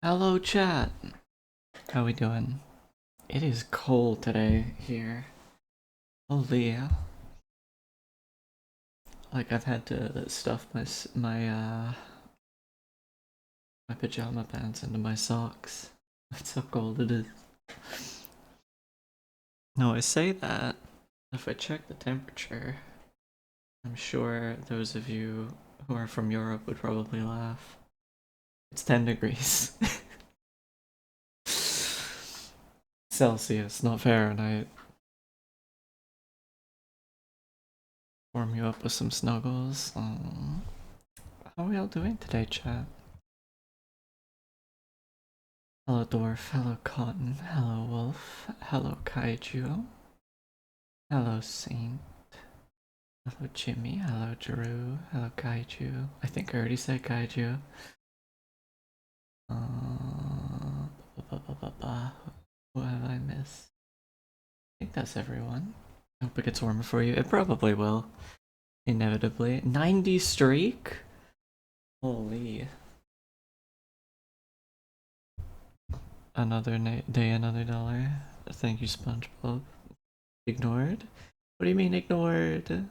Hello, chat. How we doing? It is cold today here. Holy yeah. Like I've had to stuff my pajama pants into my socks. That's how cold it is. No, I say that. If I check the temperature, I'm sure those of you who are from Europe would probably laugh. It's 10 degrees. Celsius, not Fahrenheit. Warm you up with some snuggles. How are we all doing today, chat? Hello Dwarf, hello Cotton, hello Wolf, hello Kaiju, hello Saint, hello Jimmy, hello Drew, hello Kaiju. I think I already said Kaiju. What have I missed? I think that's everyone. I hope it gets warmer for you. It probably will. Inevitably. 90 streak? Holy. Another day, another dollar. Thank you, SpongeBob. Ignored? What do you mean ignored?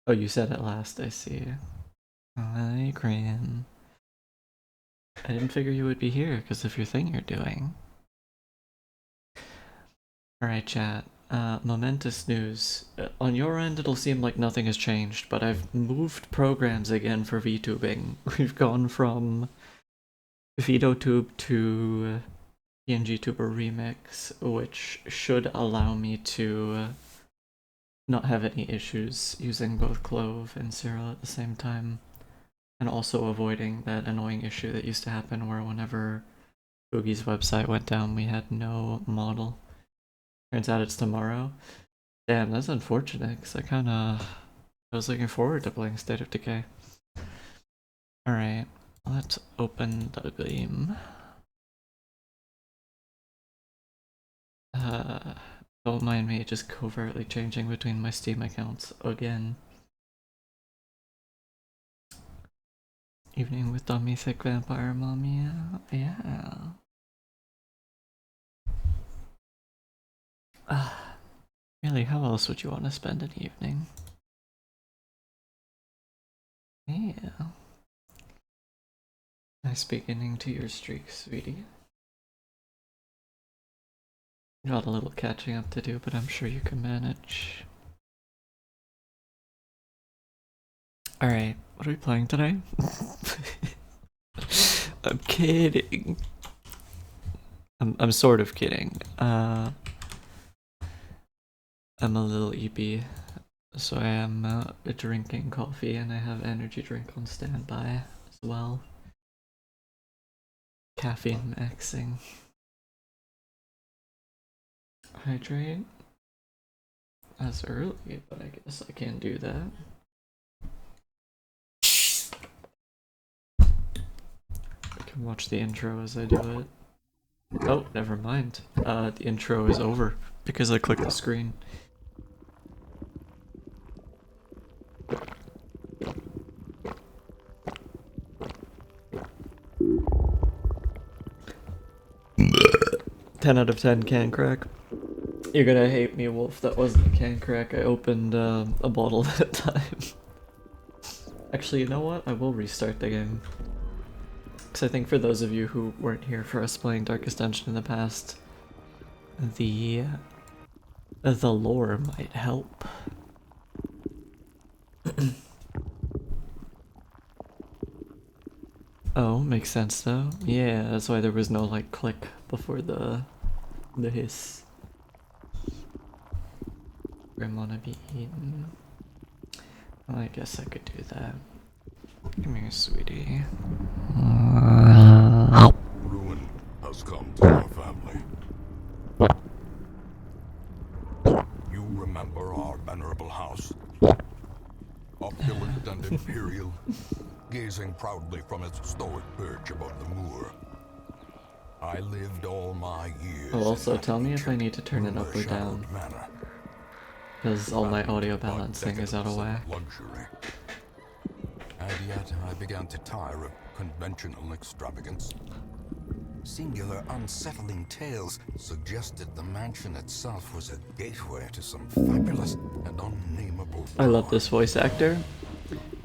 Oh, you said it last, I see. Hi, Graham. I didn't figure you would be here because of your thing you're doing. Alright, chat. Momentous news. On your end, it'll seem like nothing has changed, but I've moved programs again for VTubing. We've gone from VideoTube to PNGTuber Remix, which should allow me to not have any issues using both Clove and Cyril at the same time. And also avoiding that annoying issue that used to happen where whenever Boogie's website went down, we had no model. Turns out it's tomorrow. Damn, that's unfortunate, because I was looking forward to playing State of Decay. Alright, let's open the game. Don't mind me just covertly changing between my Steam accounts again. Evening with Dummy Thick Vampire Mommy, yeah. Really, how else would you want to spend an evening? Yeah. Nice beginning to your streak, sweetie. Got a little catching up to do, but I'm sure you can manage. Alright, what are we playing today? I'm kidding. I'm sort of kidding. I'm a little EP, so I am drinking coffee and I have energy drink on standby as well. Caffeine maxing. Hydrate. That's early, but I guess I can do that. I can watch the intro as I do it. Oh, never mind. The intro is over because I clicked the screen. Ten out of 10 can crack. You're gonna hate me, Wolf. That wasn't a can crack. I opened a bottle at a time. Actually, you know what? I will restart the game. Because I think for those of you who weren't here for us playing Darkest Dungeon in the past, the lore might help. Oh, makes sense though. Yeah, that's why there was no like click before the hiss. Grim wanna be eaten. Well, I guess I could do that. Come here, sweetie. Ruin has come to our family. You remember our venerable house? Opulent and imperial, gazing proudly from its stoic perch above the moor. I lived all my years. Oh, also tell me if I need to turn it up or down. Because all my audio balancing is out of whack. Luxury. And yet I began to tire of conventional extravagance. Singular, unsettling tales suggested the mansion itself was a gateway to some fabulous and unnameable I love power. this voice actor.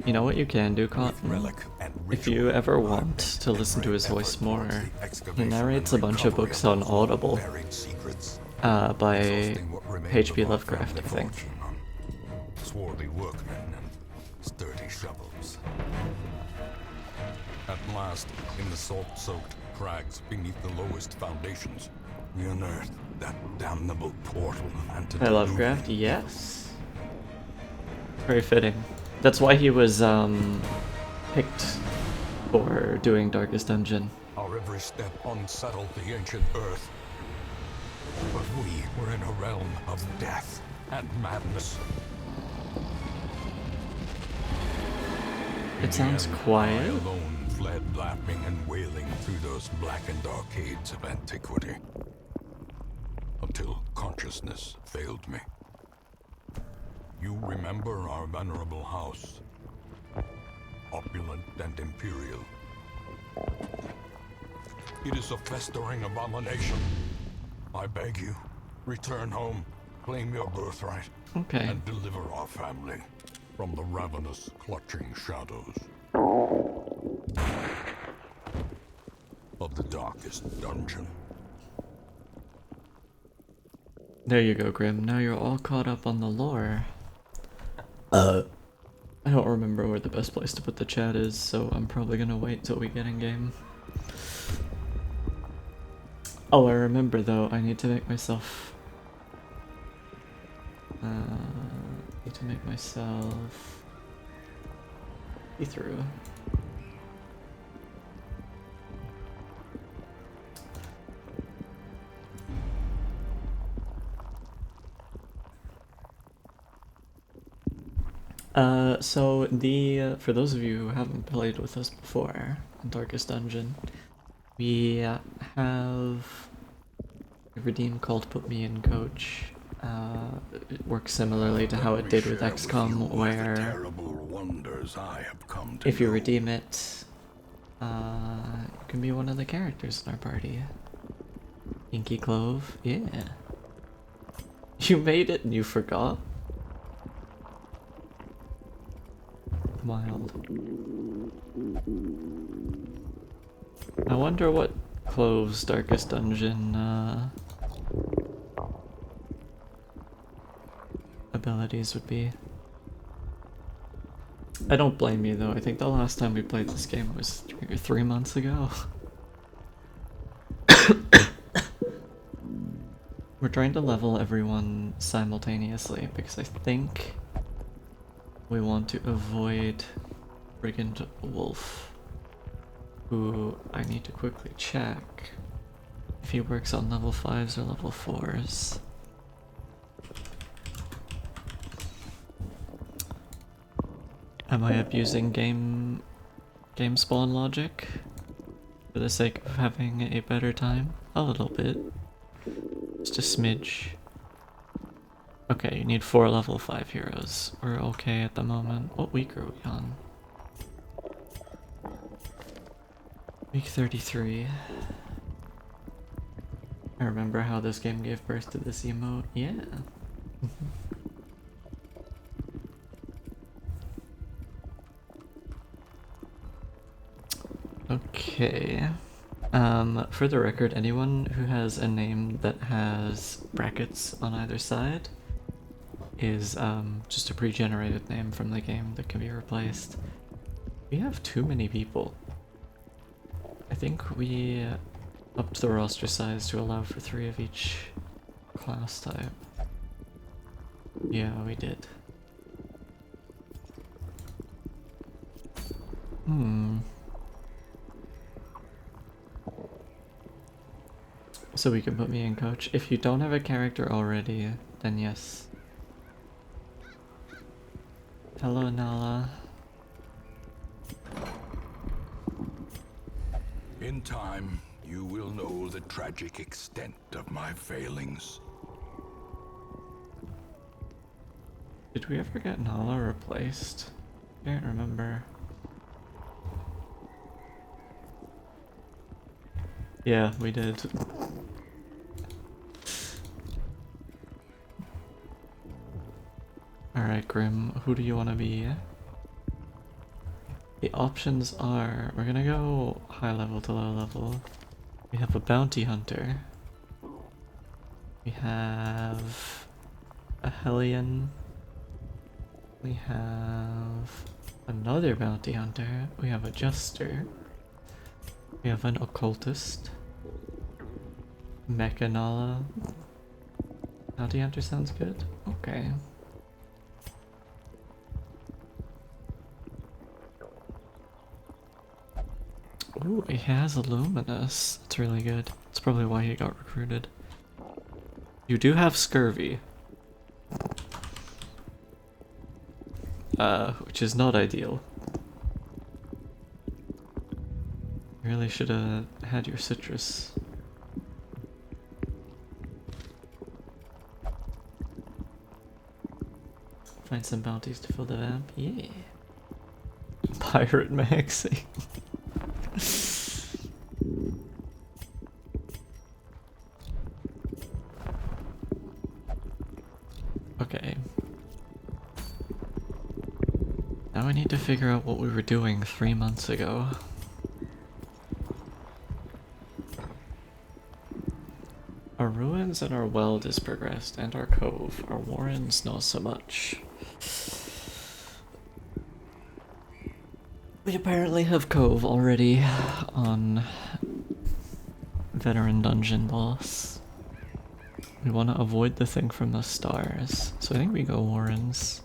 You know what you can do, With Cotton? relic and If you ritual, ever I want bent to listen to every his voice effort towards more, the he excavation narrates a and bunch of recovery books of on those Audible buried secrets. by Exhausting what remained H.P. of our Lovecraft, family I think. fortune on swarthy workmen and sturdy shovels. At last, in the salt-soaked crags beneath the lowest foundations, we unearthed that damnable portal By Lovecraft, yes. Very fitting. That's why he was picked for doing Darkest Dungeon. Our every step unsettled the ancient earth. But we were in a realm of death and madness. It sounds I quiet. alone fled laughing and wailing through those blackened arcades of antiquity. Until consciousness failed me. You remember our venerable house. Opulent and imperial. It is a festering abomination. I beg you, return home, claim your birthright, Okay. and deliver our family from the ravenous, clutching shadows of the darkest dungeon. There you go, Grim. Now you're all caught up on the lore. I don't remember where the best place to put the chat is, so I'm probably gonna wait till we get in game. Oh, I remember though, I need to make myself... see through. So for those of you who haven't played with us before in Darkest Dungeon, we have a redeem called Put Me in Coach. It works similarly to how it did with XCOM, where if you redeem it, you can be one of the characters in our party. Inky Clove, yeah. You made it and you forgot? Wild. I wonder what Clove's Darkest Dungeon abilities would be. I don't blame you though, I think the last time we played this game was 3 months ago. We're trying to level everyone simultaneously because I think we want to avoid Brigand Wolf, who I need to quickly check if he works on level 5s or level 4s. Am I abusing game spawn logic for the sake of having a better time? A little bit. Just a smidge. Okay, you need 4 level 5 heroes. We're okay at the moment. What week are we on? Week 33. I remember how this game gave birth to this emote. Yeah. Okay. For the record, anyone who has a name that has brackets on either side is just a pre-generated name from the game that can be replaced. We have too many people. I think we upped the roster size to allow for 3 of each class type. Yeah, we did. So we can put me in coach. If you don't have a character already, then yes. Hello, Nala. In time, you will know the tragic extent of my failings. Did we ever get Nala replaced? Can't remember. Yeah, we did. Alright, Grim, who do you want to be? The options are, we're gonna go high level to low level. We have a bounty hunter. We have a Hellion. We have another bounty hunter. We have a jester. We have an occultist. Mechanala. Bounty hunter sounds good. Okay. Ooh, he has a luminous. That's really good. That's probably why he got recruited. You do have scurvy. Which is not ideal. You really should have had your citrus. Find some bounties to fill the vamp. Yeah. Pirate maxing. Okay. Now I need to figure out what we were doing 3 months ago. Our ruins and our weld is progressed, and our cove. Our warrens not so much. We apparently have cove already on veteran dungeon boss. We want to avoid the thing from the stars, so I think we go warrens.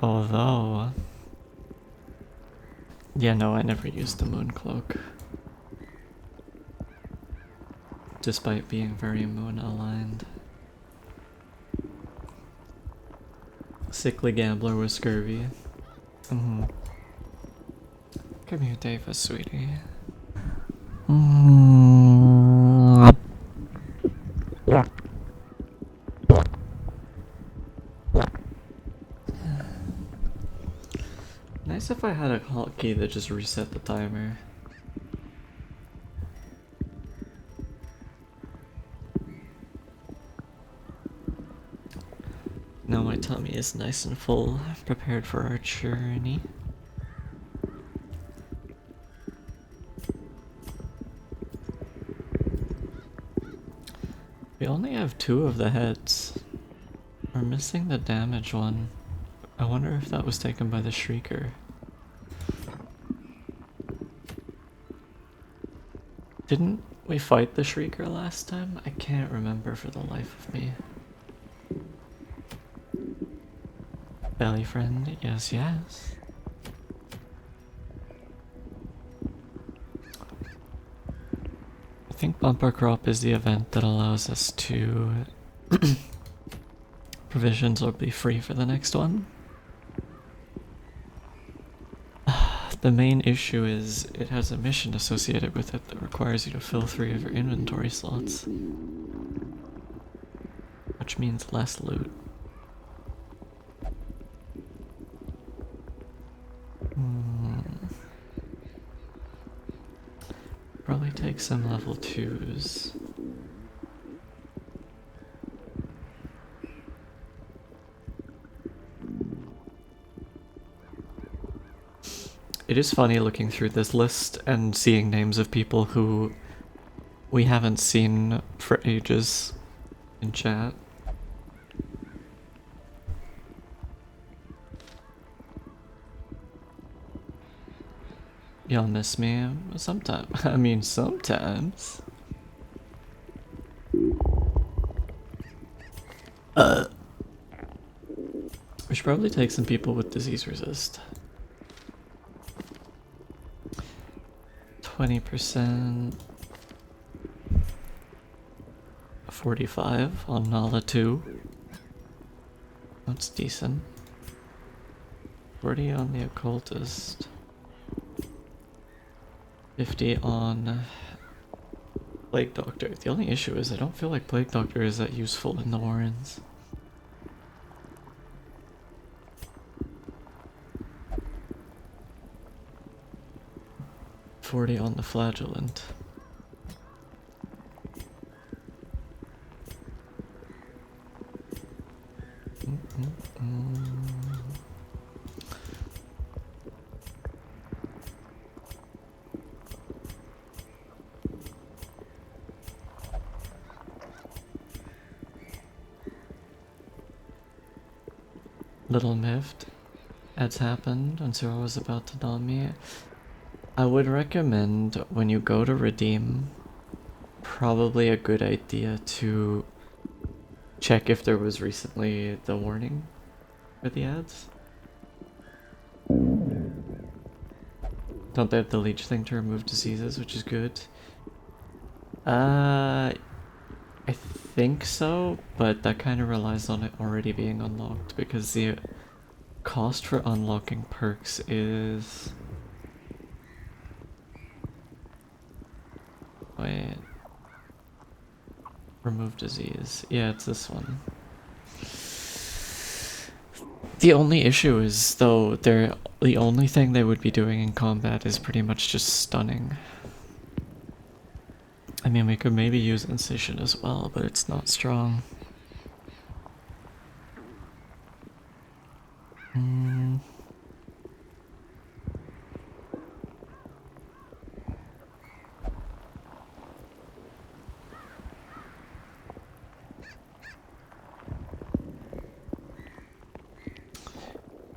Although... yeah, no, I never used the moon cloak. Despite being very moon aligned. Sickly gambler with scurvy. Come here, Davis, sweetie. Nice if I had a hotkey that just reset the timer. Now my tummy is nice and full, prepared for our journey. We only have 2 of the heads. We're missing the damage one. I wonder if that was taken by the Shrieker. Didn't we fight the Shrieker last time? I can't remember for the life of me. Belly friend, yes, yes. I think Bumper Crop is the event that allows us to provisions will be free for the next one. The main issue is it has a mission associated with it that requires you to fill 3 of your inventory slots, which means less loot. Probably take some level 2s. It is funny looking through this list and seeing names of people who we haven't seen for ages in chat. Y'all miss me? Sometimes. I mean, sometimes. We should probably take some people with disease resist. 20%. 45 on Nala 2. That's decent. 40 on the occultist. 50 on Plague Doctor. The only issue is I don't feel like Plague Doctor is that useful in the Warrens. 40 on the flagellant. Little miffed as happened when Cyril was about to dom me. I would recommend when you go to redeem, probably a good idea to check if there was recently the warning for the ads. Don't they have the leech thing to remove diseases, which is good? I think so, but that kind of relies on it already being unlocked because the cost for unlocking perks is... Wait. Remove disease. Yeah, it's this one. The only issue is, though, the only thing they would be doing in combat is pretty much just stunning. I mean, we could maybe use incision as well, but it's not strong.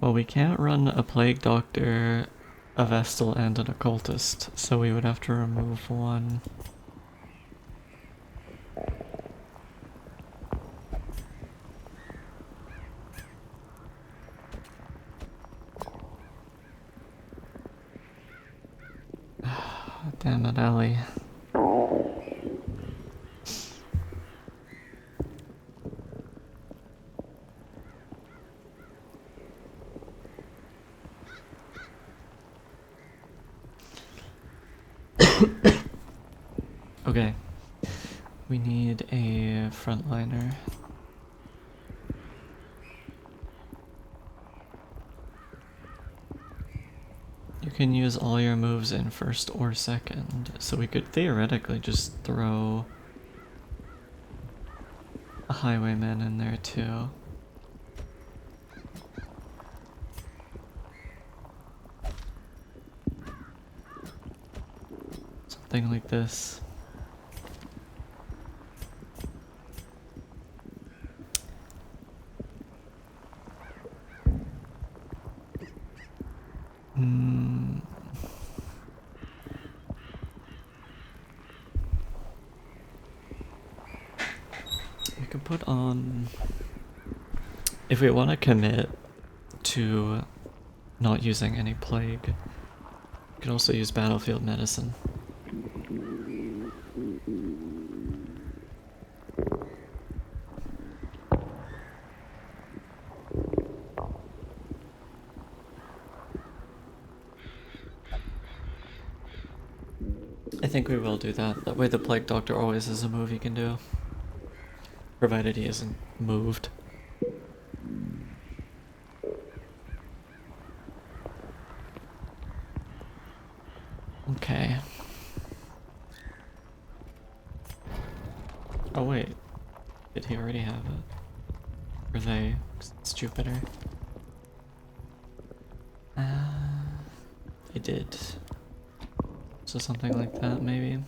Well, we can't run a plague doctor, a vestal, and an occultist, so we would have to remove one. Damn it, Ellie. Okay. We need a frontliner. You can use all your moves in first or second, so we could theoretically just throw a highwayman in there too. Something like this. We could put on... If we want to commit to not using any plague, we could also use battlefield medicine. I think we will do that. That way the plague doctor always has a move he can do. Provided he isn't moved. Okay. Oh wait. Did he already have it? Or they? 'Cause it's Jupiter. They did. So something like that, maybe.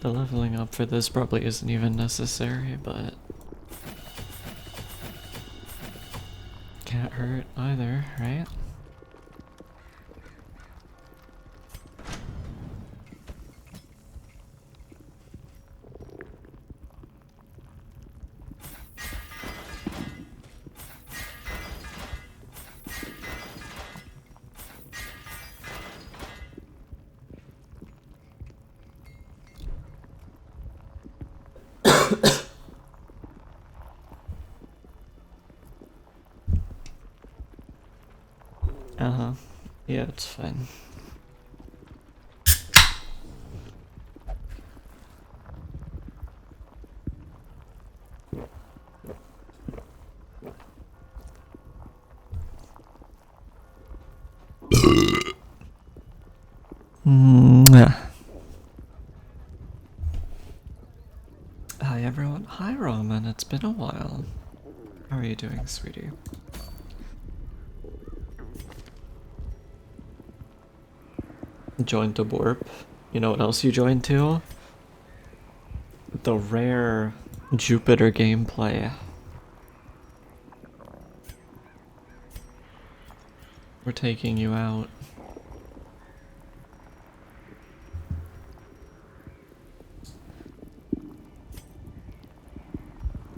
The leveling up for this probably isn't even necessary, but can't hurt either, right? Uh-huh. Yeah, it's fine. Mwah. Hi everyone. Hi Ramen, it's been a while. How are you doing, sweetie? Joined to warp. You know what else you joined to? The rare Jupiter gameplay. We're taking you out.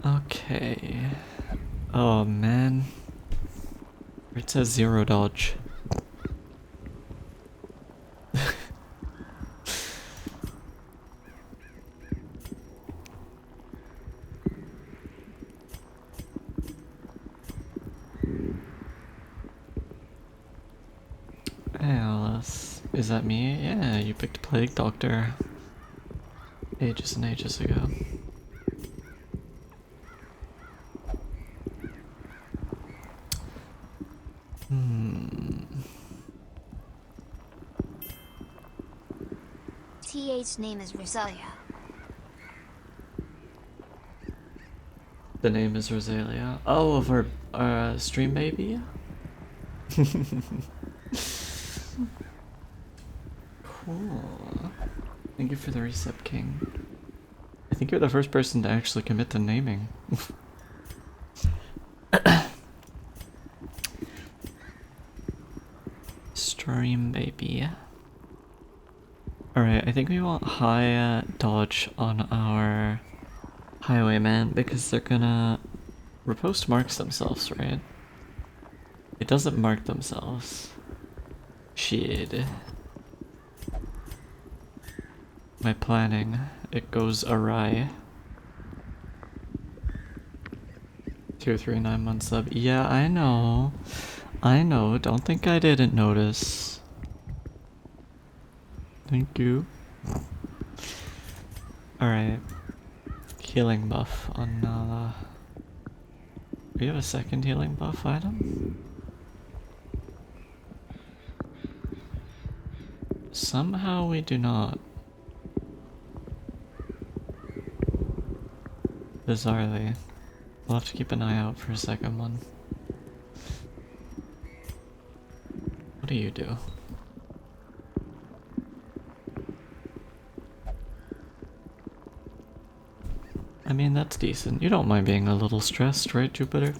Okay. Oh man. It says 0 dodge. Hey Alice. Is that me? Yeah, you picked Plague Doctor. Ages and ages ago. TH name is Rosalia. The name is Rosalia. Oh, of our stream baby? Cool. Thank you for the Recep King. I think you're the first person to actually commit to naming. Stream baby. Alright, I think we want high dodge on our highwayman because they're gonna riposte marks themselves, right? It doesn't mark themselves. Shit. My planning, it goes awry. 239 months sub. Yeah, I know. I know. Don't think I didn't notice. Thank you. Alright. Healing buff on, we have a second healing buff item? Somehow we do not. Bizarrely. We'll have to keep an eye out for a second one. What do you do? I mean, that's decent. You don't mind being a little stressed, right, Jupiter?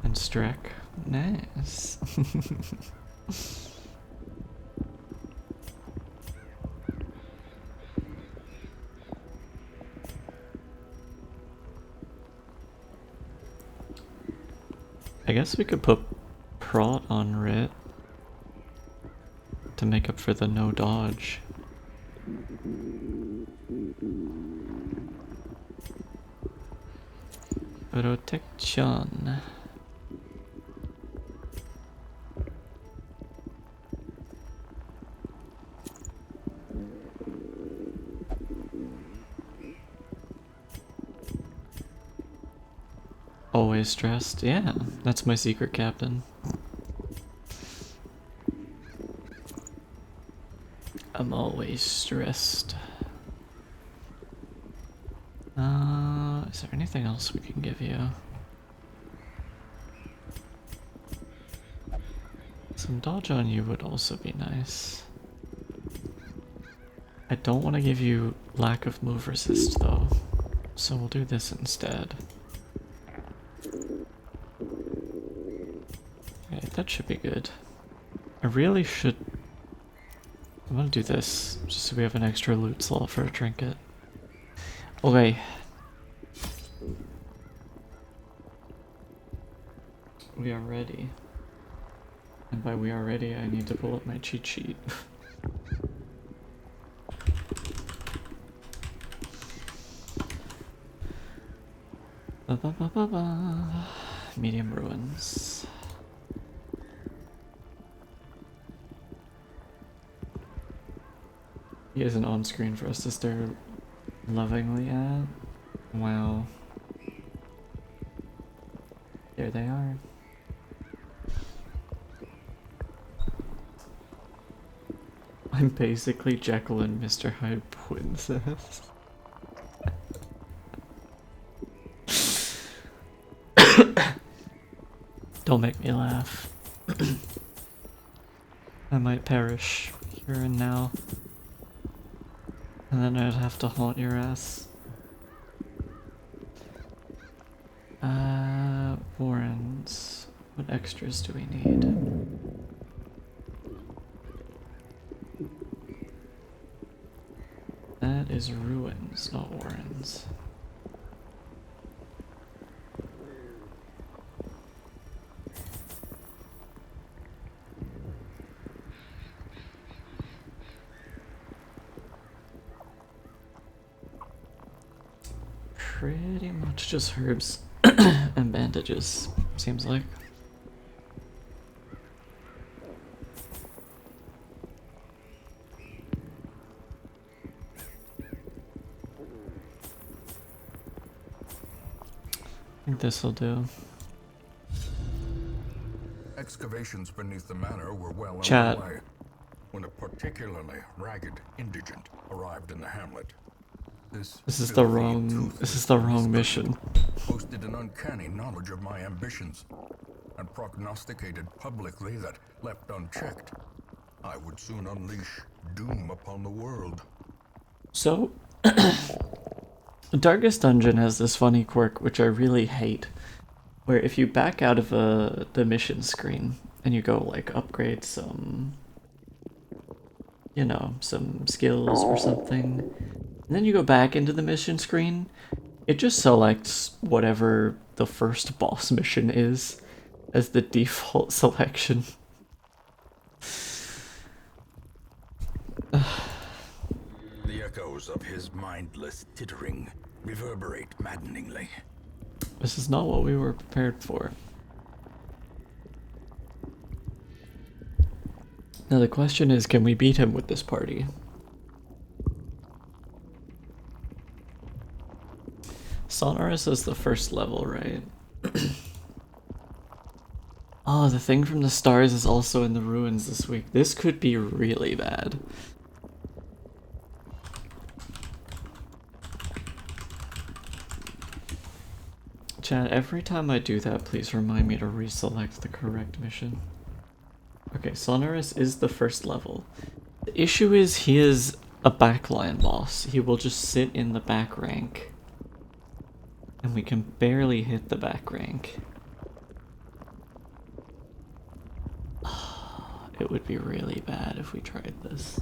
And Strek. Nice. I guess we could put Prot on Rit to make up for the no dodge. Protection. Always stressed. Yeah, that's my secret captain. I'm always stressed. Is there anything else we can give you? Some dodge on you would also be nice. I don't want to give you lack of move resist though, so we'll do this instead. Okay, that should be good. I really should... I'm gonna do this, just so we have an extra loot slot for a trinket. Okay. We are ready. And by we are ready, I need to pull up my cheat sheet. Ba -ba -ba -ba -ba. Medium ruins. He isn't on screen for us to stare lovingly at. Wow. There they are. I'm basically Jekyll and Mr. Hyde Princess. Don't make me laugh. I might perish here and now. And then I'd have to haunt your ass. Warrens. What extras do we need? That is ruins, not warrens. Pretty much just herbs and bandages, seems like. I think this'll do. Excavations beneath the manor were well Chat. underway when a particularly ragged indigent arrived in the hamlet. This is the wrong mission. Boasted an uncanny knowledge of my ambitions and prognosticated publicly that, left unchecked, I would soon unleash doom upon the world. So, Darkest Dungeon has this funny quirk which I really hate, where if you back out of the mission screen and you go like upgrade some, you know, some skills or something, and then you go back into the mission screen, it just selects whatever the first boss mission is as the default selection. The echoes of his mindless tittering reverberate maddeningly. This is not what we were prepared for. Now the question is, can we beat him with this party? Sonorous is the first level, right? Oh, the thing from the stars is also in the ruins this week. This could be really bad. Chat, every time I do that, please remind me to reselect the correct mission. Okay, Sonorous is the first level. The issue is he is a backline boss. He will just sit in the back rank. And we can barely hit the back rank. It would be really bad if we tried this.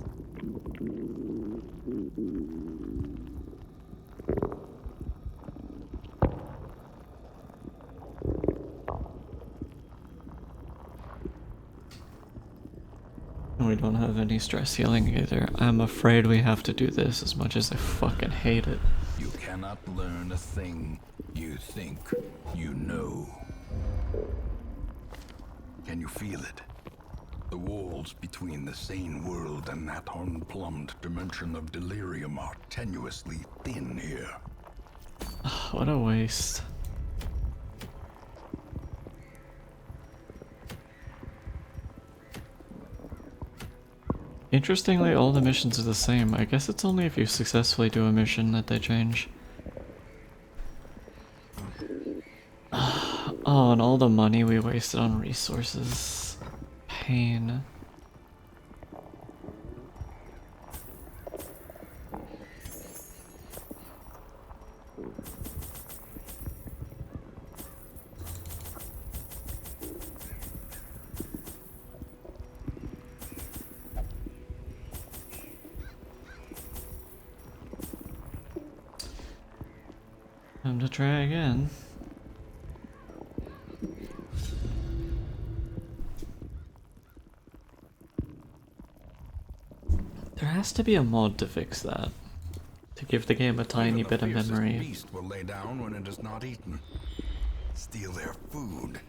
And we don't have any stress healing either. I'm afraid we have to do this as much as I fucking hate it. You cannot learn a thing you think you know. Can you feel it? The walls between the sane world and that unplumbed dimension of delirium are tenuously thin here. What a waste. Interestingly, all the missions are the same. I guess it's only if you successfully do a mission that they change. Oh, and all the money we wasted on resources. Pain. Time to try again. There has to be a mod to fix that. To give the game a tiny Even the bit of fiercest memory. beast will lay down when it is not eaten. Steal their food.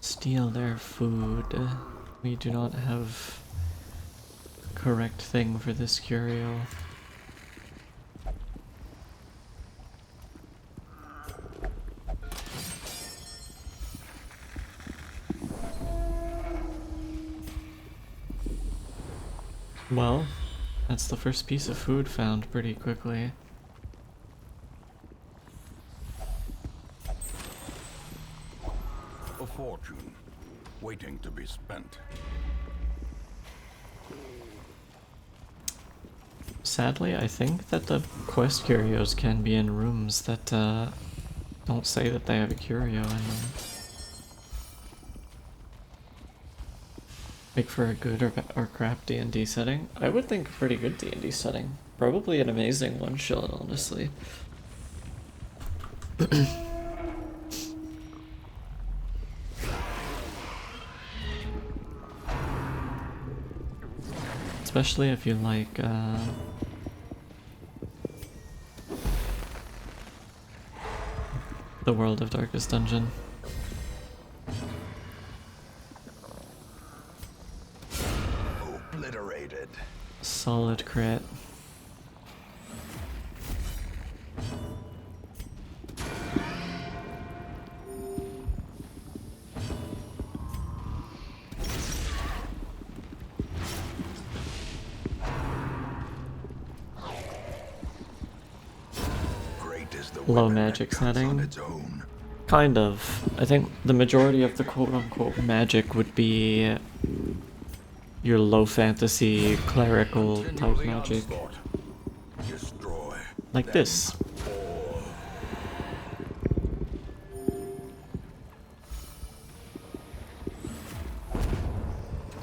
Steal their food. We do not have the correct thing for this curio. Well, that's the first piece of food found pretty quickly. A fortune, waiting to be spent. Sadly, I think that the quest curios can be in rooms that don't say that they have a curio in them. Make for a good or crap D&D setting? I would think a pretty good D&D setting. Probably an amazing one-shot, honestly. Especially if you like, the World of Darkest Dungeon. Obliterated. Solid crit. Great is the Low weapon that magic cuts on setting. its own. Kind of. I think the majority of the quote-unquote magic would be your low fantasy clerical Continue type the magic. onslaught. Destroy Like them this. all.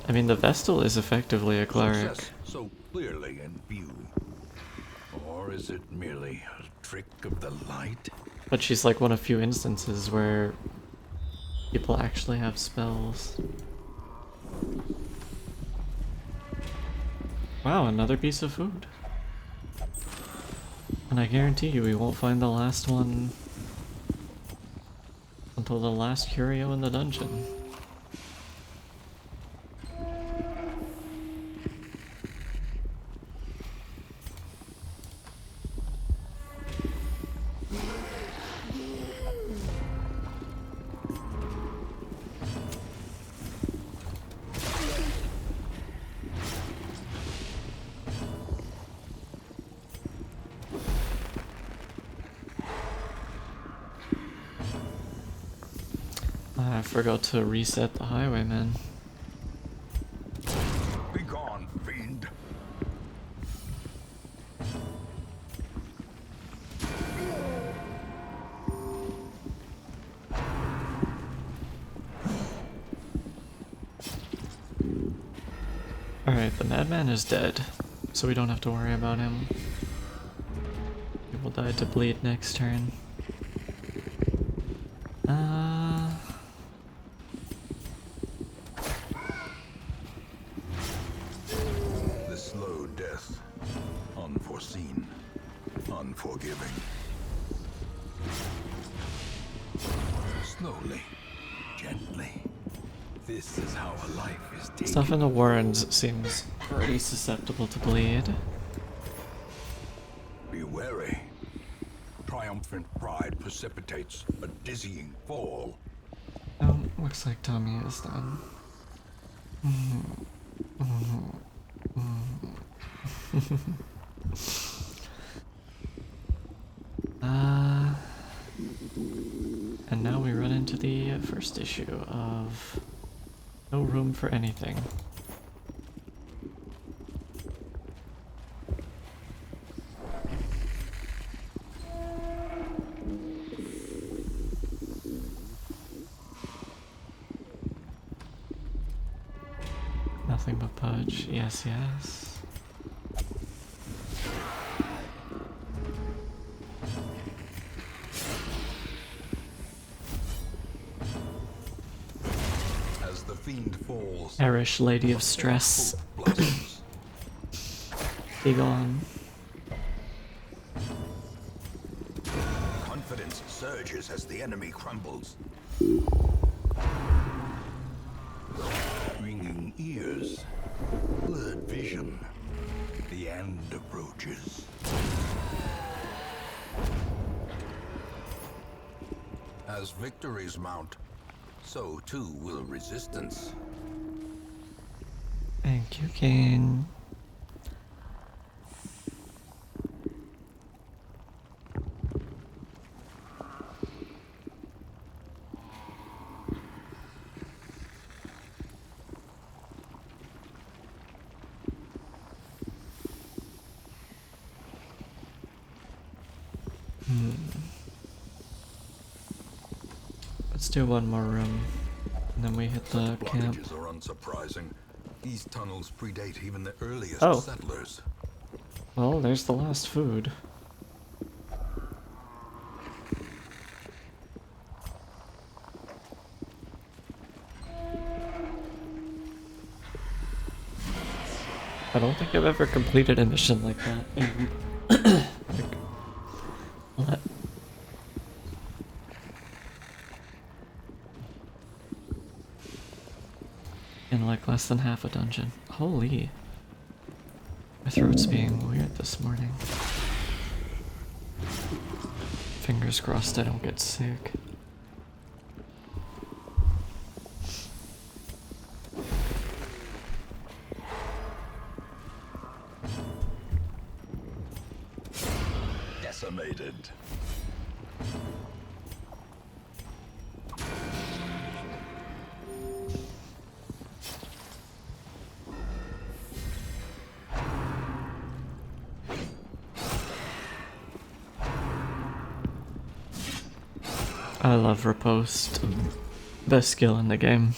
I mean, the Vestal is effectively a cleric. Success so clearly in view. Or is it merely a trick of the light? But she's like one of few instances where people actually have spells. Wow, another piece of food. And I guarantee you we won't find the last one until the last curio in the dungeon. I forgot to reset the highwayman. Be gone, fiend. Alright, the madman is dead, so we don't have to worry about him. He will die to bleed next turn. The slow death. Unforeseen. Unforgiving. Slowly. Gently. This is how a life is taken. Stuff in the warrens seems pretty susceptible to bleed. Be wary. Triumphant pride precipitates a dizzying fall. Oh, looks like Tommy is done. And now we run into the first issue of No Room for Anything. Nothing but pudge. Yes, yes. As the fiend falls, Erish, Lady of Stress. hope blossoms. Be gone. Confidence surges as the enemy crumbles. Ringing ears, blurred vision. The end approaches. As victories mount, so too will resistance. Thank you, King. Let's do one more room, and then we hit the camp. Blockages are unsurprising. These tunnels predate even the earliest Oh. settlers. Well, there's the last food. I don't think I've ever completed a mission like that. Like, what? In like less than half a dungeon. Holy. My throat's being weird this morning. Fingers crossed I don't get sick. Decimated. I love riposte. Best skill in the game.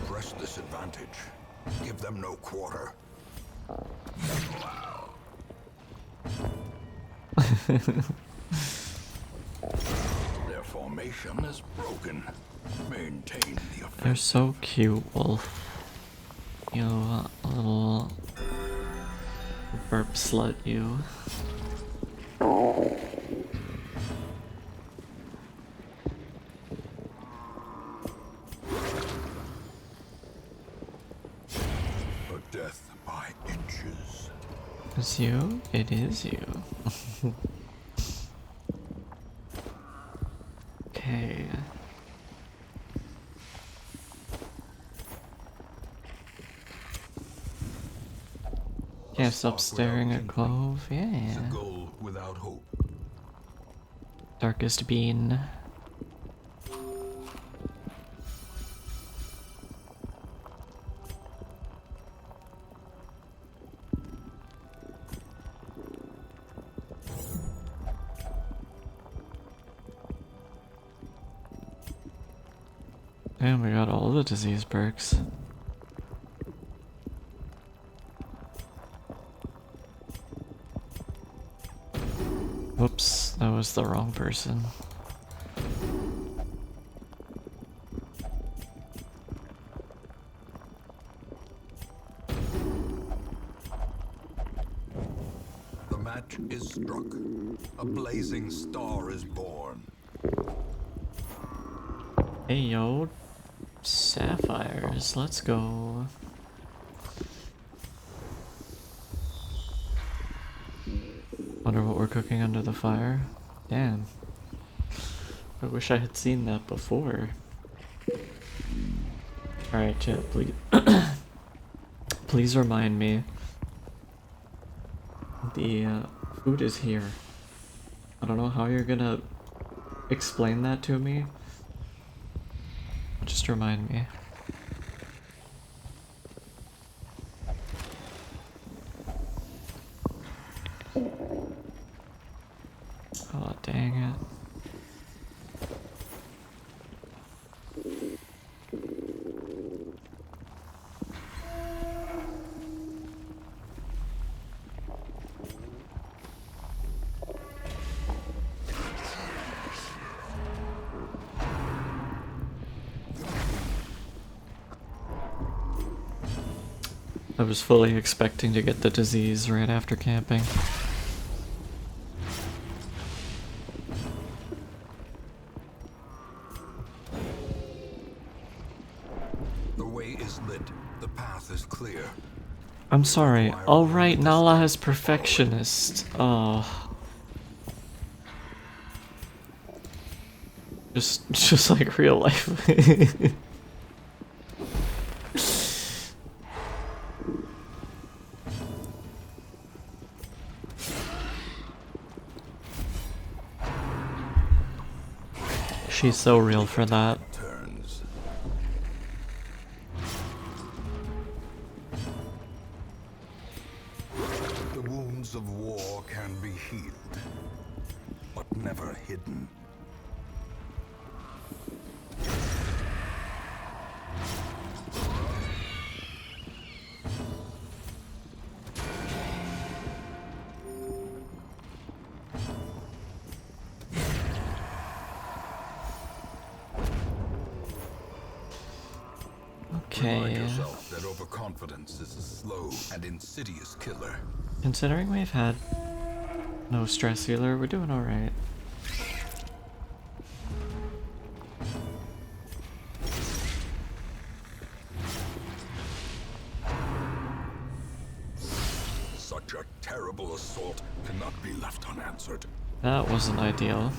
Press this advantage. Give them no quarter. Their formation is broken. Maintain the You're offense. so cute, Wolf. You little burp slut, you. But death by inches. It's you? It is you. Okay. Can't stop staring at Clove. It's Yeah. a goal without hope. Darkest bean. And we got all the disease perks. Whoops, that was the wrong person. The match is struck. A blazing star is born. Hey yo, sapphires, let's go. Wonder what we're cooking under the fire. Damn. I wish I had seen that before. Alright, chat, please. Please remind me. The food is here. I don't know how you're gonna explain that to me. Just remind me. I was fully expecting to get the disease right after camping. The way is lit. The path is clear. I'm sorry. Alright, Nala is perfectionist. Oh. Just like real life. She's so real for that. Turns. The wounds of war can be healed, but never hidden. Remind Okay. yourself that overconfidence is a slow and insidious killer. Considering we've had no stress healer, we're doing alright. Such a terrible assault cannot be left unanswered. That wasn't ideal.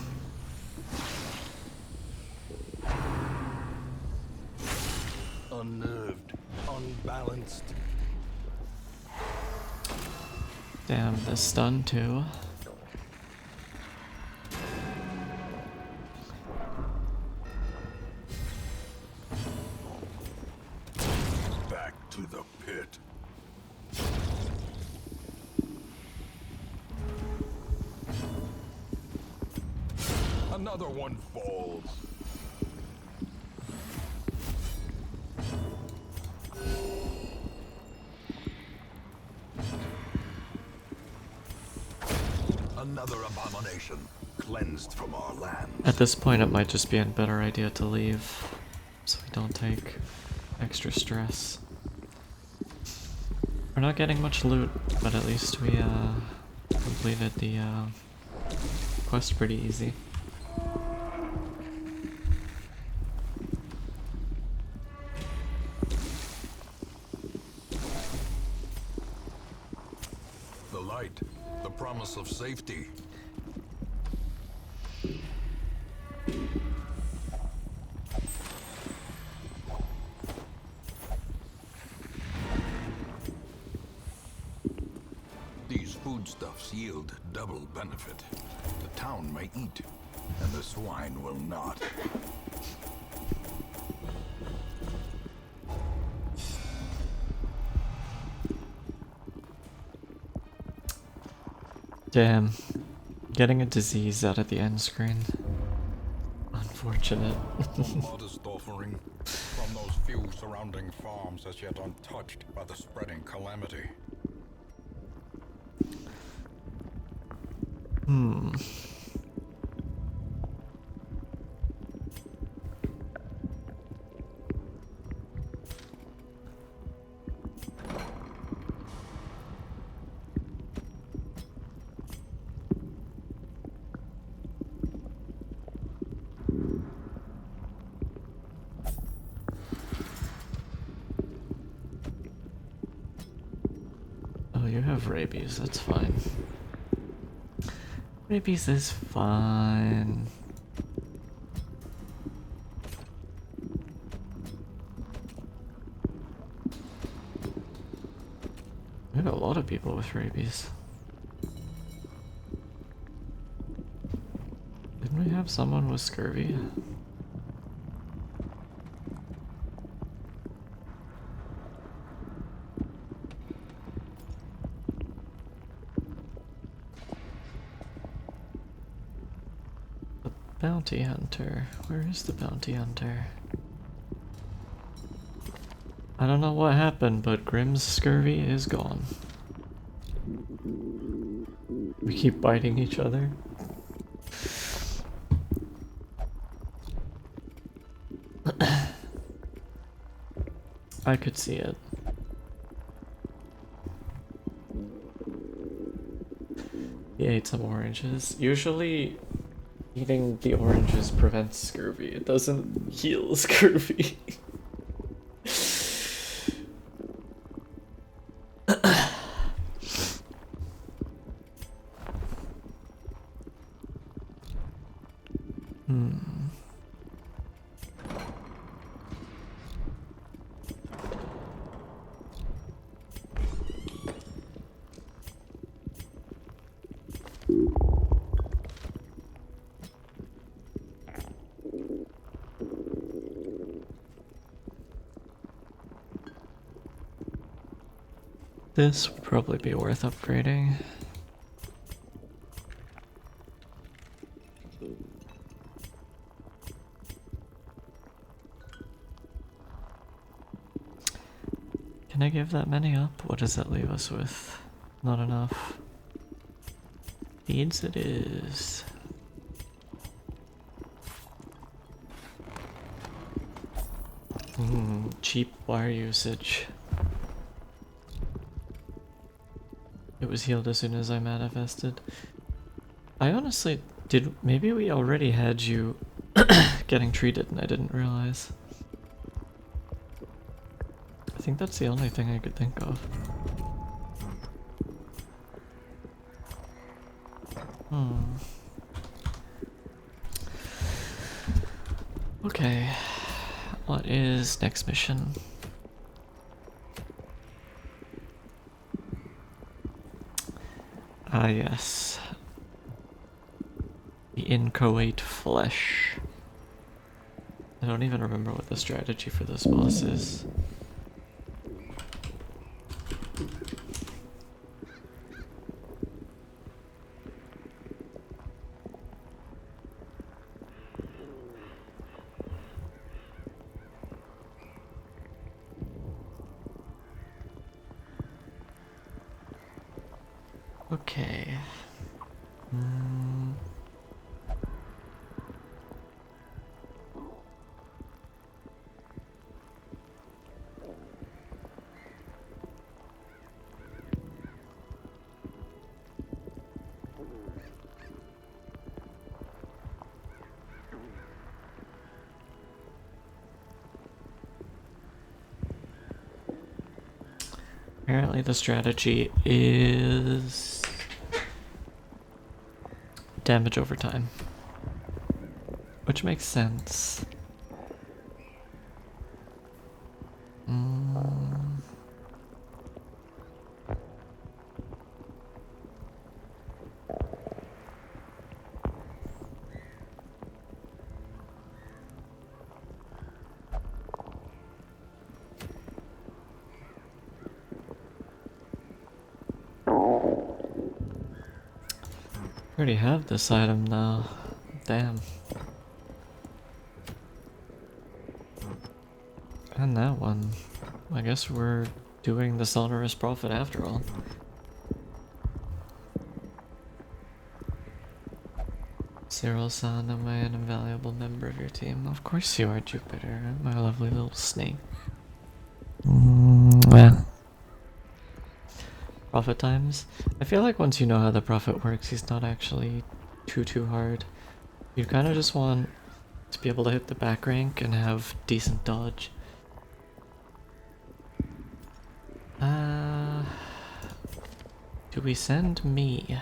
Unnerved, unbalanced. Damn, the stun too. Back to the pit. Another one falls. Another abomination cleansed from our land. At this point, it might just be a better idea to leave, so we don't take extra stress. We're not getting much loot, but at least we completed the quest pretty easy. The light, the promise of safety. These foodstuffs yield double benefit. The town may eat, and the swine will not. Damn. Getting a disease out of the end screen. Unfortunate. A modest offering from those few surrounding farms as yet untouched by the spreading calamity. Oh, you have rabies, that's fine. Rabies is fine. We have a lot of people with rabies. Didn't we have someone with scurvy? The bounty hunter. Where is the bounty hunter? I don't know what happened, but Grimm's scurvy is gone. We keep biting each other. I could see it. ate some oranges. Usually, eating the oranges prevents scurvy. It doesn't heal scurvy. This would probably be worth upgrading. Can I give that many up? What does that leave us with? Not enough. Beads it is. Cheap wire usage. It was healed as soon as I manifested. I honestly did. Maybe we already had you getting treated and I didn't realize. I think that's the only thing I could think of. Okay. What is next mission? Ah, yes. The inchoate flesh. I don't even remember what the strategy for this boss is. Okay. Apparently the strategy is damage over time, which makes sense. I already have this item now. Damn. And that one. I guess we're doing the sonorous prophet after all. Cyril-san, am I an invaluable member of your team? Of course you are, Jupiter, my lovely little snake. Well. Prophet times? I feel like once you know how the prophet works, he's not actually too hard. You kind of just want to be able to hit the back rank and have decent dodge. Do we send me?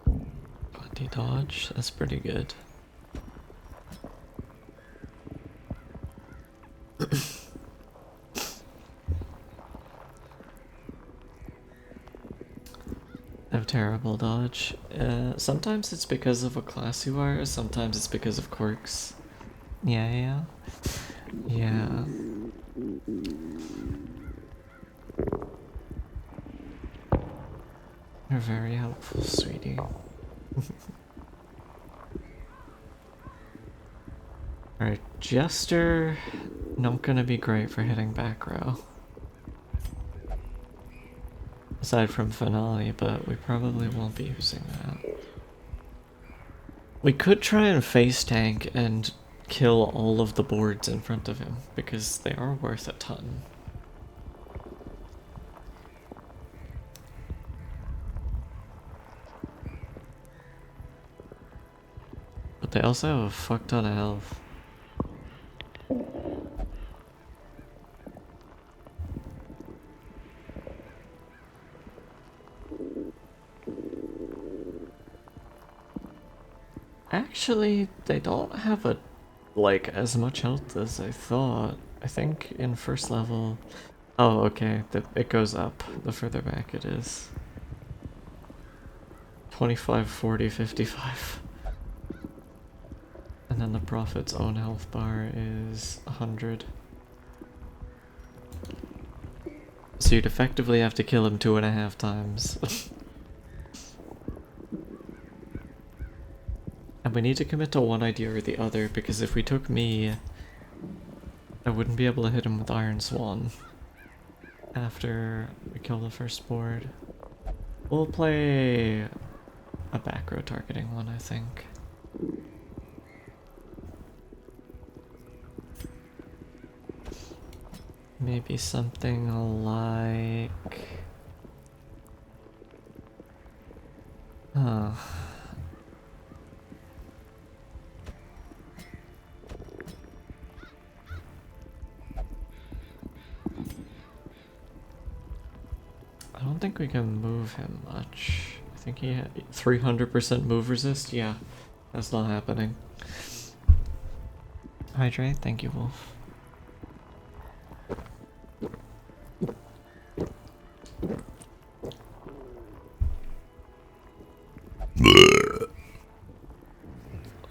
Body dodge? That's pretty good. I have terrible dodge. Sometimes it's because of what class you are, sometimes it's because of quirks. Yeah. You're very helpful, sweetie. Alright, Jester, not gonna be great for hitting back row. Aside from Finale, but we probably won't be using that. We could try and face tank and kill all of the boards in front of him, because they are worth a ton. They also have a fuck ton of health. Actually, they don't have a like as much health as I thought. I think in first level. Oh, okay. It goes up the further back it is. 25, 40, 55. And then the Prophet's own health bar is 100. So you'd effectively have to kill him 2.5 times. And we need to commit to one idea or the other, because if we took me, I wouldn't be able to hit him with Iron Swan after we kill the first board. We'll play a back row targeting one, I think. Maybe something like... Huh. I don't think we can move him much. I think he had 300% move resist? Yeah, that's not happening. Hydrate, thank you, Wolf.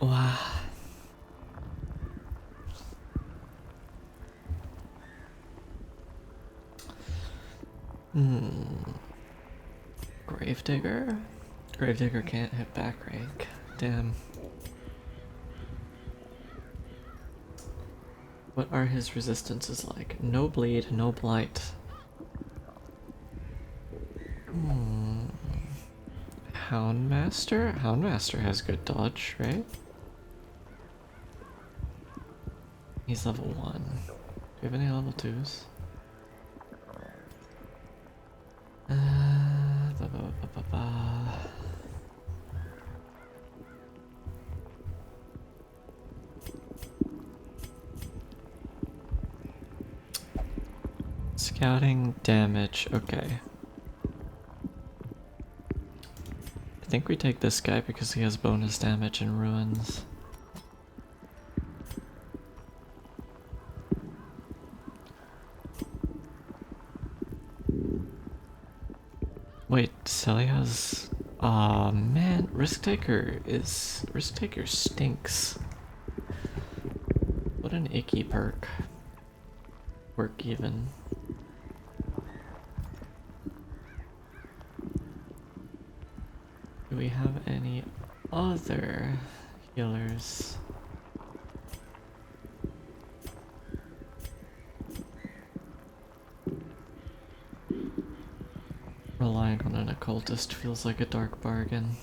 Wow. Gravedigger? Gravedigger can't hit back rank. Damn. What are his resistances like? No bleed, no blight. Houndmaster? Houndmaster has good dodge, right? He's level 1. Do you have any level 2s? Ba -ba -ba -ba -ba. Scouting damage, okay. I think we take this guy because he has bonus damage in ruins. Wait, Sally has... Aw, man, Risk Taker stinks. What an icky perk. Work even. Do we have any other healers? Relying on an occultist feels like a dark bargain.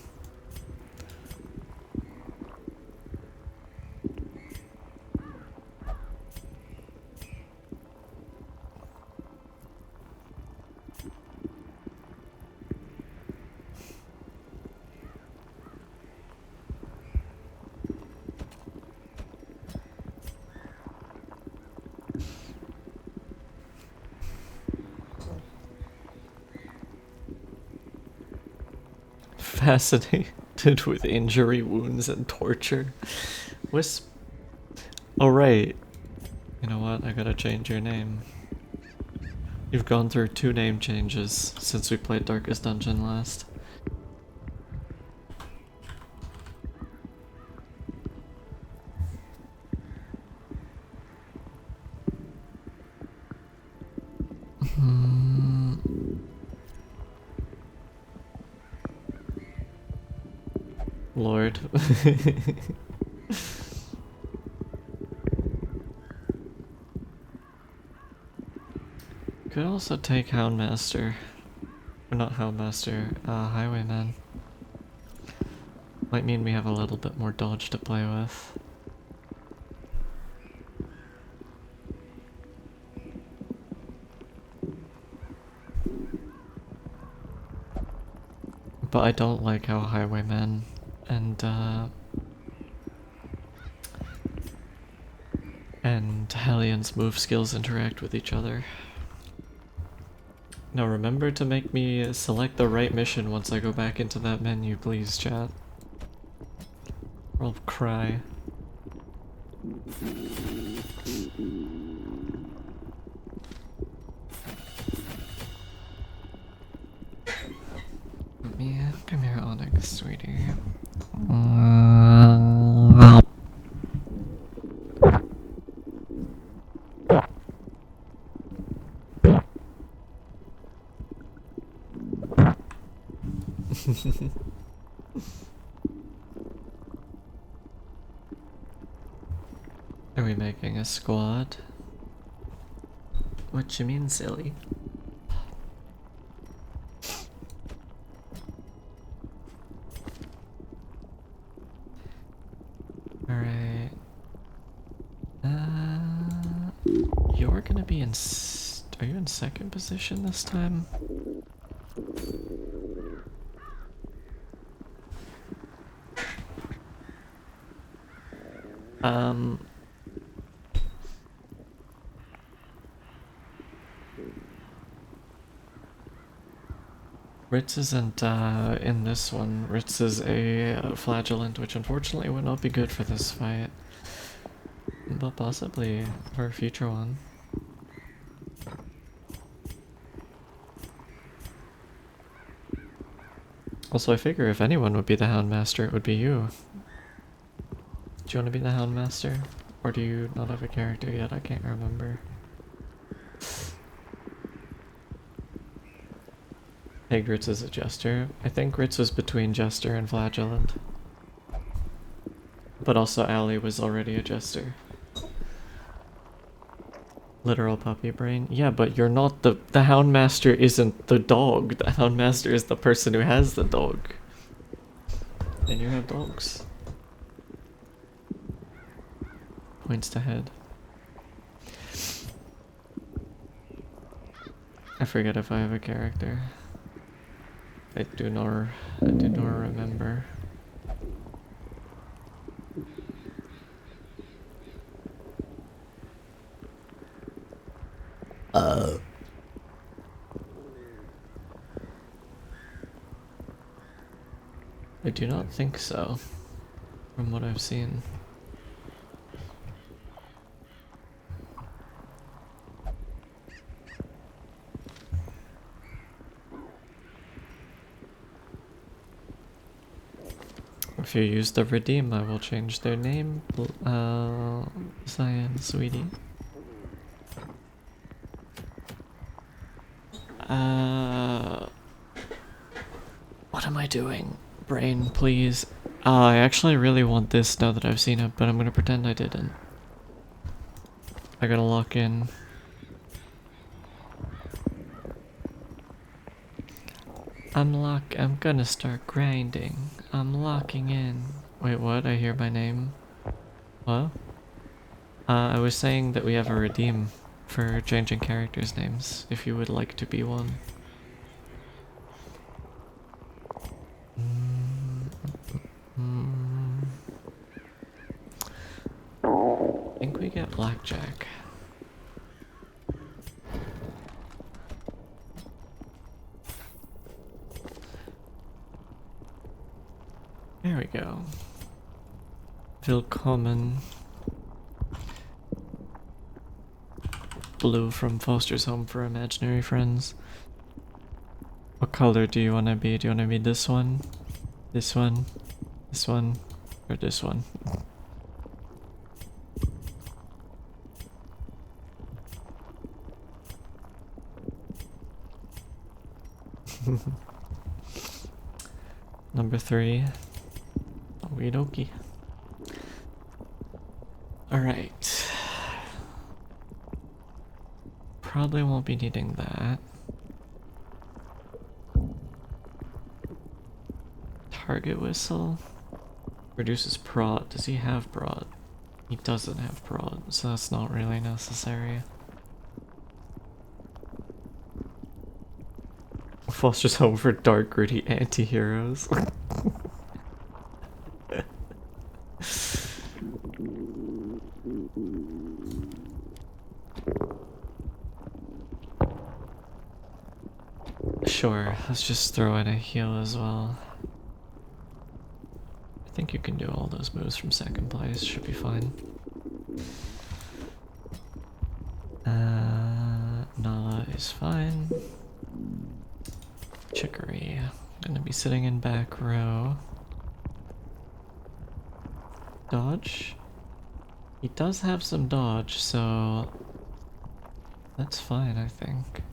Fascinated with injury, wounds, and torture. Wisp. Oh, right. You know what? I gotta change your name. You've gone through 2 name changes since we played Darkest Dungeon last. Lord. Could also take Houndmaster. Or not Houndmaster, Highwayman. Might mean we have a little bit more dodge to play with. But I don't like how Highwayman and and Hellions move skills interact with each other. Now remember to make me select the right mission once I go back into that menu, please, chat. Or I'll cry. Yeah, come here, Onyx, sweetie. Are we making a squad? What you mean, silly? Alright. You're gonna be in. Are you in second position this time? Ritz isn't in this one. Ritz is a flagellant, which unfortunately would not be good for this fight. But possibly for a future one. Also, I figure if anyone would be the Houndmaster, it would be you. Do you want to be the Houndmaster? Or do you not have a character yet? I can't remember. Hey, Ritz is a Jester. I think Ritz was between Jester and Flagellant. But also Ali was already a Jester. Literal puppy brain. Yeah, but you're not the Houndmaster isn't the dog. The Houndmaster is the person who has the dog. And you have dogs. Points to head. I forget if I have a character. I do not remember. I do not think so, from what I've seen. If you use the redeem, I will change their name. Cyan, sweetie. What am I doing? Brain, please. I actually really want this now that I've seen it, but I'm gonna pretend I didn't. I gotta lock in. I'm gonna start grinding. I'm locking in. Wait, what? I hear my name. What? I was saying that we have a redeem for changing characters' names, if you would like to be one. I think we get Blackjack. There we go. Willkommen. Blue from Foster's Home for Imaginary Friends. What color do you want to be? Do you want to be this one? This one? This one? Or this one? Number 3. Okie dokie. Alright. Probably won't be needing that. Target whistle. Reduces prod. Does he have prod? He doesn't have prod, so that's not really necessary. Foster's Home for dark, gritty anti-heroes. Sure, let's just throw in a heal as well. I think you can do all those moves from second place, should be fine. Nala is fine. Chicory, gonna be sitting in back row. Dodge? He does have some dodge, so that's fine, I think.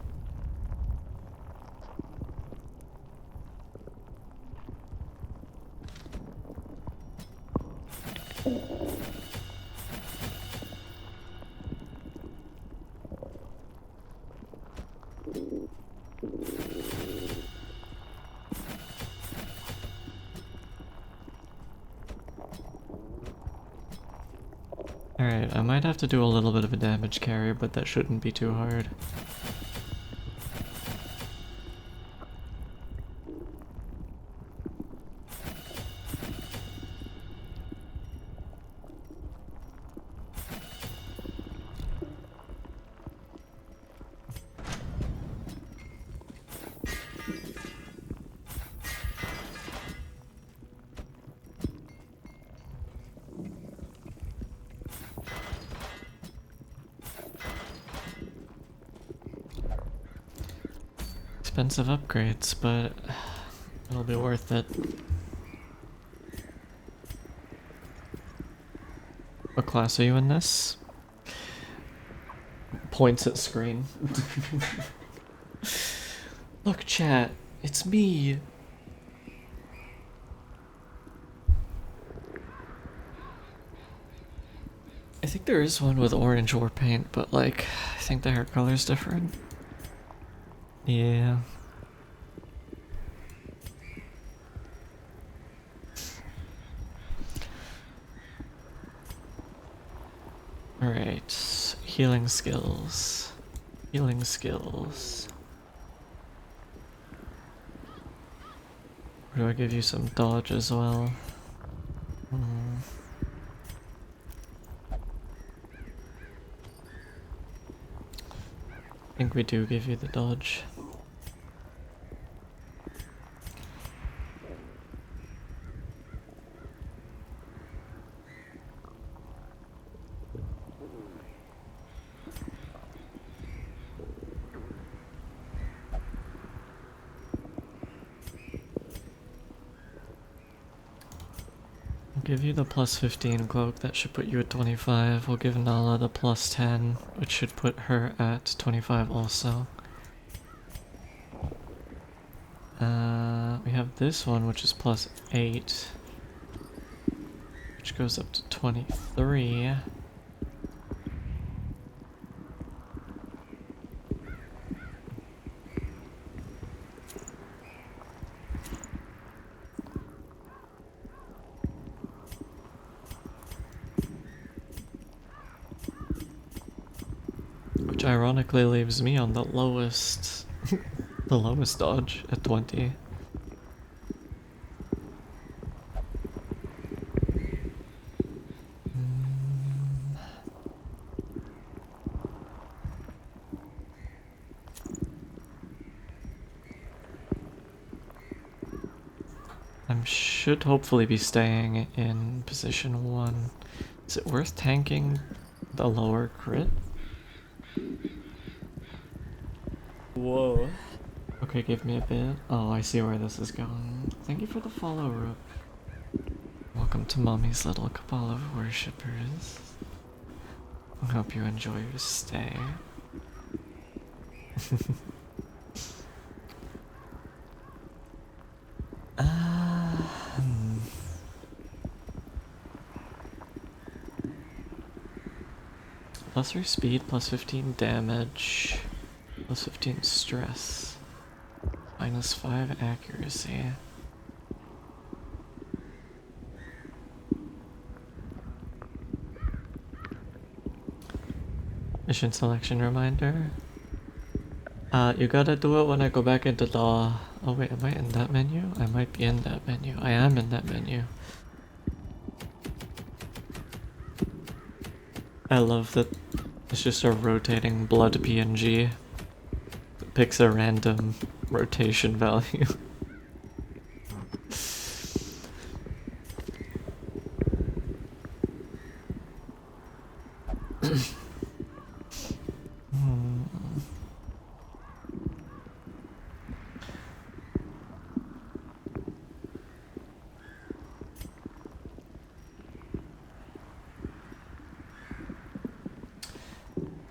Alright, I might have to do a little bit of a damage carry, but that shouldn't be too hard. Expensive upgrades, but it'll be worth it. What class are you in this? Points at screen. Look, chat, it's me. I think there is one with orange war paint, but like, I think the hair color's different. Yeah. Alright, healing skills. Healing skills. Or do I give you some dodge as well? I think we do give you the dodge. Give you the plus 15 cloak, that should put you at 25. We'll give Nala the plus 10, which should put her at 25 also. We have this one, which is plus 8, which goes up to 23. Which ironically leaves me on the lowest, the lowest dodge at 20. I should hopefully be staying in position 1. Is it worth tanking the lower crit? Whoa. Okay, give me a bit. Oh, I see where this is going. Thank you for the follow, Rook. Welcome to Mommy's little cabal of worshippers. I hope you enjoy your stay. Plus 3 speed, plus 15 damage, plus 15 stress, minus 5 accuracy. Mission selection reminder. You gotta do it when I go back into the... Oh wait, am I in that menu? I might be in that menu. I am in that menu. I love that it's just a rotating blood PNG. It picks a random rotation value.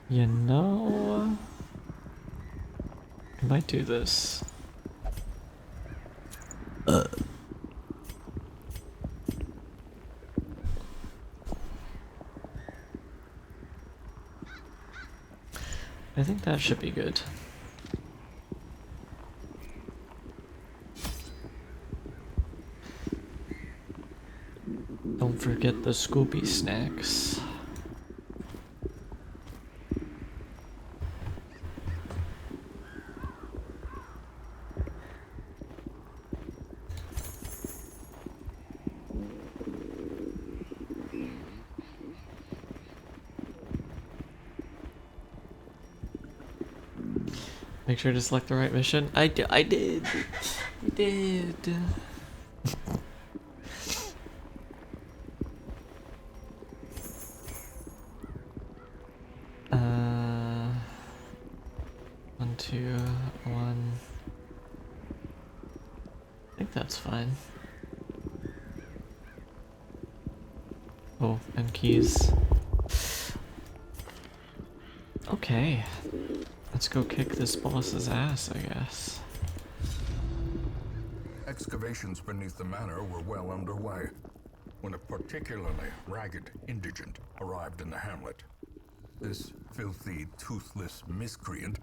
You know, I might do this. I think that should be good. Don't forget the Scoopy snacks. Make sure to select the right mission. I did. I did. Uh, 1, 2, 1. I think that's fine. Oh, and keys. Okay. Let's go kick this boss's ass, I guess. Excavations beneath the manor were well underway when a particularly ragged indigent arrived in the hamlet. This filthy, toothless miscreant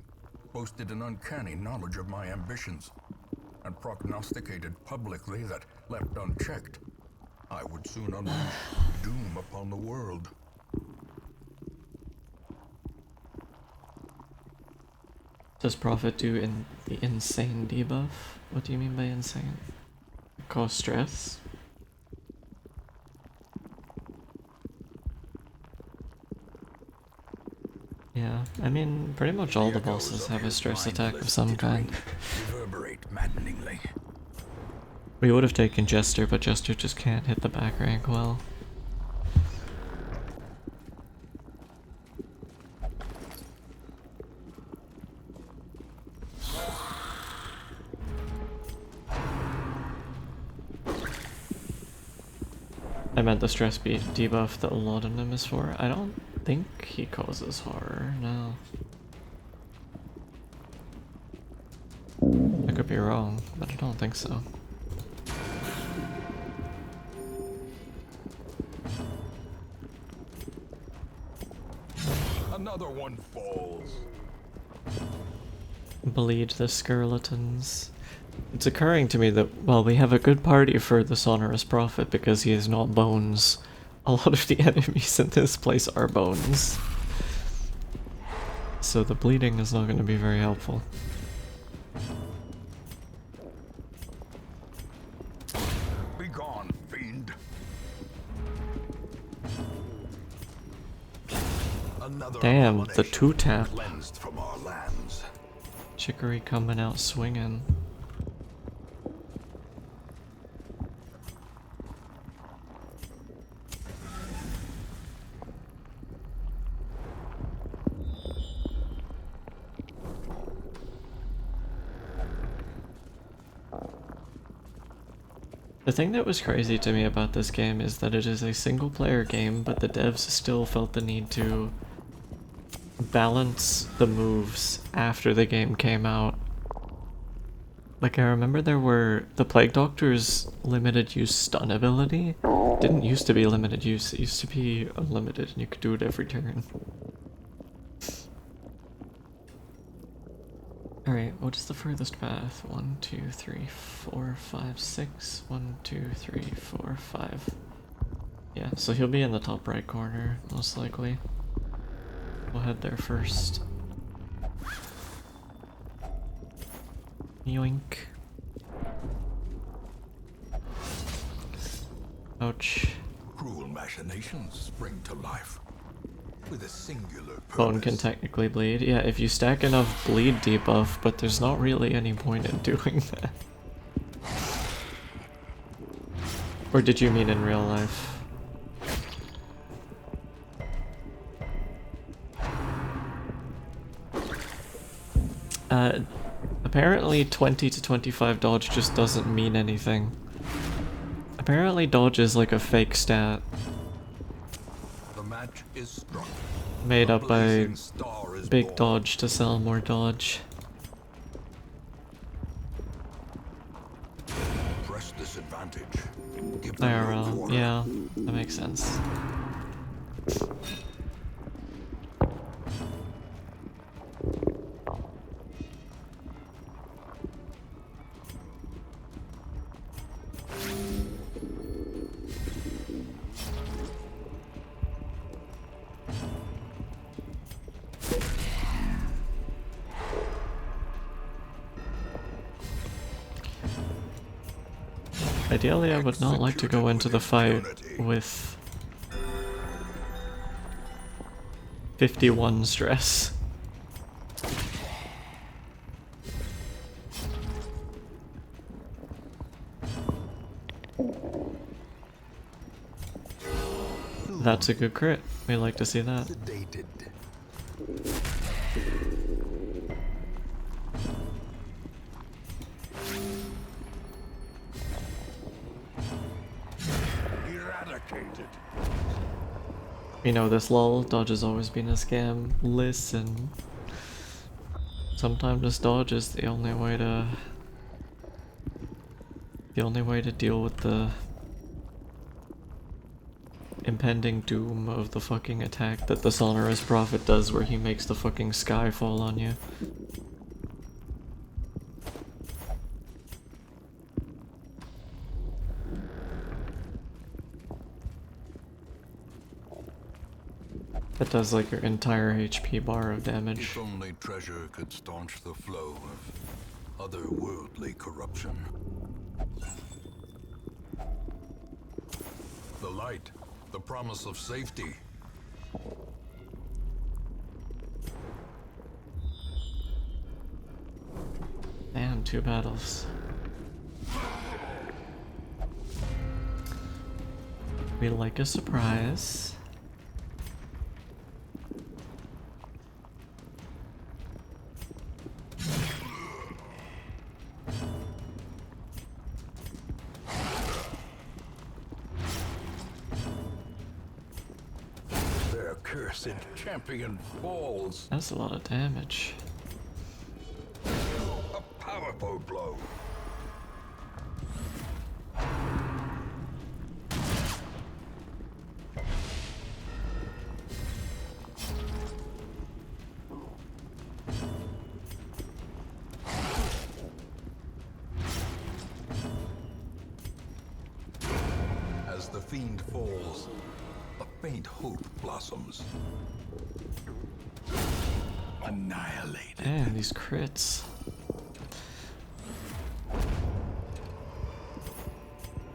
boasted an uncanny knowledge of my ambitions and prognosticated publicly that, left unchecked, I would soon unleash doom upon the world. Does Prophet do the insane debuff? What do you mean by insane? Cause stress? Yeah, I mean, pretty much all the bosses have a stress attack of some kind. Reverberate maddeningly. We would have taken Jester, but Jester just can't hit the back rank well. I meant the stress beat debuff that Laudanum is for. I don't think he causes horror, no. I could be wrong, but I don't think so. Another one falls. Bleed the skeletons. It's occurring to me that, well, we have a good party for the Sonorous Prophet because he is not bones. A lot of the enemies in this place are bones. So the bleeding is not going to be very helpful. Be gone, fiend. Another Damn, the abomination 2-tap. cleansed from our lands. Chicory coming out swinging. The thing that was crazy to me about this game is that it is a single player game, but the devs still felt the need to balance the moves after the game came out. Like, I remember there were the Plague Doctor's limited use stun ability. Didn't used to be limited use, it used to be unlimited and you could do it every turn. Alright, what is the furthest path? 1, 2, 3, 4, 5, 6. 1, 2, 3, 4, 5. Yeah, so he'll be in the top right corner, most likely. We'll head there first. Yoink. Ouch. Cruel machinations spring to life. with a singular Bone can purpose. technically bleed. Yeah, if you stack enough bleed debuff, but there's not really any point in doing that. Or did you mean in real life? Apparently 20 to 25 dodge just doesn't mean anything. Apparently dodge is like a fake stat. The match is struck. Made A up by blazing star is big born. dodge to sell more dodge. Press this advantage. Give them no IRL, quarter. yeah, that makes sense. Ideally, I would not like to go into the fight with 51 stress. That's a good crit. We like to see that. Sedated. Eradicated. You know this lol, dodge has always been a scam. Listen. Sometimes this dodge is the only way to deal with the impending doom of the fucking attack that the Sonorous Prophet does, where he makes the fucking sky fall on you. That does like your entire HP bar of damage. If only treasure could staunch the flow of otherworldly corruption. The light, the promise of safety. Damn, 2 battles. We like a surprise. Their cursed champion falls. That's a lot of damage. A powerful blow. As the fiend falls, a faint hope blossoms. Annihilated. Damn, these crits.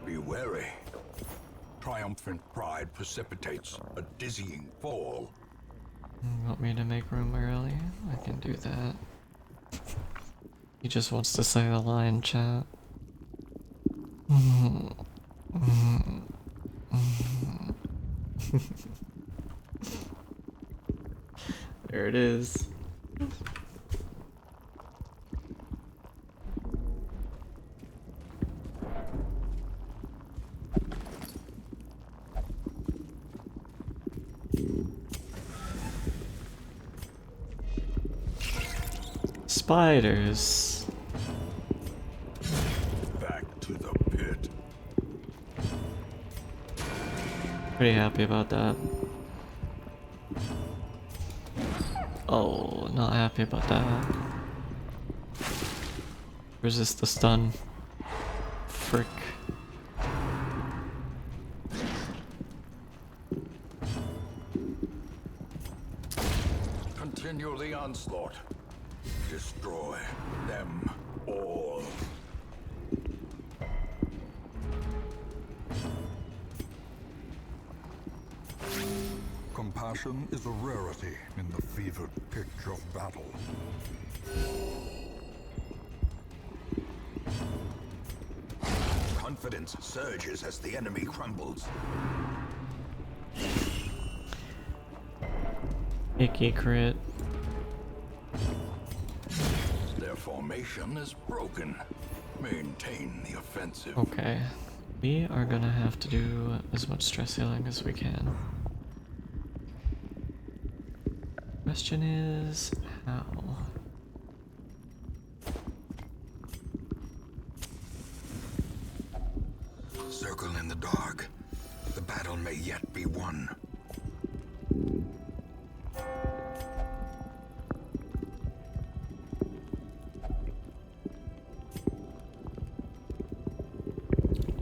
Be wary. Triumphant pride precipitates a dizzying fall. You want me to make room early? I can do that. He just wants to say the line, chat. There it is. Spiders. Back to the pit. Pretty happy about that. Oh, not happy about that. Resist the stun. Frick. Continue the onslaught. Destroy them all. passion is a rarity in the fevered pitch of battle. Confidence surges as the enemy crumbles. Icky crit. Their formation is broken. Maintain the offensive. Okay. We are gonna have to do as much stress healing as we can. Question is, how? Circle in the dark. The battle may yet be won.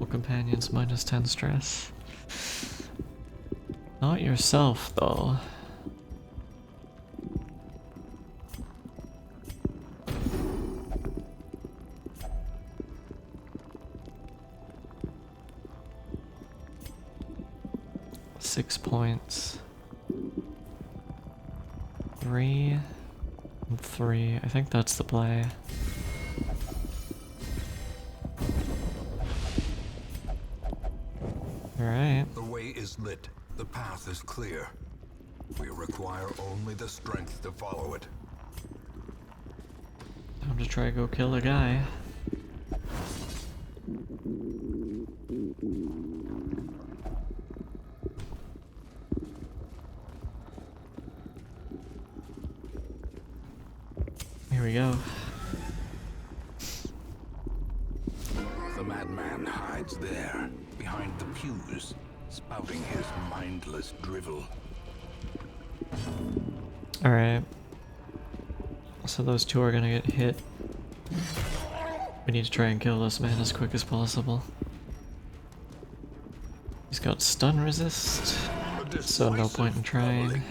Companions minus 10 stress. Not yourself, though. Six points. 3 and 3. I think that's the play. Alright. The way is lit. The path is clear. We require only the strength to follow it. Time to try to go kill a guy. Here we go. The madman hides there, behind the pews, spouting his mindless drivel. Alright. So those two are gonna get hit. We need to try and kill this man as quick as possible. He's got stun resist, so no point in trying.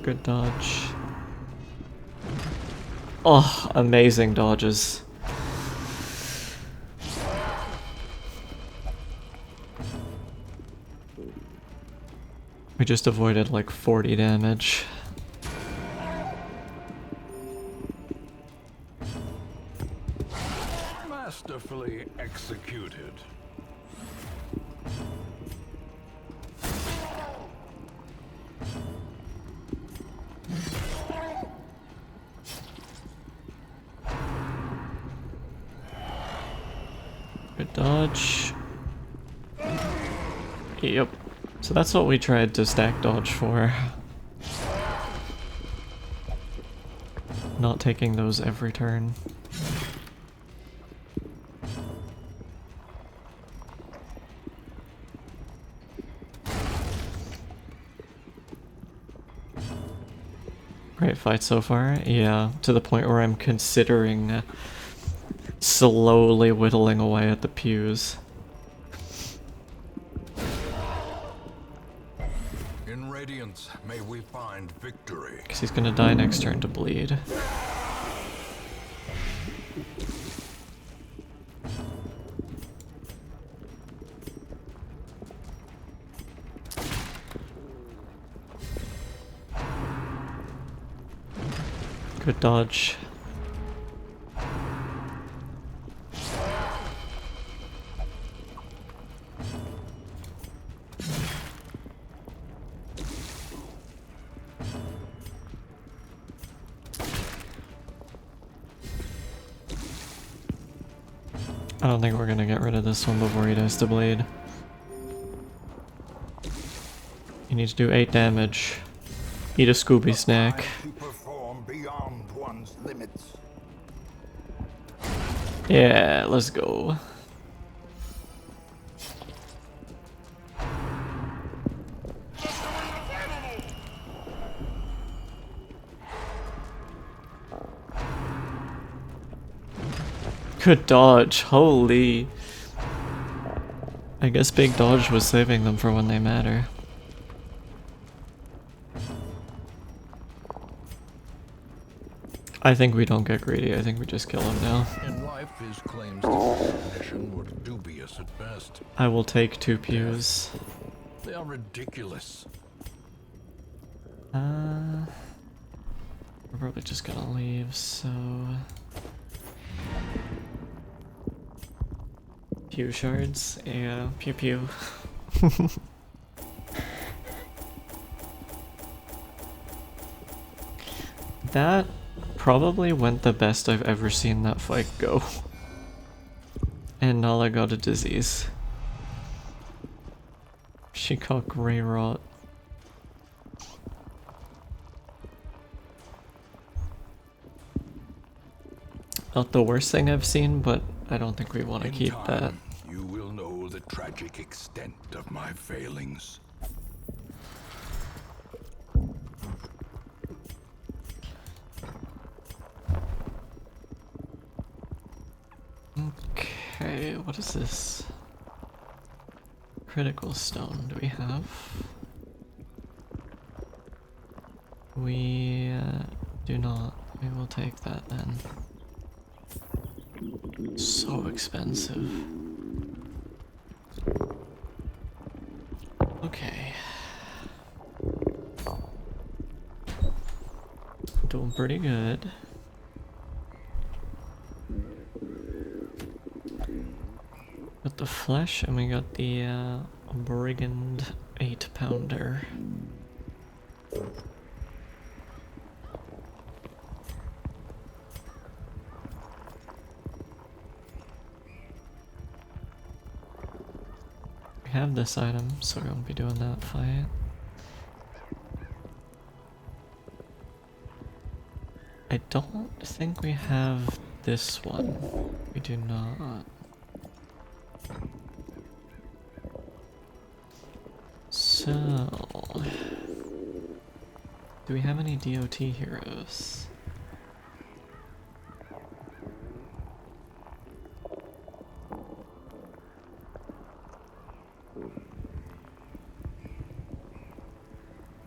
Good dodge. Oh, amazing dodges. We just avoided like 40 damage. Masterfully executed. Good dodge. Yep. So that's what we tried to stack dodge for. Not taking those every turn. Great fight so far. Yeah, to the point where I'm considering slowly whittling away at the pews. In Radiance, may we find victory. Because he's gonna die next turn to bleed. Good dodge. I don't think we're gonna get rid of this one before he dies to bleed. You need to do 8 damage. Eat a Scooby snack. To perform beyond one's limits. Yeah, let's go. Good dodge, holy. I guess big dodge was saving them for when they matter. I think we don't get greedy. I think we just kill him now. In life, his claims to recognition were dubious at best. I will take 2 pews. They are ridiculous. We're probably just gonna leave, so... Pew shards? Yeah, pew pew. That probably went the best I've ever seen that fight go. And Nala got a disease. She caught Grey Rot. Not the worst thing I've seen, but I don't think we want to keep that. You will know the tragic extent of my failings. Okay, what is this? Critical stone, do we have? We do not. We will take that then. So expensive. Okay. Doing pretty good. Got the flesh and we got the brigand 8-pounder. We have this item, so we won't be doing that fight. I don't think we have this one. We do not. So, do we have any DOT heroes?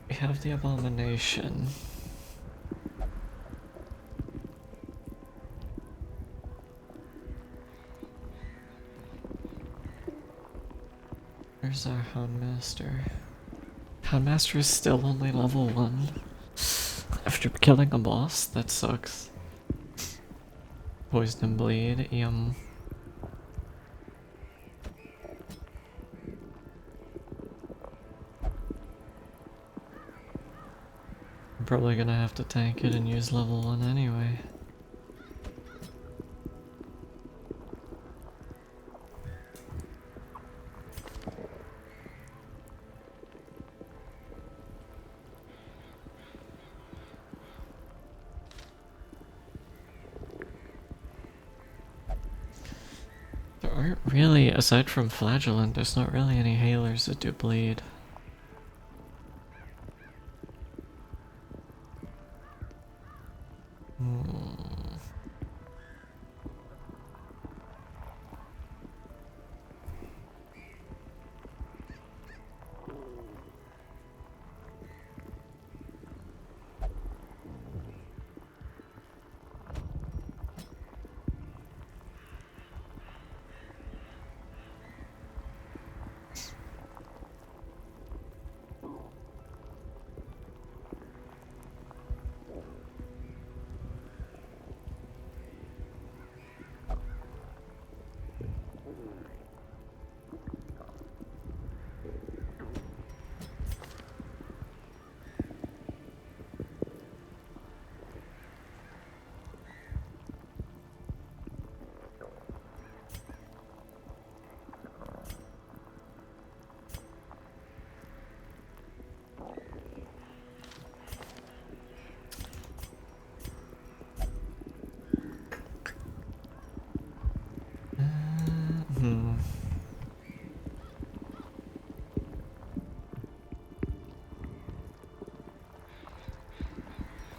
We have the Abomination. Where's our Houndmaster? Houndmaster is still only level 1. After killing a boss? That sucks. Poison and bleed, yum. I'm probably gonna have to tank it and use level 1 anyway. There aren't really, aside from Flagellant, there's not really any healers that do bleed.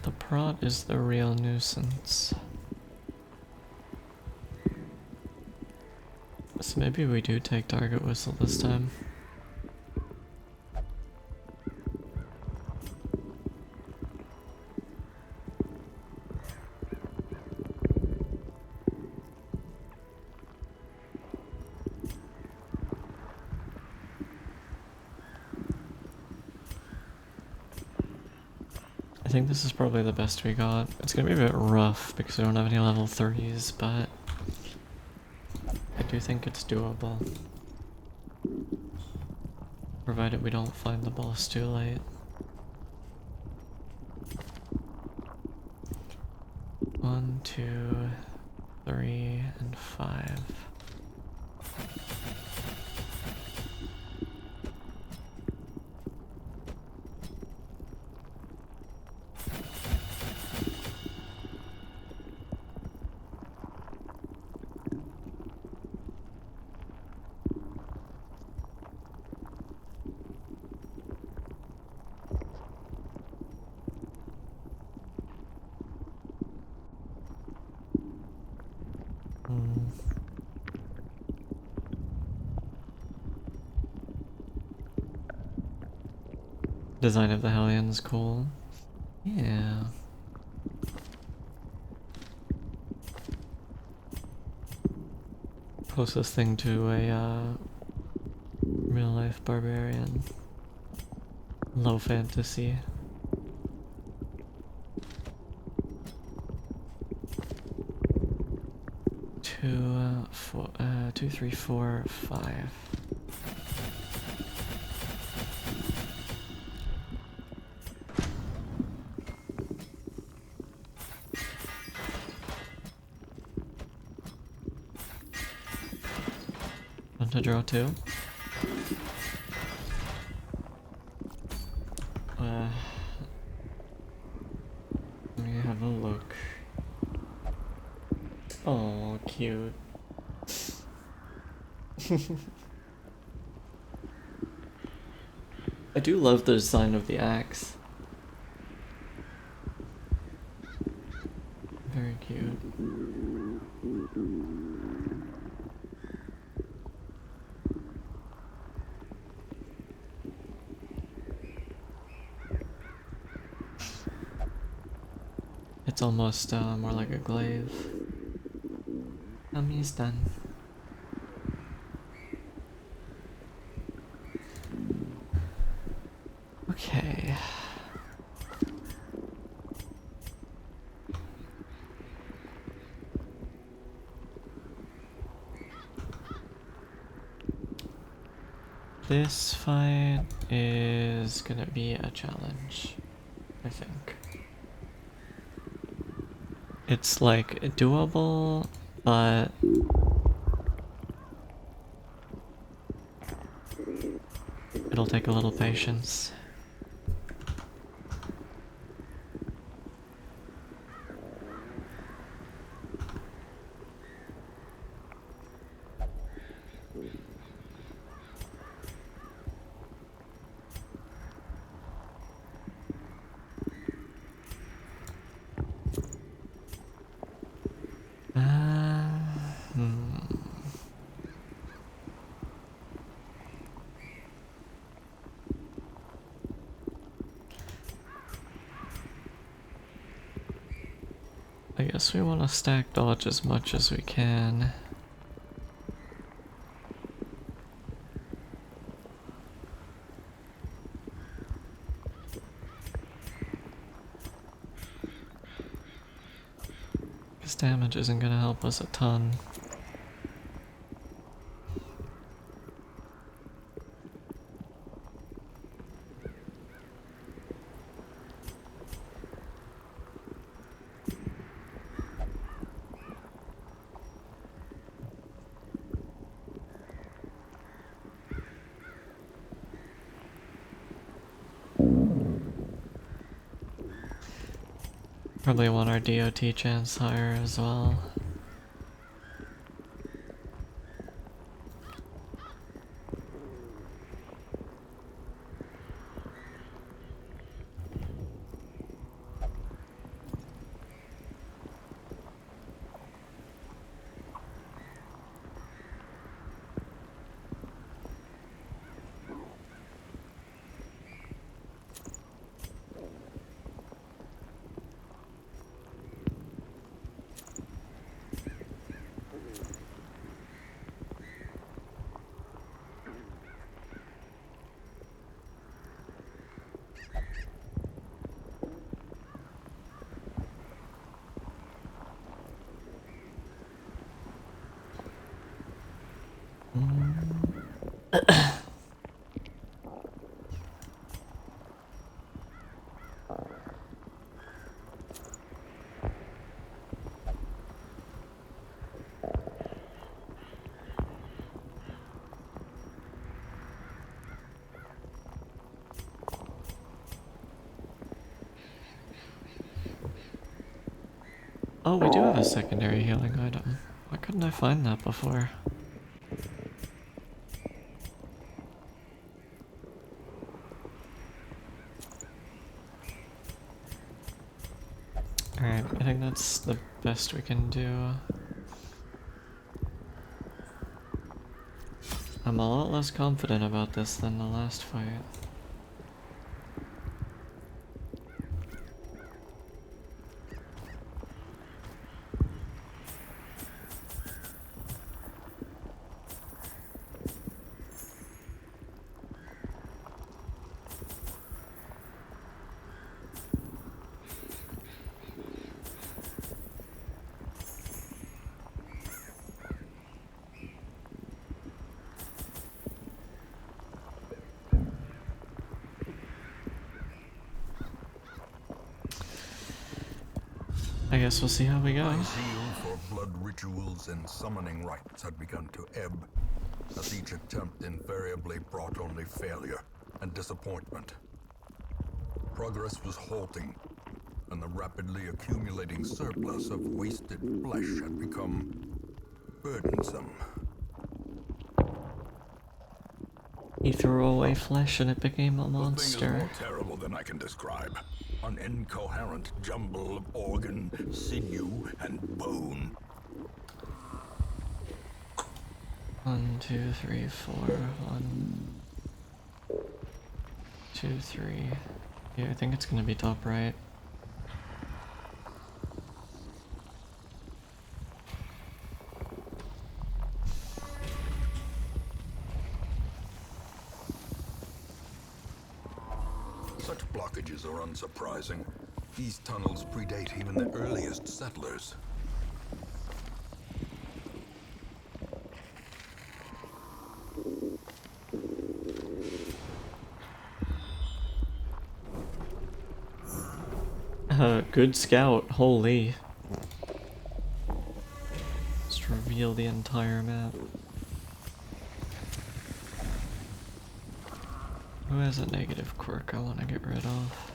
The prot is the real nuisance. So maybe we do take target whistle this time. I think this is probably the best we got. It's gonna be a bit rough because we don't have any level 3s, but I do think it's doable. Provided we don't find the boss too late. 1, 2, 3, and 5. Design of the Hellions, cool. Yeah. Closest thing to a real life barbarian. Low fantasy. 2, 3, 4, 5. Want to draw 2? Let me have a look. Oh, cute. I do love the design of the axe. Very cute. It's almost more like a glaive. Mummy's done. Okay. This fight is gonna be a challenge, I think. It's like doable, but it'll take a little patience. I guess we want to stack dodge as much as we can. Because damage isn't going to help us a ton. Probably want our DOT chance higher as well. Oh, we do have a secondary healing item. Why couldn't I find that before? Alright, I think that's the best we can do. I'm a lot less confident about this than the last fight. I guess we'll see how we go. My zeal for blood rituals and summoning rites had begun to ebb, as each attempt invariably brought only failure and disappointment. Progress was halting, and the rapidly accumulating surplus of wasted flesh had become burdensome. He threw away flesh and it became a The thing is monster. more terrible than I can describe. An incoherent jumble of organ, sinew, and bone. 1, 2, 3, 4. 1, 2, 3. Yeah, I think it's gonna be top right. Such blockages are unsurprising. These tunnels predate even the earliest settlers. Good scout, holy. Just reveal the entire map. Who has a negative quirk I want to get rid of?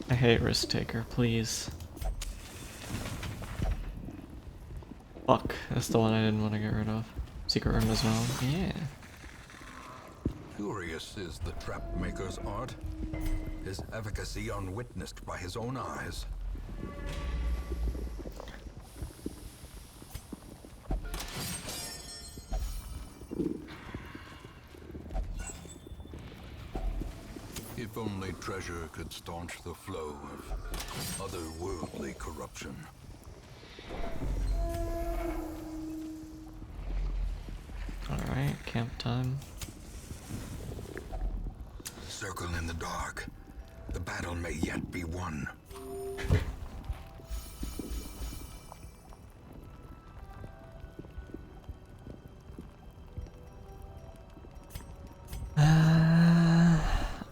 I hate risk taker, please. Fuck, that's the one I didn't want to get rid of. Secret room as well. Yeah. Curious is the trap maker's art. His efficacy unwitnessed by his own eyes. If only treasure could staunch the flow of otherworldly corruption. Alright, camp time. Circle in the dark. The battle may yet be won. I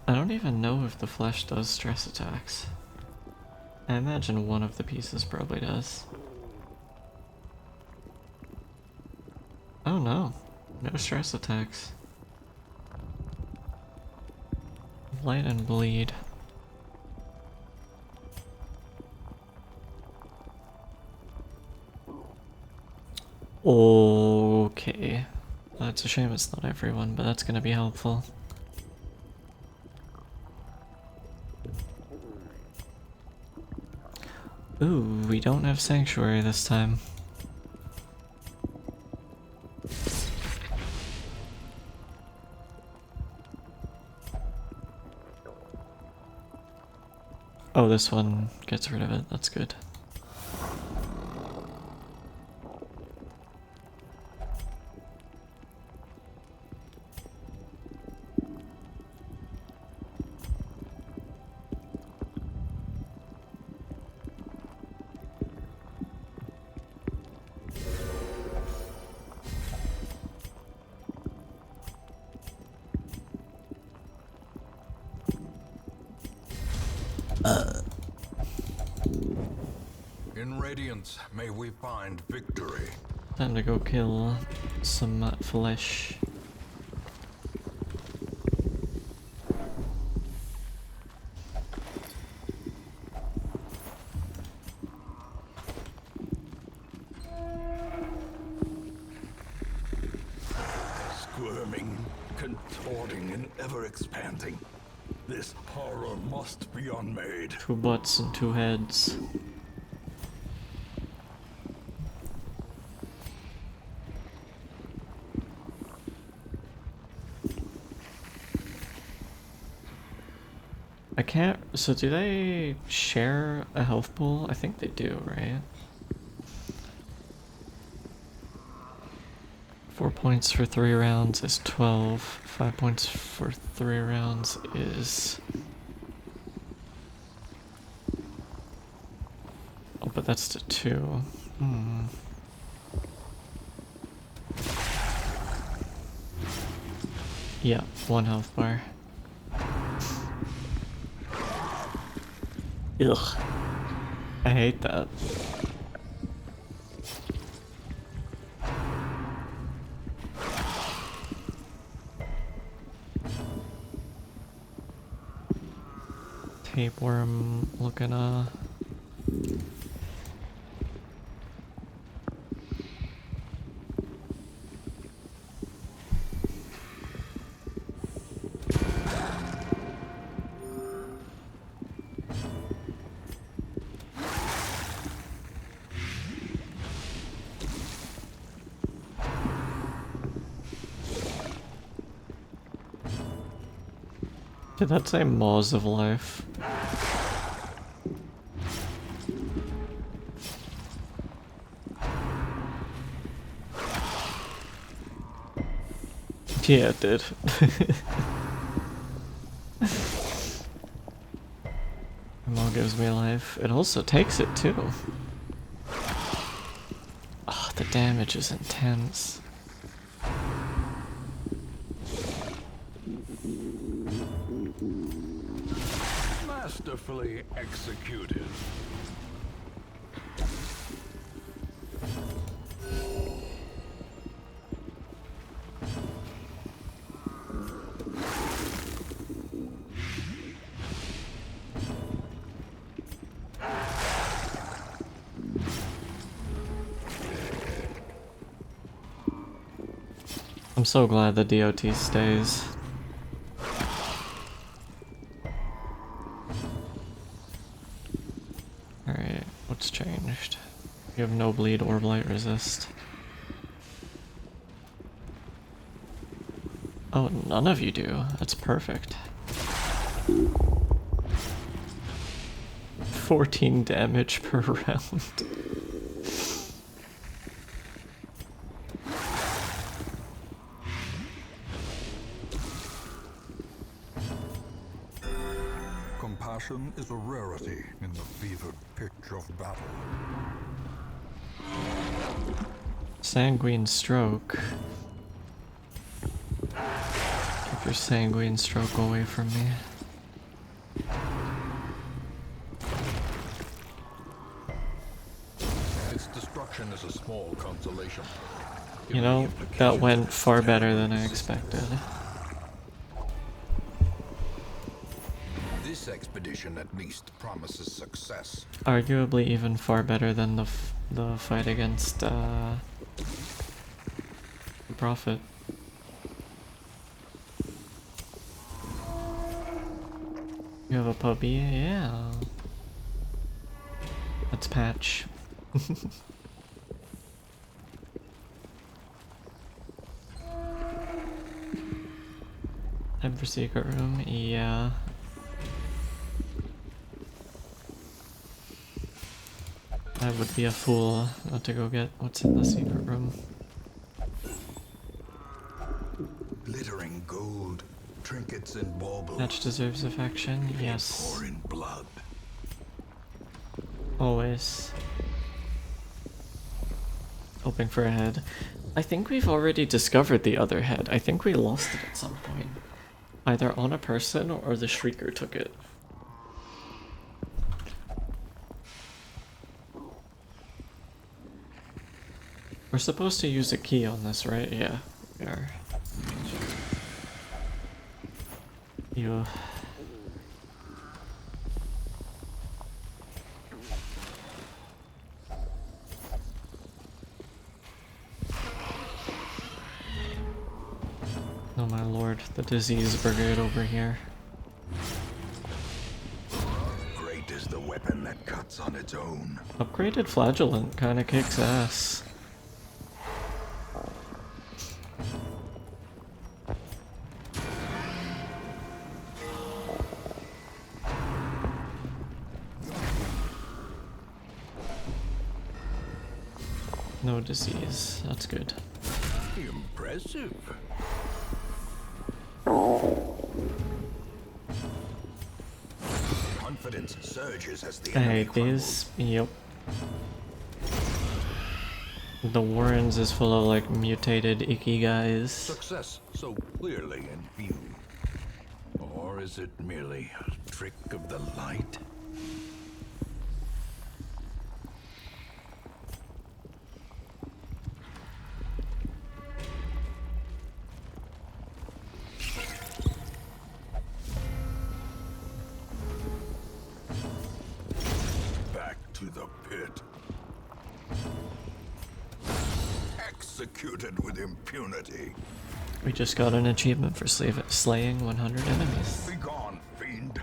don't even know if the flesh does stress attacks. I imagine one of the pieces probably does. Oh no, no stress attacks. Light and bleed. Okay. It's a shame it's not everyone, but that's gonna be helpful. Ooh, we don't have sanctuary this time. Oh, this one gets rid of it. That's good. In Radiance, may we find victory. Time to go kill some flesh. Squirming, contorting, and ever expanding. This horror must be unmade. 2 butts and 2 heads. I can't. So do they share a health pool? I think they do, right? 4 points for 3 rounds is 12. 5 points for 3 rounds is... Oh, but that's to 2. Hmm. Yeah, 1 health bar. Ugh. I hate that. Tapeworm looking Did that say Maws of Life? Yeah, it did. Maw gives me life. It also takes it too. Oh, the damage is intense. Masterfully executed. I'm so glad the DOT stays. Alright, what's changed? You have no bleed or blight resist. Oh, none of you do. That's perfect. 14 damage per round. Compassion is a rarity in the fevered pitch of battle. Sanguine stroke. Keep your sanguine stroke away from me. Its destruction is a small consolation. You know, that went far better than I expected. This expedition at least promises success. Arguably even far better than the fight against the Prophet. You have a puppy? Yeah. Let's patch. Time for secret room? Yeah. I would be a fool not to go get what's in the secret room. Glittering gold, trinkets and baubles. Match deserves affection? Yes. Pour in blood. Always. Hoping for a head. I think we've already discovered the other head. I think we lost it at some point. Either on a person or the Shrieker took it. We're supposed to use a key on this, right? Yeah, we are. You. Oh my lord, the disease brigade over here. Great is the weapon that cuts on its own. Upgraded flagellant kinda kicks ass. No disease, that's good. Impressive. Confidence surges as the I enemy hate these. Yep. The Warrens is full of like mutated icky guys. Success so clearly in view. Or is it merely a trick of the light? Back to the pit. Executed with impunity. We just got an achievement for slaying 100 enemies. Be gone, fiend.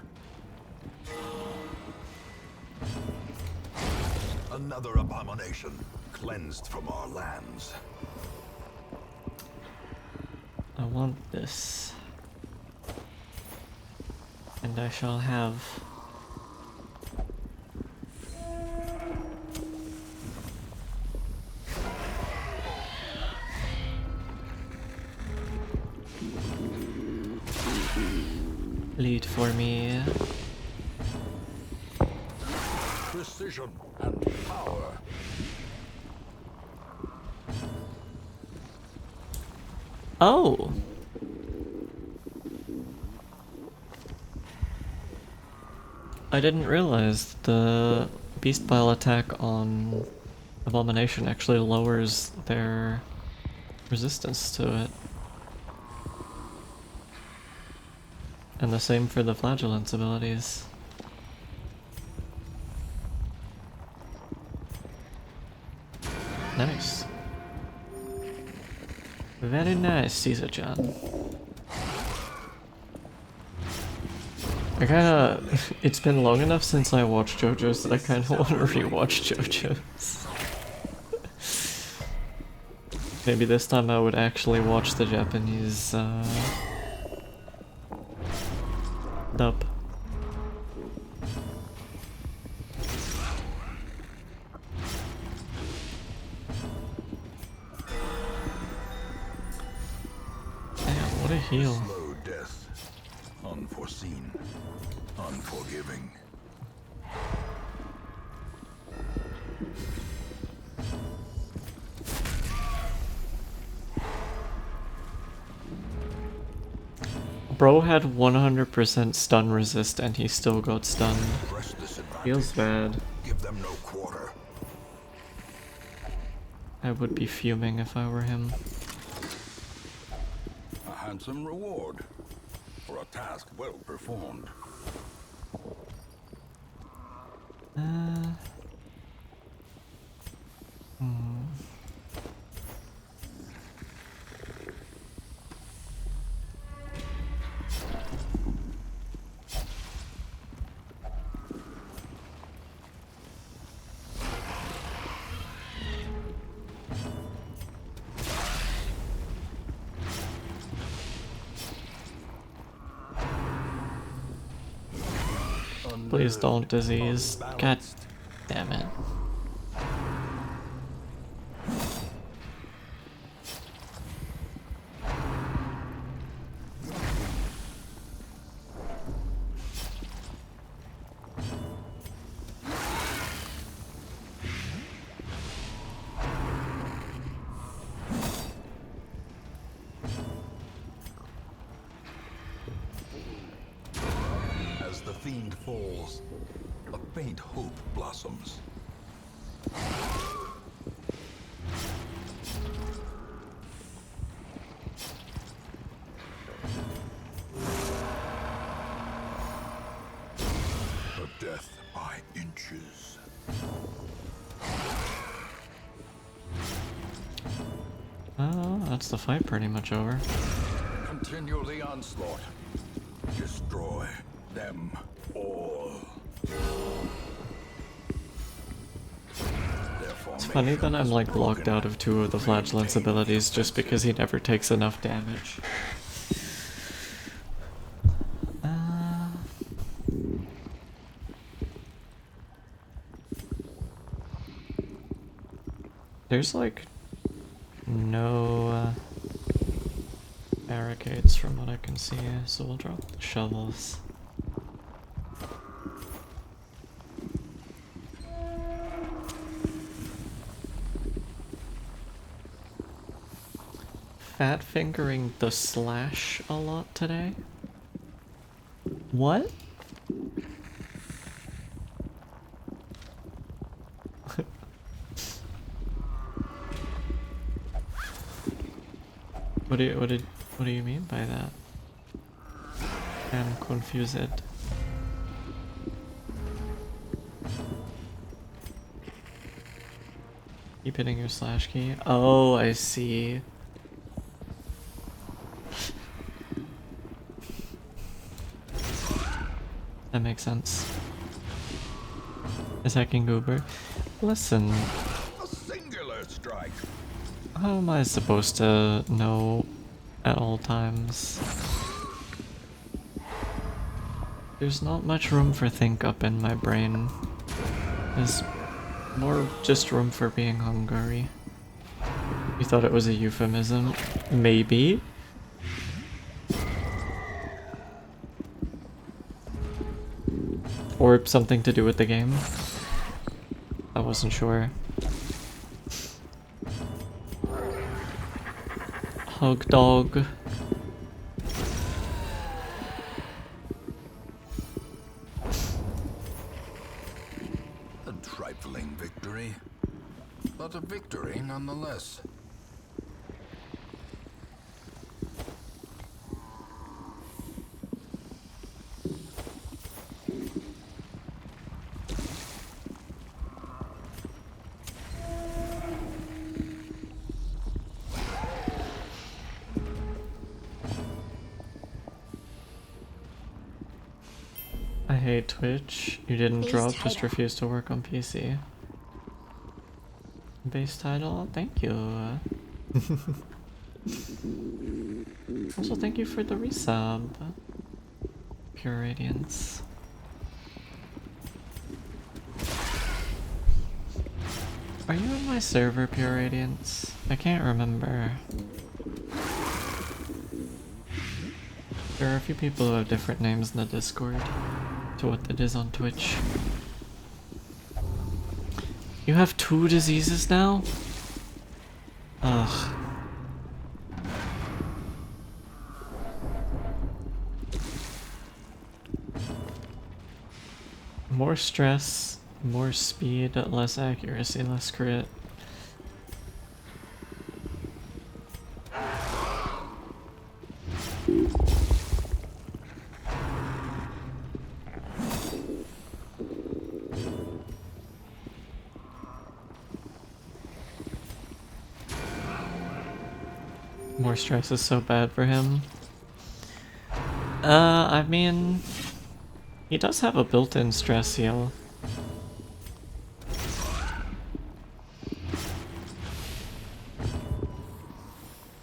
Another abomination cleansed from our lands. I want this. And I shall have. Lead for me. Precision and power. Oh! I didn't realize the beast bile attack on Abomination actually lowers their resistance to it. And the same for the Flagellant's abilities. Nice. Very nice, Caesar-chan. I kinda... it's been long enough since I watched JoJo's that I kinda want to rewatch JoJo's. Maybe this time I would actually watch the Japanese, dub. Damn, what a heal. Slow death. Unforeseen. Unforgiving. Bro had 100% stun resist and he still got stunned. Press this advantage. Feels bad. Give them no quarter. I would be fuming if I were him. A handsome reward for a task well performed. Please don't disease. God damn it. As the fiend falls, a faint hope blossoms. Well, that's the fight pretty much over. Continue the onslaught. Destroy them all. It's funny that I'm like locked out of 2 of the Flagellant's abilities just because he never takes enough damage. There's like no barricades from what I can see, so we'll drop the shovels. Fat fingering the slash a lot today? What? What do you mean by that? I'm confused. Keep hitting your slash key. Oh, I see. That makes sense. Attacking Goober. Listen. A singular strike. How am I supposed to know at all times? There's not much room for think up in my brain. There's more just room for being hungry. You thought it was a euphemism? Maybe? Or something to do with the game? I wasn't sure. Hug dog. A trifling victory, but a victory nonetheless. I hate Twitch. You didn't Base drop, just title. refused to work on PC. Base title, thank you. Also, thank you for the resub. Pure Radiance. Are you in my server, Pure Radiance? I can't remember. There are a few people who have different names in the Discord to what it is on Twitch. You have 2 diseases now? Ugh. More stress, more speed, less accuracy, less crit. More stress is so bad for him. I mean, he does have a built-in stress heal.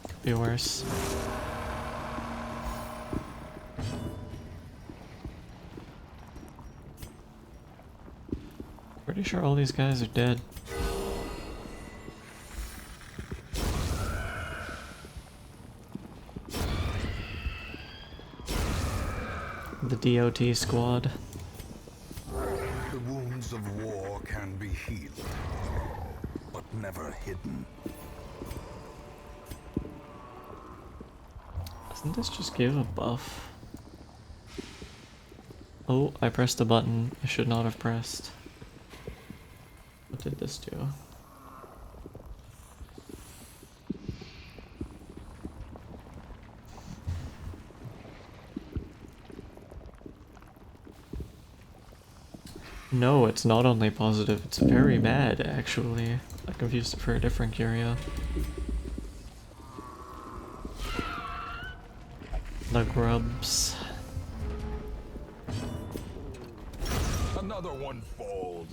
Could be worse. Pretty sure all these guys are dead. The DOT squad. The wounds of war can be healed, but never hidden. Doesn't this just give a buff? Oh, I pressed a button I should not have pressed. What did this do? No, it's not only positive, it's very bad, actually. I confused it for a different curio. The grubs. Another one falls.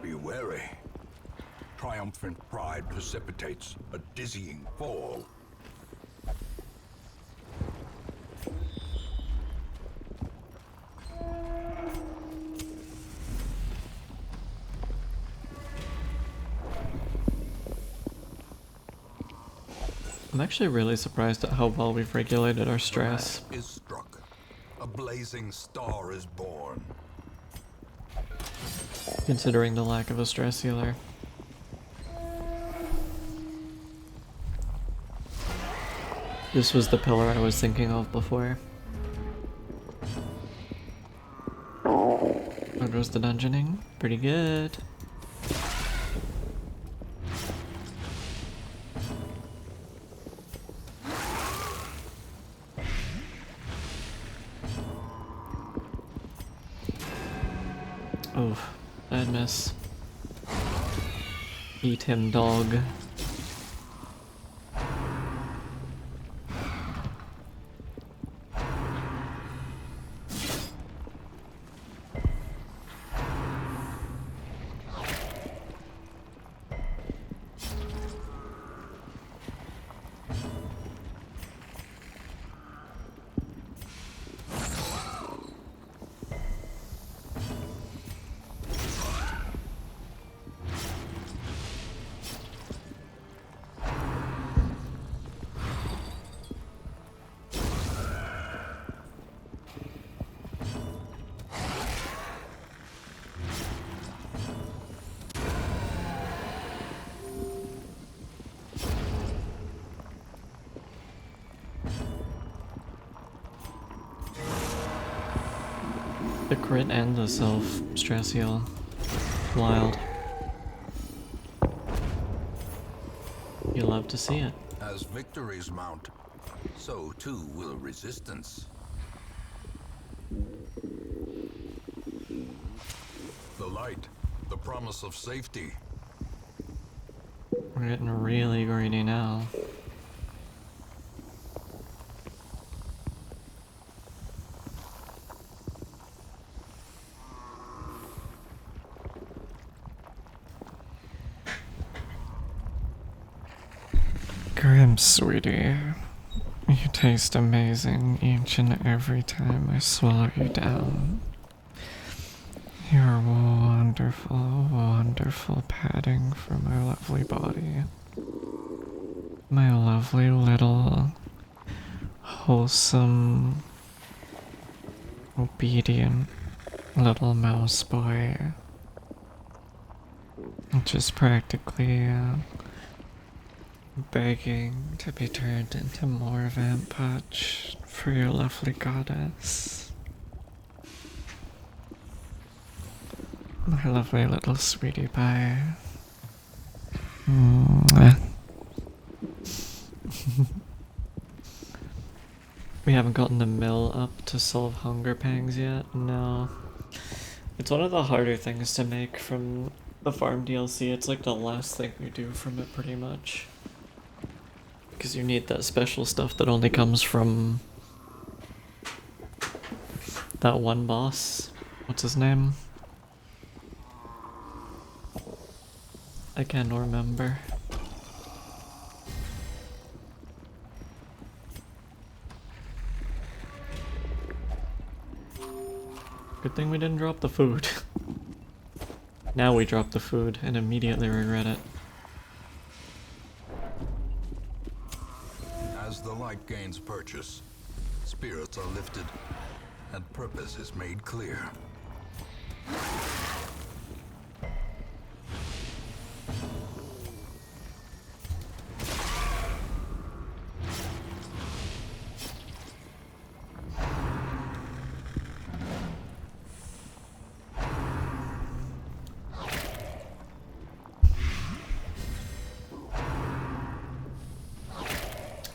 Be wary. Triumphant pride precipitates a dizzying fall. I'm actually really surprised at how well we've regulated our The stress. match is struck. A blazing star is born. Considering the lack of a stress healer. This was the pillar I was thinking of before. How goes the dungeoning? Pretty good. Oh, bad miss. Eat him, dog. The crit and the self stress heal. Wild. You love to see it. As victories mount, so too will resistance. The light, the promise of safety. We're getting really greedy now. Grim, sweetie. You taste amazing each and every time I swallow you down. You're wonderful, wonderful padding for my lovely body. My lovely little, wholesome, obedient little mouse boy. Just practically, begging to be turned into more vamp punch for your lovely goddess. My lovely little sweetie pie. Mwah. We haven't gotten the mill up to solve hunger pangs yet, no. It's one of the harder things to make from the farm DLC. It's like the last thing you do from it pretty much. Because you need that special stuff that only comes from that one boss. What's his name? I can't remember. Good thing we didn't drop the food. Now we drop the food and immediately regret it. As the light gains purchase, spirits are lifted, and purpose is made clear.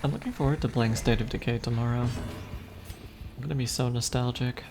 I'm looking forward to playing State of Decay tomorrow. I'm gonna be so nostalgic.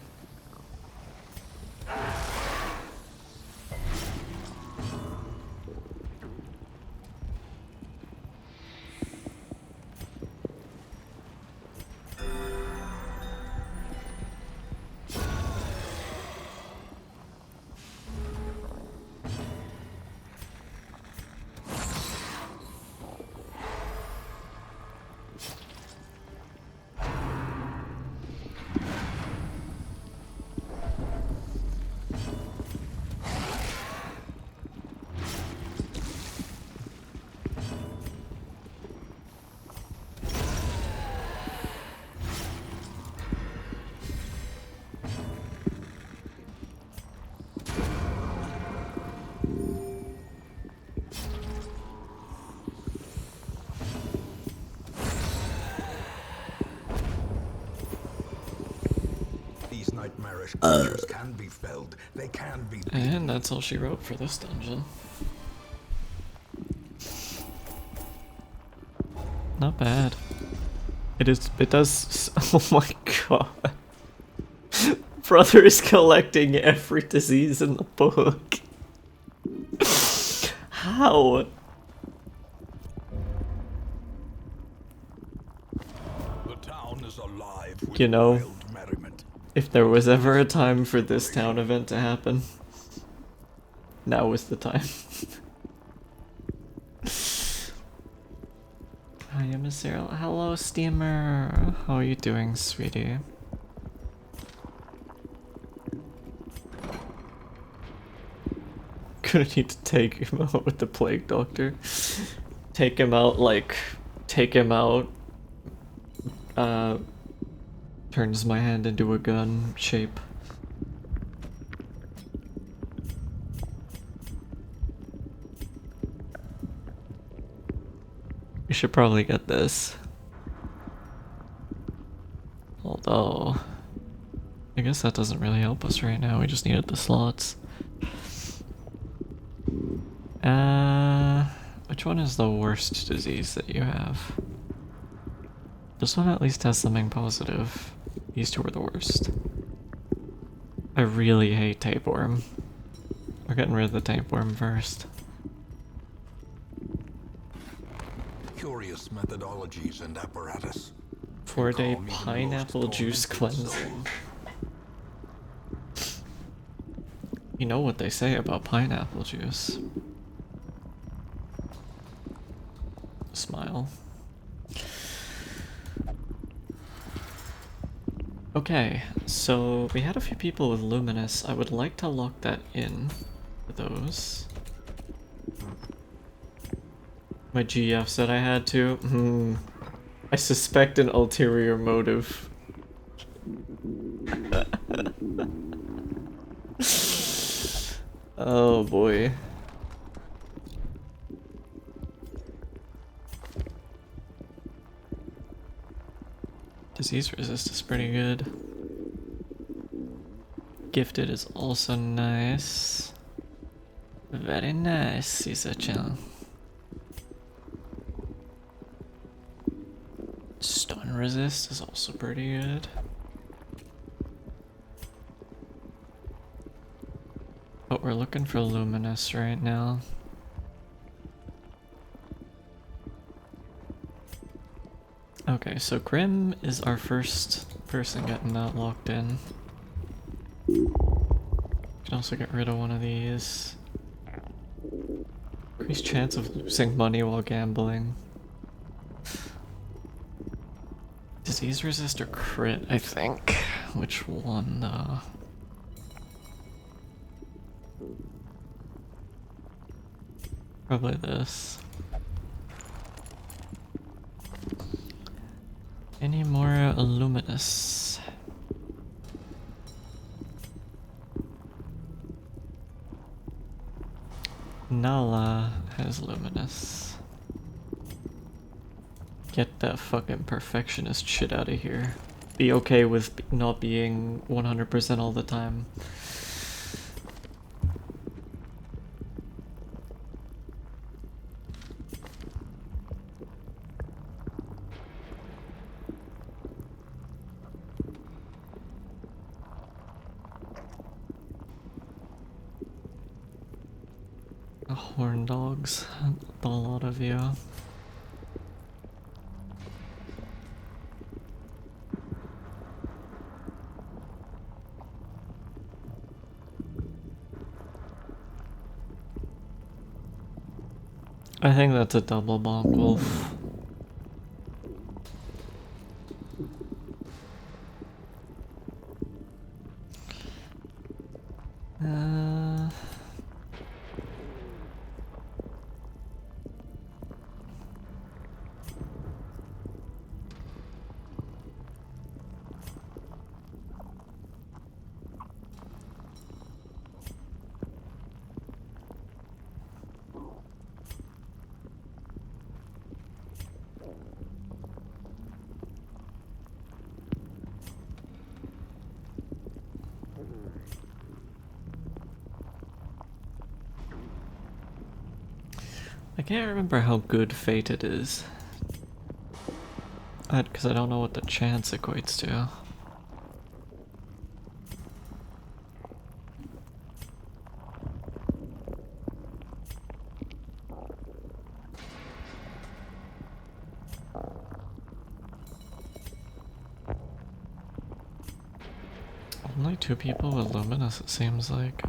These nightmarish creatures can be felled. They can be beaten. And that's all she wrote for this dungeon. Not bad. It does. Oh my god. Brother is collecting every disease in the book. How? The town is alive with You know, wild merriment. if there was ever a time for this town event to happen, now is the time. Hi, I'm Cyril. Hello, Steamer. How are you doing, sweetie? Gonna need to take him out with the plague doctor. Take him out, like, take him out. Turns my hand into a gun shape. We should probably get this. Although, I guess that doesn't really help us right now. We just needed the slots. Which one is the worst disease that you have? This one at least has something positive. These two are the worst. I really hate tapeworm. We're getting rid of the tapeworm first. Curious methodologies and apparatus. 4-day Calm even pineapple most juice tormented cleansing. You know what they say about pineapple juice. Smile. Okay, so we had a few people with Luminous. I would like to lock that in for those. My GF said I had to. I suspect an ulterior motive. Oh boy. Disease resist is pretty good. Gifted is also nice. Very nice, Caesar-chan. Stun resist is also pretty good. But we're looking for Luminous right now. Okay, so Grim is our first person getting that locked in. Can also get rid of one of these. Increased chance of losing money while gambling. Disease resist or crit, I think. Which one though? Probably this. Any more Luminous? Nala has Luminous. Get that fucking perfectionist shit out of here. Be okay with not being 100% all the time. Horn dogs. A lot of you. I think that's a double bonk wolf. I can't remember how good Fated is. Because I don't know what the chance equates to. Only 2 people with Luminous, it seems like.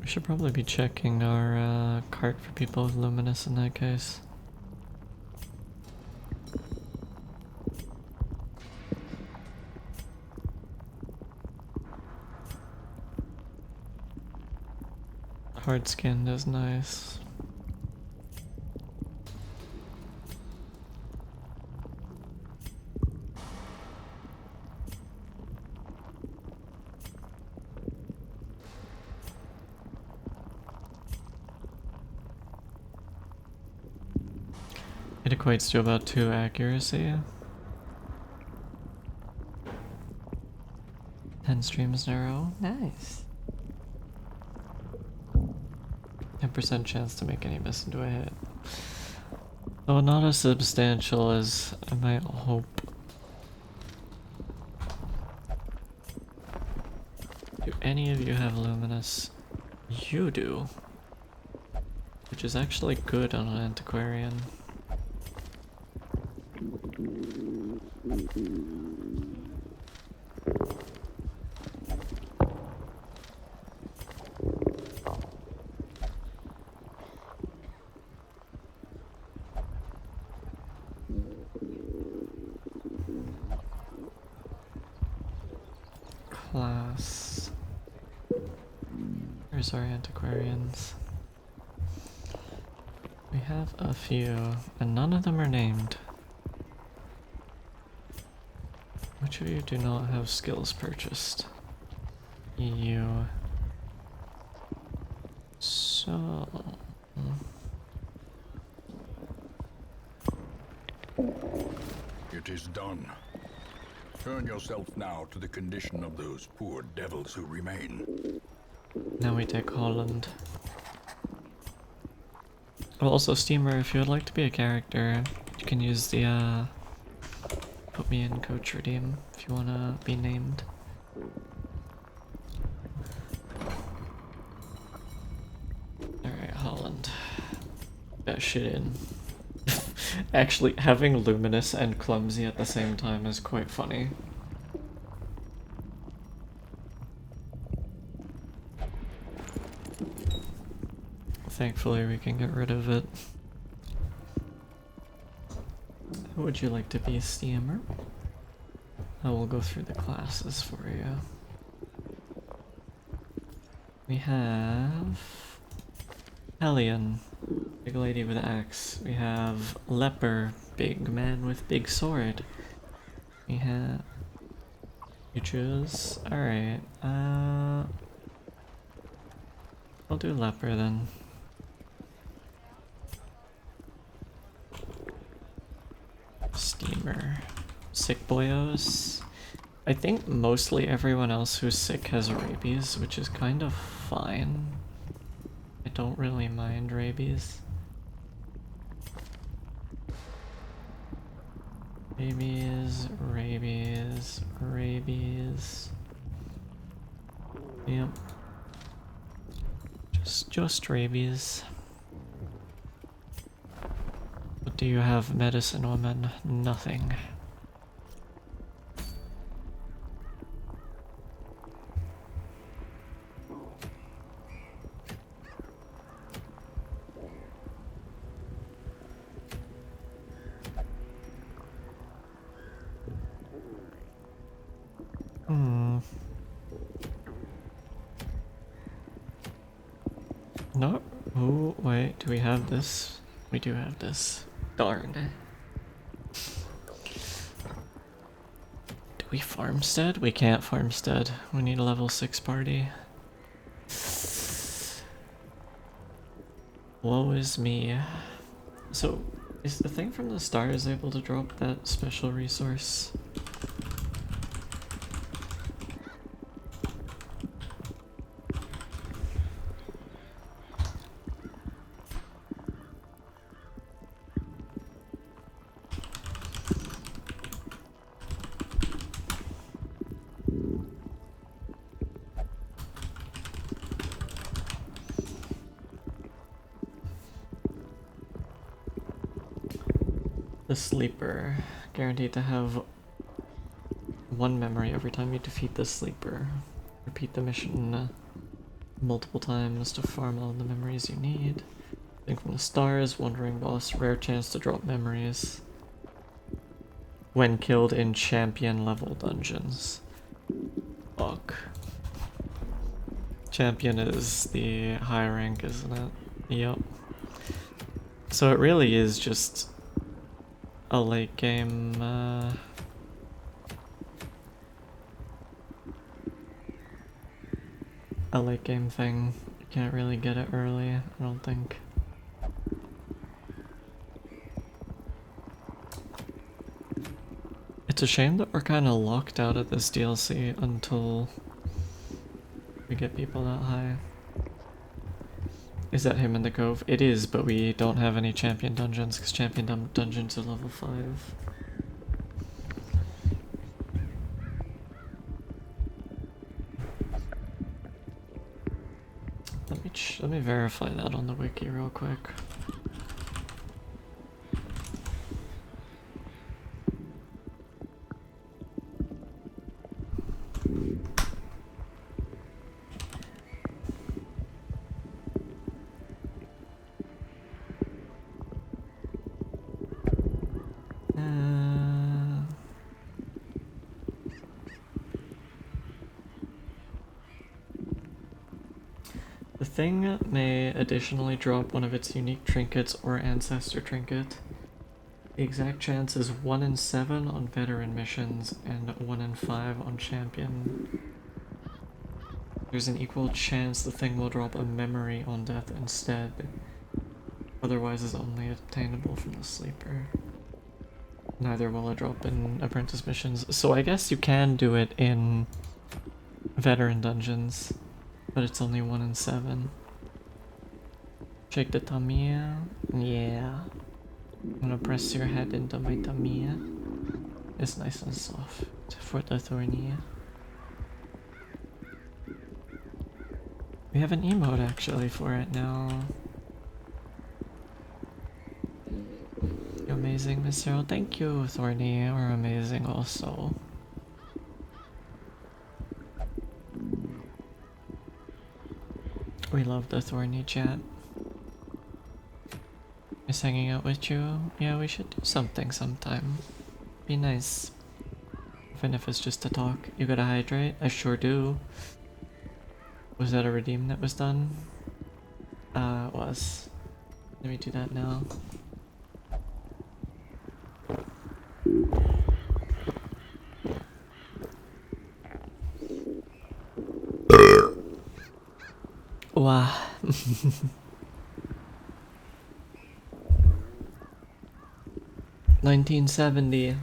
We should probably be checking our cart for people with Luminous in that case. Hard skinned is nice. It equates to about 2 accuracy. 10 streams in a row. Nice. 10% chance to make any miss into a hit. Though not as substantial as I might hope. Do any of you have Luminous? You do. Which is actually good on an antiquarian. Class. Where's our antiquarians? We have a few, and none of them are named. Which of you do not have skills purchased? You. So. It is done. Turn yourself now to the condition of those poor devils who remain. Now we take Holland. Oh, also, Steamer, if you would like to be a character, you can use the, put me in Coach Redeem if you want to be named. Alright, Holland. That shit in. Actually, having Luminous and Clumsy at the same time is quite funny. Thankfully, we can get rid of it. Who would you like to be, Steamer? I will go through the classes for you. We have Hellion, big lady with axe. We have Leper, big man with big sword. We have... You choose? Alright, I'll do Leper then. Steamer. Sick boyos. I think mostly everyone else who's sick has rabies, which is kind of fine. I don't really mind rabies. Rabies, rabies, rabies. Yep. Just rabies. What do you have, medicine woman? Nothing. No. Oh, wait. Do we have this? We do have this. Darn. Do we farmstead? We can't farmstead. We need a level 6 party. Woe is me. So, is the thing from the stars able to drop that special resource? The sleeper. Guaranteed to have one memory every time you defeat the sleeper. Repeat the mission multiple times to farm all the memories you need. Thing from the stars, wandering boss, rare chance to drop memories when killed in champion level dungeons. Fuck. Champion is the high rank, isn't it? Yep. So it really is just a late game thing. You can't really get it early, I don't think. It's a shame that we're kind of locked out of this DLC until we get people that high. Is that him in the cove? It is, but we don't have any champion dungeons because champion dungeons are level 5. Let me verify that on the wiki real quick. The thing may additionally drop one of its unique trinkets or ancestor trinket. The exact chance is 1 in 7 on veteran missions and 1 in 5 on champion. There's an equal chance the thing will drop a memory on death instead. Otherwise is only obtainable from the sleeper. Neither will it drop in apprentice missions. So I guess you can do it in veteran dungeons, but it's only 1 in 7. Shake the tummy. Yeah. I'm gonna press your head into my tummy. It's nice and soft for the thorny. We have an emote actually for it now. You're amazing, Miss Cyril. Thank you, Thorny. You're amazing also. We love the Thorny chat. Miss hanging out with you. Yeah, we should do something sometime. Be nice. Even if it's just to talk. You gotta hydrate? I sure do. Was that a redeem that was done? It was. Let me do that now. Wow. 1970.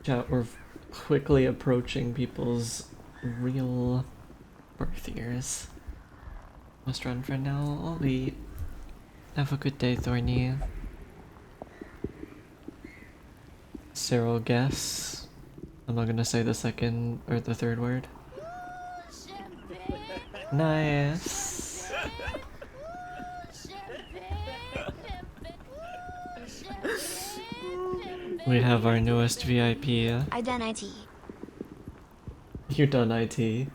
Chat, we're quickly approaching people's real birth years. Must run for now. I'll eat. Have a good day, Thorny. Cyril, guess. I'm not gonna say the second or the third word. Nice. We have our newest VIP. I done IT. You done IT.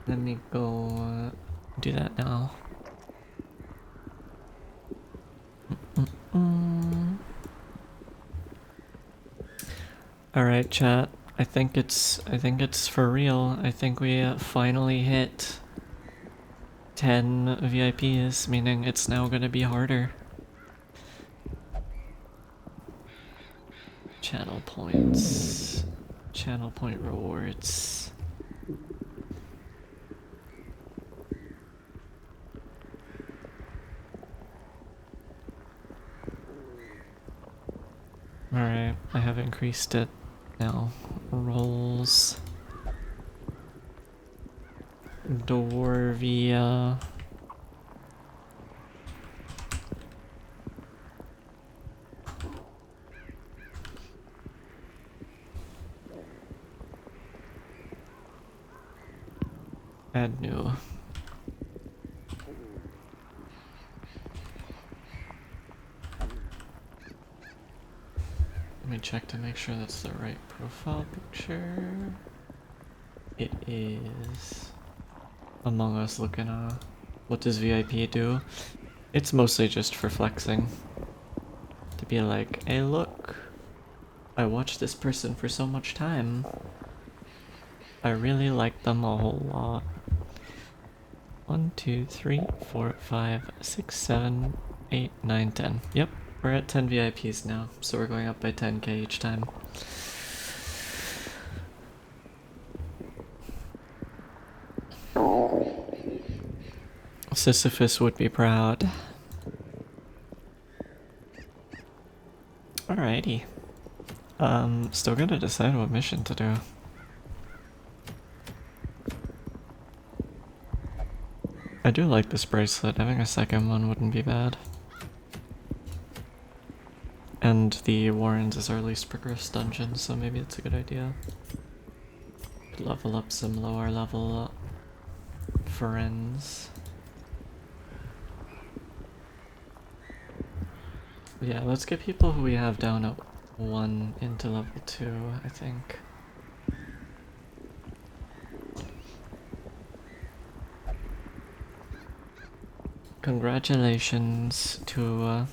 Let me go do that now. All right, chat. I think it's for real. I think we finally hit 10 VIPs, meaning it's now gonna be harder. Channel points. Channel point rewards. Alright, I have increased it now. Rolls. Dwarvia. Add new. Let me check to make sure that's the right profile picture. It is. Among Us looking what does VIP do? It's mostly just for flexing. To be like, hey look, I watched this person for so much time. I really like them a whole lot. 1, 2, 3, 4, 5, 6, 7, 8, 9, 10. Yep, we're at 10 VIPs now, so we're going up by 10k each time. Sisyphus would be proud. Alrighty. Still gotta decide what mission to do. I do like this bracelet, having a second one wouldn't be bad. And the Warrens is our least progressed dungeon, so maybe it's a good idea. Could level up some lower level friends. Yeah, let's get people who we have down at 1 into level 2, I think. Congratulations to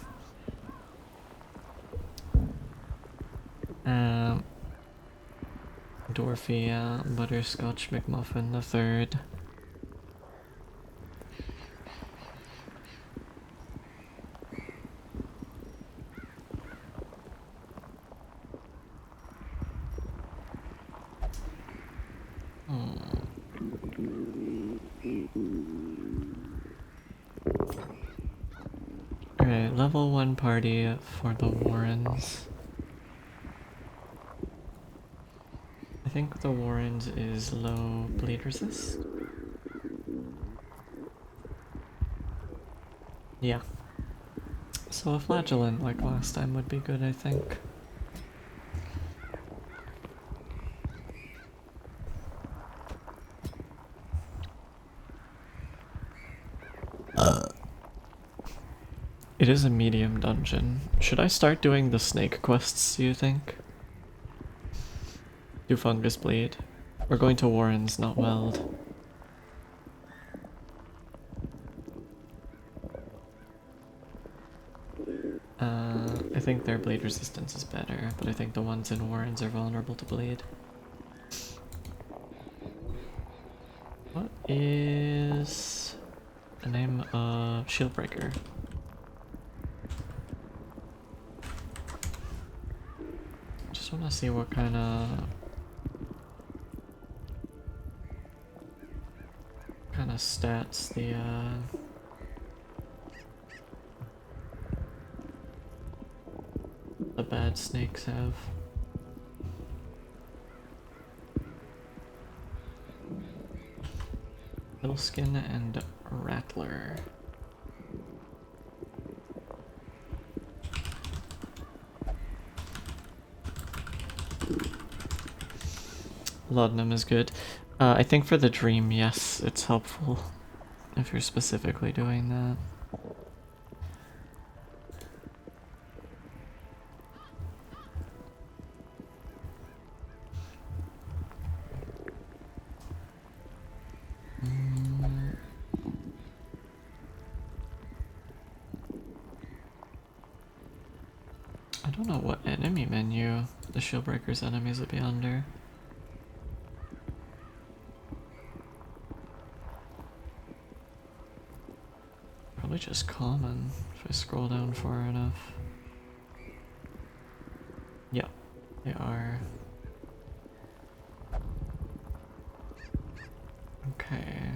Dorothy Butterscotch McMuffin the third. Alright, level 1 party for the Warrens. I think the Warrens is low bleed resist. Yeah. So a flagellant like last time would be good, I think. It is a medium dungeon. Should I start doing the snake quests, do you think? Do fungus bleed? We're going to Warrens, not Weld. I think their bleed resistance is better, but I think the ones in Warrens are vulnerable to bleed. What is the name of Shieldbreaker? Just want to see what kind of stats the the bad snakes have. Skin and Rattler. Laudanum is good. I think for the dream, yes, it's helpful if you're specifically doing that. I don't know what enemy menu the Shieldbreaker's enemies would be under. Probably just common if I scroll down far enough. Yep, they are. Okay.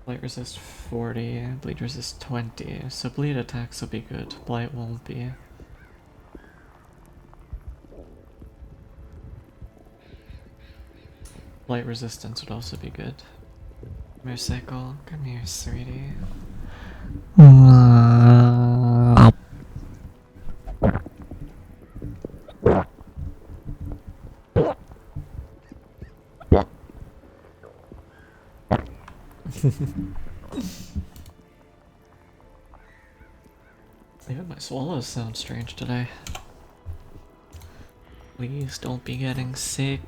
Blight resist 40, bleed resist 20, so bleed attacks will be good, blight won't be. Blight resistance would also be good. Mercycle, come here, sweetie. Even my swallows sound strange today. Please don't be getting sick.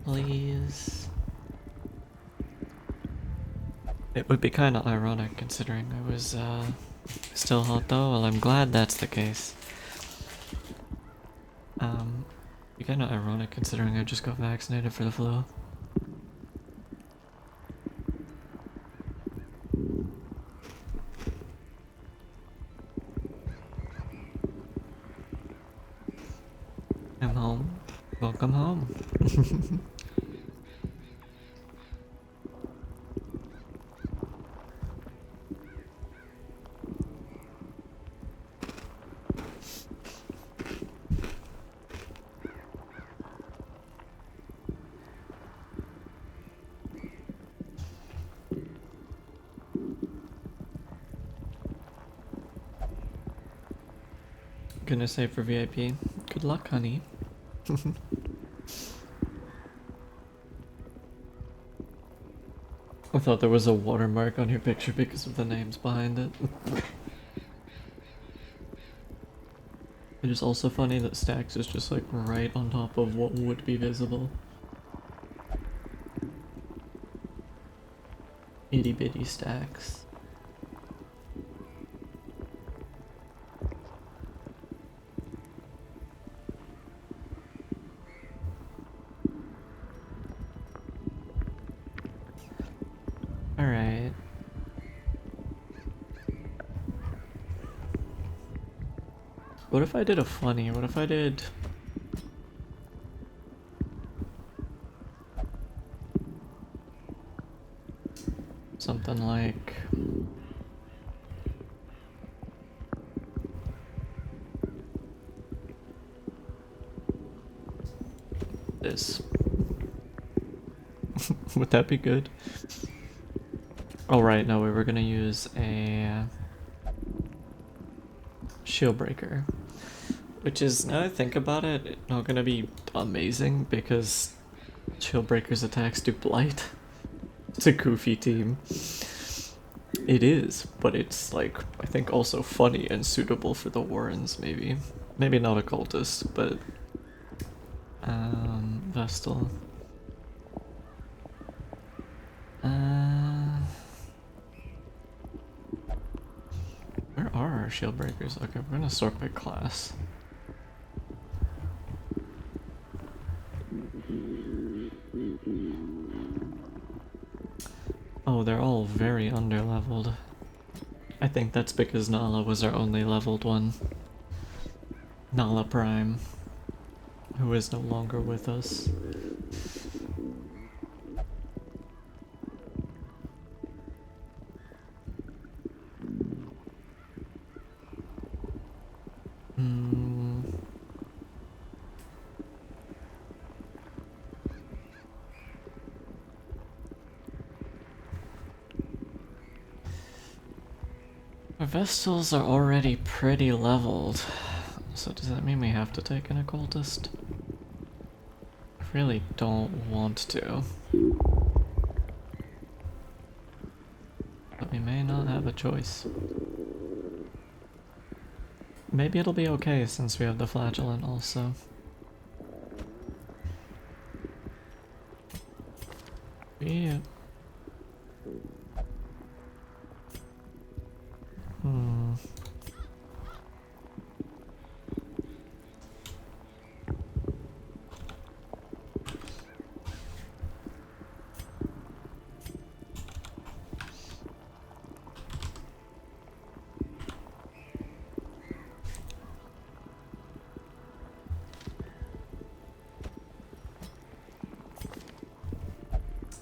Please. It would be kind of ironic considering I was still hot though. Well, I'm glad that's the case. Be kind of ironic considering I just got vaccinated for the flu. I'm home. Welcome home. Gonna say for VIP. Good luck, honey. I thought there was a watermark on your picture because of the names behind it. It is also funny that Stacks is just like right on top of what would be visible. Itty bitty Stacks. Alright. What if I did a funny? What if I did... something like... this. Would that be good? Oh right, no, we were gonna use a shield breaker. Which is, now that I think about it, not gonna be amazing because shield breaker's attacks do blight. It's a goofy team. It is, but it's like, I think also funny and suitable for the Warrens maybe. Maybe not a cultist, but Vestal. Where are our shield breakers? Okay, we're gonna sort by class. Oh, they're all very underleveled. I think that's because Nala was our only leveled one. Nala Prime, who is no longer with us. Hmm. Our Vestals are already pretty leveled, so does that mean we have to take an occultist? I really don't want to. But we may not have a choice. Maybe it'll be okay since we have the flagellant also. Yeah. Hmm.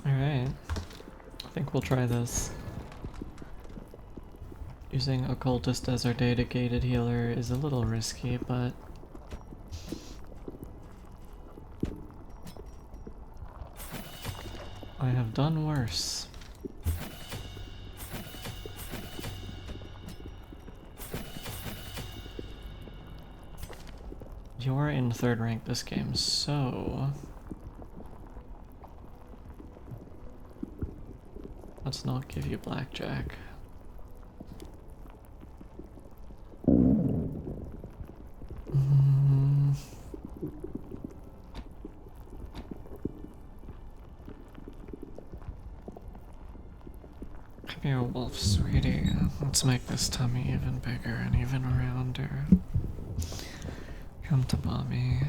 Alright. I think we'll try this. Using occultist as our dedicated healer is a little risky, but I have done worse. You're in 3rd rank this game, so let's not give you blackjack. Mm. Come here, wolf, sweetie. Let's make this tummy even bigger and even rounder. Come to mommy.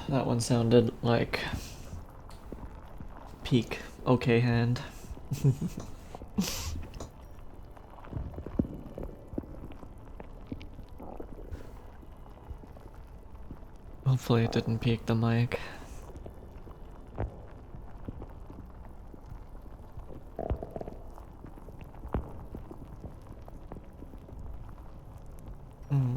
That one sounded like peak okay hand. Hopefully it didn't peak the mic. Hmm.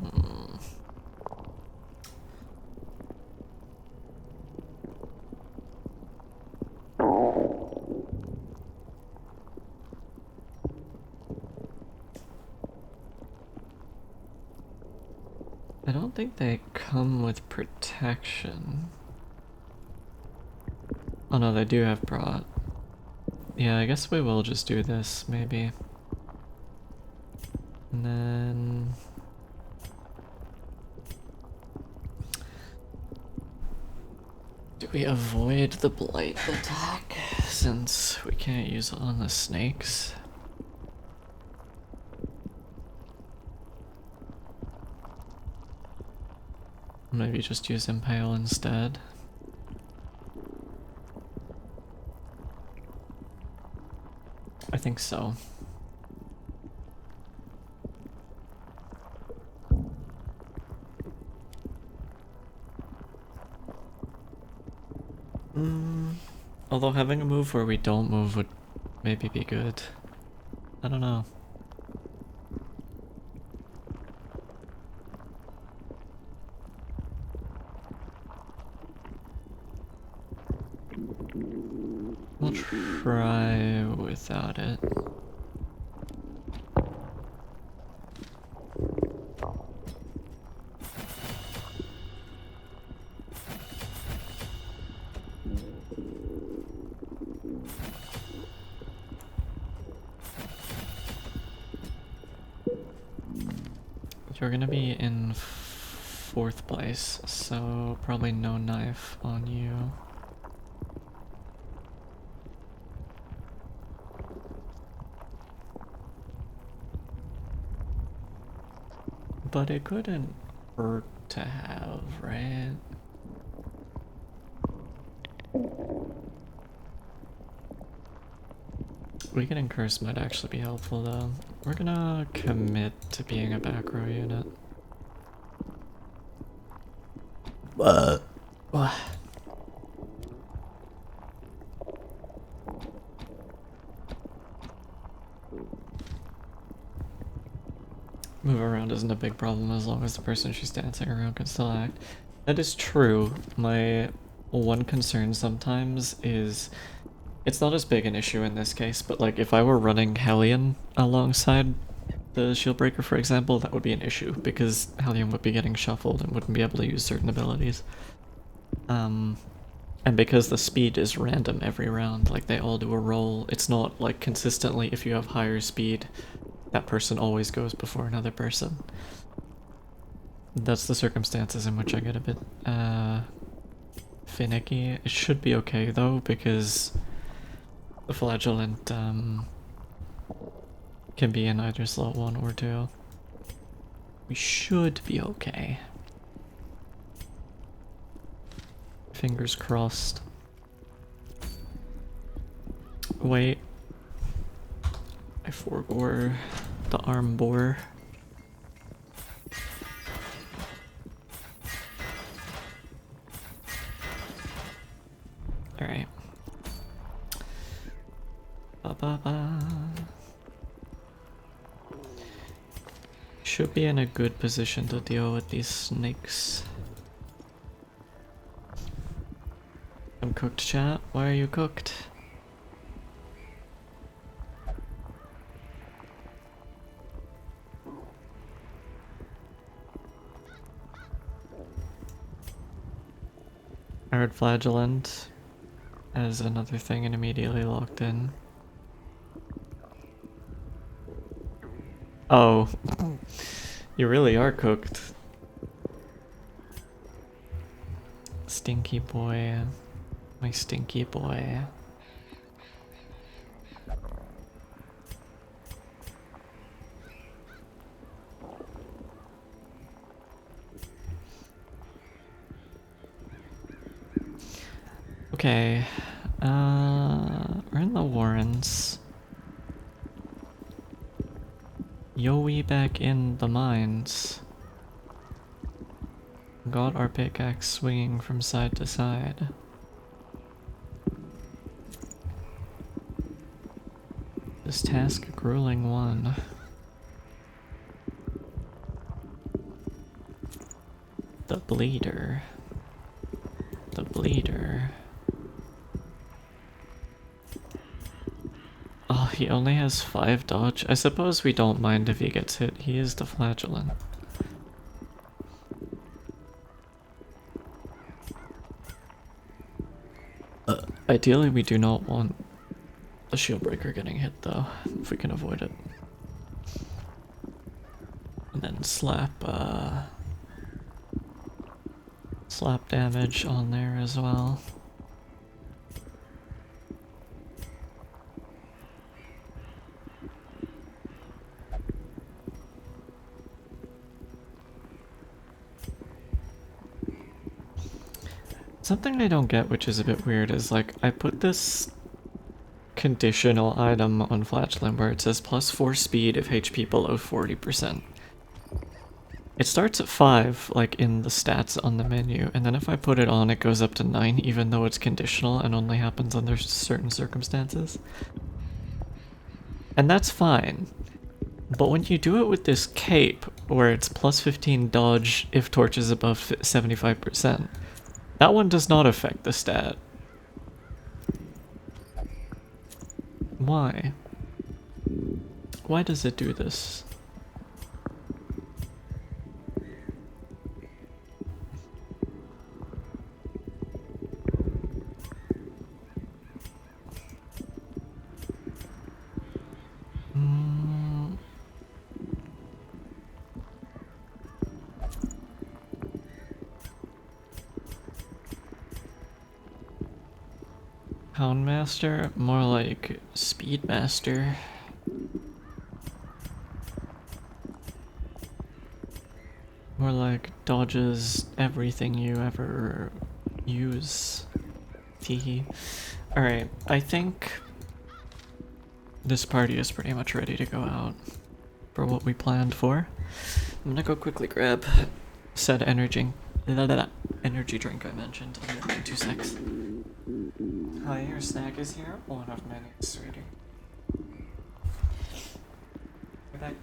I don't think they come with protection. Oh no, they do have prot. Yeah, I guess we will just do this, maybe. And then... do we avoid the blight attack, since we can't use it on the snakes? Maybe just use Impale instead. I think so. Although having a move where we don't move would maybe be good. I don't know. We'll try without it. You're gonna be in 4th place, so probably no knife on you. But it couldn't hurt to have, right? Weakening Curse might actually be helpful though. We're gonna commit to being a back row unit. What? Move around isn't a big problem as long as the person she's dancing around can still act. That is true. My one concern sometimes is it's not as big an issue in this case, but like if I were running Hellion alongside the Shieldbreaker, for example, that would be an issue because Hellion would be getting shuffled and wouldn't be able to use certain abilities. And because the speed is random every round, like they all do a roll, it's not like consistently if you have higher speed, that person always goes before another person. That's the circumstances in which I get a bit finicky. It should be okay though, because the Flagellant can be in either slot 1 or 2. We should be okay. Fingers crossed. Wait. I forgore the arm bore. Alright. Ba-ba-ba. Should be in a good position to deal with these snakes. I'm cooked, chat. Why are you cooked? I heard Flagellant as another thing and immediately locked in. Oh, you really are cooked. Stinky boy. My stinky boy. Okay, we're in the Warrens. Yo-we back in the mines. Got our pickaxe swinging from side to side. This task a grueling one. The bleeder. The bleeder. Oh, he only has 5 dodge. I suppose we don't mind if he gets hit. He is the Flagellant. Ideally, we do not want the Shieldbreaker getting hit, though, if we can avoid it. And then slap damage on there as well. Something I don't get, which is a bit weird, is like I put this conditional item on Flagellant where it says +4 speed if HP below 40%. It starts at 5, like in the stats on the menu, and then if I put it on, it goes up to 9, even though it's conditional and only happens under certain circumstances. And that's fine. But when you do it with this cape, where it's +15 dodge if torch is above 75%, that one does not affect the stat. Why? Why does it do this? Houndmaster? More like Speedmaster. More like dodges everything you ever use. Teehee. Alright, I think This party is pretty much ready to go out for what we planned for. I'm gonna go quickly grab said energy drink I mentioned. I'll be in 2 secs. Hi, your snack is here. One of many, sweetie. Be back.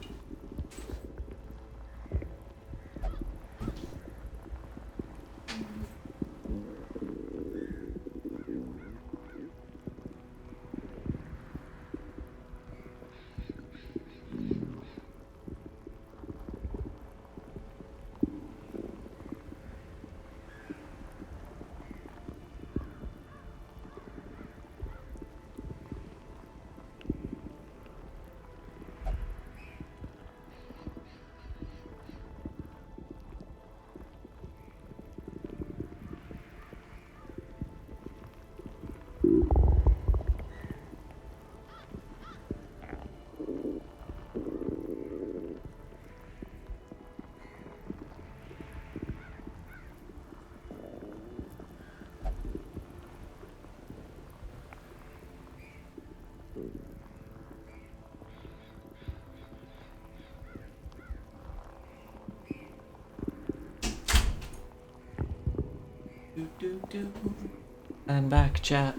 I'm back, chat.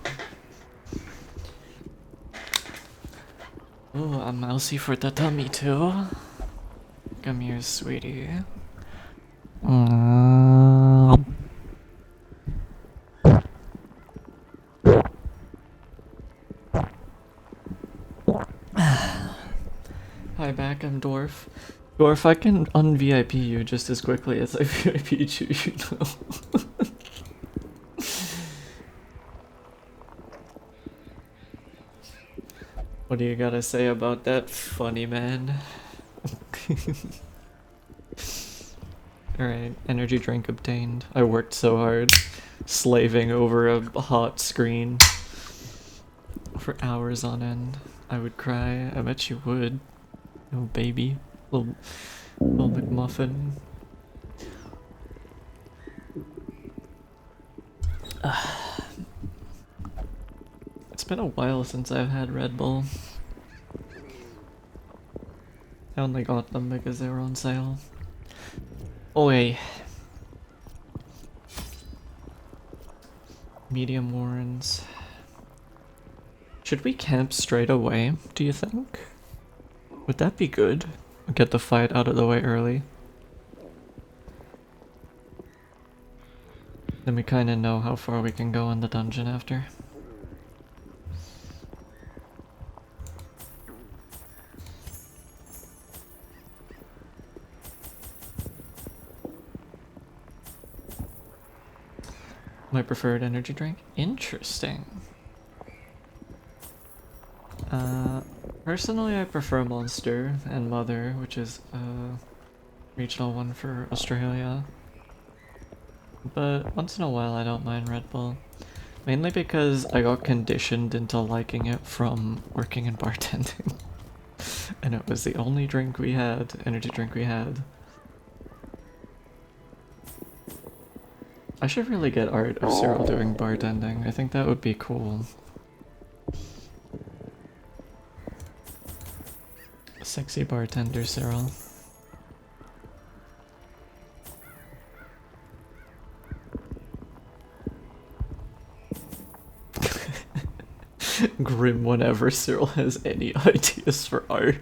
Ooh, a mousey for the tummy too. Come here, sweetie. Hi back, I'm Dwarf. Dwarf, I can un-VIP you just as quickly as I VIP'd you, you know. What do you gotta say about that, funny man? Alright, energy drink obtained. I worked so hard, slaving over a hot screen for hours on end. I would cry. I bet you would. Oh baby. Little McMuffin. It's been a while since I've had Red Bull. I only got them because they were on sale. Oi. Medium warrens. Should we camp straight away, do you think? Would that be good? Get the fight out of the way early. Then we kinda know how far we can go in the dungeon after. My preferred energy drink? Interesting. Personally I prefer Monster and Mother, which is a regional one for Australia. But once in a while I don't mind Red Bull. Mainly because I got conditioned into liking it from working in bartending. And it was the only drink we had, energy drink we had. I should really get art of Cyril doing bartending. I think that would be cool. Sexy bartender Cyril. Grim whenever Cyril has any ideas for art.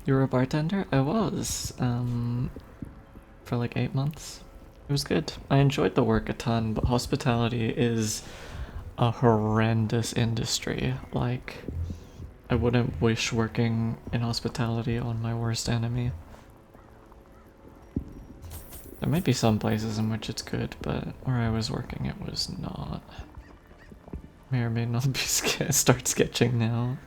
You were a bartender? I was, for like 8 months. It was good. I enjoyed the work a ton, but hospitality is a horrendous industry. Like, I wouldn't wish working in hospitality on my worst enemy. There might be some places in which it's good, but where I was working it was not. May or may not be start sketching now.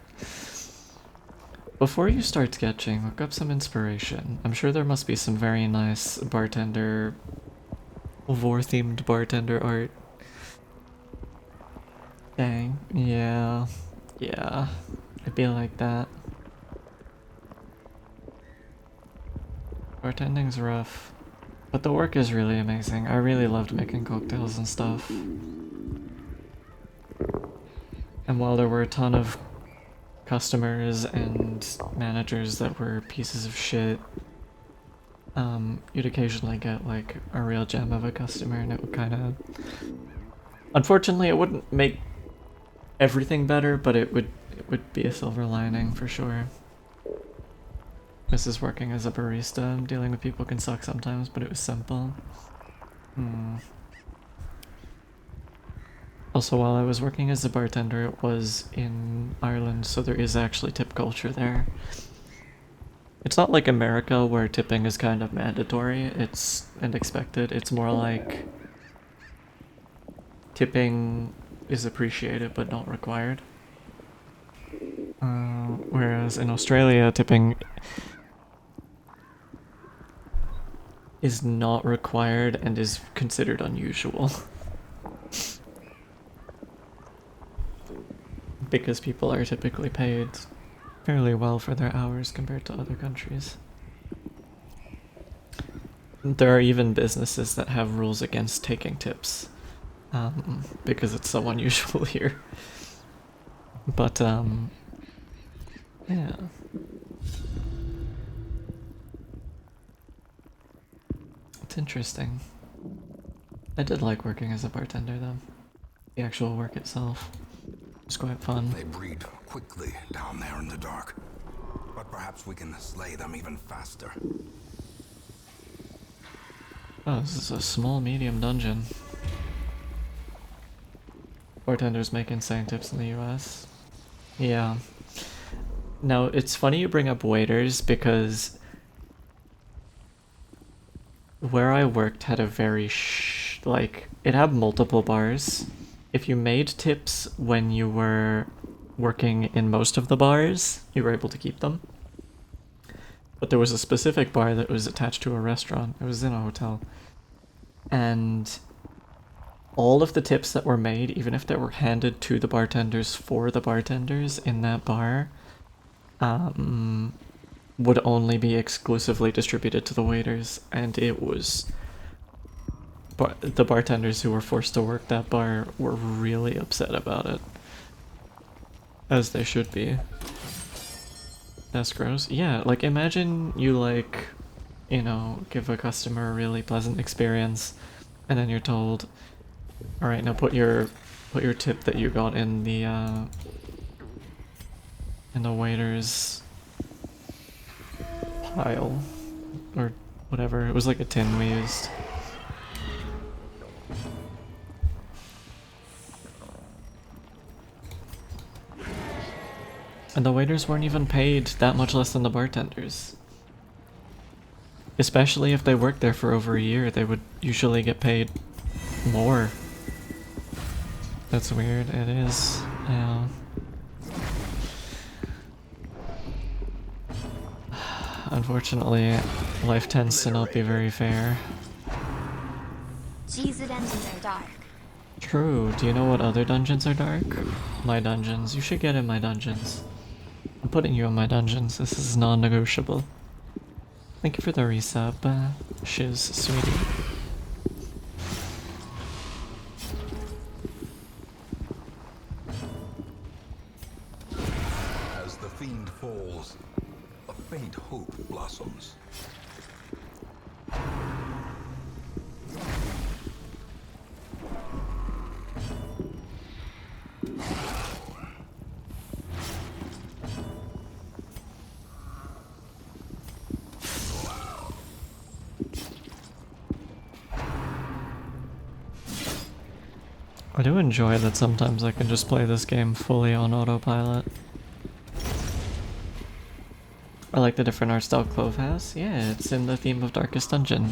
Before you start sketching, look up some inspiration. I'm sure there must be some very nice bartender, vor-themed bartender art. Dang, yeah, it'd be like that. Bartending's rough, but the work is really amazing. I really loved making cocktails and stuff. And while there were a ton of customers and managers that were pieces of shit, you'd occasionally get like a real gem of a customer, and it would kind of, unfortunately, it wouldn't make everything better, but it would be a silver lining for sure. This is working as a barista. Dealing with people can suck sometimes, but it was simple. Also, while I was working as a bartender, it was in Ireland, so there is actually tip culture there. It's not like America where tipping is kind of mandatory, and expected. It's more like tipping is appreciated but not required. Whereas in Australia, tipping is not required and is considered unusual. Because people are typically paid fairly well for their hours compared to other countries. There are even businesses that have rules against taking tips, because it's so unusual here. But, yeah. It's interesting. I did like working as a bartender though. The actual work itself was quite fun. They breed quickly down there in the dark. But perhaps we can slay them even faster. Oh, this is a small medium dungeon. Bartenders make insane tips in the US. Yeah. Now, it's funny you bring up waiters because where I worked had a very it had multiple bars. If you made tips when you were working in most of the bars, you were able to keep them. But there was a specific bar that was attached to a restaurant. It was in a hotel. And all of the tips that were made, even if they were handed to the bartenders for the bartenders in that bar, would only be exclusively distributed to the waiters, and it was... the bartenders who were forced to work that bar were really upset about it. As they should be. That's gross. Yeah, like imagine you like, you know, give a customer a really pleasant experience, and then you're told, alright, now put your tip that you got in the waiter's pile, or whatever. It was like a tin we used. And the waiters weren't even paid that much less than the bartenders. Especially if they worked there for over a year, they would usually get paid more. That's weird, it is. Yeah. Unfortunately, life tends to not be very fair. Geez, it ends in their dark. True. Do you know what other dungeons are dark? My dungeons. You should get in my dungeons. I'm putting you in my dungeons. This is non-negotiable. Thank you for the resub, Shiz, sweetie. As the fiend falls, a faint hope blossoms. I do enjoy that sometimes I can just play this game fully on autopilot. I like the different art style Clove has. Yeah, it's in the theme of Darkest Dungeon.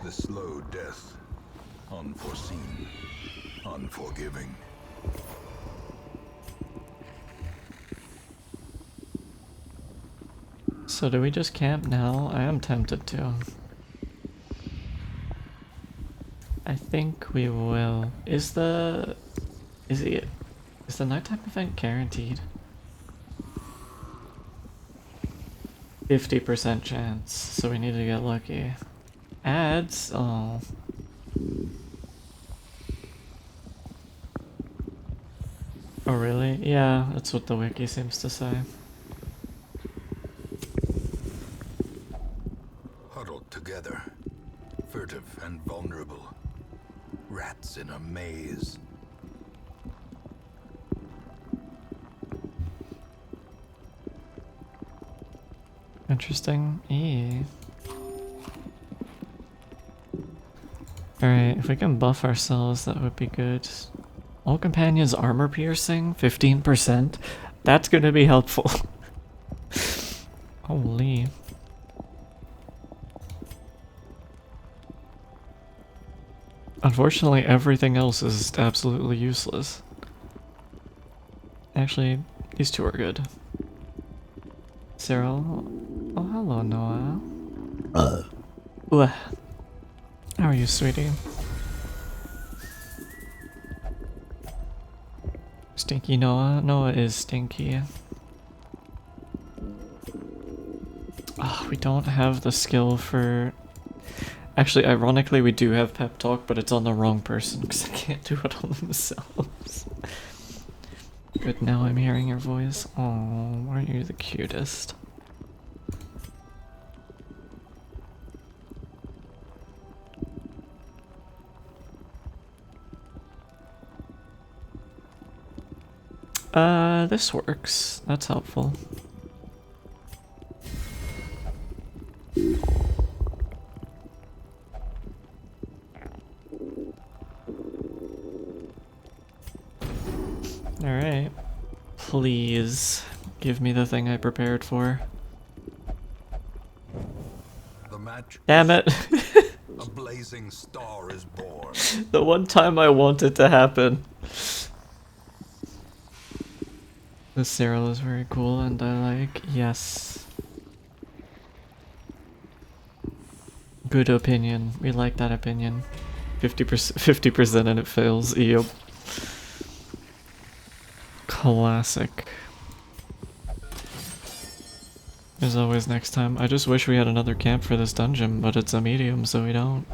The slow death, unforeseen, unforgiving. So do we just camp now? I am tempted to. I think we will. Is the nighttime event guaranteed? 50% chance, so we need to get lucky. Ads? Oh. Oh really? Yeah, that's what the wiki seems to say. Huddled together, furtive and vulnerable. Rats in a maze. Interesting. Alright, if we can buff ourselves, that would be good. All companions armor piercing, 15%. That's gonna be helpful. Holy. Unfortunately, everything else is absolutely useless. Actually, these two are good. Cyril. Oh, hello, Noah. Ugh. How are you, sweetie? Stinky Noah? Noah is stinky. Oh, we don't have the skill for... Actually, ironically, we do have pep talk, but it's on the wrong person because I can't do it on themselves. Good, now I'm hearing your voice. Oh, aren't you the cutest? This works. That's helpful. Alright. Please give me the thing I prepared for. The match. Damn it. A blazing star is born. The one time I want it to happen. This Cyril is very cool and I like. Yes. Good opinion. We like that opinion. 50% and it fails. Yep. Classic. As always next time. I just wish we had another camp for this dungeon, but it's a medium, so we don't.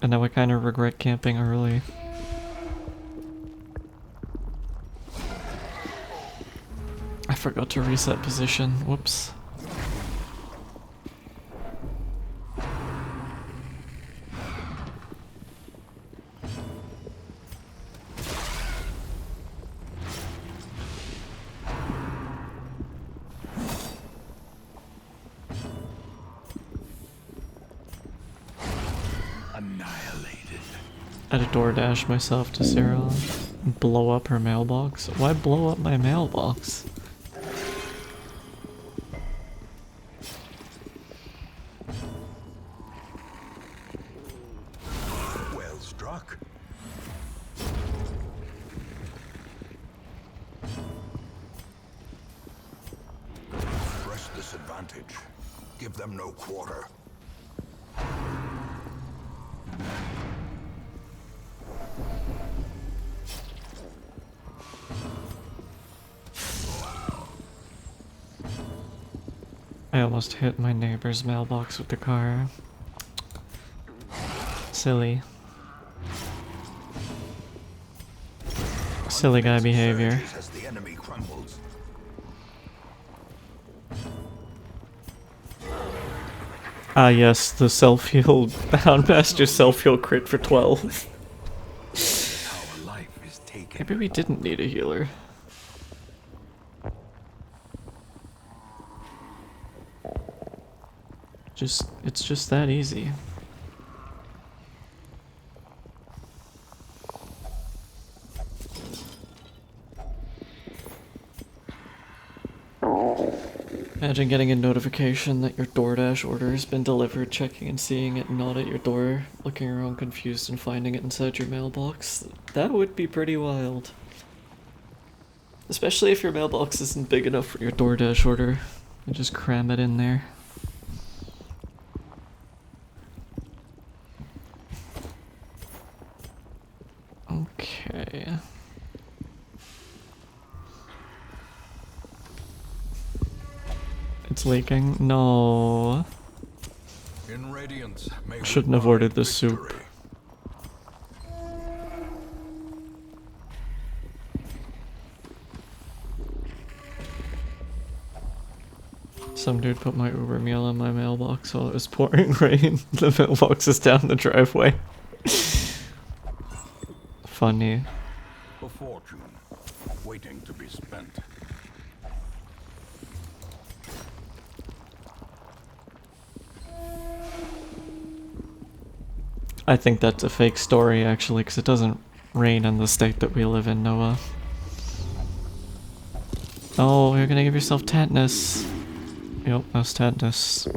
And now I kind of regret camping early. I forgot to reset position. Whoops. Annihilated. I had to DoorDash myself to Cyril. Blow up her mailbox. Why blow up my mailbox? Well struck. Press this advantage. Give them no quarter. I almost hit my neighbor's mailbox with the car. Silly. Silly guy behavior. As the enemy crumbles. Ah yes, the self-heal, Houndmaster self-heal crit for 12. Our life is taken. Maybe we didn't need a healer. It's just that easy. Imagine getting a notification that your DoorDash order has been delivered, checking and seeing it not at your door, looking around confused and finding it inside your mailbox. That would be pretty wild. Especially if your mailbox isn't big enough for your DoorDash order. You just cram it in there. Okay. It's leaking? No. In Radiance, may we Shouldn't have find ordered the soup. victory. Some dude put my Uber meal in my mailbox while it was pouring rain. The mailbox is down the driveway. Funny. A fortune waiting to be spent. I think that's a fake story actually, because it doesn't rain in the state that we live in, Noah. Oh, you're gonna give yourself tetanus. Yep, that's tetanus.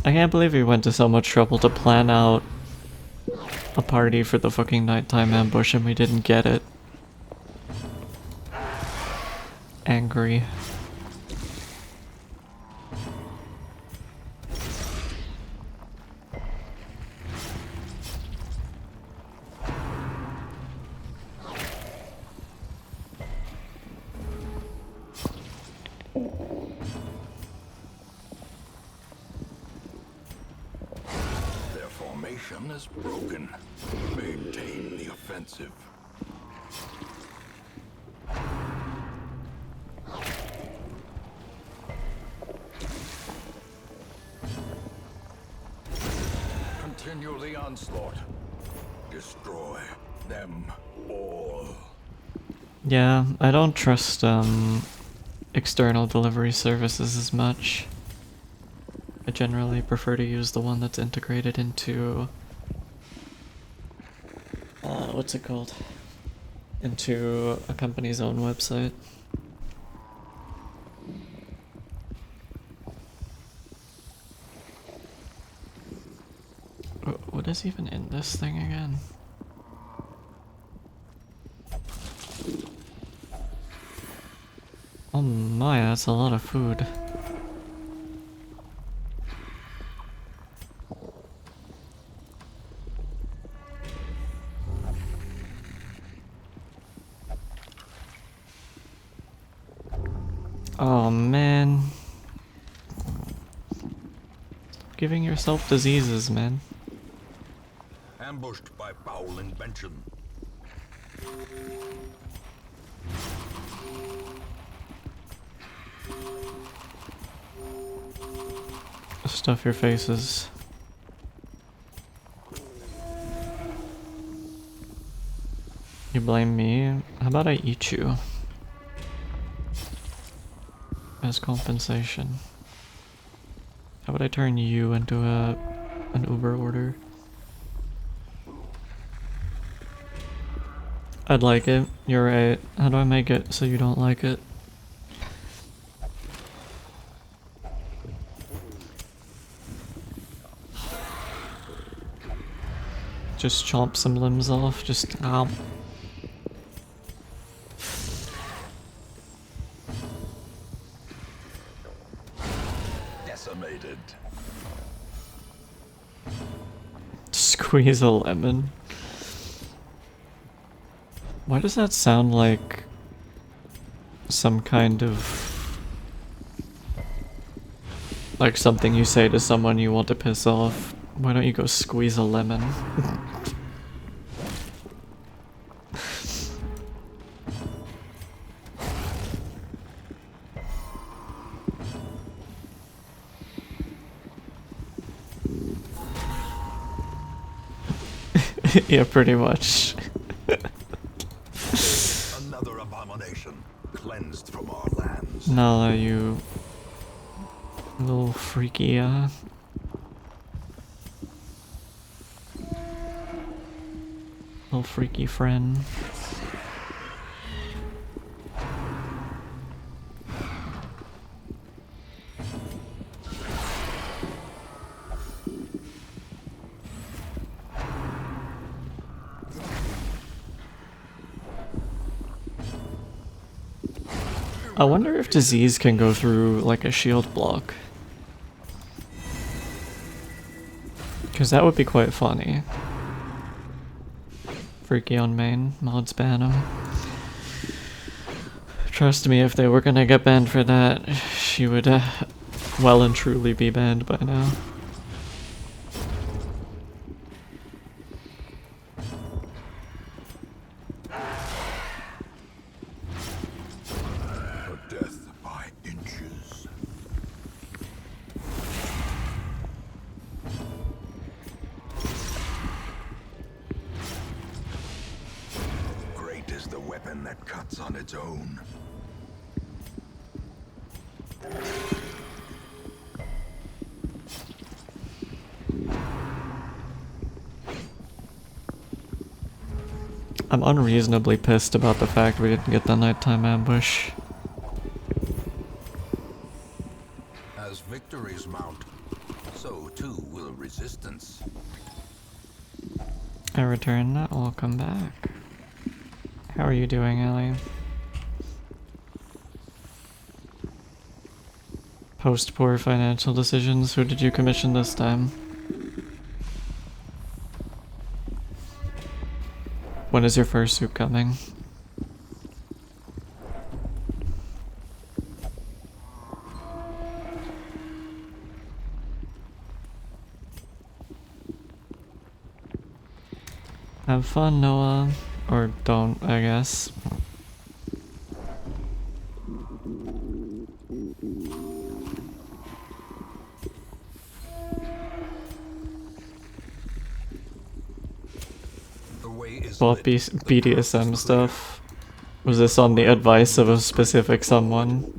I can't believe we went to so much trouble to plan out a party for the fucking nighttime ambush and we didn't get it. Angry. Their formation is broken. Maintain the offensive. Continue the onslaught. Destroy them all. Yeah, I don't trust external delivery services as much. I generally prefer to use the one that's integrated into what's it called? Into a company's own website. What is even in this thing again? Oh my, that's a lot of food. Oh man. Giving yourself diseases, man. Ambushed by foul invention. Stuff your faces. You blame me? How about I eat you? As compensation. How about I turn you into an Uber order? I'd like it. You're right. How do I make it so you don't like it? Just chomp some limbs off. Just Decimated. Squeeze a lemon. Why does that sound like some kind of like something you say to someone you want to piss off? Why don't you go squeeze a lemon? Yeah, pretty much. Another abomination cleansed from our lands. Nala, you little freaky, little freaky friend. I wonder if disease can go through like a shield block. Because that would be quite funny. Freaky on main, mods ban him. Trust me, if they were gonna get banned for that, she would well and truly be banned by now. For death by inches. Great is the weapon that cuts on its own. I'm unreasonably pissed about the fact we didn't get the nighttime ambush. As victories mount, so too will resistance. I return, welcome back. How are you doing, Ellie? Post poor financial decisions, who did you commission this time? When is your first suit coming? Have fun, Noah. Or don't, I guess. Bought BDSM stuff. Was this on the advice of a specific someone?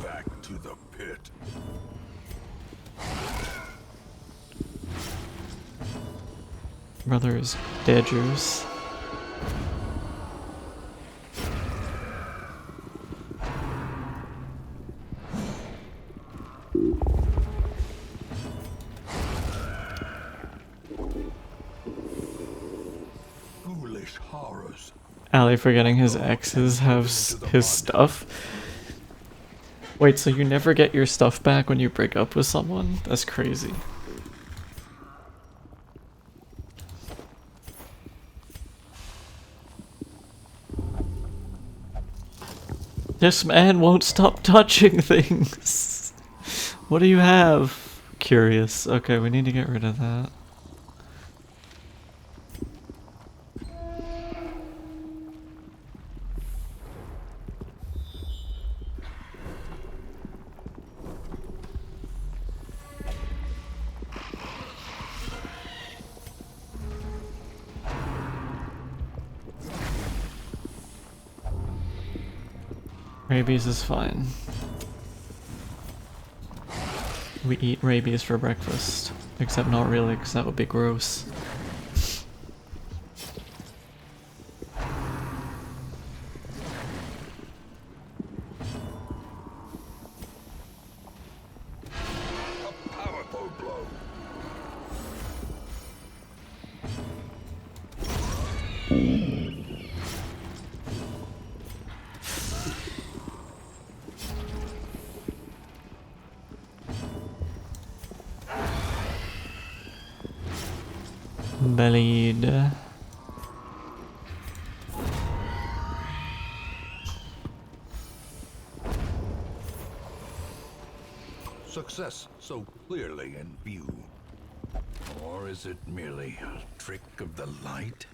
Back to the pit. Brother is dead juice. Foolish horrors. Ali forgetting his exes have his stuff. Wait, so you never get your stuff back when you break up with someone? That's crazy. This man won't stop touching things. What do you have? Curious. Okay, we need to get rid of that. Rabies is fine. We eat rabies for breakfast. Except not really, because that would be gross. A powerful blow. Bellied. Success so clearly in view. Or is it merely a trick of the light?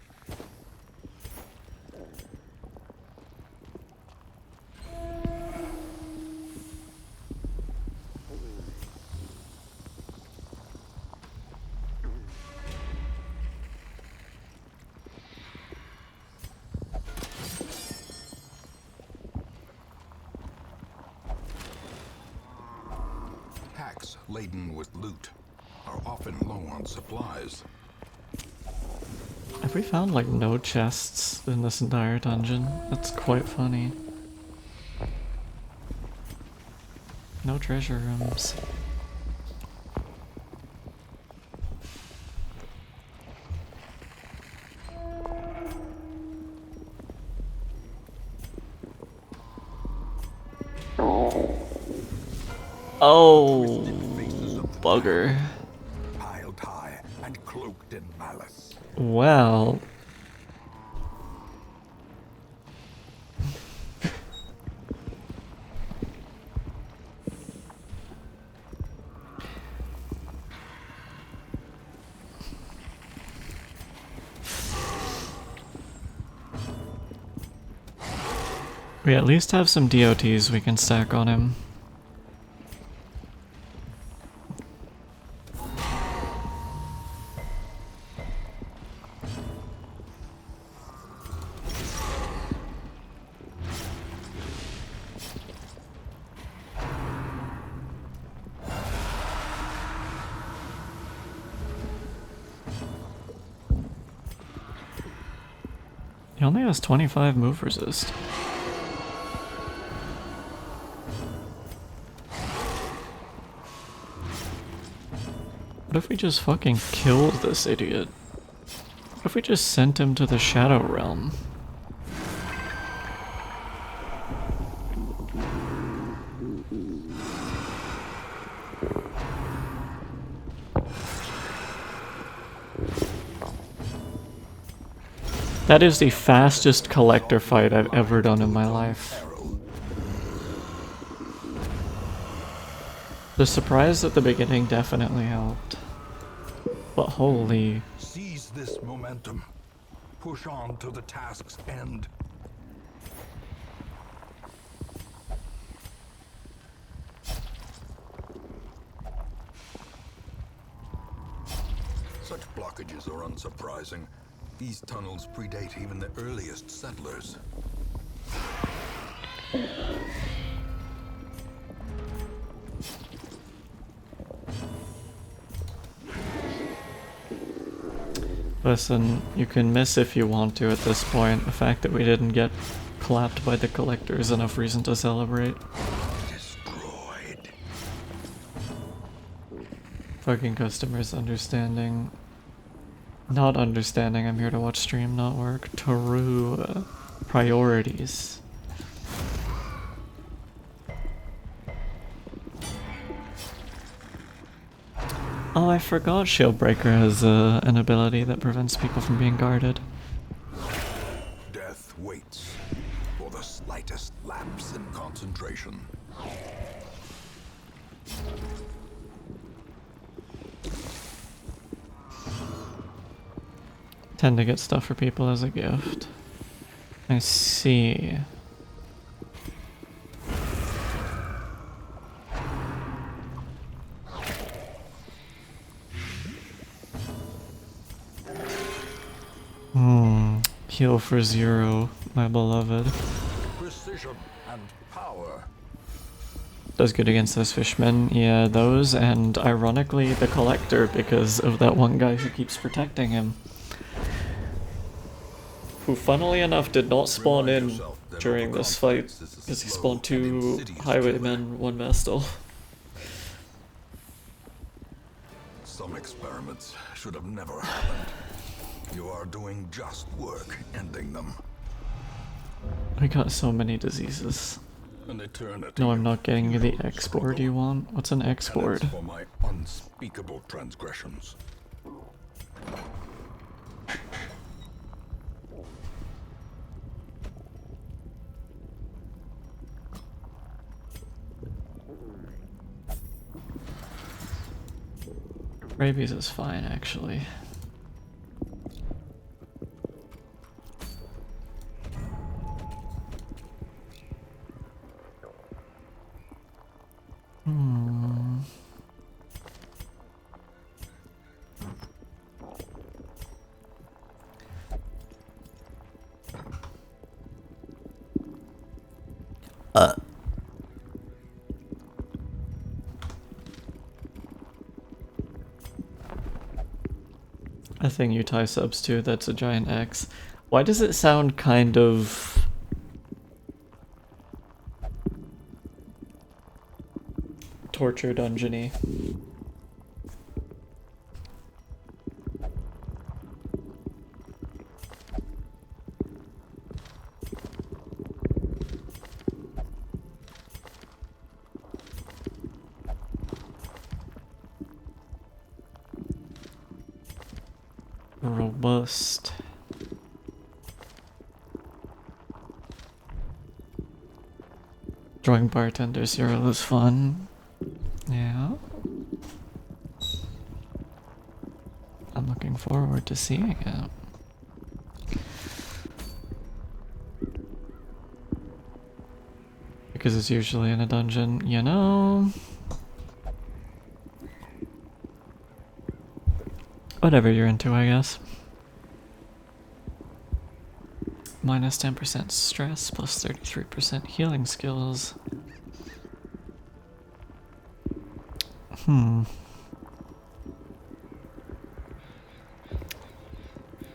Packs laden with loot are often low on supplies. Have we found like no chests in this entire dungeon? That's quite funny. No treasure rooms. Oh. Faces of bugger. Piled high and cloaked in malice. Well... we at least have some DOTs we can stack on him. He only has 25 move resist. What if we just fucking killed this idiot? What if we just sent him to the Shadow Realm? That is the fastest collector fight I've ever done in my life. The surprise at the beginning definitely helped. But holy... Seize this momentum. Push on to the task's end. Such blockages are unsurprising. These tunnels predate even the earliest settlers. Listen, you can miss if you want to at this point. The fact that we didn't get clapped by the collector is enough reason to celebrate. Destroyed. Fucking customers understanding. Not understanding I'm here to watch stream, not work. True priorities. Oh, I forgot Shieldbreaker has an ability that prevents people from being guarded. Death waits for the slightest lapse in concentration. Tend to get stuff for people as a gift. I see. Heal for 0, my beloved. Precision and power. Does good against those fishmen. Yeah, those, and ironically the collector because of that one guy who keeps protecting him. Who, funnily enough, did not spawn in during this fight because he spawned 2 highwaymen, 1 Vestal. Some experiments should have never happened. You are doing just work ending them. I got so many diseases. An eternity. No, I'm not getting you the export you want. What's an export? Penance for my unspeakable transgressions. Rabies is fine, actually. A thing you tie subs to, that's a giant X. Why does it sound kind of... torture dungeon-y? Robust. Drawing bartender Cyril is fun. Yeah. I'm looking forward to seeing it. Because it's usually in a dungeon, you know? Whatever you're into, I guess. Minus 10% stress, plus 33% healing skills. I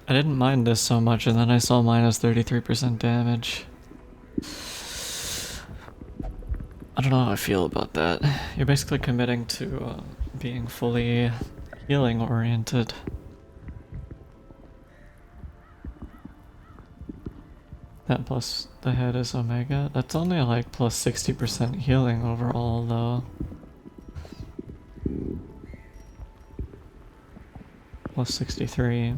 didn't mind this so much, and then I saw minus 33% damage. I don't know how I feel about that. You're basically committing to being fully healing oriented. That plus the head is Omega. That's only like plus 60% healing overall though. Plus 63.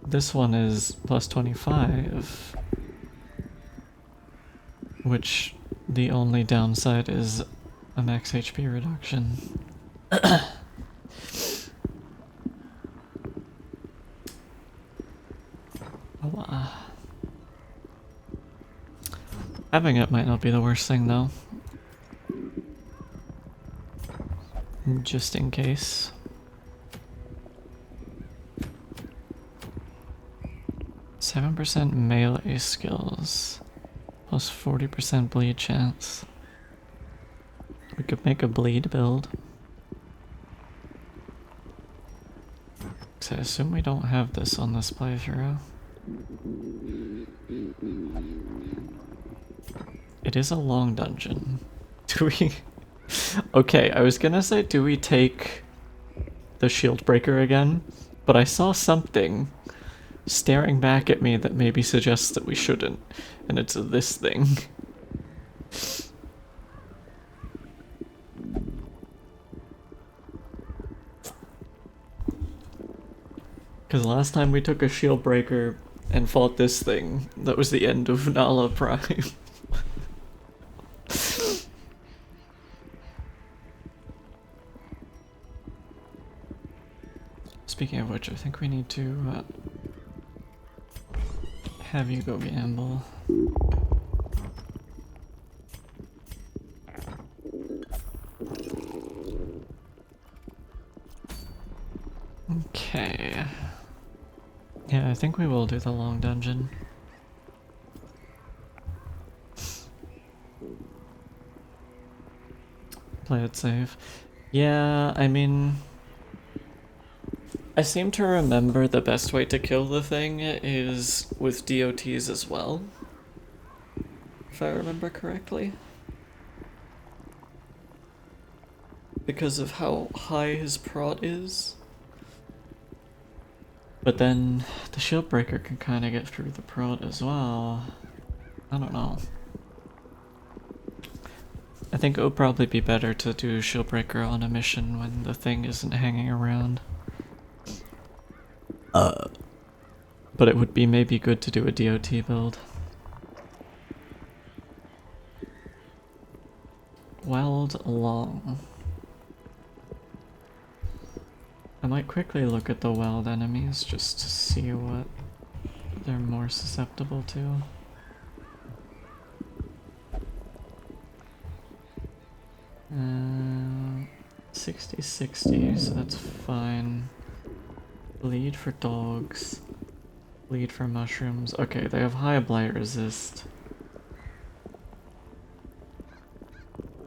This one is plus 25. Which the only downside is a max HP reduction. Having it might not be the worst thing though. Just in case. %7 melee skills. Plus 40% bleed chance. We could make a bleed build. So I assume we don't have this on this playthrough. It is a long dungeon. Do we... Okay, I was gonna say, do we take the shield breaker again? But I saw something staring back at me that maybe suggests that we shouldn't. And it's this thing. Because last time we took a shield breaker and fought this thing, that was the end of Nala Prime. Speaking of which, I think we need to have you go gamble. Okay. Yeah, I think we will do the long dungeon. Play it safe. Yeah, I mean... I seem to remember the best way to kill the thing is with DOTs as well. If I remember correctly. Because of how high his prot is. But then the shield breaker can kind of get through the prot as well. I don't know. I think it would probably be better to do shield breaker on a mission when the thing isn't hanging around. But it would be maybe good to do a DOT build. Weld long. I might quickly look at the weld enemies just to see what they're more susceptible to. Uh, 60-60, so that's fine. Bleed for dogs. Bleed for mushrooms. Okay, they have high blight resist.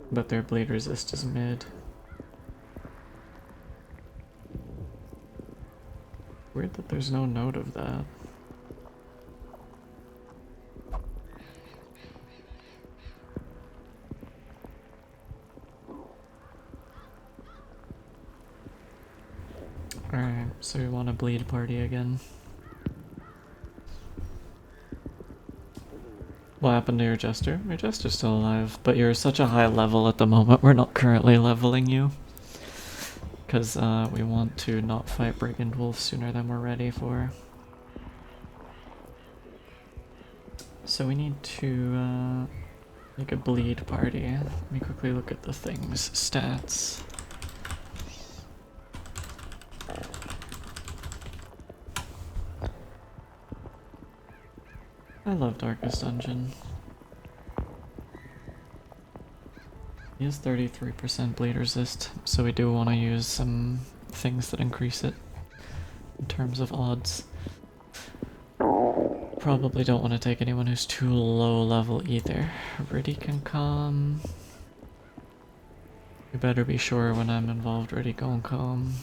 But their bleed resist is mid. Weird that there's no note of that. Alright, so we want a bleed party again. What happened to your jester? Your jester's still alive, but you're such a high level at the moment, we're not currently leveling you. because we want to not fight Brigand Wolf sooner than we're ready for. So we need to make a bleed party. Let me quickly look at the thing's stats. I love Darkest Dungeon. He has 33% bleed resist, so we do want to use some things that increase it in terms of odds. Probably don't want to take anyone who's too low level either. Riddy can come. You better be sure when I'm involved, Riddy gon' come.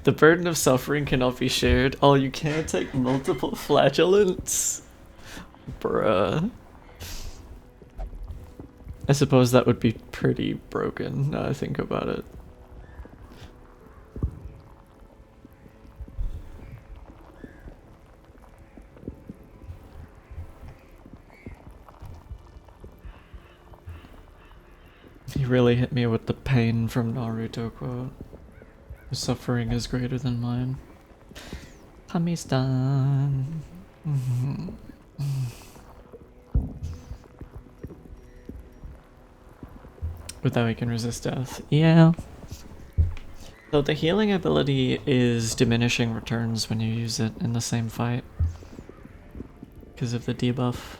The burden of suffering cannot be shared. Oh, you can't take multiple flagellants? Bruh. I suppose that would be pretty broken, now I think about it. He really hit me with the pain from Naruto quote. The suffering is greater than mine. Kami's done. With that we can resist death. Yeah. So the healing ability is diminishing returns when you use it in the same fight. Because of the debuff.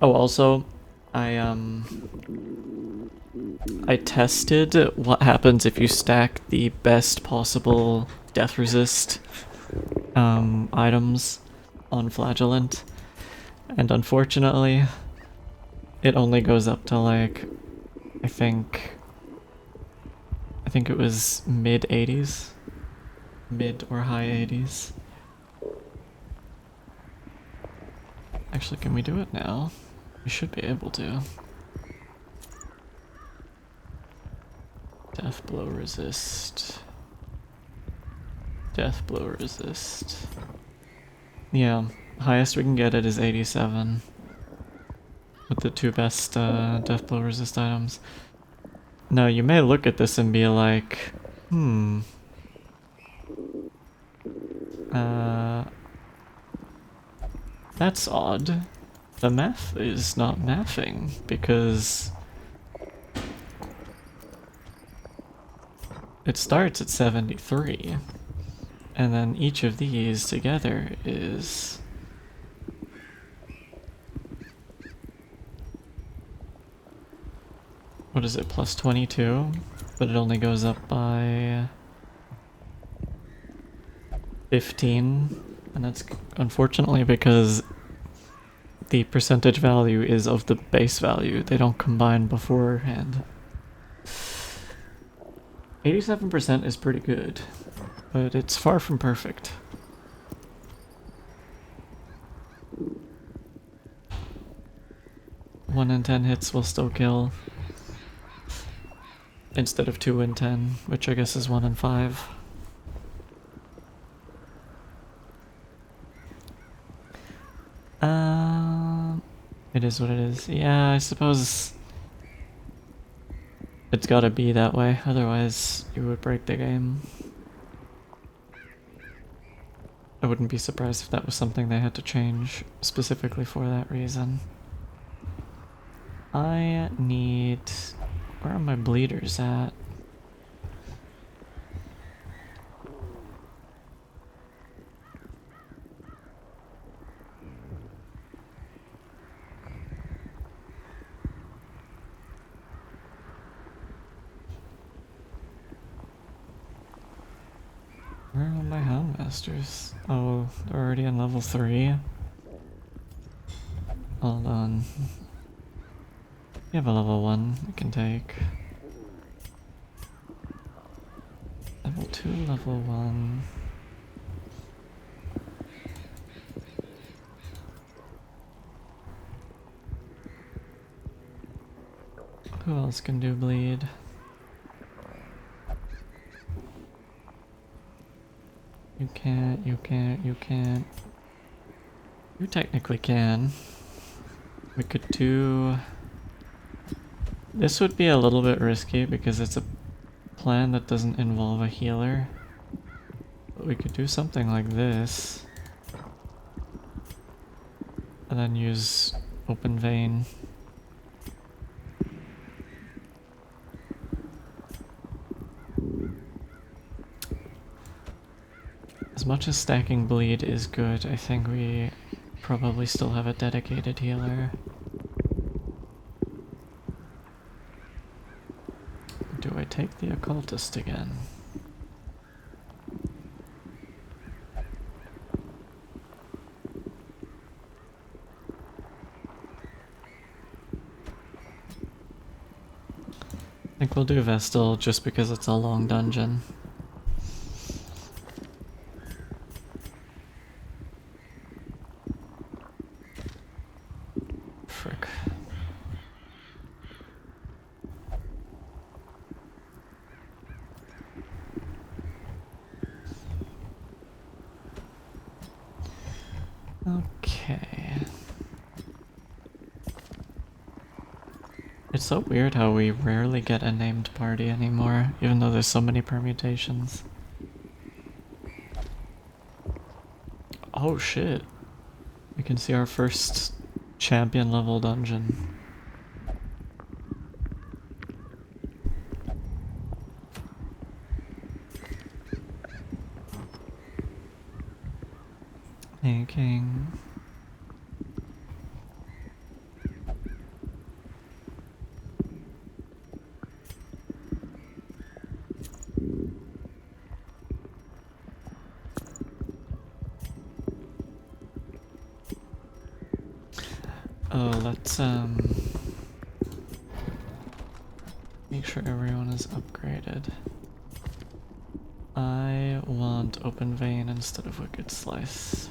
Oh, also, I tested what happens if you stack the best possible death resist items on Flagellant, and unfortunately, it only goes up to like, I think it was mid 80s, mid or high 80s. Actually, can we do it now? We should be able to. Death blow resist. Death blow resist. Yeah, highest we can get it is 87. With the two best death blow resist items. Now you may look at this and be like, that's odd. The math is not mathing, because it starts at 73, and then each of these together is... what is it, plus 22? But it only goes up by 15, and that's unfortunately because the percentage value is of the base value. They don't combine beforehand. 87% is pretty good, but it's far from perfect. One in 10 hits will still kill, instead of 2 in 10, which I guess is 1 in 5. It is what it is. Yeah, I suppose it's gotta be that way, otherwise you would break the game. I wouldn't be surprised if that was something they had to change specifically for that reason. I need... where are my bleeders at? Where are my Houndmasters? Oh, they're already in level 3? Hold on. You have a level 1 I can take. Level 2, level 1. Who else can do bleed? You can't, you can't, you can't. You technically can. We could do... This would be a little bit risky because it's a plan that doesn't involve a healer. But we could do something like this. And then use open vein. As much as stacking bleed is good, I think we probably still have a dedicated healer. Do I take the occultist again? I think we'll do Vestal just because it's a long dungeon. Frick. Okay. It's so weird how we rarely get a named party anymore, even though there's so many permutations. Oh shit. We can see our first champion level dungeon. Thinking. Oh, let's make sure everyone is upgraded. I want open vein instead of wicked slice.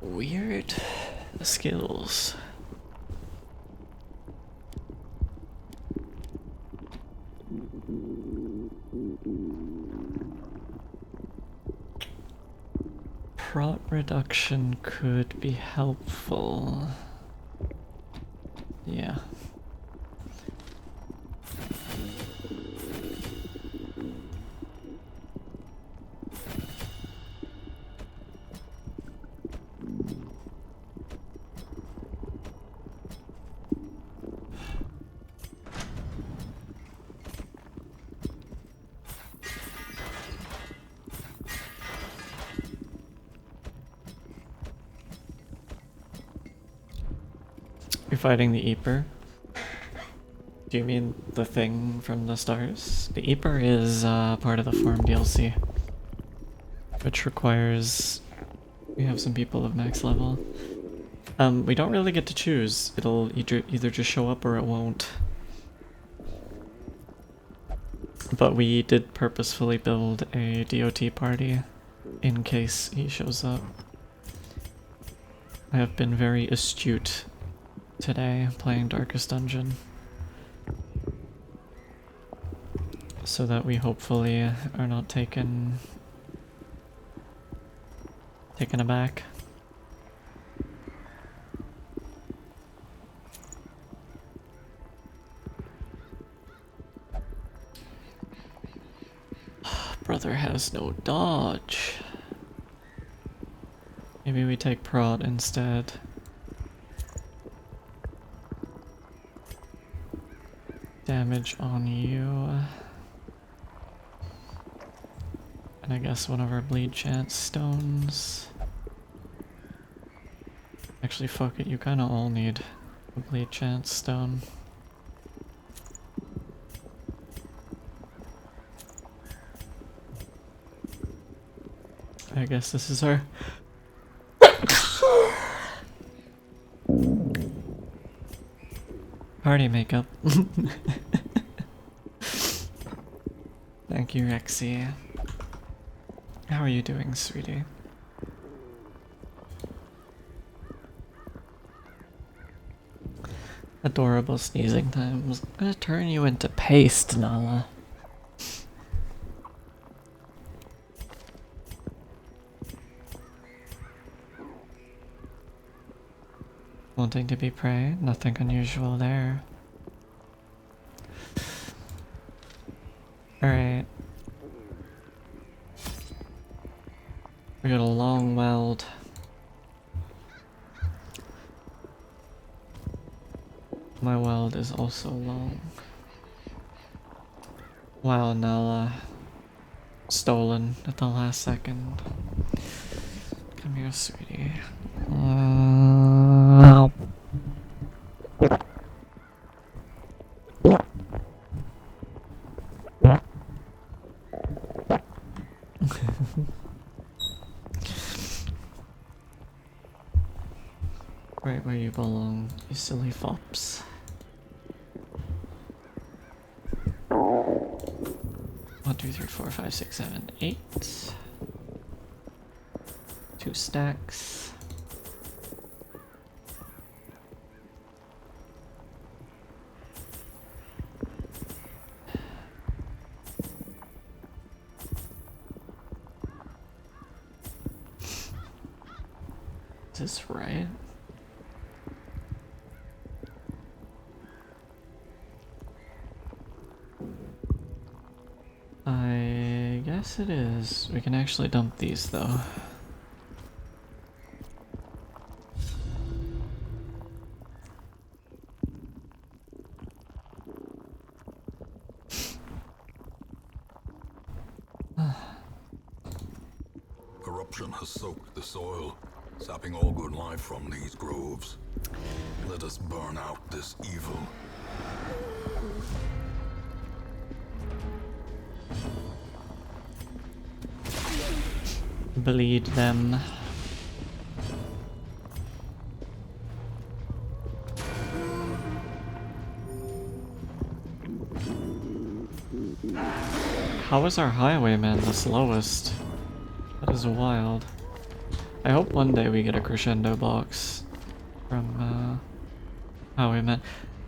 Weird skills. Prot reduction could be helpful. Yeah. You're fighting the Eeper? Do you mean the thing from the stars? The Eeper is part of the farm DLC, which requires we have some people of max level. We don't really get to choose. It'll either just show up or it won't. But we did purposefully build a DOT party in case he shows up. I have been very astute today playing Darkest Dungeon, so that we hopefully are not taken aback. Brother has no dodge. Maybe we take prod instead. Damage on you. And I guess one of our bleed chance stones. Actually, fuck it, you kinda all need a bleed chance stone. I guess this is our party makeup. Thank you, Rexy. How are you doing, sweetie? Adorable sneezing times. I'm gonna turn you into paste, Nala. Wanting to be prey? Nothing unusual there. Alright. We got a long weld. My weld is also long. Wow, Nala. Stolen at the last second. Come here, sweetie. Right where you belong, you silly fops. 1, 2, 3, 4, 5, 6, 7, 8. 2 stacks. Is this right? I guess it is. We can actually dump these though. Corruption has soaked the soil, sapping all good life from these groves. Let us burn out this evil. Bleed them. How is our highwayman the slowest? That is wild. I hope one day we get a crescendo box from highwayman.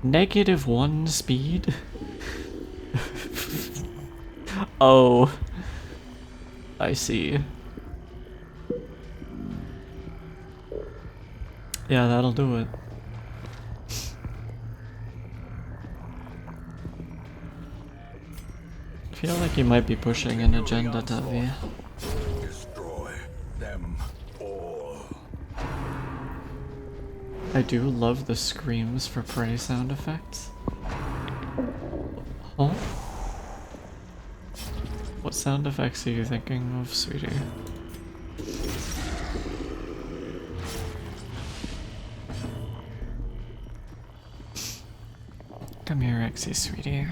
-1 speed? Oh. I see. Yeah, that'll do it. I feel like you might be pushing an agenda, Tavi. Destroy them all. I do love the screams for prey sound effects. Huh? What sound effects are you thinking of, sweetie? Come here, Rexy, sweetie.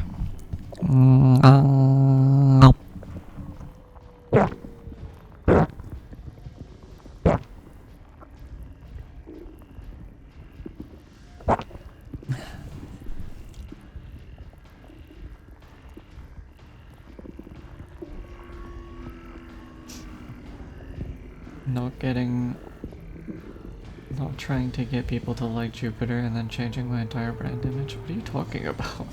Not trying to get people to like Jupiter and then changing my entire brand image. What are you talking about?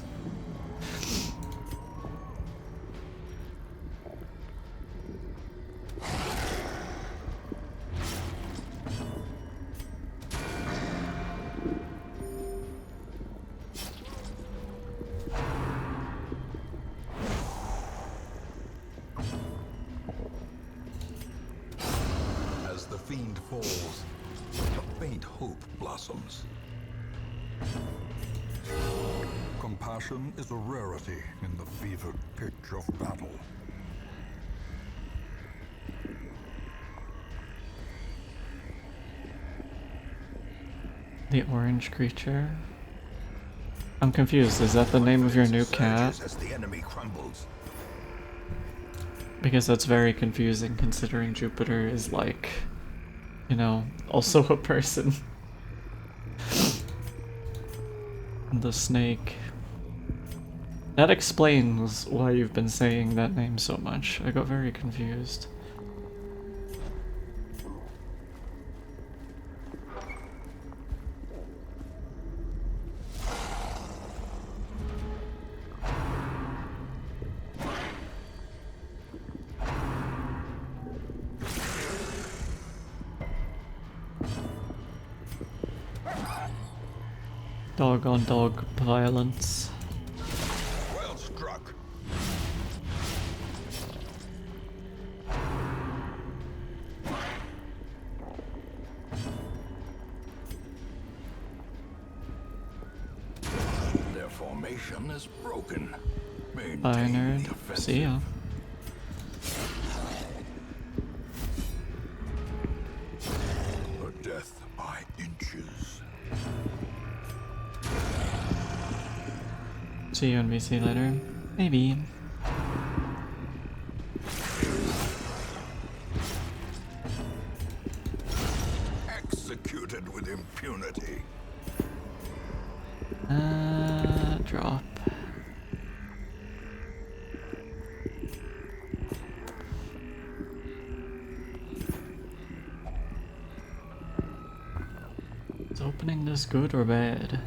As the fiend falls, a faint hope blossoms. Compassion is a rarity in the fevered pitch of battle. The orange creature? I'm confused. Is that the name of your new cat? As the enemy crumbles. Because that's very confusing considering Jupiter is like, you know, also a person. The snake. That explains why you've been saying that name so much. I got very confused. Dog on dog violence. Well struck. Their formation is broken. Bye, Maintain the nerd. offensive. See ya. A death by inches. See you in VC later. Maybe. Executed with impunity. Drop. Is opening this good or bad?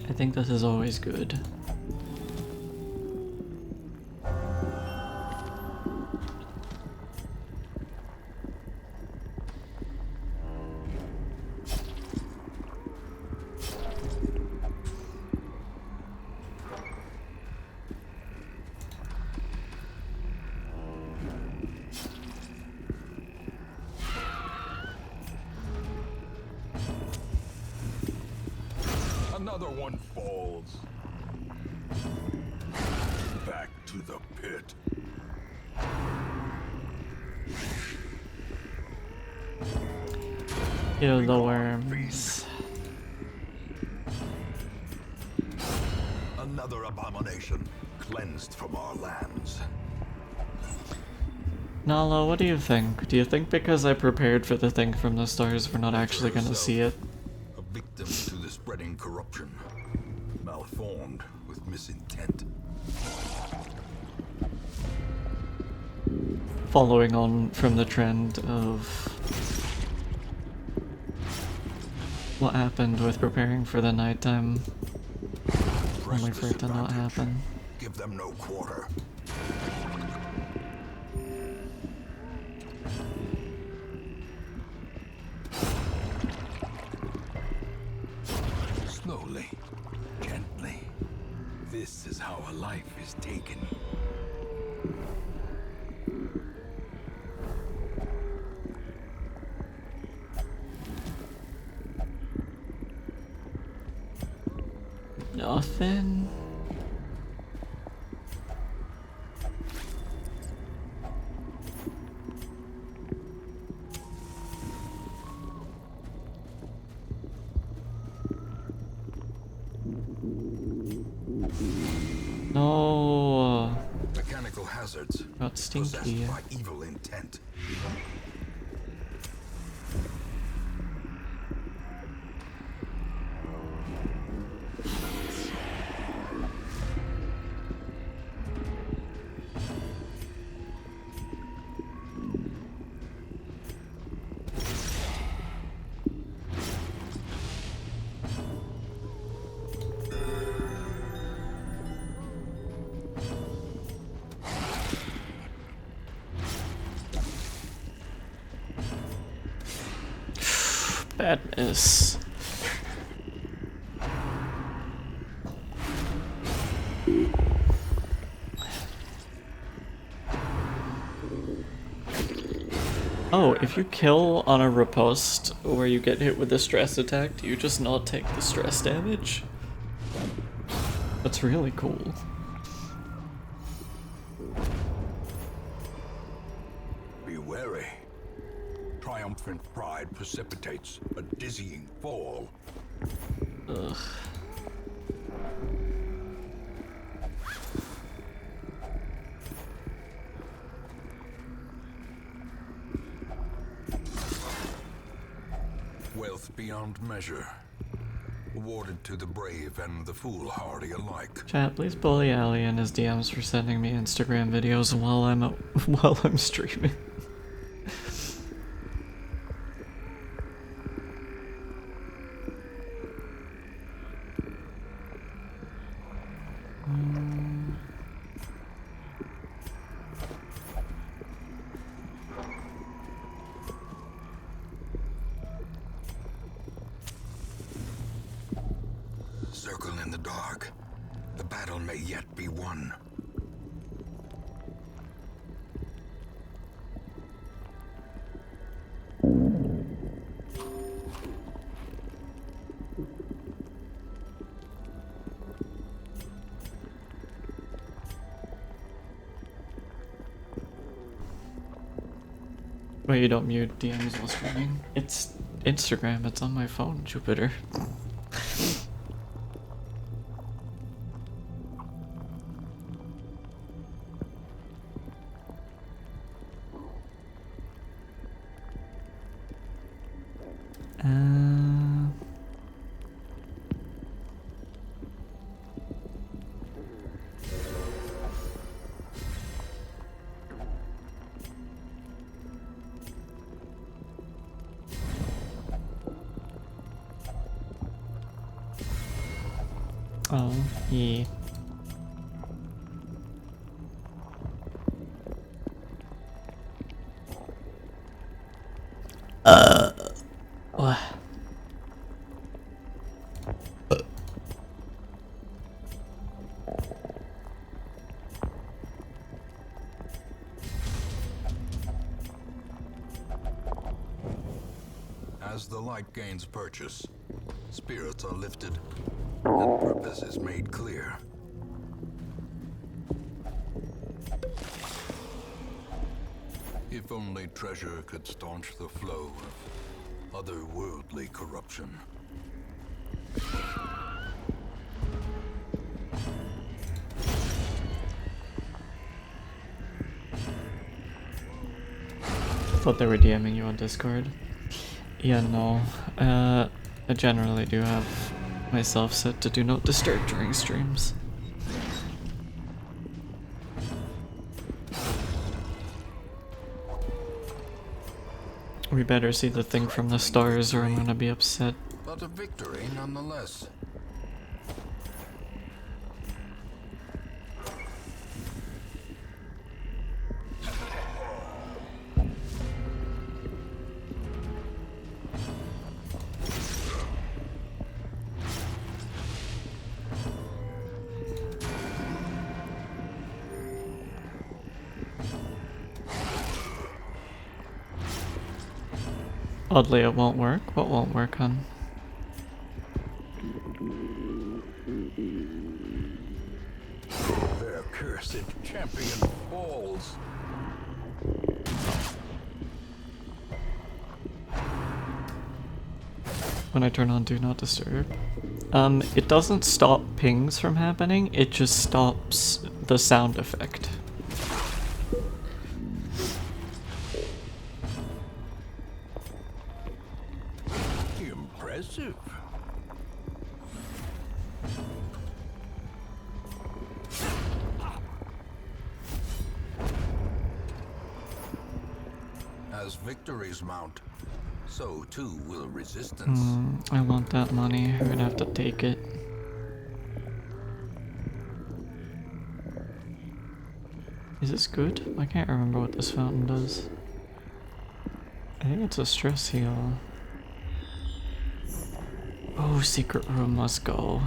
I think this is always good. Another one falls. Back to the pit. Kill the worms. Another abomination cleansed from our lands. Nala, what do you think? Do you think because I prepared for the thing from the stars we're not actually gonna see it? A victim to the spreading corruption. Malformed with misintent. Following on from the trend of what happened with preparing for the nighttime, Press only for it to not disadvantage. happen. Give them no quarter. Slowly, gently. This is how a life is taken. Nothing? No, Mechanical hazards. got stinky. Possessed by evil intent. Badness. Oh, if you kill on a riposte where you get hit with a stress attack, do you just not take the stress damage? That's really cool. Be wary. Triumphant pride precipitates a dizzying fall. Ugh. Wealth beyond measure. awarded to the brave and the foolhardy alike. Chat, please bully Ali and his DMs for sending me Instagram videos while I'm streaming. Circle in the dark. The battle may yet be won. Wait, you don't mute DMs while streaming? It's Instagram, it's on my phone, Jupiter. Oh, yeah. What? As the light gains purchase, spirits are lifted, and purpose is made clear. If only treasure could staunch the flow of otherworldly corruption. Thought they were DMing you on Discord. Yeah, no. I generally do have myself set to do not disturb during streams. We better see the thing from the stars or I'm gonna be upset. But a victory nonetheless. Oddly, it won't work. What won't work, hun? Their cursed champion falls. When I turn on Do Not Disturb. It doesn't stop pings from happening, it just stops the sound effect. Impressive. As victories mount, so too will resistance. I want that money. I'm gonna have to take it. Is this good? I can't remember what this fountain does. I think it's a stress heal. Oh, secret room, let's go.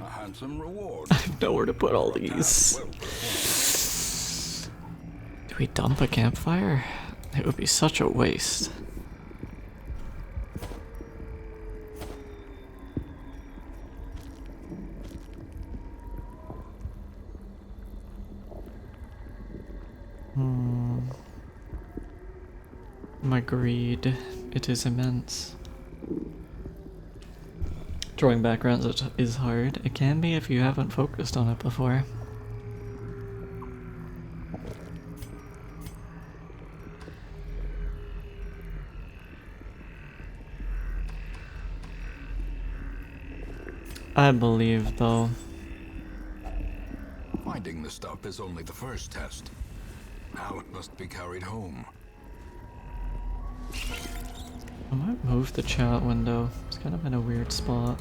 A handsome reward. I have nowhere to put all these. Do we dump a campfire? It would be such a waste. My greed, it is immense. Drawing backgrounds is hard. It can be if you haven't focused on it before. I believe, though. Finding the stuff is only the first test. Now it must be carried home. I might move the chat window. It's kind of in a weird spot.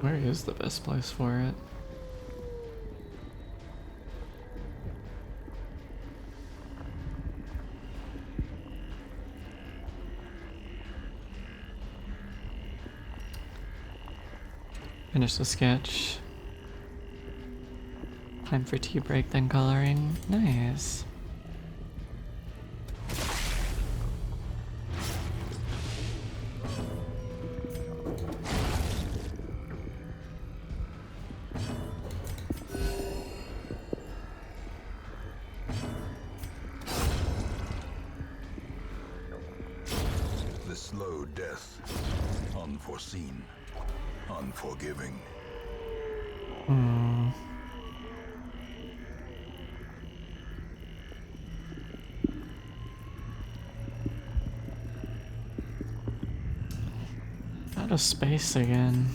Where is the best place for it? Finish the sketch. Time for tea break, then coloring. Nice. The slow death. Unforeseen. Unforgiving. Out of space again.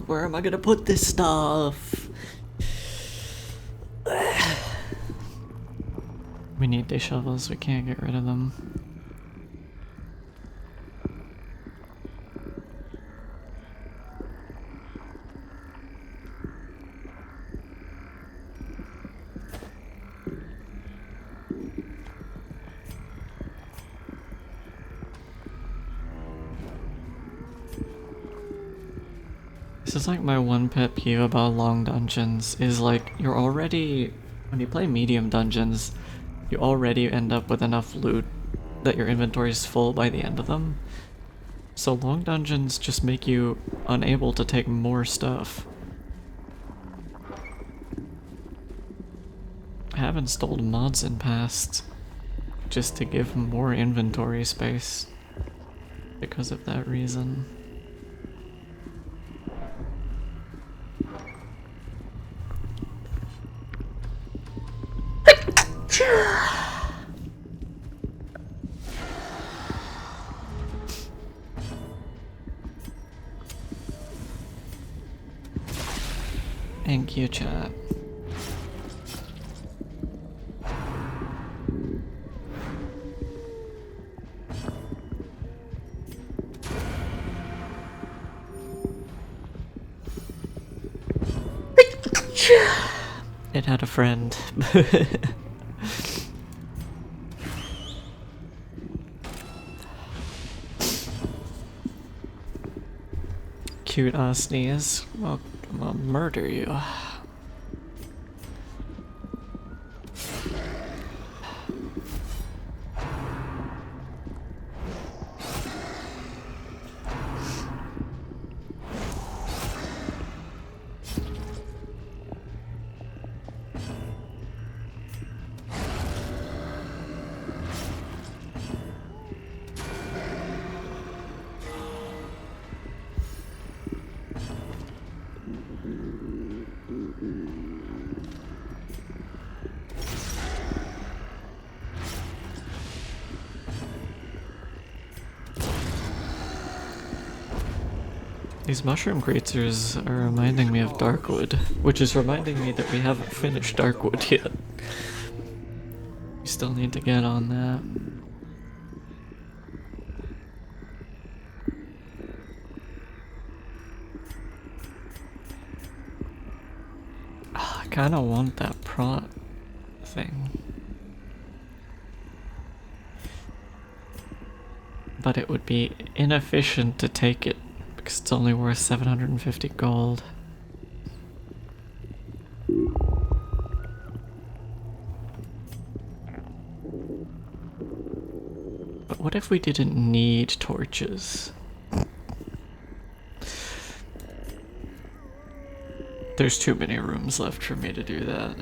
Where am I gonna put this stuff? We need these shovels, we can't get rid of them. This is like my one pet peeve about long dungeons, is like when you play medium dungeons, you already end up with enough loot that your inventory is full by the end of them. So long dungeons just make you unable to take more stuff. I have installed mods in past just to give more inventory space because of that reason. Thank you, chat. It had a friend. Cute sneeze. Well, I'll murder you. These mushroom creatures are reminding me of Darkwood, which is reminding me that we haven't finished Darkwood yet. We still need to get on that. I kinda want that prot thing. But it would be inefficient to take it because it's only worth 750 gold. But what if we didn't need torches? There's too many rooms left for me to do that.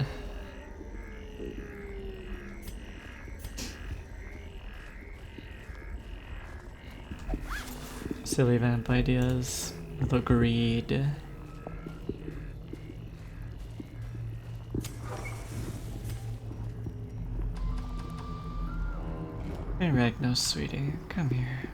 Silly vamp ideas. The greed. Hey Ragnos, sweetie, come here.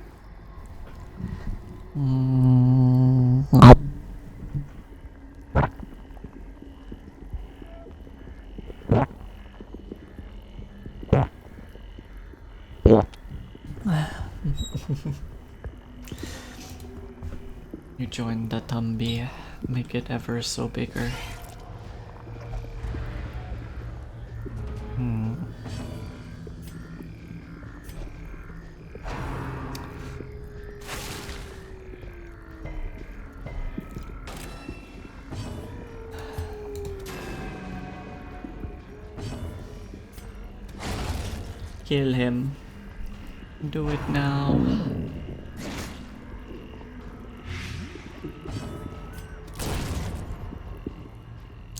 You joined the Tumbi, make it ever so bigger. Kill him. Do it now.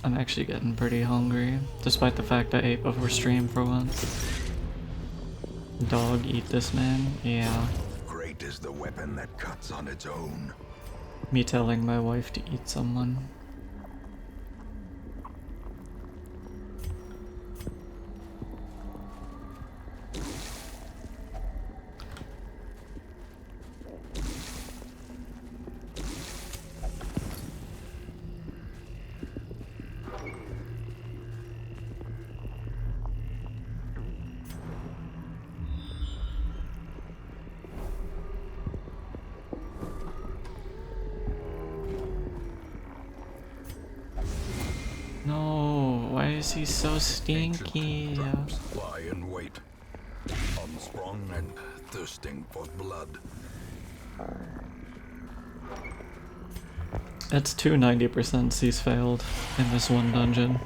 I'm actually getting pretty hungry, despite the fact I ate before stream for once. Dog, eat this man? Yeah. Great is the weapon that cuts on its own. Me telling my wife to eat someone. No, why is he so stinky? Traps lie in wait, unsprung and thirsting for blood. That's 290% he's failed in this one dungeon.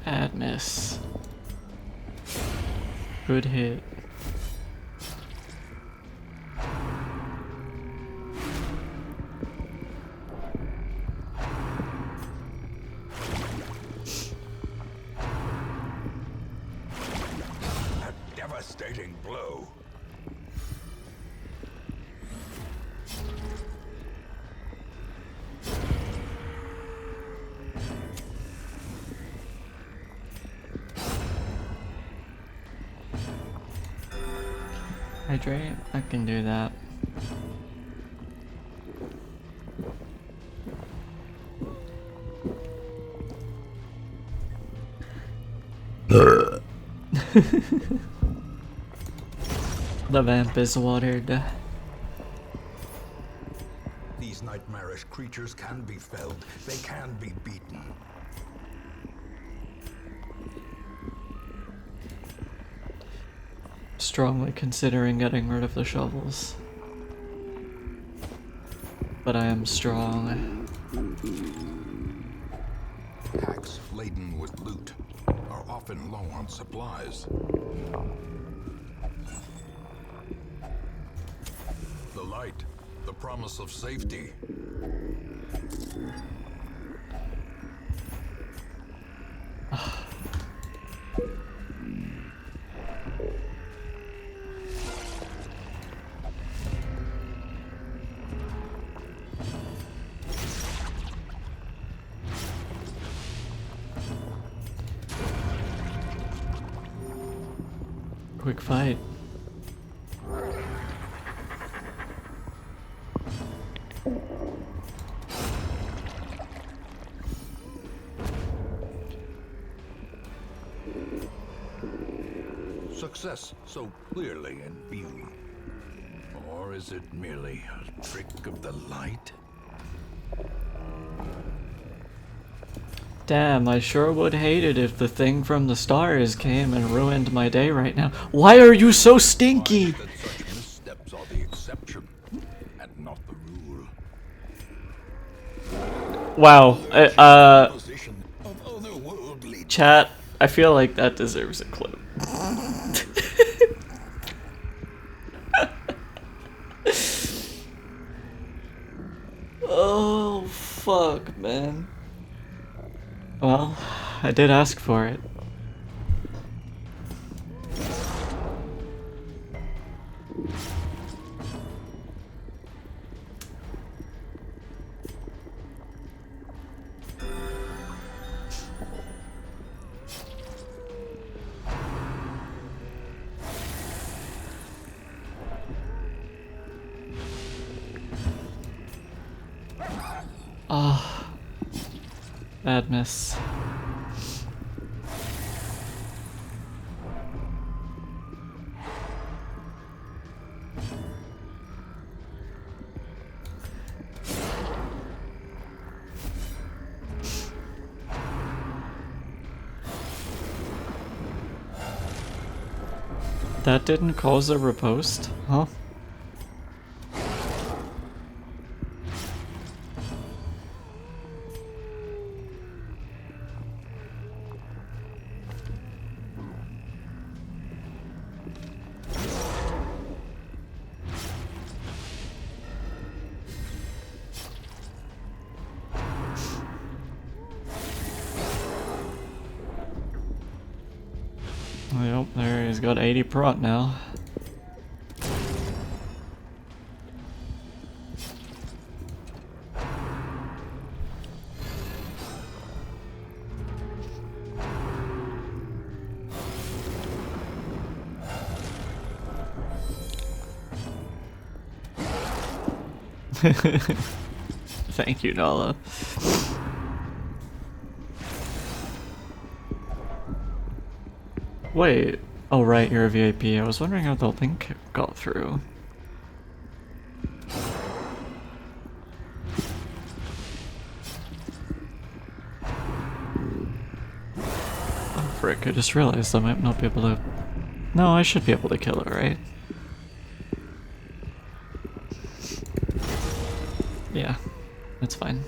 Bad miss. Good hit. A devastating blow. Hydrate? I can do that. The vamp is watered. These nightmarish creatures can be felled. They can be beaten. Strongly considering getting rid of the shovels. But I am strong. Packs laden with loot are often low on supplies. The light, the promise of safety. Quick fight. Success so clearly in view. Or is it merely a trick of the light? Damn, I sure would hate it if the thing from the stars came and ruined my day right now. Why are you so stinky? That such missteps are the exception and not the rule. Wow. Position of otherworldly Chat, I feel like that deserves a clip. Oh, fuck, man. Well, I did ask for it. Ah, bad miss. That didn't cause a riposte, huh? Yep, there he's got 80 prot now. Thank you, Nala. Wait. Oh, right, you're a VIP. I was wondering how the link got through. Oh, frick, I just realized I might not be able to... No, I should be able to kill it, right? Yeah, that's fine.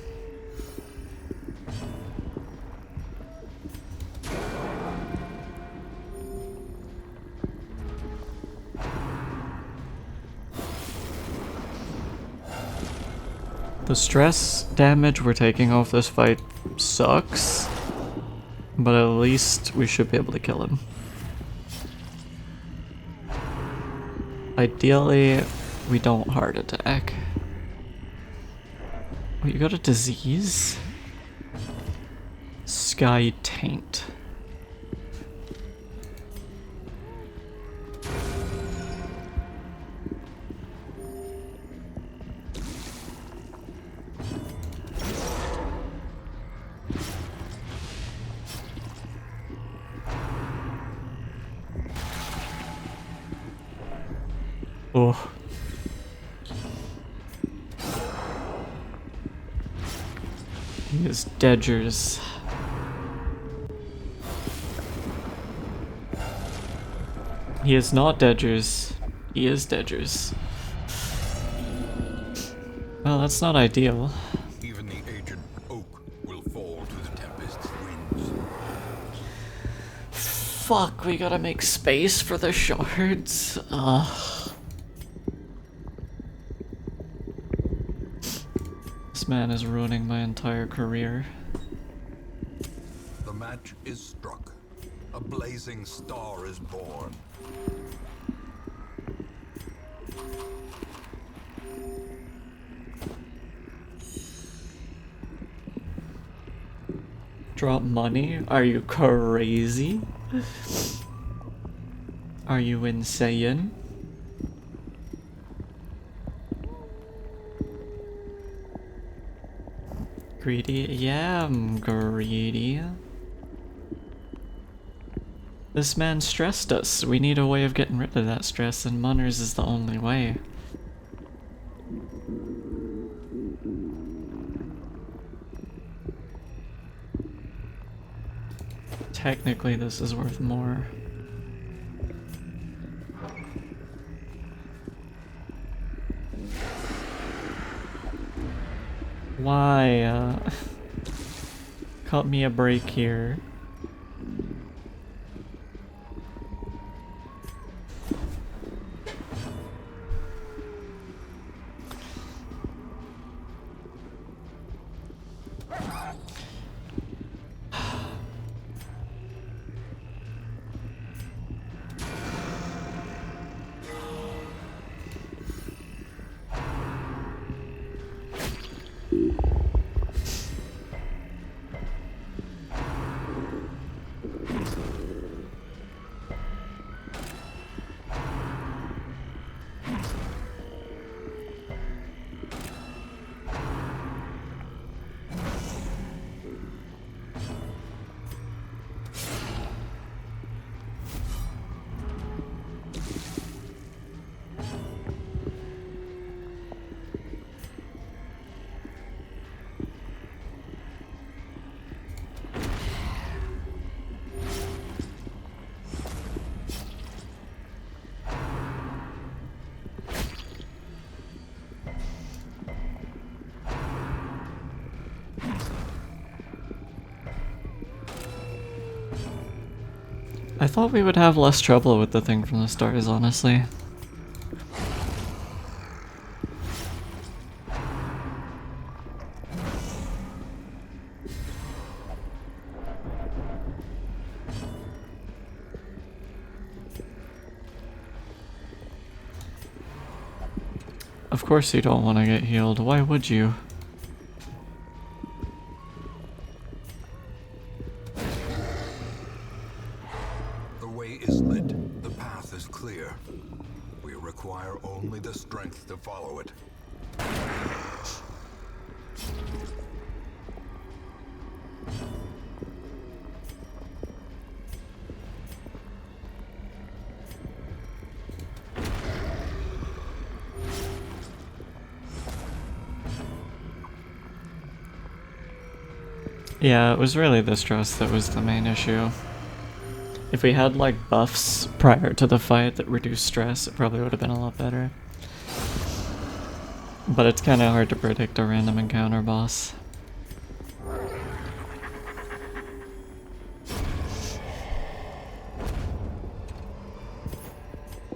The stress damage we're taking off this fight sucks, but at least we should be able to kill him. Ideally, we don't heart attack. Wait, you got a disease? Sky Taint. Oh. He is Dedgers. He is not Dedgers. He is Dedgers. Well, that's not ideal. Even the aged oak will fall to the tempest's winds. Fuck, we gotta make space for the shards. Ugh. This man is ruining my entire career. The match is struck. A blazing star is born. Drop money? Are you crazy? Are you insane? Greedy? Yeah, I'm greedy. This man stressed us. We need a way of getting rid of that stress, and Munners is the only way. technically this is worth more. Why, cut me a break here. I thought we would have less trouble with the thing from the stars, honestly. Of course you don't want to get healed, why would you? The way is lit. The path is clear. We require only the strength to follow it. Yeah, it was really the stress that was the main issue. If we had like buffs prior to the fight that reduced stress, it probably would have been a lot better. But it's kind of hard to predict a random encounter boss.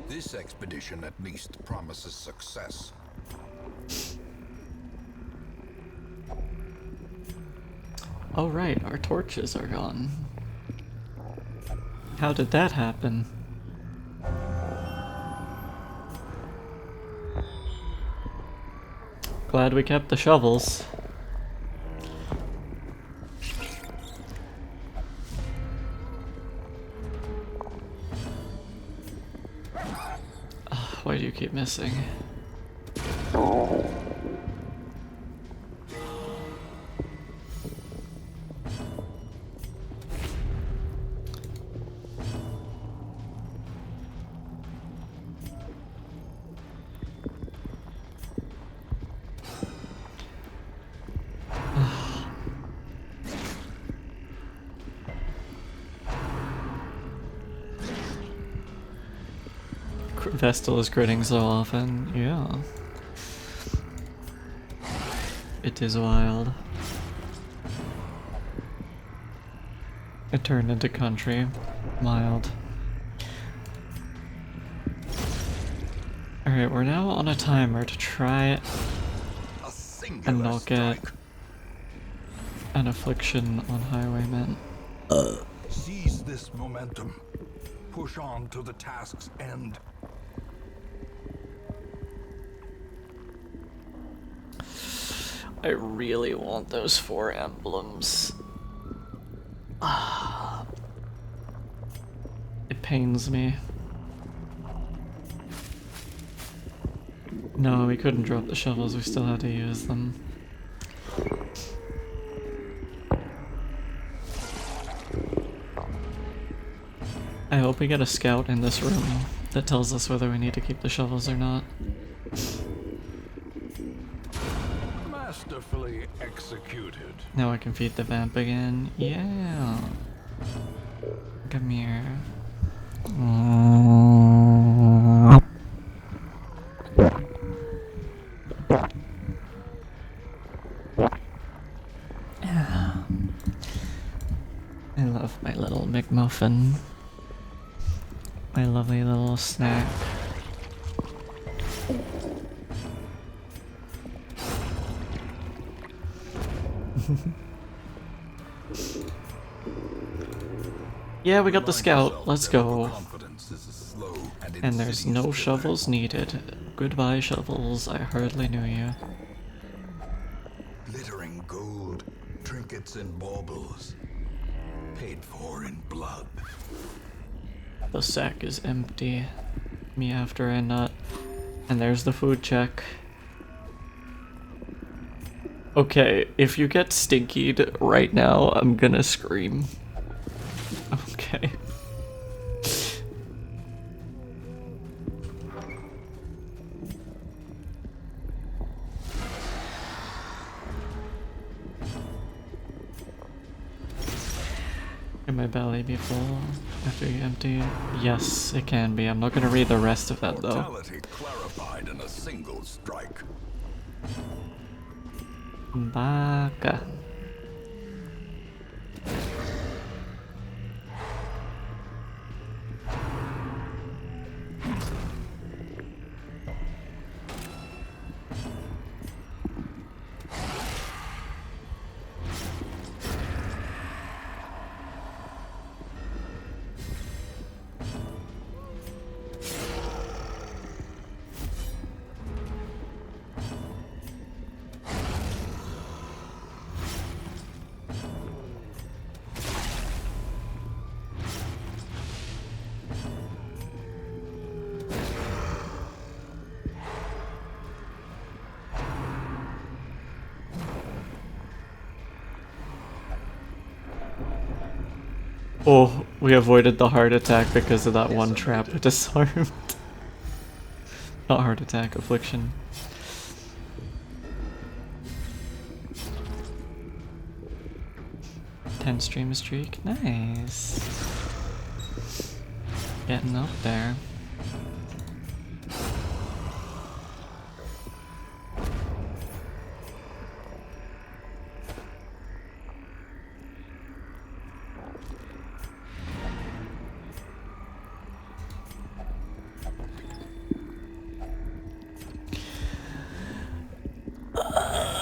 This expedition at least promises success. Oh right, our torches are gone. How did that happen? Glad we kept the shovels. Ugh, why do you keep missing? Vestal is critting so often, yeah. It is wild. It turned into country. Mild. Alright, we're now on a timer to try and not get an affliction on Highwaymen. Seize this momentum. Push on to the task's end. I really want those 4 emblems. It pains me. No, we couldn't drop the shovels, we still had to use them. I hope we get a scout in this room that tells us whether we need to keep the shovels or not. Masterfully executed. Now I can feed the vamp again. Yeah. Come here. I love my little McMuffin. My lovely little snack. Yeah, we got the scout. Let's go. And there's no shovels needed. Goodbye, shovels. I hardly knew you. Glittering gold, trinkets and baubles, paid for in blood. The sack is empty. Me after a nut. And there's the food check. Okay, if you get stinkied right now, I'm gonna scream. Okay. Can my belly be full after you empty? Yes, it can be. I'm not gonna read the rest of that though. Mortality clarified in a single strike. Baka. Oh, we avoided the heart attack because of that one trap disarmed. Not heart attack, affliction. Ten stream streak, nice. Getting up there.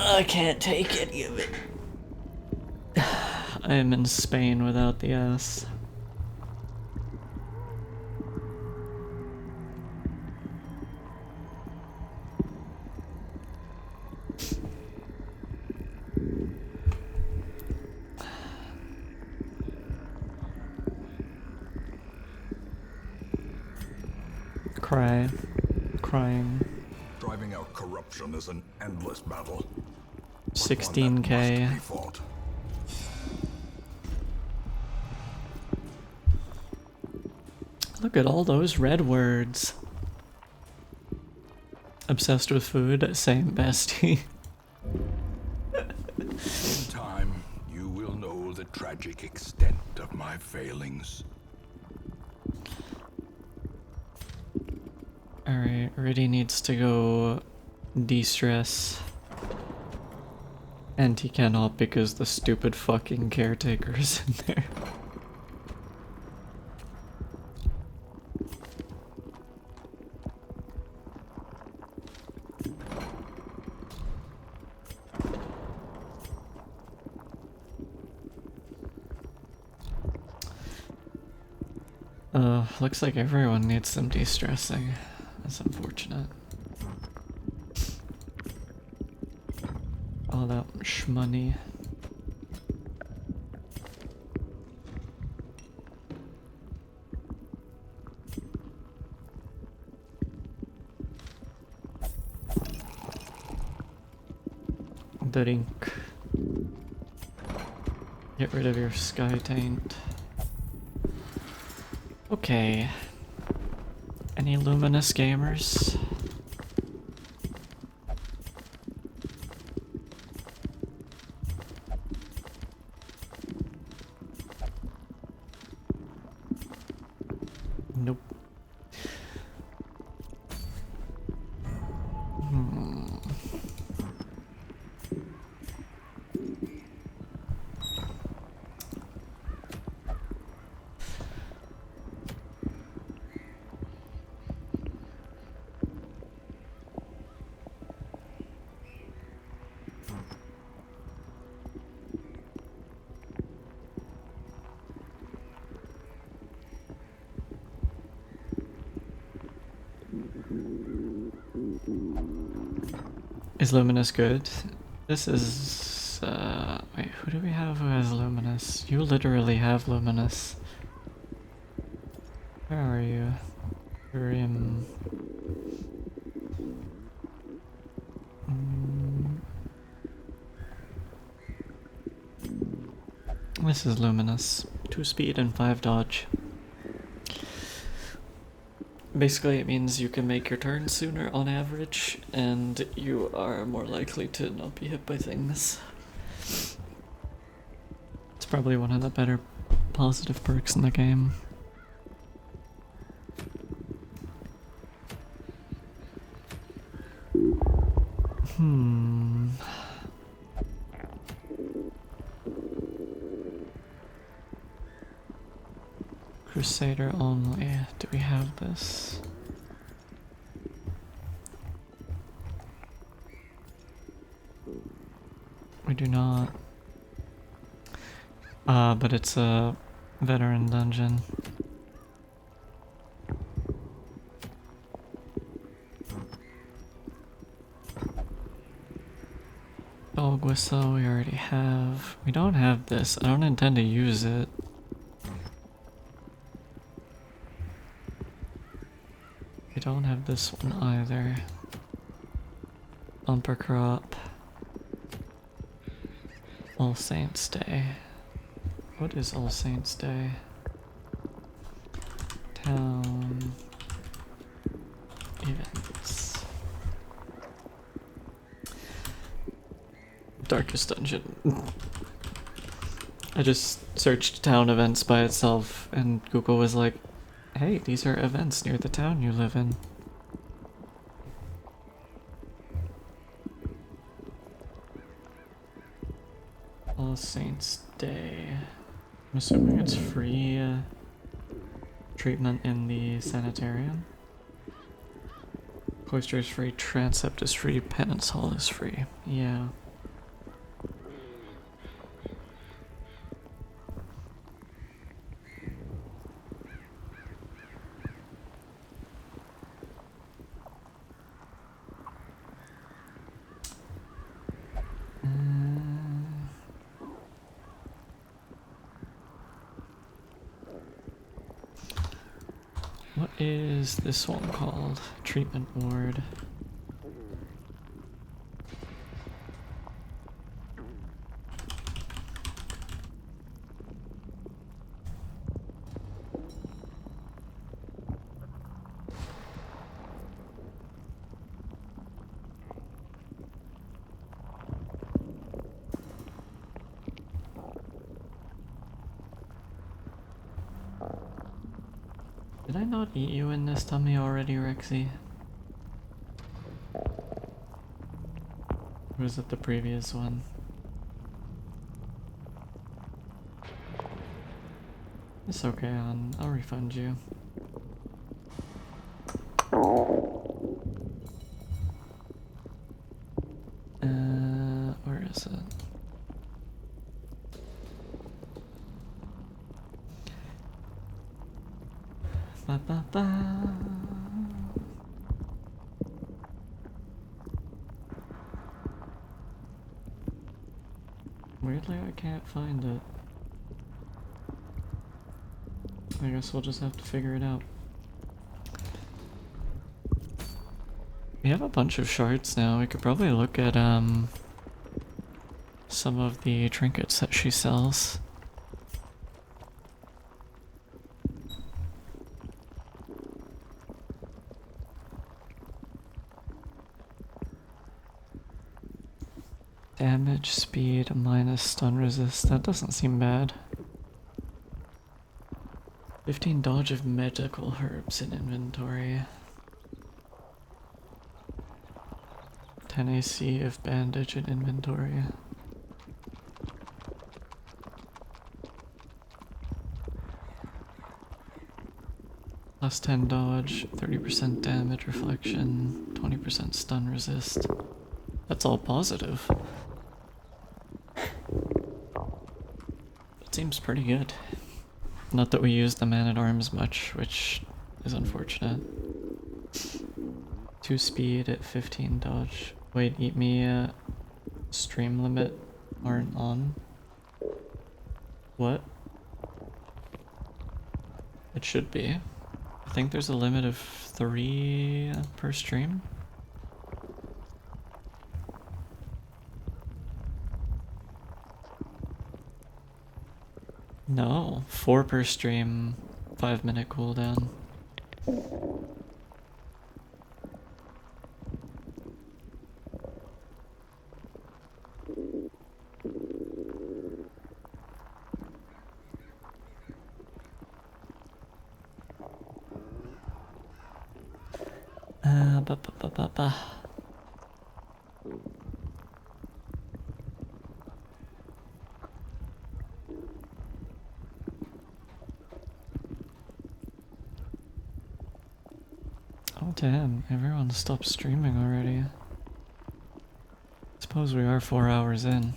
I can't take any of it. I am in Spain without the S. Crying. Driving out corruption is an endless battle. 16k. Look at all those red words. Obsessed with food, same bestie. In time, you will know the tragic extent of my failings. Alright, Riddy needs to go de-stress. And he cannot because the stupid fucking caretaker's in there. Looks like everyone needs some de-stressing. That's unfortunate. All that shmoney. Drink. Get rid of your sky taint. Okay. Any luminous gamers? Is Luminous good? This is... wait, who do we have who has Luminous? You literally have Luminous. Where are you? You're in... This is Luminous. 2 speed and 5 dodge. Basically, it means you can make your turn sooner on average, and you are more likely to not be hit by things. It's probably one of the better positive perks in the game. Crusader only. Do we have this? We do not. But it's a veteran dungeon. Dog whistle we already have. We don't have this. I don't intend to use it. We don't have this one either. Bumper crop. All Saints Day. What is All Saints Day? Town events. Darkest Dungeon. I just searched town events by itself and Google was like, hey, these are events near the town you live in. All Saints Day. I'm assuming it's free treatment in the sanitarium. Cloister is free, transept is free, penance hall is free. Yeah. What is this one called? Treatment ward. Did I not eat you in this tummy already, Rexy? Or was it the previous one? It's okay, I'll refund you. Where is it? Ba, ba, ba. Weirdly, I can't find it. I guess we'll just have to figure it out. We have a bunch of shards now. We could probably look at some of the trinkets that she sells. Damage, speed, minus stun resist. That doesn't seem bad. 15 dodge of medical herbs in inventory. 10 AC of bandage in inventory. Plus 10 dodge, 30% damage reflection, 20% stun resist. That's all positive. It seems pretty good. Not that we use the man-at-arms much, which is unfortunate. 2 speed at 15 dodge. Wait, eat me, stream limit aren't on. What? It should be. I think there's a limit of 3 per stream. No, 4 per stream, 5-minute cooldown. Ba ba ba ba ba. Oh damn, everyone stopped streaming already. Suppose we are 4 hours in.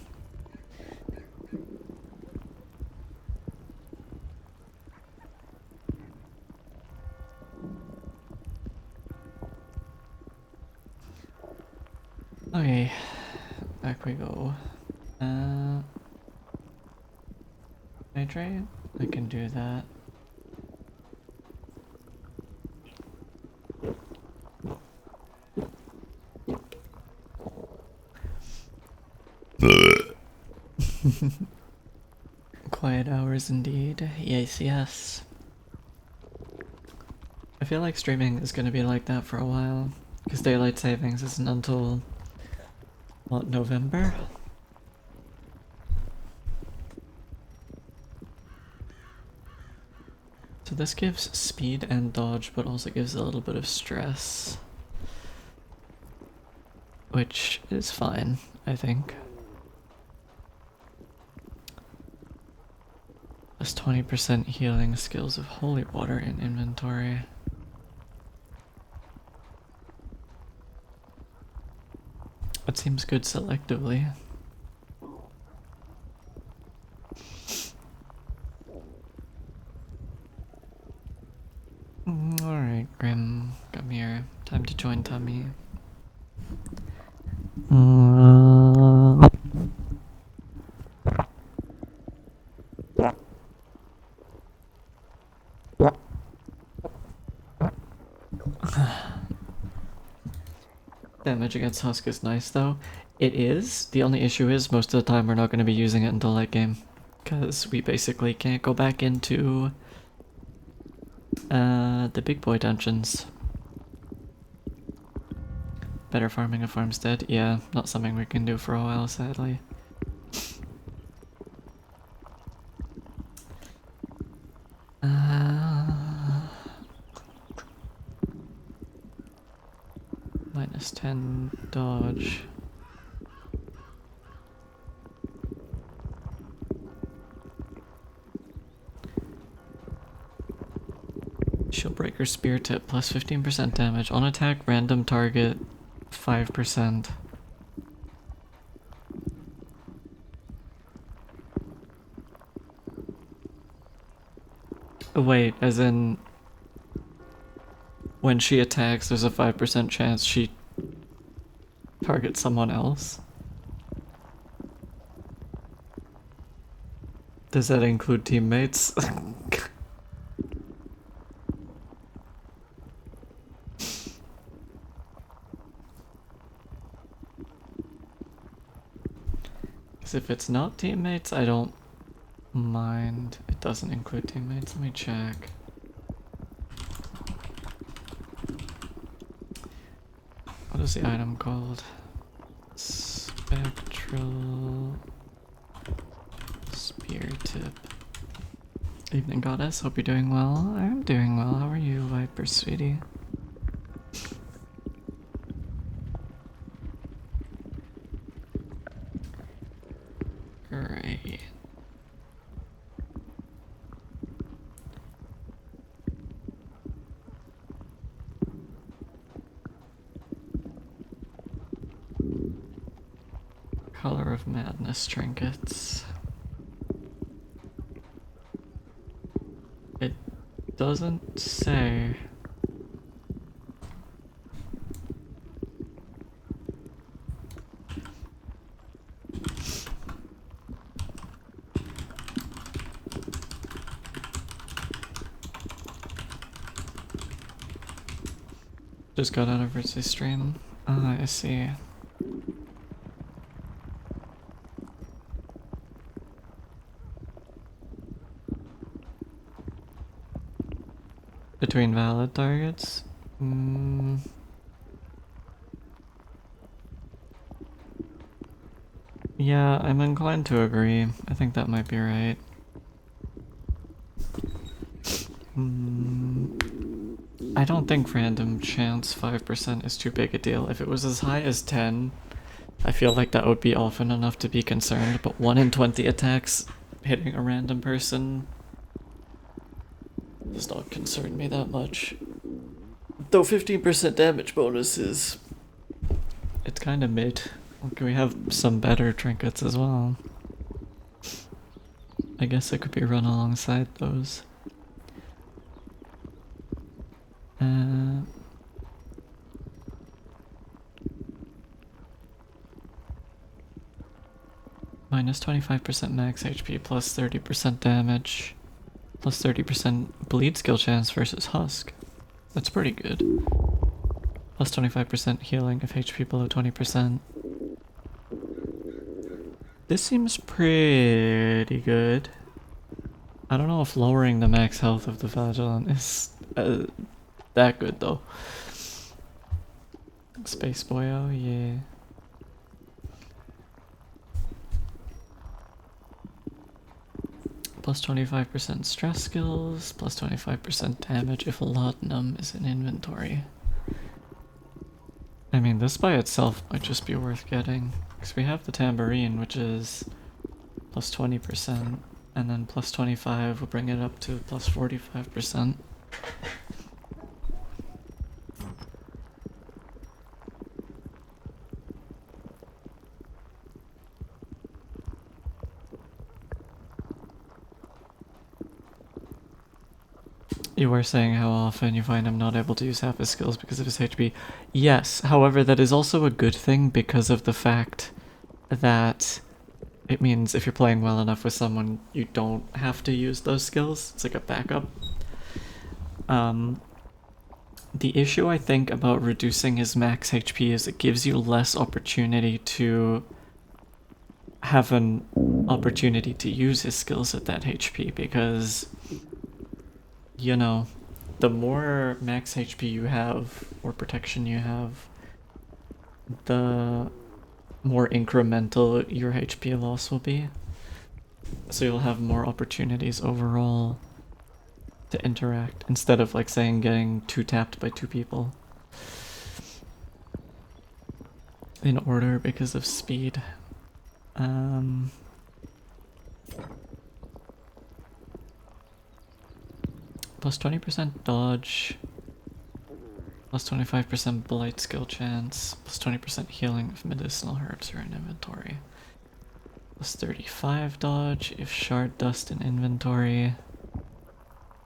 Okay, back we go. Hydrate? I can do that. Quiet hours indeed. Yes, yes. I feel like streaming is gonna be like that for a while, because daylight savings isn't until, what, November? So this gives speed and dodge, but also gives a little bit of stress. Which is fine, I think. Plus 20% healing skills of holy water in inventory. It seems good selectively. Alright, Grim, come here. Time to join Tummy. Damage against Husk is nice though. It is. The only issue is most of the time we're not going to be using it until late game. Because we basically can't go back into the big boy dungeons. Better farming a farmstead? Yeah, not something we can do for a while, sadly. Minus 10 dodge. Shieldbreaker Spear Tip plus 15% damage. On attack, random target 5%. Wait, as in when she attacks, there's a 5% chance she targets someone else? Does that include teammates? Because if it's not teammates, I don't mind. It doesn't include teammates. Let me check. What is the item called? Spectral Spear Tip. Evening Goddess, hope you're doing well. I'm doing well. How are you, Viper sweetie? Great. Color of Madness trinkets. It doesn't say. Just got out of Ritzy's stream. Ah, I see. Between valid targets? Yeah, I'm inclined to agree. I think that might be right. I don't think random chance 5% is too big a deal. If it was as high as 10, I feel like that would be often enough to be concerned, but 1 in 20 attacks hitting a random person does not concern me that much. Though 15% damage bonus is... it's kind of mid. Can we have some better trinkets as well? I guess it could be run alongside those. Minus 25% max HP plus 30% damage plus 30% bleed skill chance versus Husk. That's pretty good. Plus 25% healing if HP below 20%. This seems pretty good. I don't know if lowering the max health of the Vigilant is that good though. Space Boyo, yeah. Plus 25% stress skills, plus 25% damage if laudanum is in inventory. I mean, this by itself might just be worth getting, because we have the tambourine, which is plus 20%, and then plus 25 will bring it up to plus 45%. You were saying how often you find him not able to use half his skills because of his HP. Yes, however, that is also a good thing because of the fact that it means if you're playing well enough with someone, you don't have to use those skills. It's like a backup. The issue I think about reducing his max HP is it gives you less opportunity to have an opportunity to use his skills at that HP because, you know, the more max HP you have or protection you have, the more incremental your HP loss will be. So you'll have more opportunities overall to interact instead of, like, saying getting two tapped by two people in order because of speed. Plus 20% dodge, plus 25% blight skill chance, plus 20% healing if medicinal herbs are in inventory, plus 35 dodge if shard dust in inventory.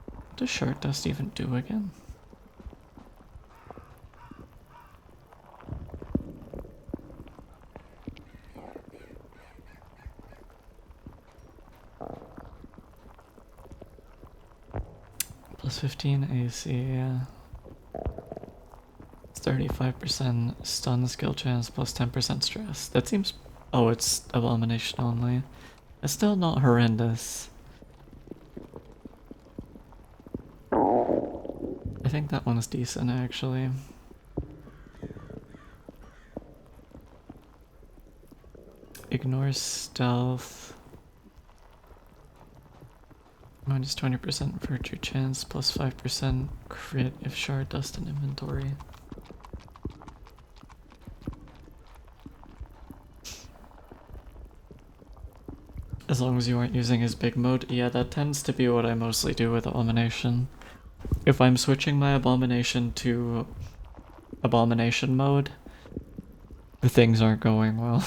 What does shard dust even do again? Plus 15 AC, yeah. 35% stun skill chance plus 10% stress. That seems... oh, it's abomination only. It's still not horrendous. I think that one's decent actually. Ignores stealth. Minus 20% virtue chance, plus 5% crit if shard dust in inventory. As long as you aren't using his big mode, yeah, that tends to be what I mostly do with Abomination. If I'm switching my Abomination to Abomination mode, the things aren't going well.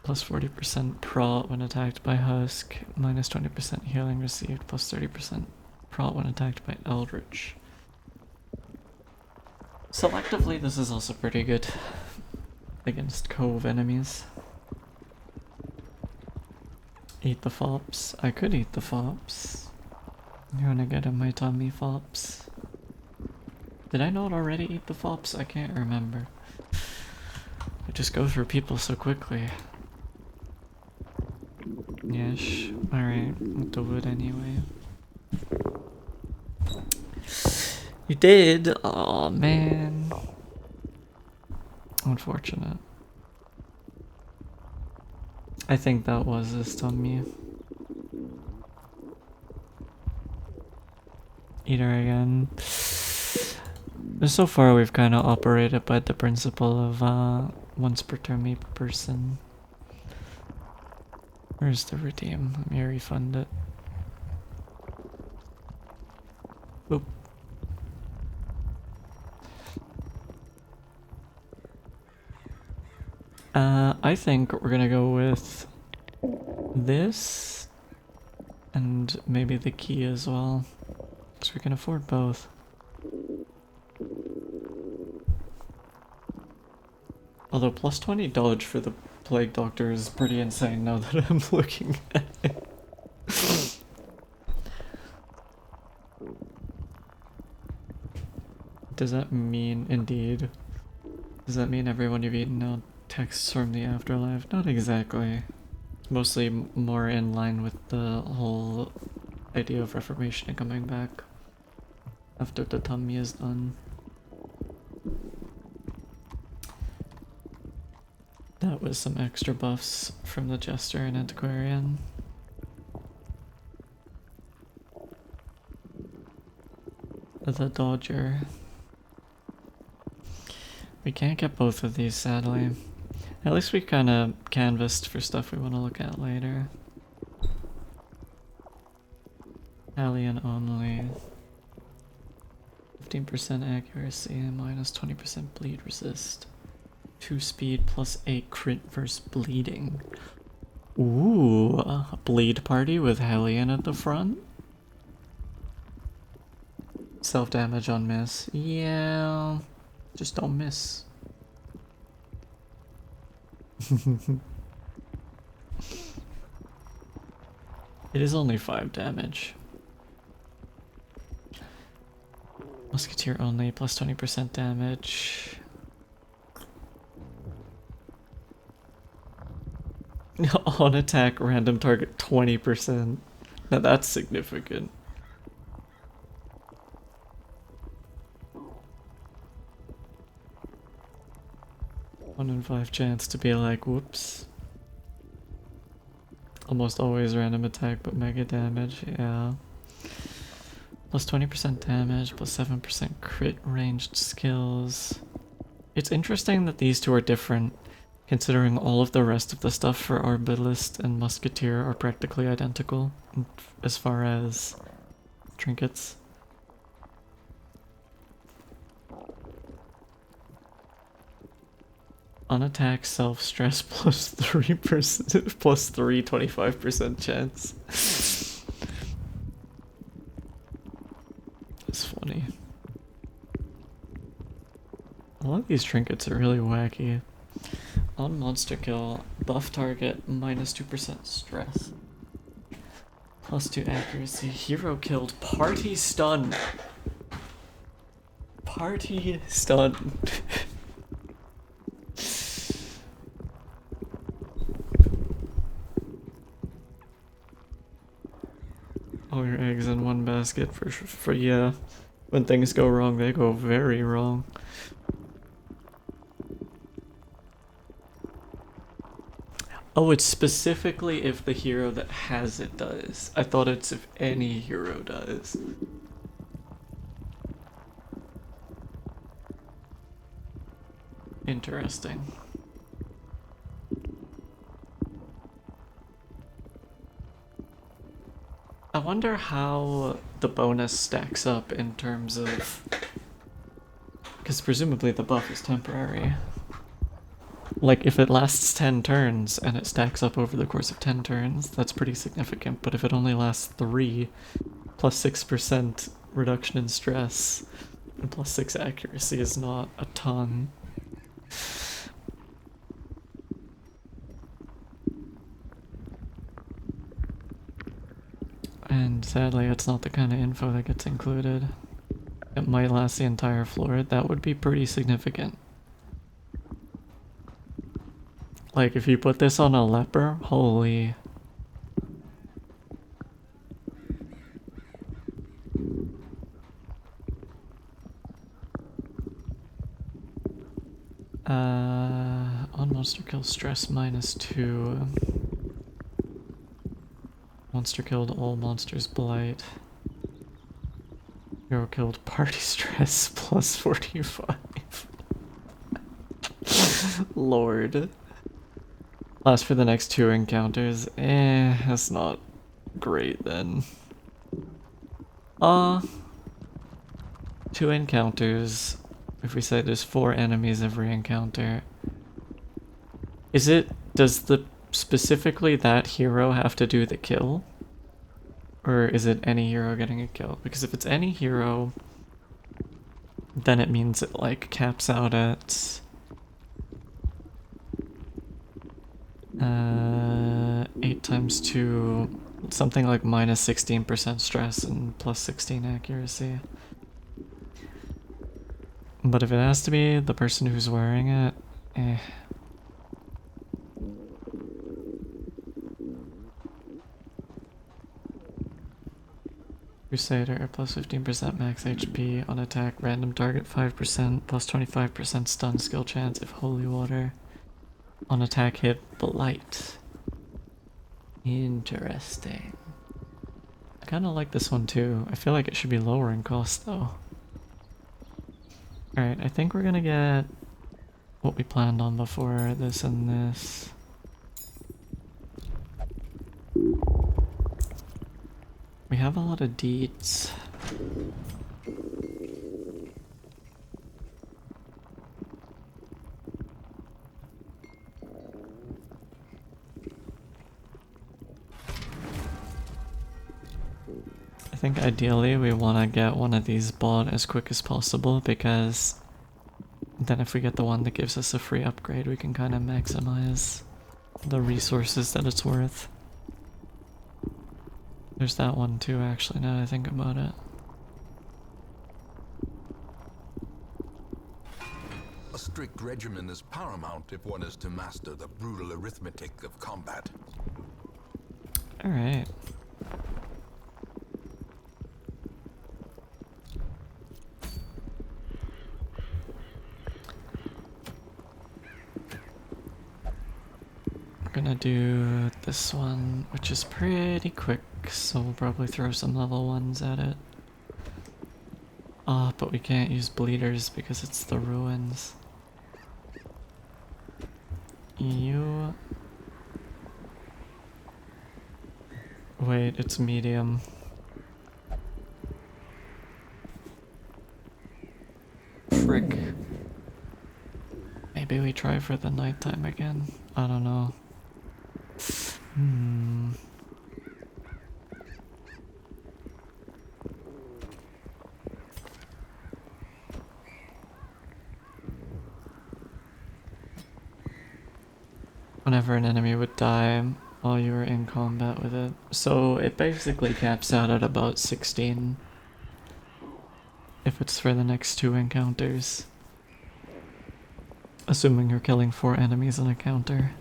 Plus 40% prot when attacked by Husk, minus 20% healing received, plus 30% prot when attacked by Eldritch. Selectively, this is also pretty good against Cove enemies. Eat the fops. I could eat the fops. You wanna get in my tummy, Fops? Did I not already eat the Fops? I can't remember. I just go through people so quickly. Yes. Alright, I'll do it anyway. You did? Oh man. Unfortunate. I think that was his tummy. Eat her again. So far we've kind of operated by the principle of once per turn per person. Where's the redeem? Let me refund it. Boop. I think we're gonna go with this and maybe the key as well, because we can afford both. Although plus 20 dodge for the Plague Doctor is pretty insane now that I'm looking at it. Does that mean, indeed, does that mean everyone you've eaten now texts from the afterlife? Not exactly. Mostly more in line with the whole idea of reformation and coming back after the tummy is done. That was some extra buffs from the Jester and Antiquarian. The Dodger. We can't get both of these, sadly. At least we kind of canvassed for stuff we want to look at later. Alien only. 15% accuracy, minus 20% bleed resist. 2 speed plus 8 crit versus bleeding. Ooh, a bleed party with Hellion at the front. Self-damage on miss. Yeah, just don't miss. It is only 5 damage. Musketeer only, plus 20% damage. On attack, random target 20%. Now that's significant. One in 5 chance to be like, whoops. Almost always random attack, but mega damage, yeah. Plus 20% damage, plus 7% crit ranged skills. It's interesting that these two are different, considering all of the rest of the stuff for Arbalist and Musketeer are practically identical as far as trinkets. On attack, self stress plus 3%, plus 3, 25% chance. That's funny. A lot of these trinkets are really wacky. On monster kill, buff target, minus 2% stress. Plus 2 accuracy, hero killed, party stun. Party stun. All your eggs in one basket for yeah. When things go wrong, they go very wrong. Oh, it's specifically if the hero that has it does. I thought it's if any hero does. Interesting. I wonder how the bonus stacks up in terms of... Because presumably the buff is temporary. Like, if it lasts 10 turns and it stacks up over the course of 10 turns, that's pretty significant. But if it only lasts 3, plus 6% reduction in stress, and plus 6 accuracy is not a ton. And sadly, it's not the kind of info that gets included. It might last the entire floor. That would be pretty significant. Like, if you put this on a leper, holy... On monster kill stress -2. Monster killed all monsters blight. Hero killed party stress +45. Lord. Last for the next 2 encounters. That's not great then. 2 encounters. If we say there's 4 enemies every encounter. Does the specifically that hero have to do the kill? Or is it any hero getting a kill? Because if it's any hero, then it means it like caps out at 8 times 2, something like -16% stress and +16 accuracy. But if it has to be the person who's wearing it, Crusader, +15% max HP on attack, random target 5%, +25% stun skill chance if holy water. On attack hit, blight. Interesting. I kind of like this one too. I feel like it should be lower in cost though. Alright, I think we're gonna get what we planned on before, this and this. We have a lot of deeds. I think ideally we want to get one of these bought as quick as possible because then if we get the one that gives us a free upgrade we can kind of maximize the resources that it's worth. There's that one too actually now that I think about it. A strict regimen is paramount if one is to master the brutal arithmetic of combat. Alright. We're gonna do this one, which is pretty quick, so we'll probably throw some level 1s at it. But we can't use bleeders because it's the ruins. You... Wait, it's medium. Frick. Maybe we try for the nighttime again. I don't know. Whenever an enemy would die while you were in combat with it. So it basically caps out at about 16. If it's for the next 2 encounters. Assuming you're killing 4 enemies in a counter.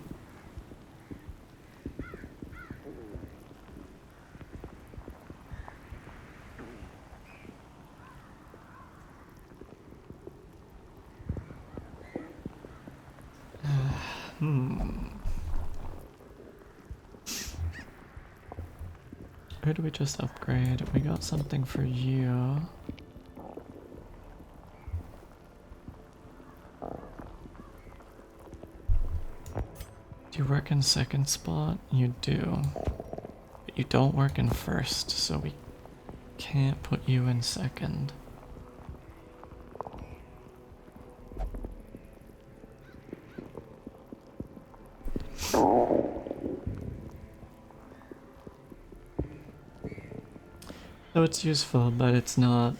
Who do we just upgrade? We got something for you. Do you work in second spot? You do. But you don't work in first, so we can't put you in second. So it's useful, but it's not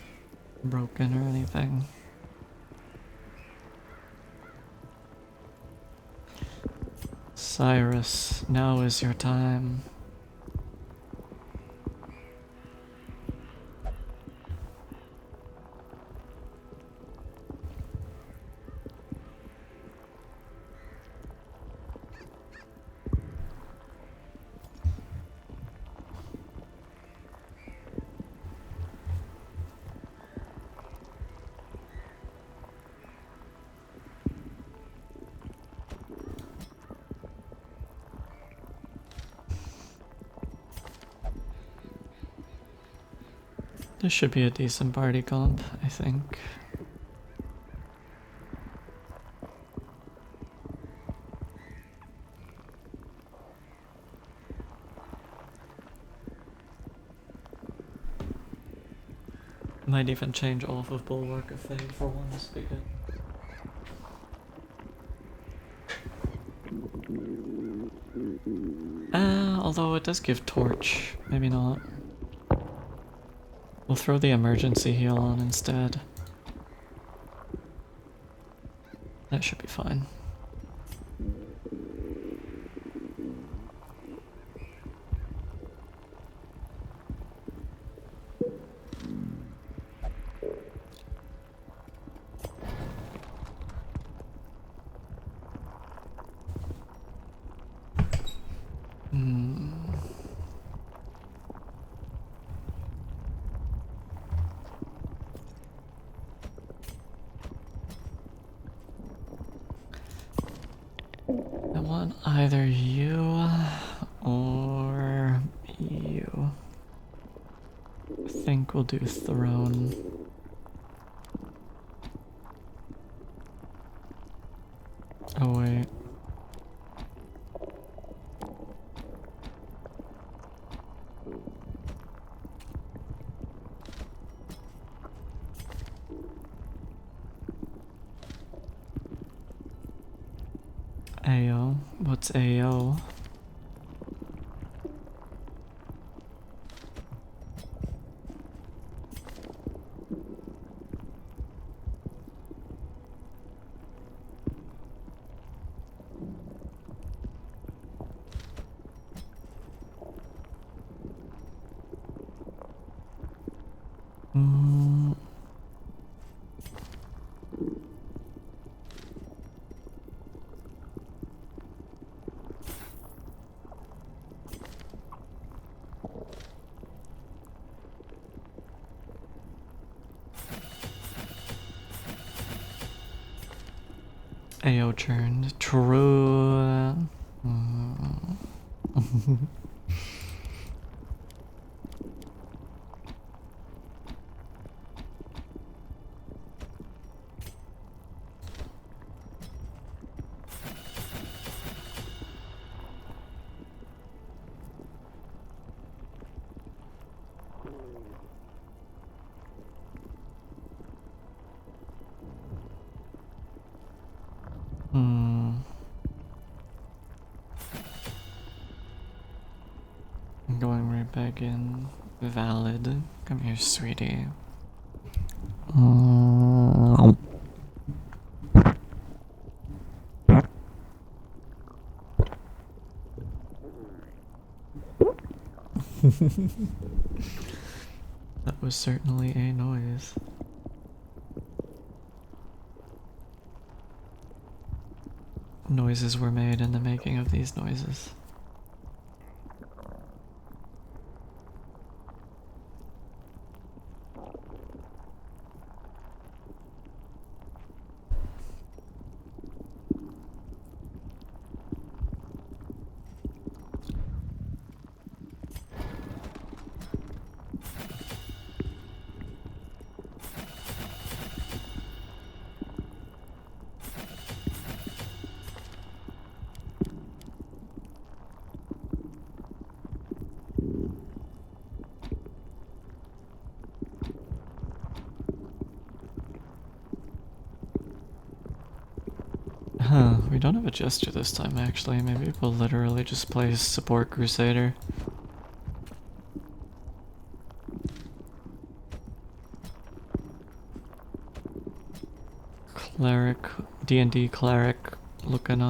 broken or anything. Cyrus, now is your time. This should be a decent party comp, I think. Might even change off of Bulwark of Fate for once because although it does give Torch, maybe not. We'll throw the emergency heal on instead. That should be fine. I want either you or you. I think we'll do Throne. Oh wait. AO? What's AO? AO churned. True. I'm going right back in. Valid. Come here, sweetie. That was certainly a noise. Noises were made in the making of these noises. Huh, we don't have a Jester this time actually. Maybe we'll literally just play Support Crusader. Cleric, D&D Cleric looking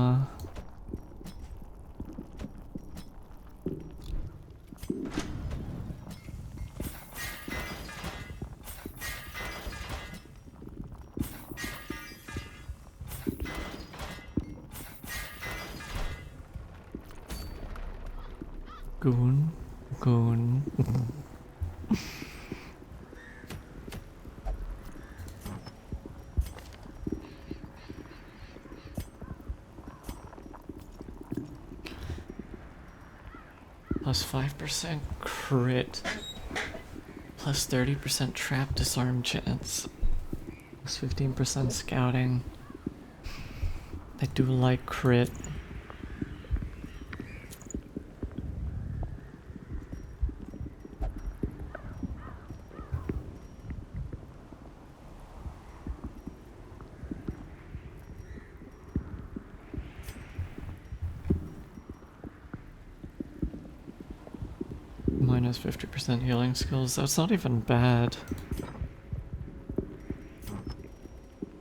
Goon. Plus 5% crit. plus 30% trap disarm chance. Plus 15% scouting. I do like crit. Minus 50% healing skills. That's not even bad.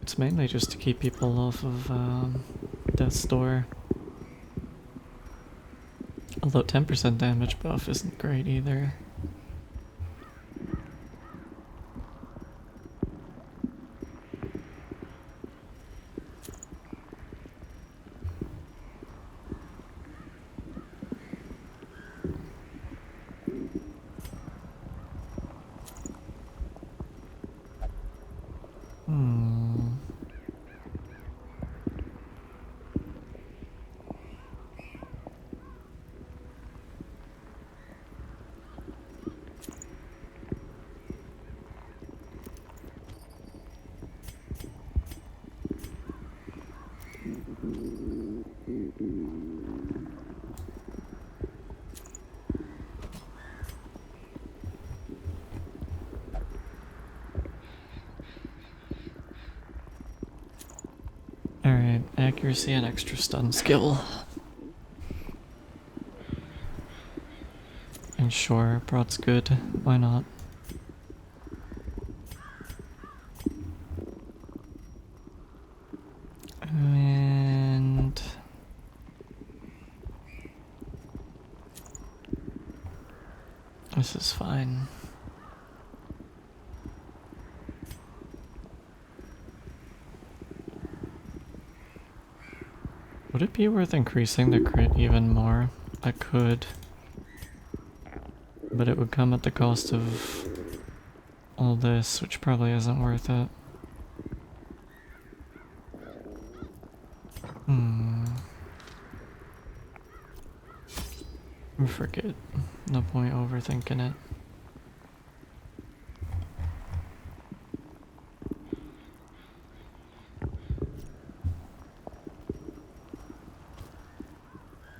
It's mainly just to keep people off of death's door. Although 10% damage buff isn't great either. Alright, accuracy and extra stun skill. And sure, Brod's good. Why not? And... this is fine. Would it be worth increasing the crit even more? I could. But it would come at the cost of all this, which probably isn't worth it. Forget. No point overthinking it.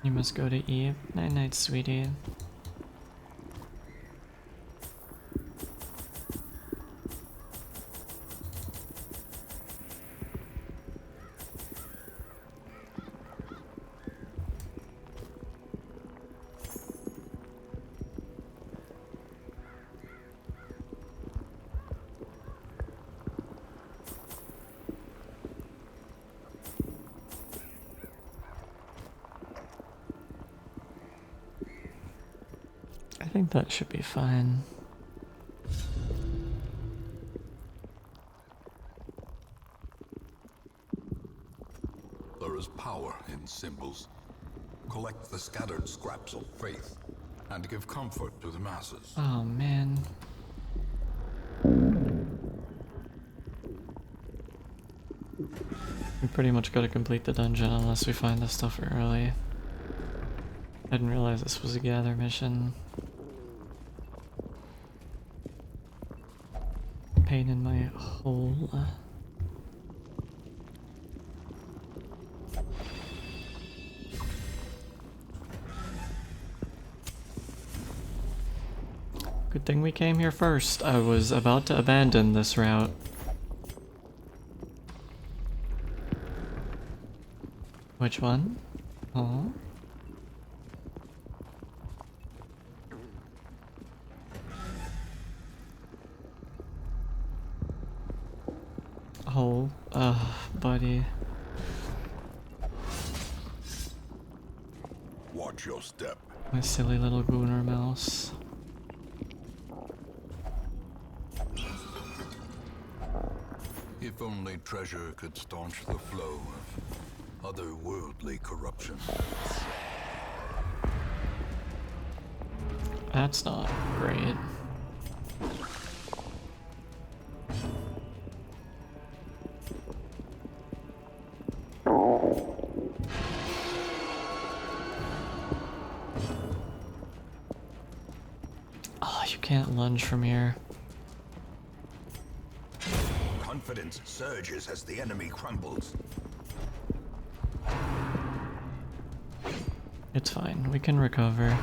You must go to Eve. Night night, sweetie. I think that should be fine. There is power in symbols. Collect the scattered scraps of faith and give comfort to the masses. Oh man. We pretty much gotta complete the dungeon unless we find this stuff early. I didn't realize this was a gather mission. Pain in my hole. Good thing we came here first. I was about to abandon this route. Which one? Oh. Oh, buddy. Watch your step. My silly little gooner mouse. If only treasure could staunch the flow of otherworldly corruption. That's not great. Oh, you can't lunge from here. confidence surges as the enemy crumbles. It's fine, we can recover.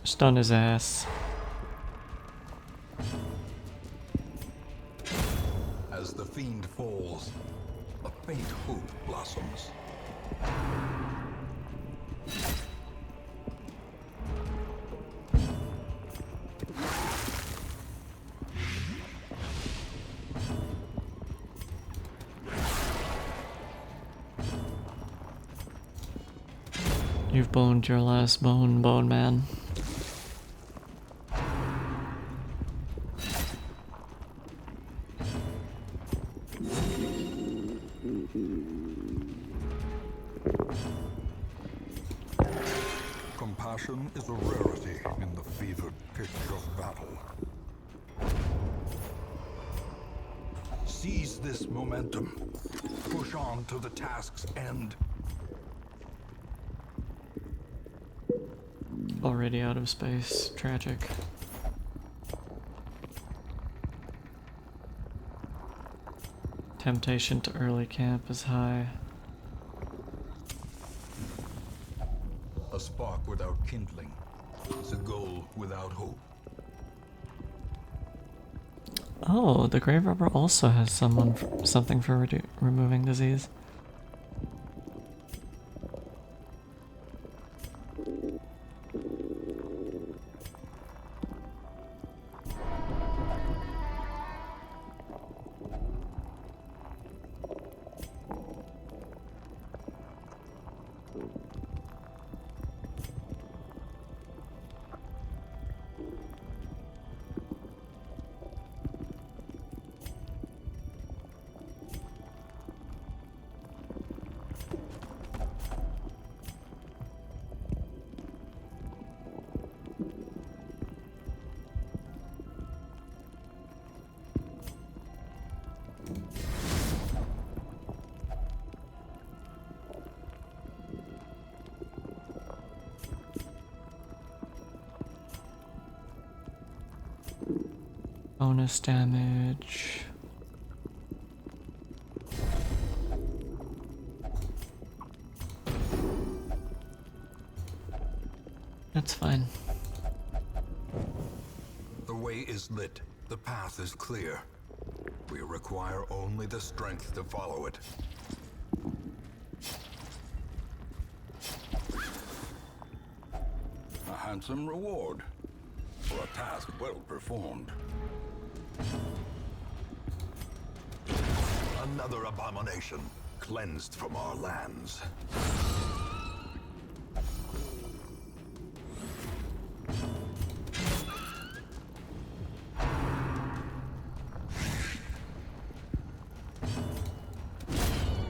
Stun his ass. As the fiend falls, a faint hope blossoms. You've boned your last bone, bone man. Compassion is a rarity in the fevered pitch of battle. Seize this momentum. Push on to the task's end. Already out of space. Tragic. Temptation to early camp is high. A spark without kindling is a goal without hope. Oh, the grave robber also has something for removing disease. Bonus damage. That's fine. The way is lit. The path is clear. We require only the strength to follow it. A handsome reward for a task well performed. Another abomination cleansed from our lands.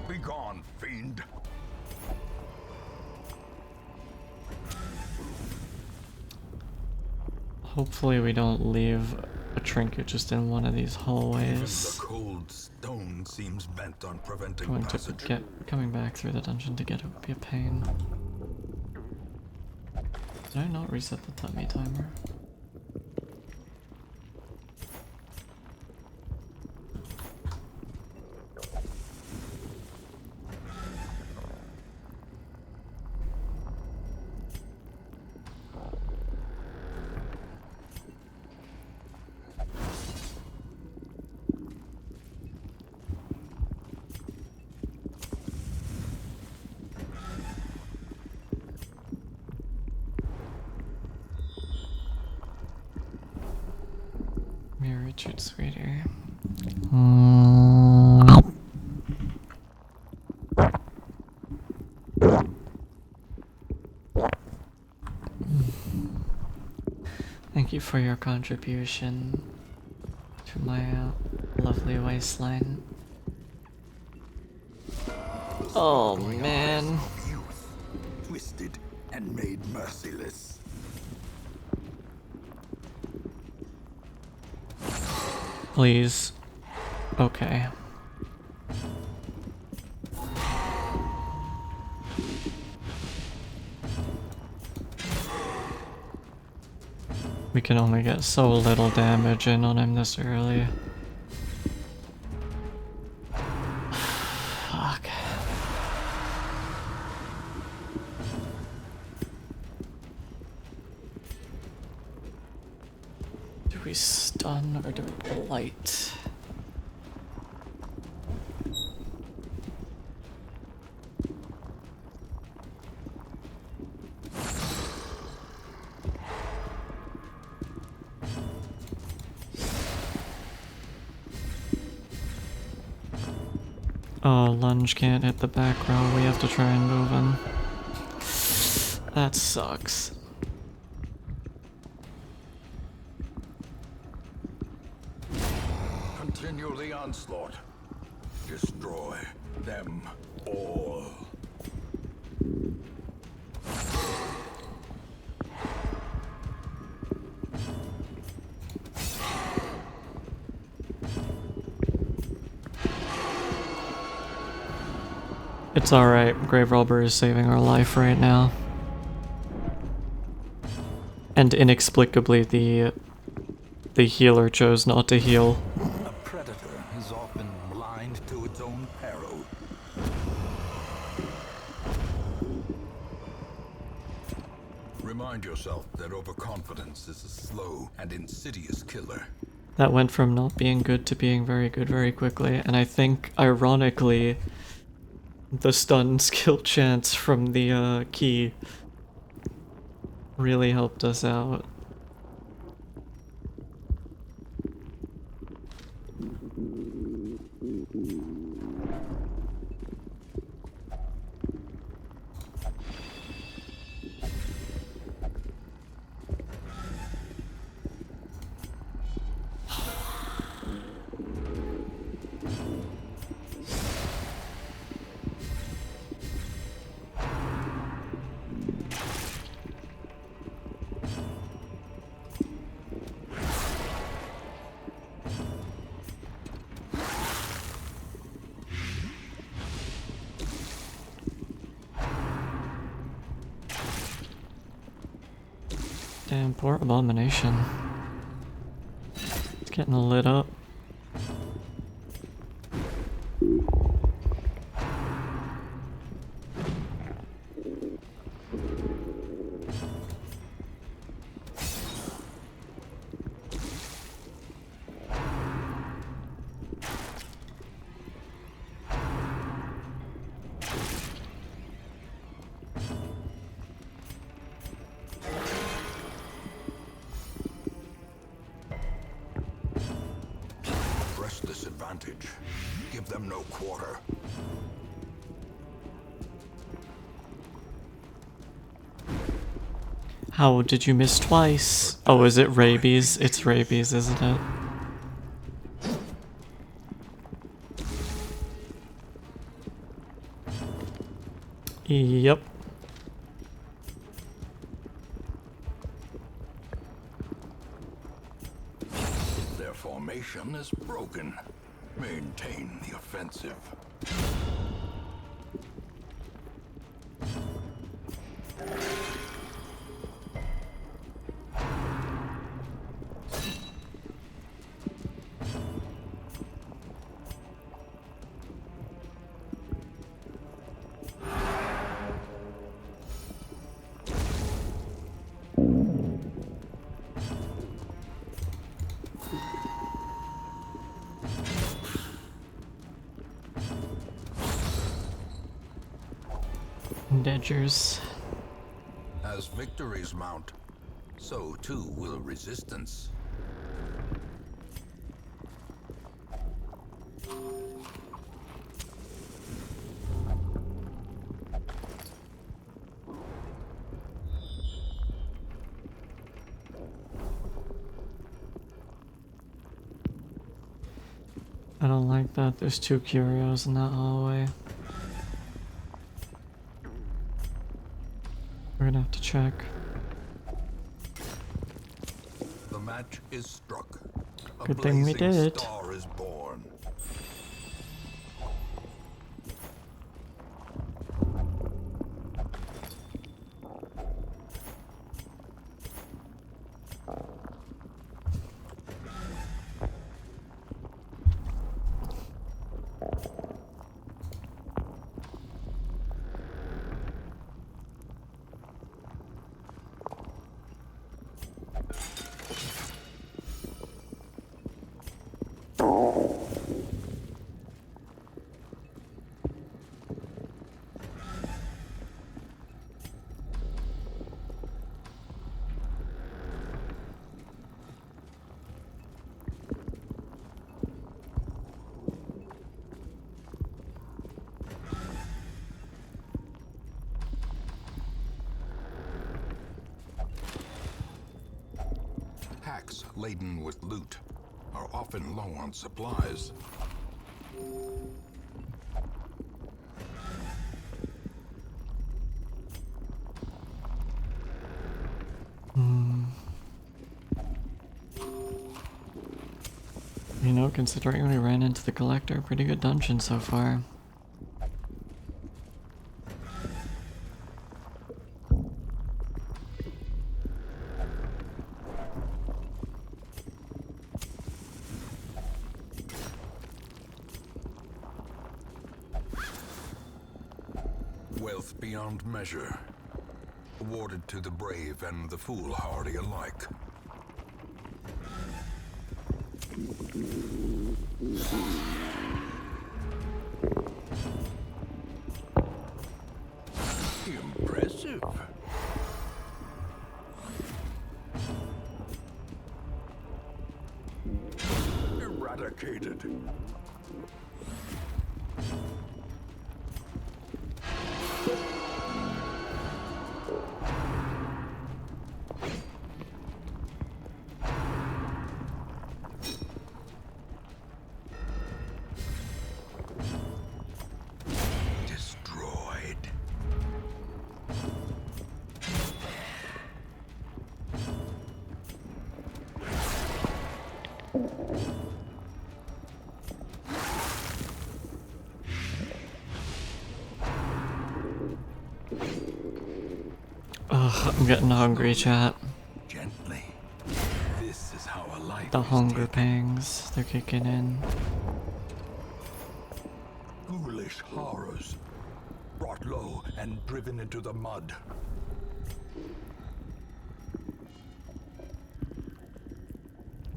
Be gone, fiend. Hopefully we don't leave a trinket just in one of these Even hallways. the cold stone seems bent on preventing Going to passage. coming back through the dungeon to get it would be a pain. Did I not reset the tummy timer? Mere Richard, sweetie. Thank you for your contribution to my lovely wasteland. Oh man. Youth, twisted and made merciless. Please. Okay. We can only get so little damage in on him this early. Fuck. Do we stun or do we blight? Oh, lunge can't hit the back row. We have to try and move him. That sucks. Continue the onslaught. Destroy them all. It's alright, Grave Robber is saving our life right now. And inexplicably the healer chose not to heal. A predator is often blind to its own peril. Remind yourself that overconfidence is a slow and insidious killer. That went from not being good to being very good very quickly, and I think, ironically, the stun skill chance from the key really helped us out. Damn, poor Abomination. It's getting lit up. Press this advantage. Give them no quarter. How did you miss twice? Oh, is it rabies? It's rabies, isn't it? Yep. Their formation is broken. Maintain the offensive. Dangers. As victories mount, so too will resistance. I don't like that. There's two curios in that hallway. We're gonna have to check. The match is struck. Good thing we blazing did. star is born. Hacks laden with loot are often low on supplies. You know, considering we ran into the collector, pretty good dungeon so far. Wealth beyond measure, awarded to the brave and the foolhardy alike. Impressive. Eradicated. Destroyed. Ugh, I'm getting hungry, chat. Gently. This is how a life The is hunger taken. pangs, they're kicking in. Ghoulish horrors, brought low and driven into the mud.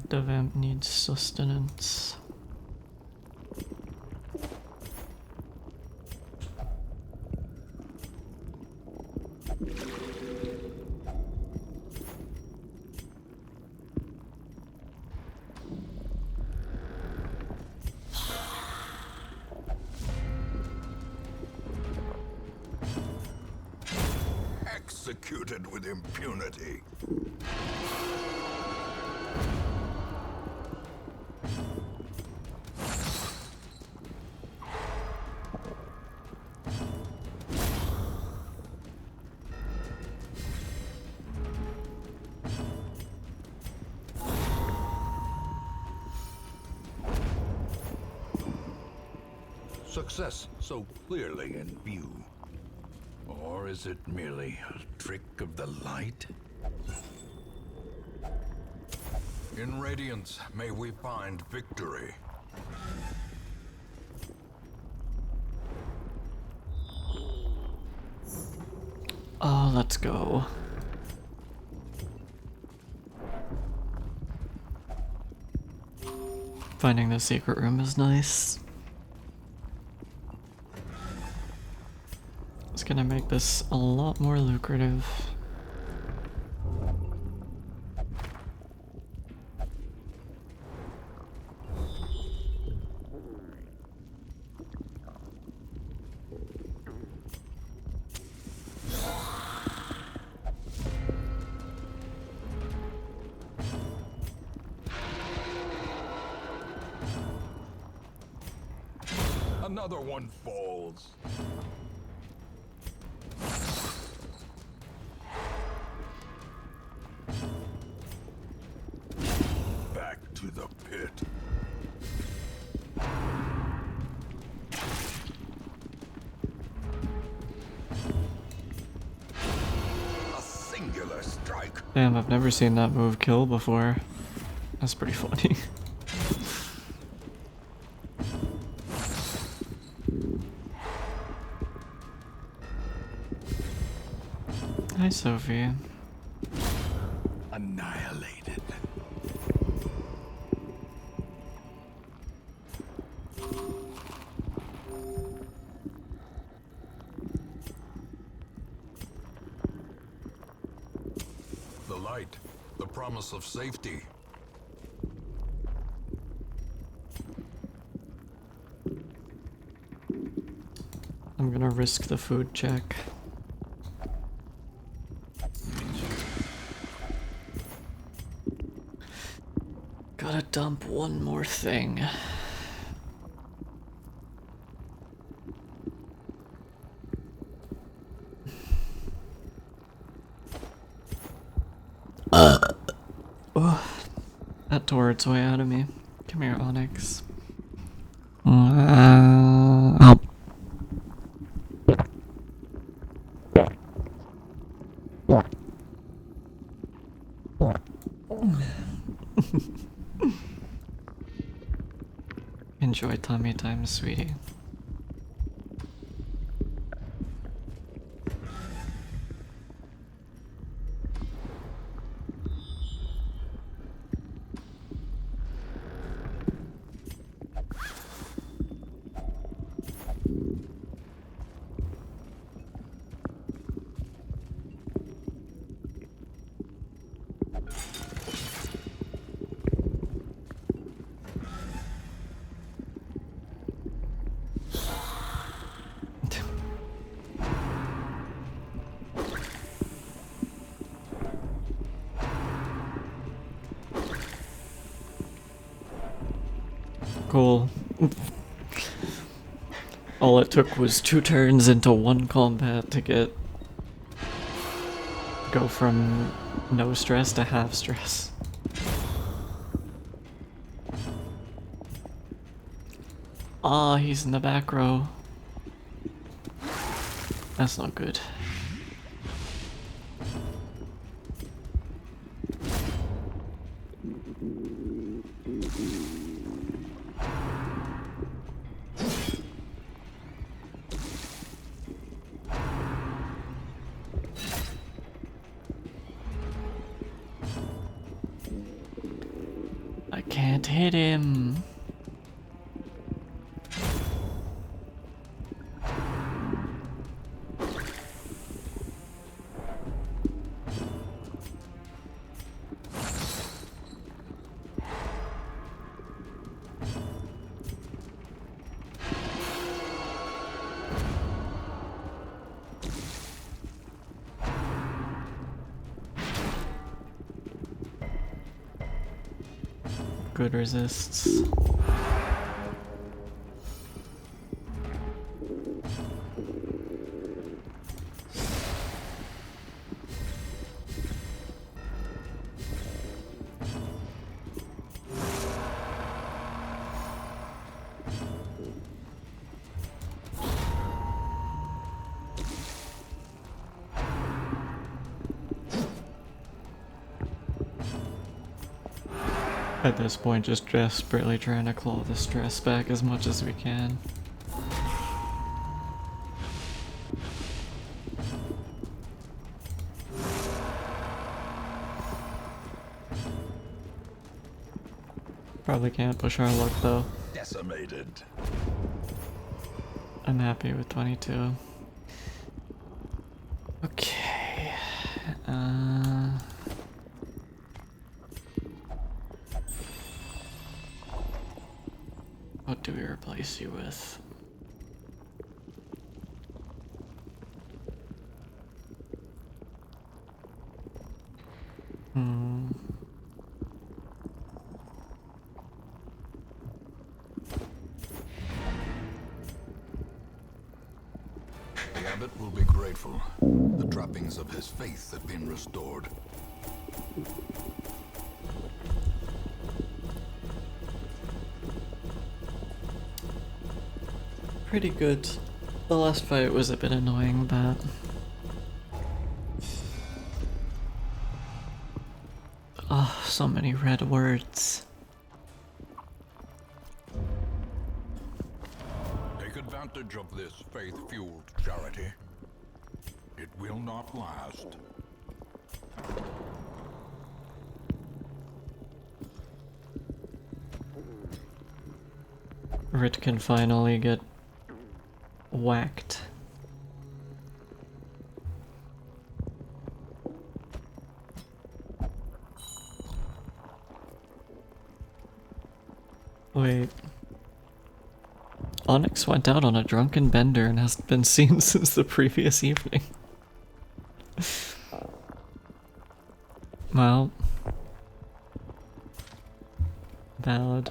The vamp needs sustenance. Executed with impunity. Success so clearly in view. Or is it merely a trick of the light? In Radiance, may we find victory. Oh, let's go. Finding the secret room is nice. It's gonna make this a lot more lucrative. Another one falls. Back to the pit. A singular strike. Damn, I've never seen that move kill before. That's pretty funny. Hi, Sophie. Annihilated. The light, the promise of safety. I'm gonna risk the food check. Gotta dump one more thing. Oh, that tore its way out of me. Come here, Onyx. Enjoy tummy time, sweetie. Cool. All it took was 2 turns into 1 combat to go from no stress to half stress. Ah, he's in the back row. That's not good. I can't hit him. Good resists. At this point, just desperately trying to claw the stress back as much as we can. Probably can't push our luck though. Decimated. I'm happy with 22. Okay. What do we replace you with? The abbot will be grateful. The trappings of his faith have been restored. pretty good. The last fight was a bit annoying, but... Oh, so many red words. Take advantage of this faith-fueled charity. It will not last. Rit can finally get whacked. Wait. Onyx went out on a drunken bender and hasn't been seen since the previous evening. Well. Valid.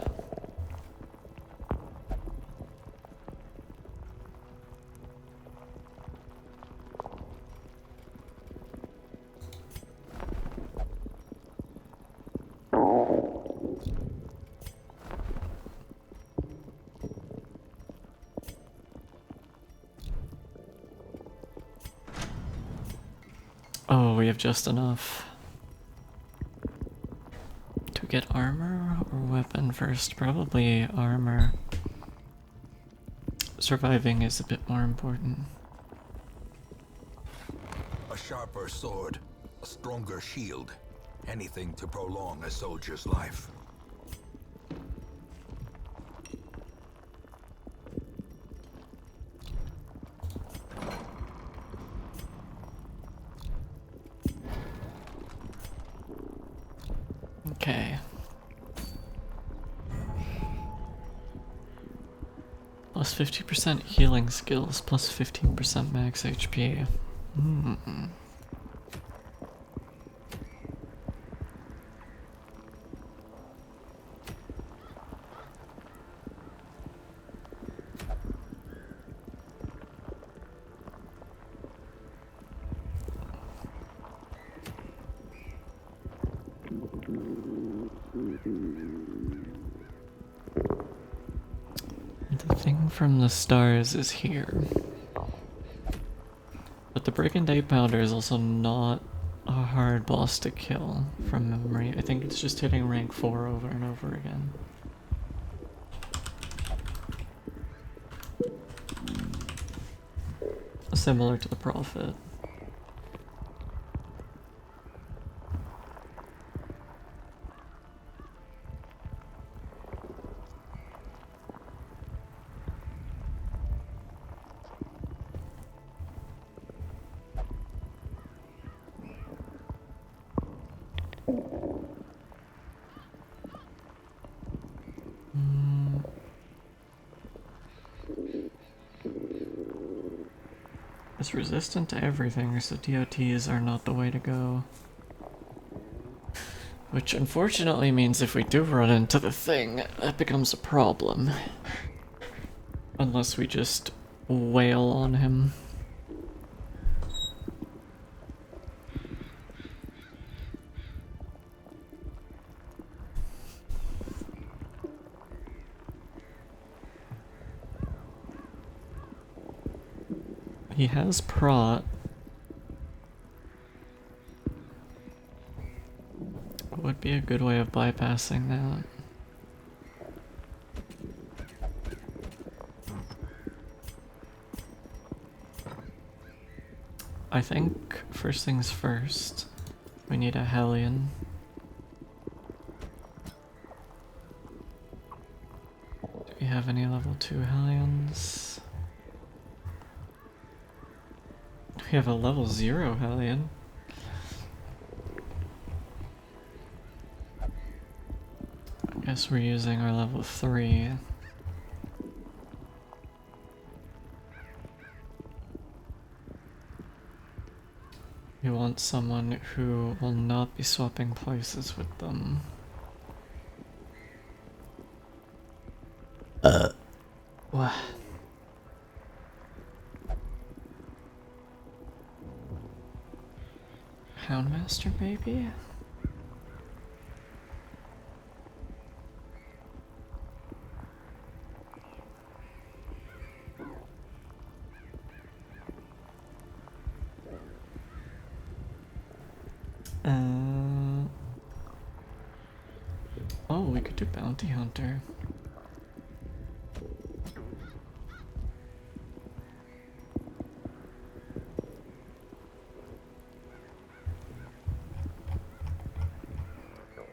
Oh, we have just enough. To get armor or weapon first? Probably armor. Surviving is a bit more important. A sharper sword, a stronger shield. Anything to prolong a soldier's life. Okay. Plus 50% healing skills, plus 15% max HP. The thing from the stars is here. But the Brigand 8 Pounder is also not a hard boss to kill from memory. I think it's just hitting rank 4 over and over again. Similar to the Prophet. It's resistant to everything, so DOTs are not the way to go. Which unfortunately means if we do run into the thing, that becomes a problem. Unless we just wail on him. He has prot. Would be a good way of bypassing that. I think first things first, we need a Hellion. Do we have any level 2 Hellions? We have a level 0 Hellion. I guess we're using our level 3. We want someone who will not be swapping places with them. What? Houndmaster, maybe? Oh, we could do Bounty Hunter.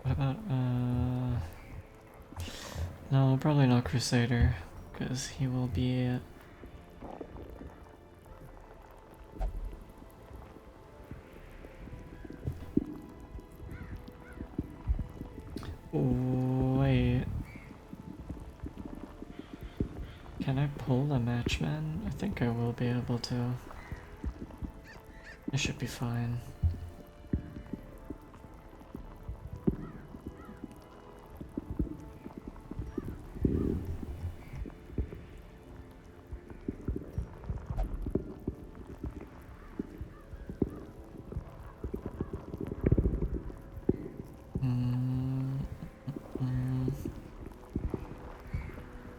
What about, no, probably not Crusader, because he will be... Wait. Can I pull the matchman? I think I will be able to. It should be fine.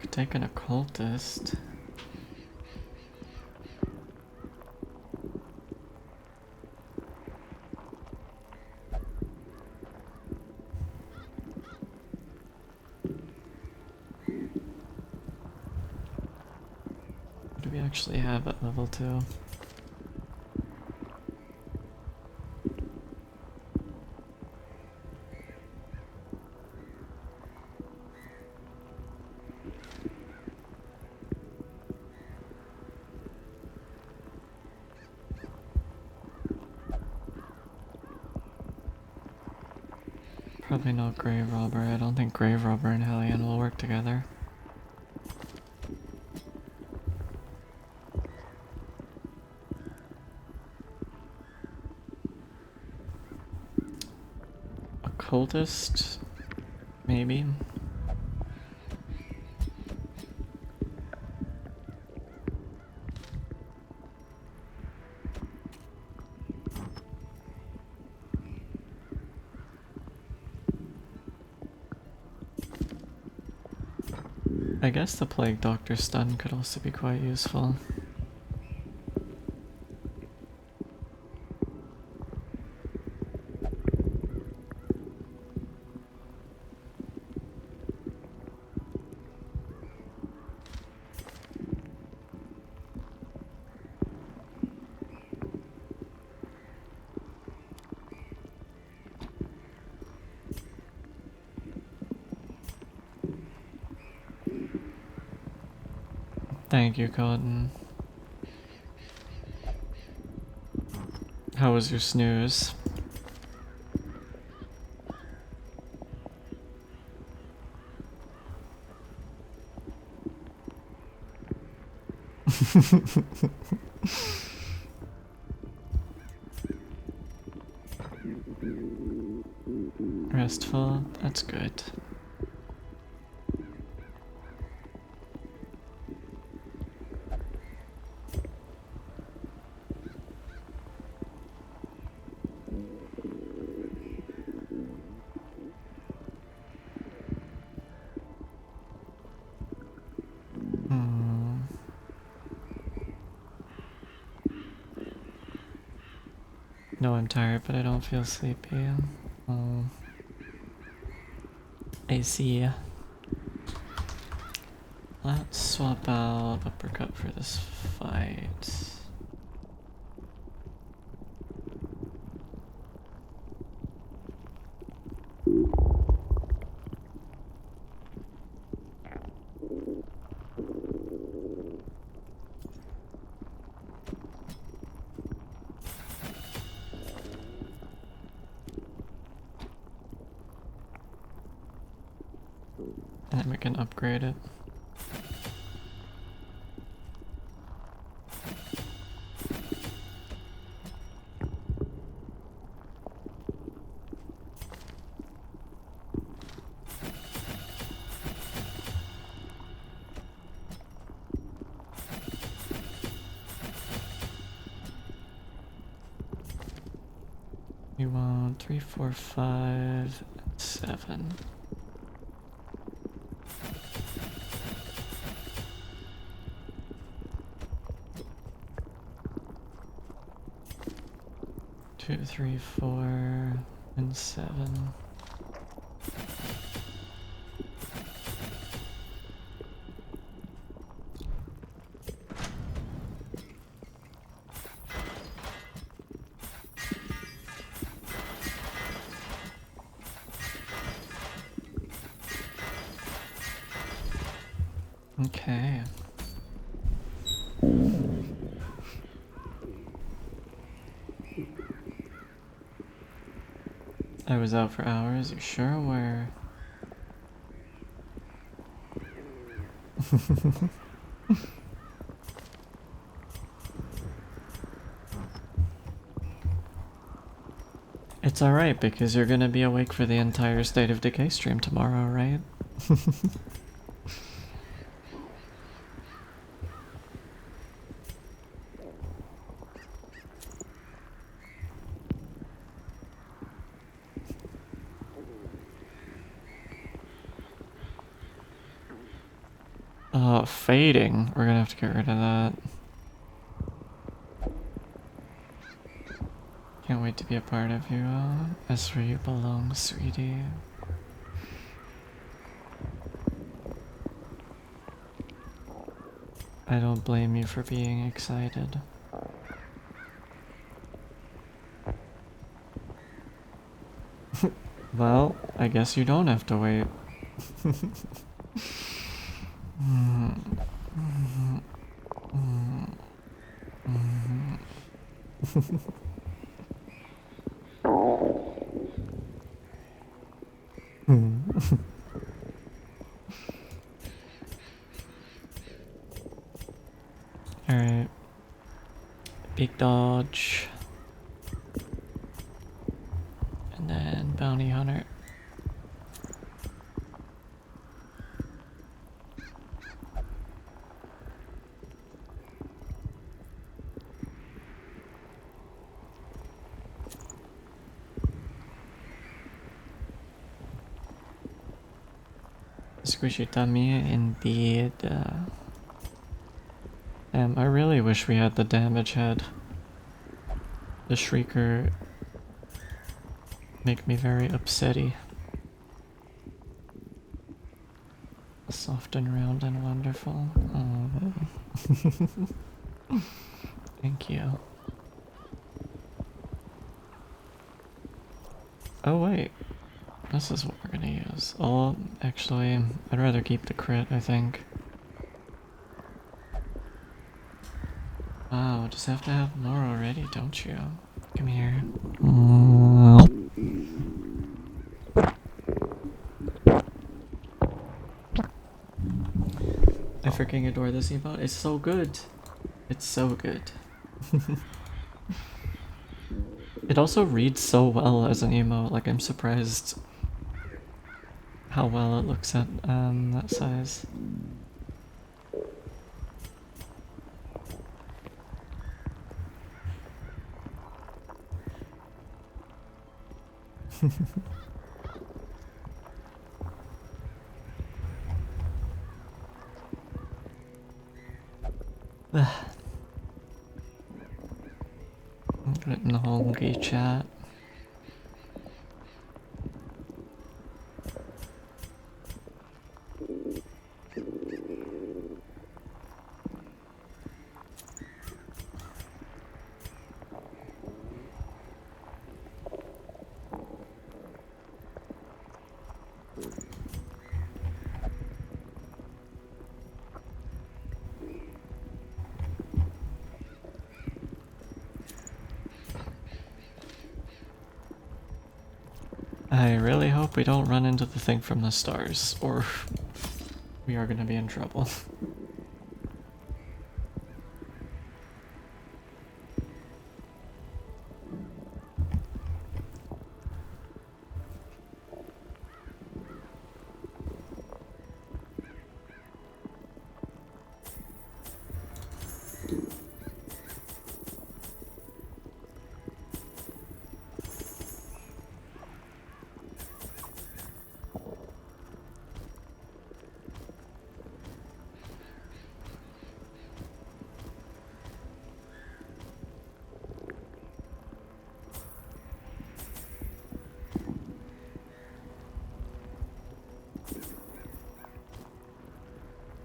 Could take an occultist. What do we actually have at level 2? Probably not Grave Robber. I don't think Grave Robber and Hellion will work together. Occultist? Maybe. I guess the Plague Doctor stun could also be quite useful. Thank you, Cotton. How was your snooze? Restful, that's good. No, I'm tired, but I don't feel sleepy. Oh. I see. Let's swap out Uppercut for this fight. And then we can upgrade it. We want 3, 4, 5, and 7. 2, 3, 4, and 7. Okay. I was out for hours, you sure were. It's alright because you're gonna be awake for the entire State of Decay stream tomorrow, right? Fading. We're gonna have to get rid of that. Can't wait to be a part of you all. That's where you belong, sweetie. I don't blame you for being excited. Well, I guess you don't have to wait. Alright. Big dodge. And then bounty hunter. Squishy tummy, indeed. I really wish we had the damage head. The Shrieker make me very upsetty. Soft and round and wonderful. Oh. Thank you. Oh wait. This is what we're gonna use. Oh, actually, I'd rather keep the crit, I think. Wow, just have to have more already, don't you? Come here. I freaking adore this emote. It's so good. It's so good. It also reads so well as an emote. Like, I'm surprised how well it looks at that size. Put it in the hungry chat. I really hope we don't run into the thing from the stars, or we are gonna be in trouble.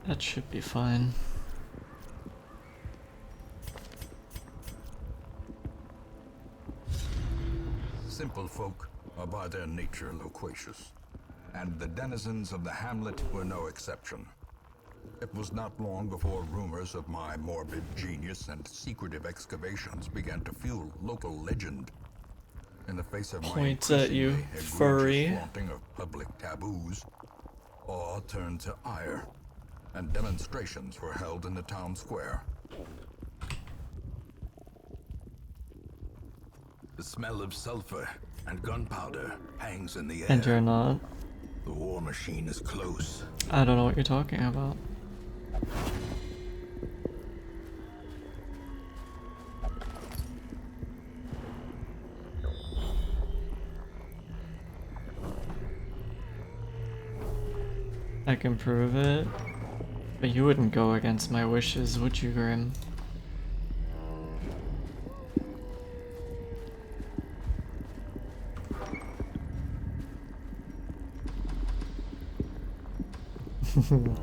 That should be fine. Simple folk are by their nature loquacious, and the denizens of the hamlet were no exception. It was not long before rumors of my morbid genius and secretive excavations began to fuel local legend. In the face of Points my at you, increasingly furry. egregious flaunting of public taboos, awe turned to ire, and demonstrations were held in the town square. The smell of sulfur and gunpowder hangs in the air. And you're not? The war machine is close. I don't know what you're talking about. I can prove it, but you wouldn't go against my wishes, would you, Grim?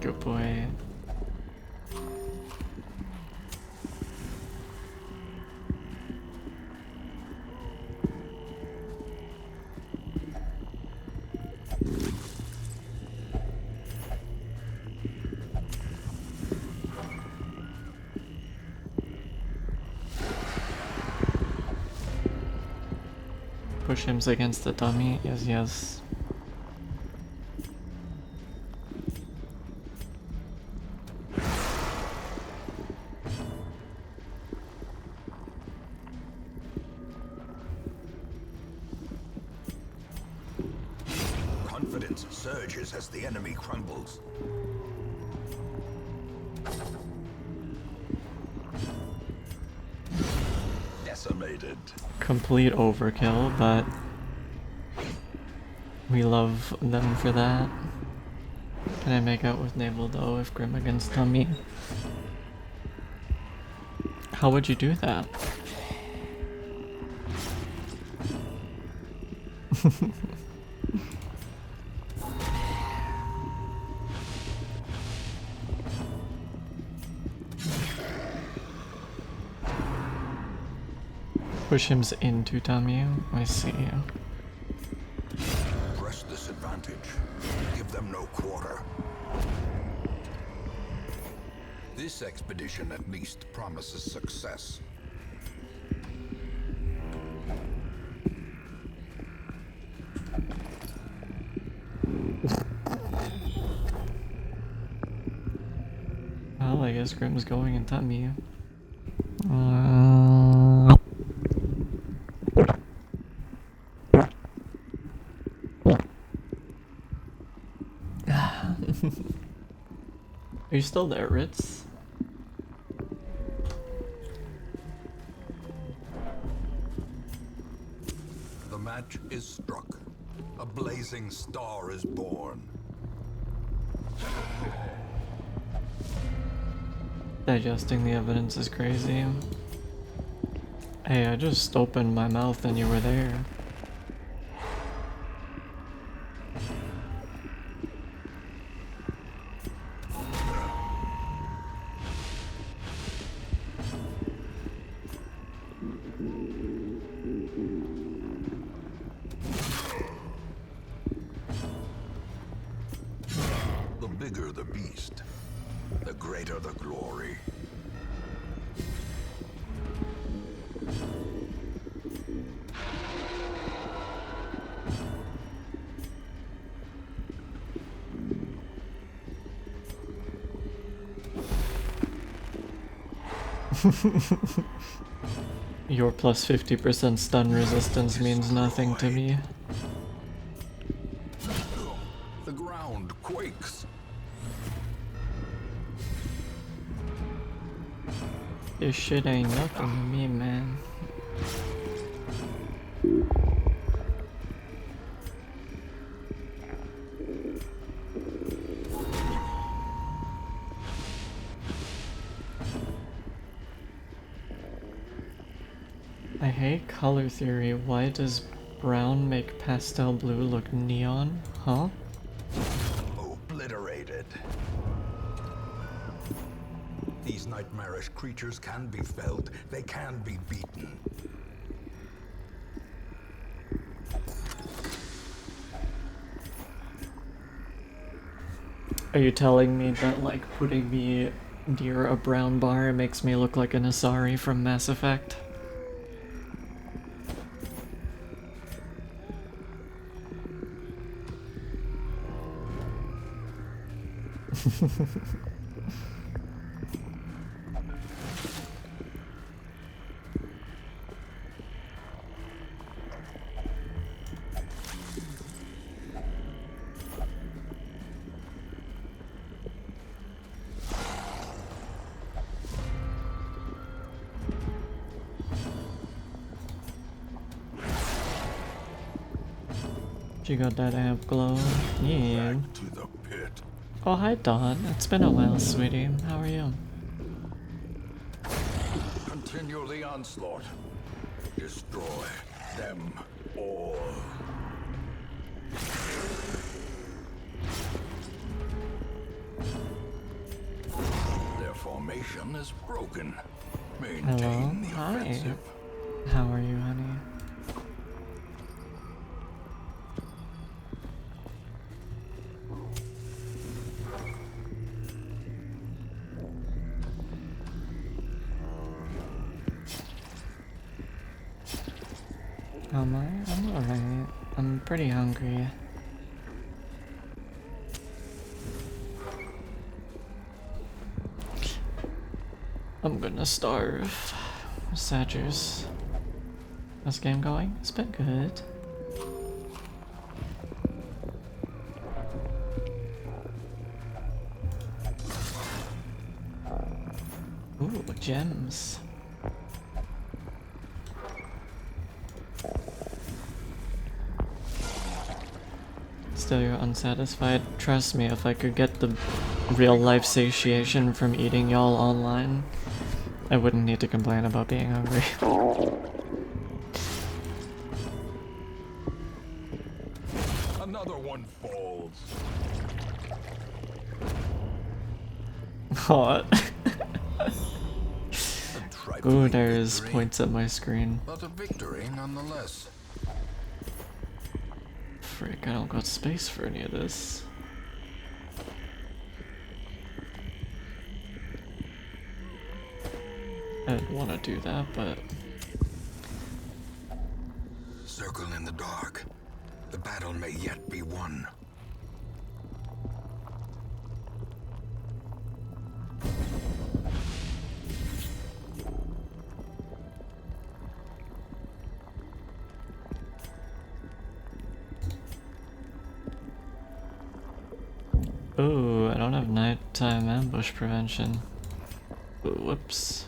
Good boy. Push him against the dummy. Yes, yes. Confidence surges as the enemy crumbles. Decimated. Complete overkill, but we love them for that. Can I make out with Navel though if Grim against Dummy? How would you do that? Push him into Dummy. I see. Press this advantage. Give them no quarter. This expedition at least promises success. Well, I guess Grim's going in Dummy. Are you still there, Ritz? The match is struck. A blazing star is born. Digesting the evidence is crazy. Hey, I just opened my mouth and you were there. The bigger the beast, the greater the glory. Your plus 50% stun resistance means nothing to me. The ground quakes. This shit ain't nothing to me, man. I hate color theory. Why does brown make pastel blue look neon? Huh? Obliterated. These nightmarish creatures can be felled. They can be beaten. Are you telling me that, like, putting me near a brown bar makes me look like an Asari from Mass Effect? You got that amp glow? Yeah. Back to the pit. Oh, hi, Dawn. It's been a while, sweetie. How are you? Continue the onslaught. Destroy them all. Their formation is broken. Maintain Hello? the Hi. offensive. How are you, honey? Am I? I'm alright. I'm pretty hungry. I'm gonna starve. Sadgers. How's the game going? It's been good. Ooh, gems. Still you're unsatisfied? Trust me, if I could get the real life satiation from eating y'all online, I wouldn't need to complain about being hungry. Another one falls. What? A trifling Ooh, there's victory, points at my screen. but a victory nonetheless. Frick, I don't got space for any of this. I didn't want to do that, but... Circle in the dark. The battle may yet be won. Ooh, I don't have nighttime ambush prevention. Ooh, whoops.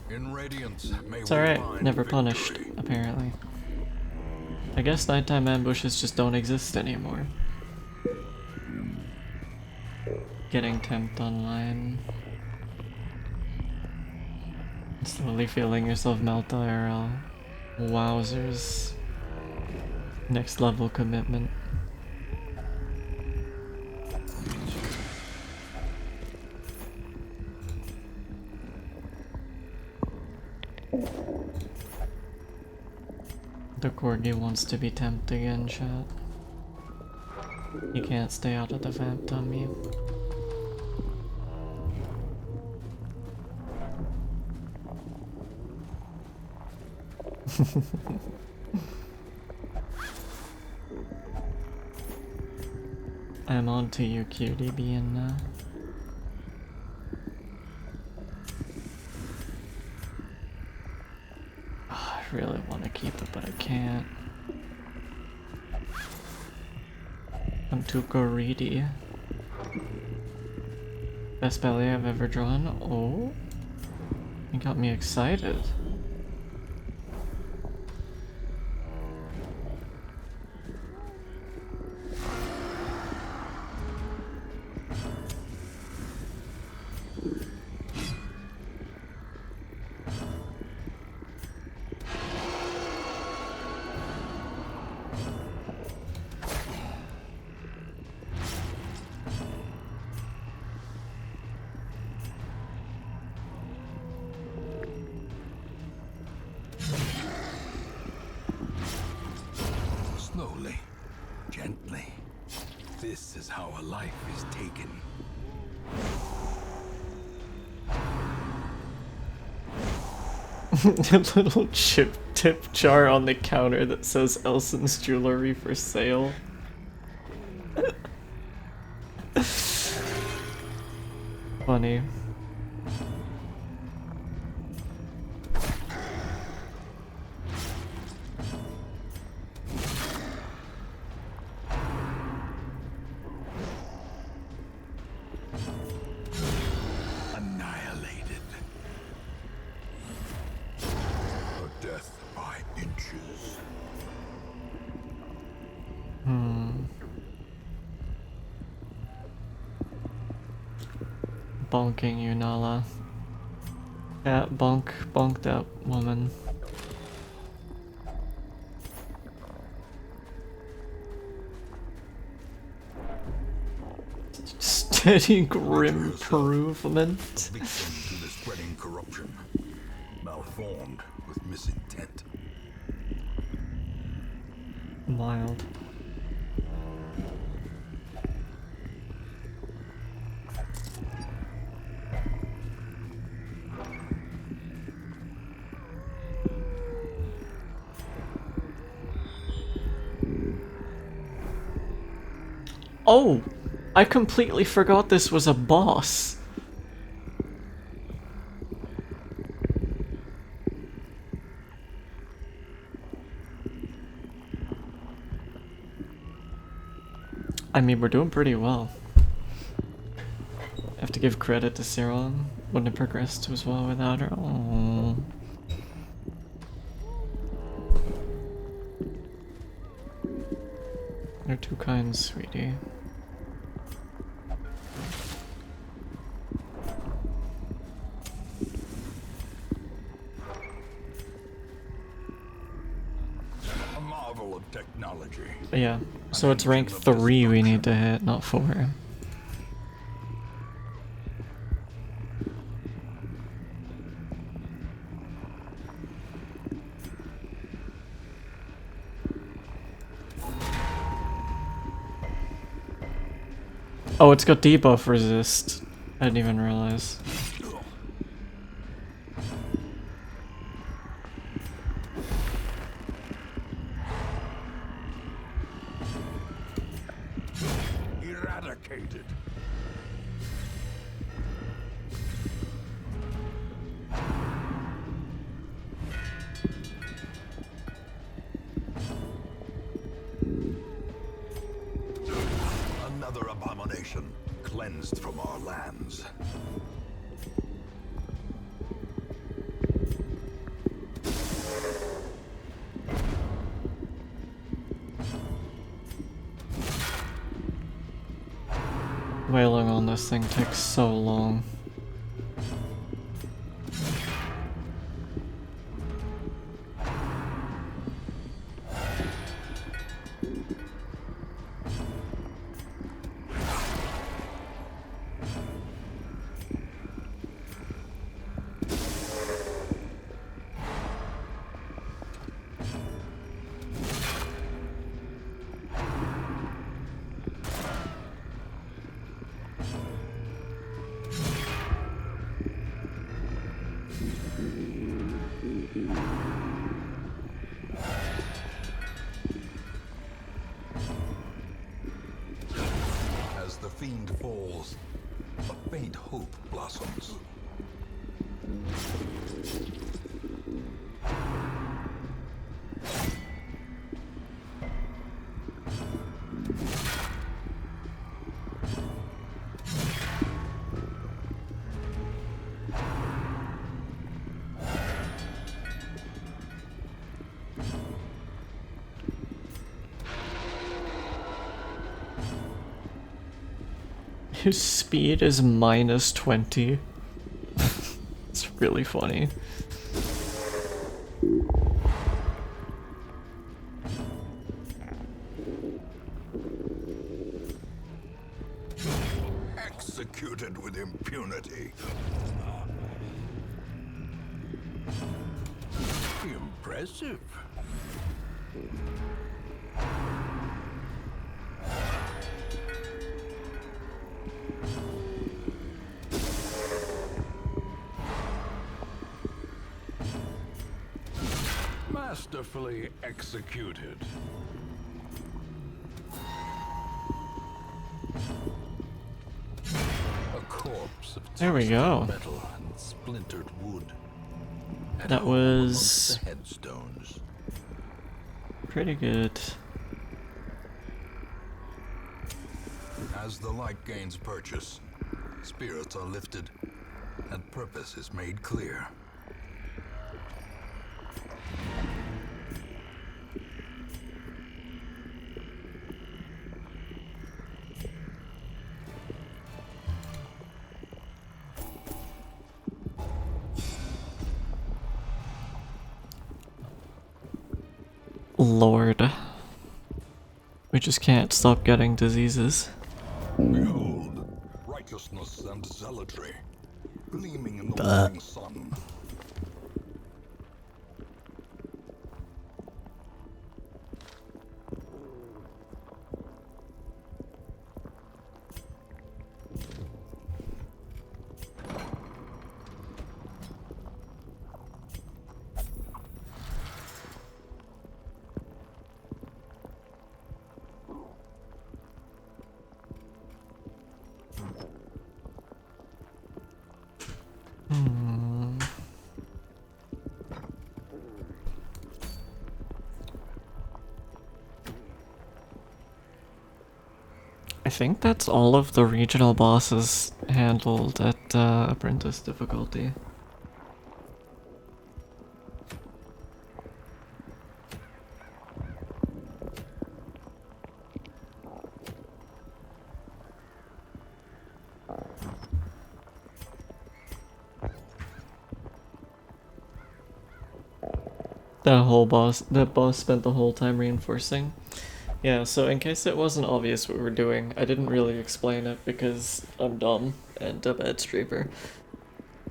In Radiance, may It's we alright, find never victory. punished, apparently. I guess nighttime ambushes just don't exist anymore. Getting temped online. Slowly feeling yourself melt IRL. Wowzers. Next level commitment. The corgi wants to be temped again, chat. You can't stay out of the vamp tummy. I'm on to you, cutie being I really want to keep it, but I can't. I'm too greedy. Best belly I've ever drawn. Oh. You got me excited. Slowly, gently. This is how a life is taken. A little chip tip jar on the counter that says Elson's jewelry for sale. Funny. Annihilated. A death by inches. Bonking you, Nala. Yeah, bonk that woman. Steady grim improvement. Victim to the spreading corruption. Malformed with misintent. Mild. Oh! I completely forgot this was a boss. I mean, we're doing pretty well. I have to give credit to Cyril. Wouldn't have progressed as well without her. Aww. You're too kind, sweetie. A marvel of technology. Yeah, so it's rank 3 we need to hit, not 4. Oh, it's got debuff resist. I didn't even realize. Eradicated. Another abomination cleansed from our lands. Wailing on this thing takes so long. As the fiend falls, a faint hope blossoms. His speed is -20. It's really funny. Executed with impunity. Impressive. Masterfully executed. A corpse of There we twisted go. metal and splintered wood. At That home was amongst the headstones. pretty good. As the light gains purchase, spirits are lifted, and purpose is made clear. Lord. We just can't stop getting diseases. Behold, righteousness and zealotry, gleaming in the morning sun. I think that's all of the regional bosses handled at Apprentice difficulty. That boss spent the whole time reinforcing. Yeah, so in case it wasn't obvious what we were doing, I didn't really explain it because I'm dumb and a bad streamer.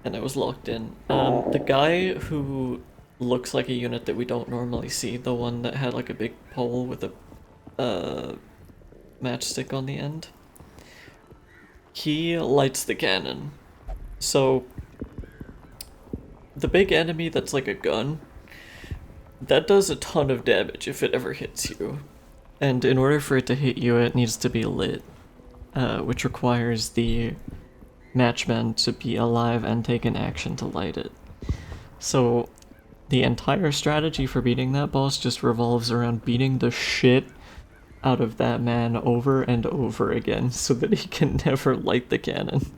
And I was locked in. The guy who looks like a unit that we don't normally see, the one that had like a big pole with a matchstick on the end, he lights the cannon. So the big enemy that's like a gun, that does a ton of damage if it ever hits you. And in order for it to hit you, it needs to be lit, which requires the matchman to be alive and take an action to light it. So the entire strategy for beating that boss just revolves around beating the shit out of that man over and over again so that he can never light the cannon.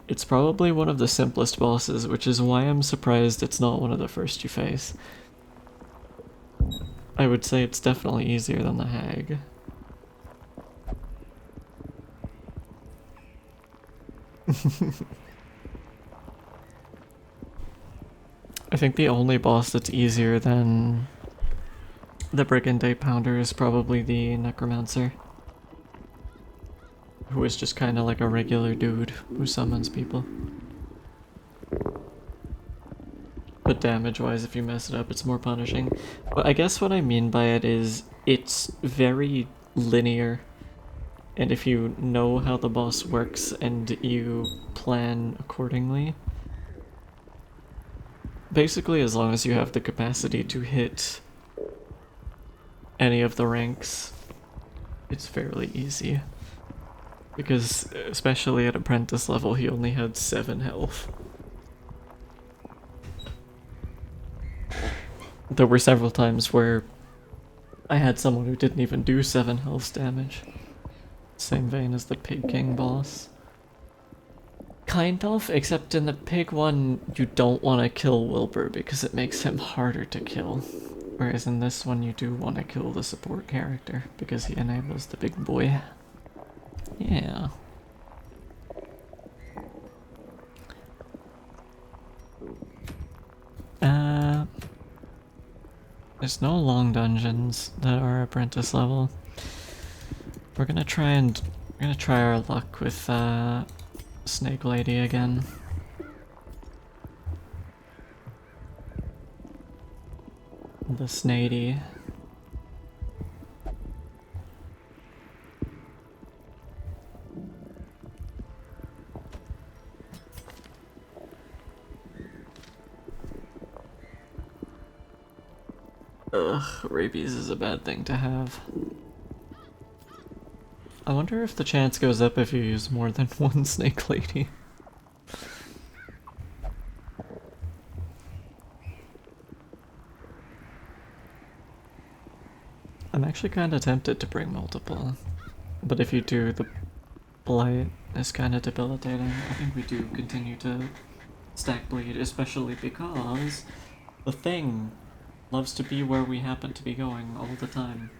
It's probably one of the simplest bosses, which is why I'm surprised it's not one of the first you face. I would say it's definitely easier than the Hag. I think the only boss that's easier than the Brigand Pounder is probably the Necromancer, who is just kind of like a regular dude who summons people. But damage-wise, if you mess it up, it's more punishing. But I guess what I mean by it is, it's very linear. And if you know how the boss works and you plan accordingly, basically as long as you have the capacity to hit any of the ranks, it's fairly easy. Because, especially at Apprentice level, he only had 7 health. There were several times where I had someone who didn't even do 7 health damage. Same vein as the Pig King boss. Kind of, except in the Pig one, you don't want to kill Wilbur because it makes him harder to kill. Whereas in this one, you do want to kill the support character because he enables the big boy. Yeah. There's no long dungeons that are apprentice level. We're gonna try our luck with Snake Lady again. The Snady. Ugh, rabies is a bad thing to have. I wonder if the chance goes up if you use more than one Snake Lady. I'm actually kinda tempted to bring multiple. But if you do, the blight is kinda debilitating. I think we do continue to stack bleed, especially because the thing loves to be where we happen to be going all the time.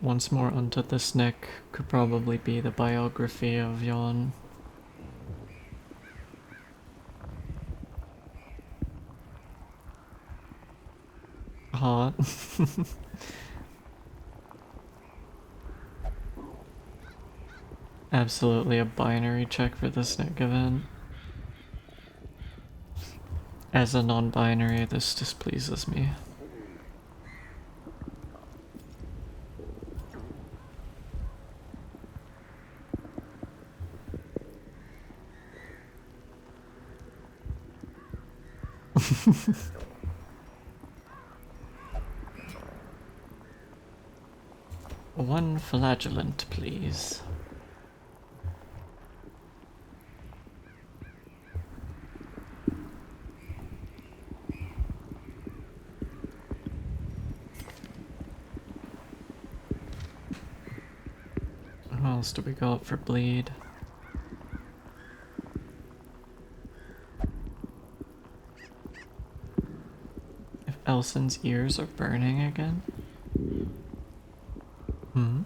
Once more onto this neck could probably be the biography of Yon. Hot. Absolutely a binary check for this neck event. As a non-binary, this displeases me. One flagellant, please. What else do we got for bleed? If Elson's ears are burning again? Hmm?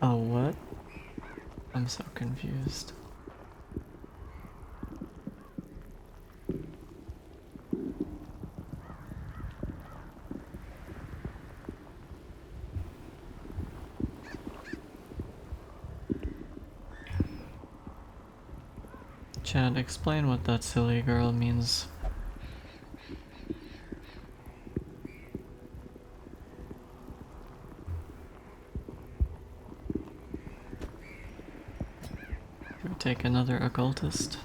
Oh, what? I'm so confused. Chad, explain what that silly girl means. Should we take another occultist?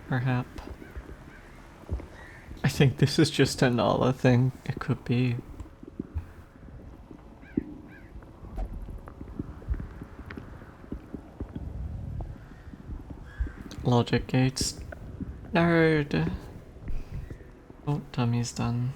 Perhaps. I think this is just a Nala thing. It could be. Logic gates. Nerd! Oh, tummy's done.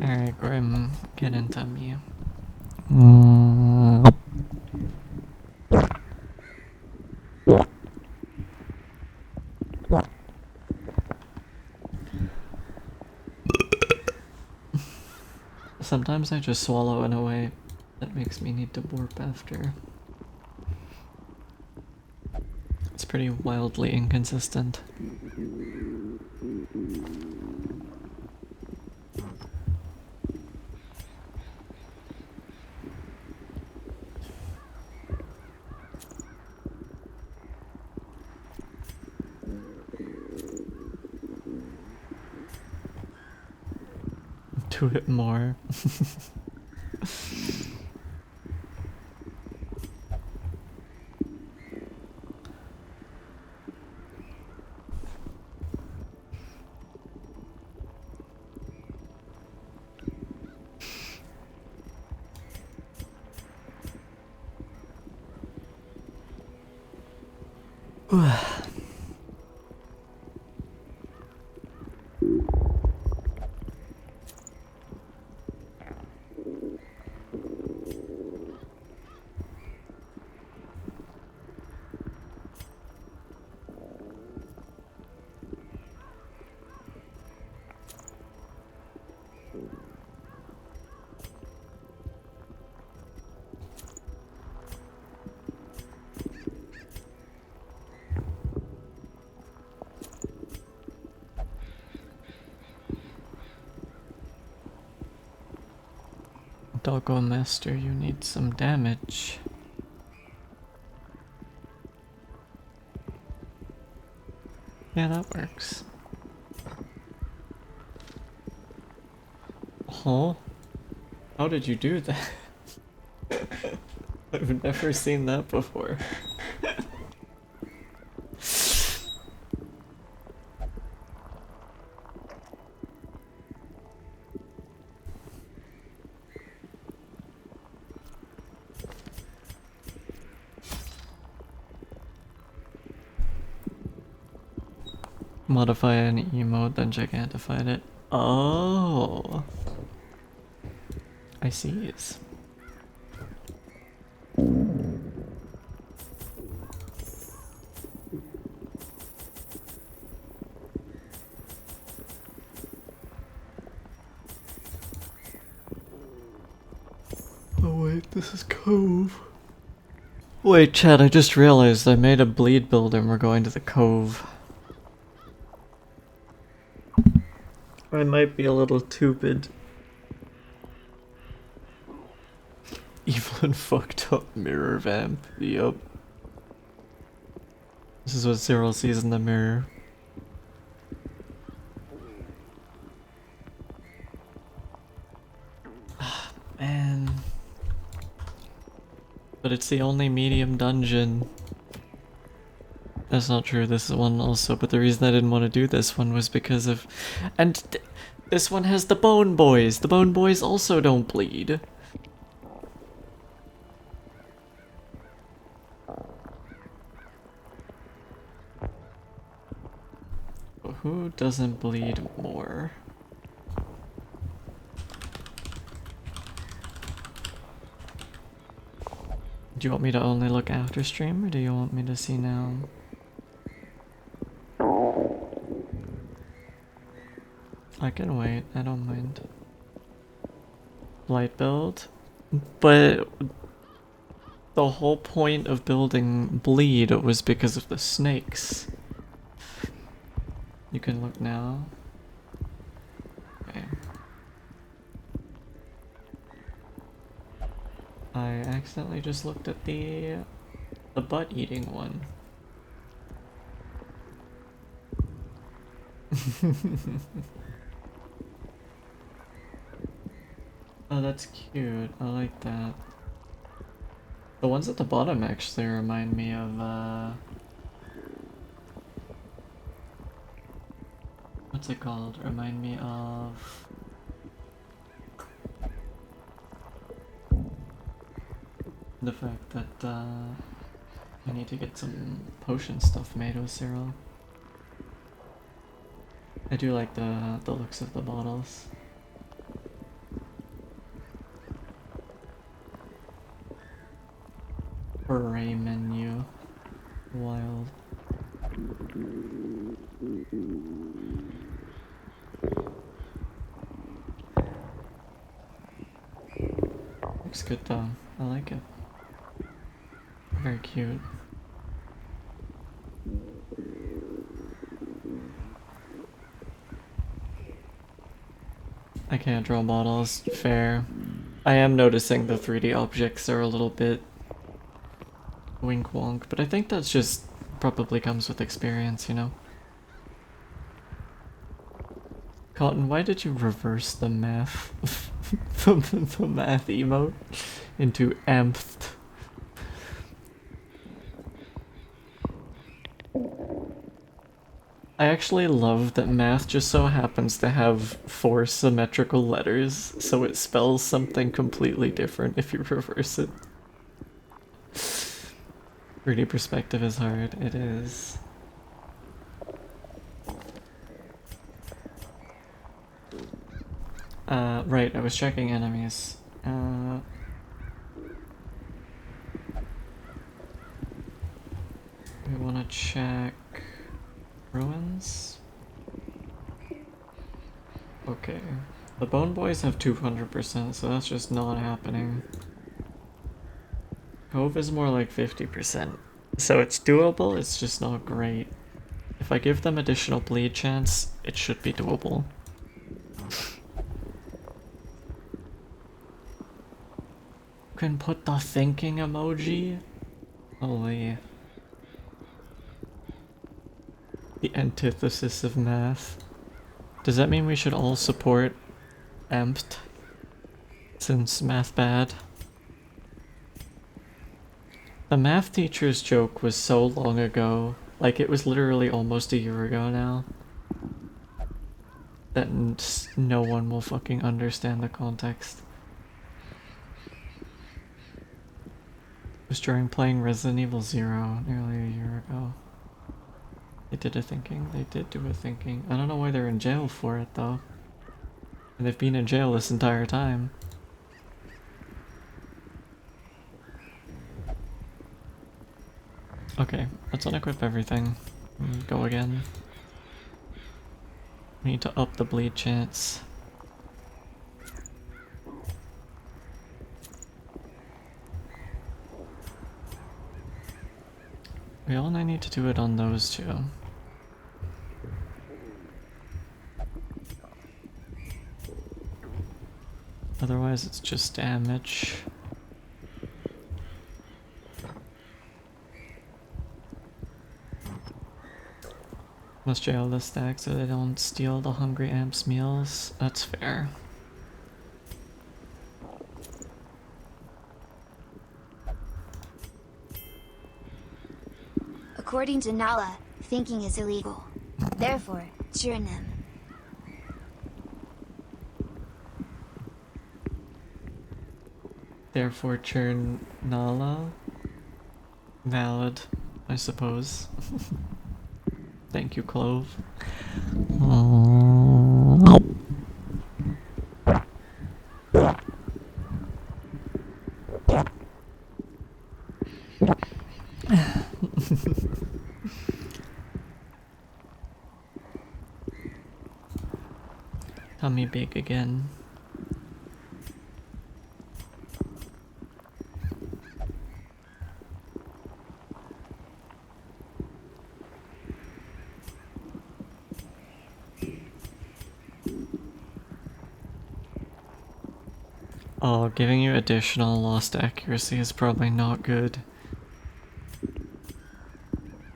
Alright, Grim, get into me. Sometimes I just swallow in a way that makes me need to burp after. pretty wildly inconsistent. Do it more. Doggo Master, you need some damage. Yeah, that works. Oh? How did you do that? I've never seen that before. Modify an emote, then gigantified it. Oh, I see. Oh wait, this is Cove. Wait, Chad, I just realized I made a bleed build and we're going to the Cove. I might be a little stupid. Evil and fucked up mirror vamp. Yup. This is what Cyril sees in the mirror. Man. But it's the only medium dungeon. That's not true, this one also, but the reason I didn't want to do this one was because of... And this one has the Bone Boys. The Bone Boys also don't bleed. Who doesn't bleed more? Do you want me to only look after stream, or do you want me to see now? I can wait, I don't mind. Light build? But the whole point of building bleed was because of the snakes. You can look now. Okay. I accidentally just looked at the butt eating one. Oh, that's cute. I like that. The ones at the bottom actually remind me of, what's it called? Remind me of... the fact that, I need to get some potion stuff made with Cyril. I do like the looks of the bottles. Array menu. Wild. Looks good though. I like it. Very cute. I can't draw models. Fair. I am noticing the 3D objects are a little bit wink wonk, but I think that's just probably comes with experience, you know? Cotton, why did you reverse the math the math emote into amped? I actually love that math just so happens to have 4 symmetrical letters, so it spells something completely different if you reverse it. 3D perspective is hard, it is. Right, I was checking enemies. We wanna check ruins? Okay. The Bone Boys have 200%, so that's just not happening. Cove is more like 50%. So it's doable, it's just not great. If I give them additional bleed chance, it should be doable. Can put the thinking emoji? Holy. The antithesis of math. Does that mean we should all support amped? Since math bad? The math teacher's joke was so long ago, like it was literally almost a year ago now, that no one will fucking understand the context. It was during playing Resident Evil 0 nearly a year ago. They did a thinking, they did do a thinking. I don't know why they're in jail for it though. And they've been in jail this entire time. Okay, let's unequip everything. Go again. We need to up the bleed chance. We only need to do it on those two. Otherwise it's just damage. Must jail the stack so they don't steal the hungry amps meals. That's fair. According to Nala, thinking is illegal. Therefore, churn them. Therefore churn Nala. Valid, I suppose. Thank you, Clove. Tummy big again. Oh, giving you additional lost accuracy is probably not good.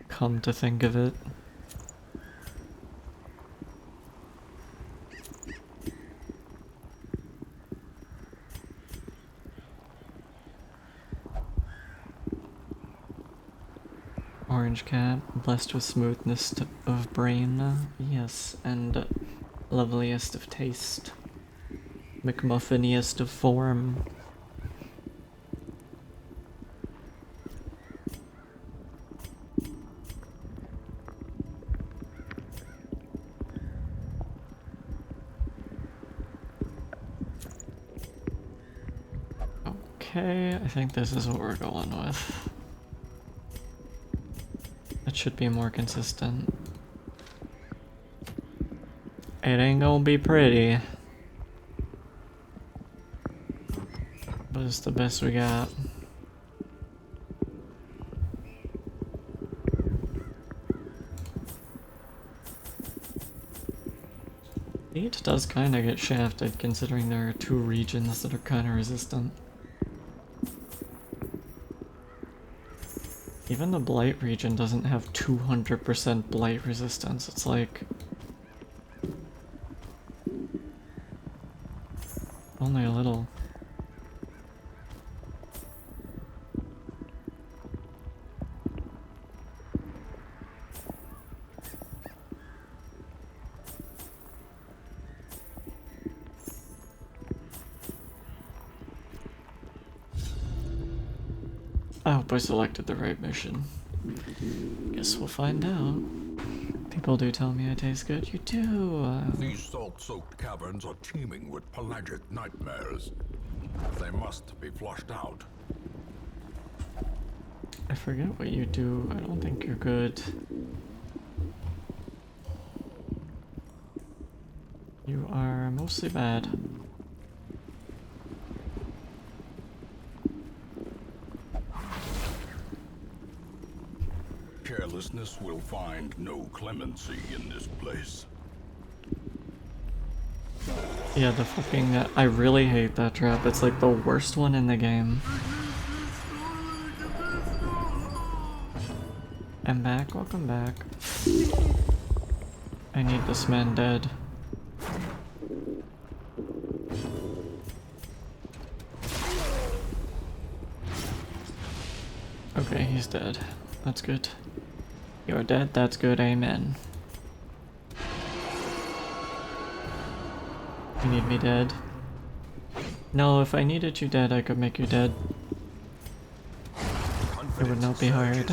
Come to think of it. Orange cat, blessed with smoothness of brain, yes, and loveliest of taste. McMuffiniest of form. Okay, I think this is what we're going with. It should be more consistent. It ain't gonna be pretty, but it's the best we got. It does kind of get shafted considering there are two regions that are kind of resistant. Even the Blight region doesn't have 200% Blight resistance. It's like only a little. I hope I selected the right mission. Guess we'll find out. People do tell me I taste good. You do. These salt-soaked caverns are teeming with pelagic nightmares. They must be flushed out. I forget what you do. I don't think you're good. You are mostly bad. Carelessness will find no clemency in this place. Yeah, the fucking... I really hate that trap. It's like the worst one in the game. I'm back. Welcome back. I need this man dead. Okay, he's dead. That's good. You're dead, that's good, amen. You need me dead? No, if I needed you dead, I could make you dead. It would not be hard.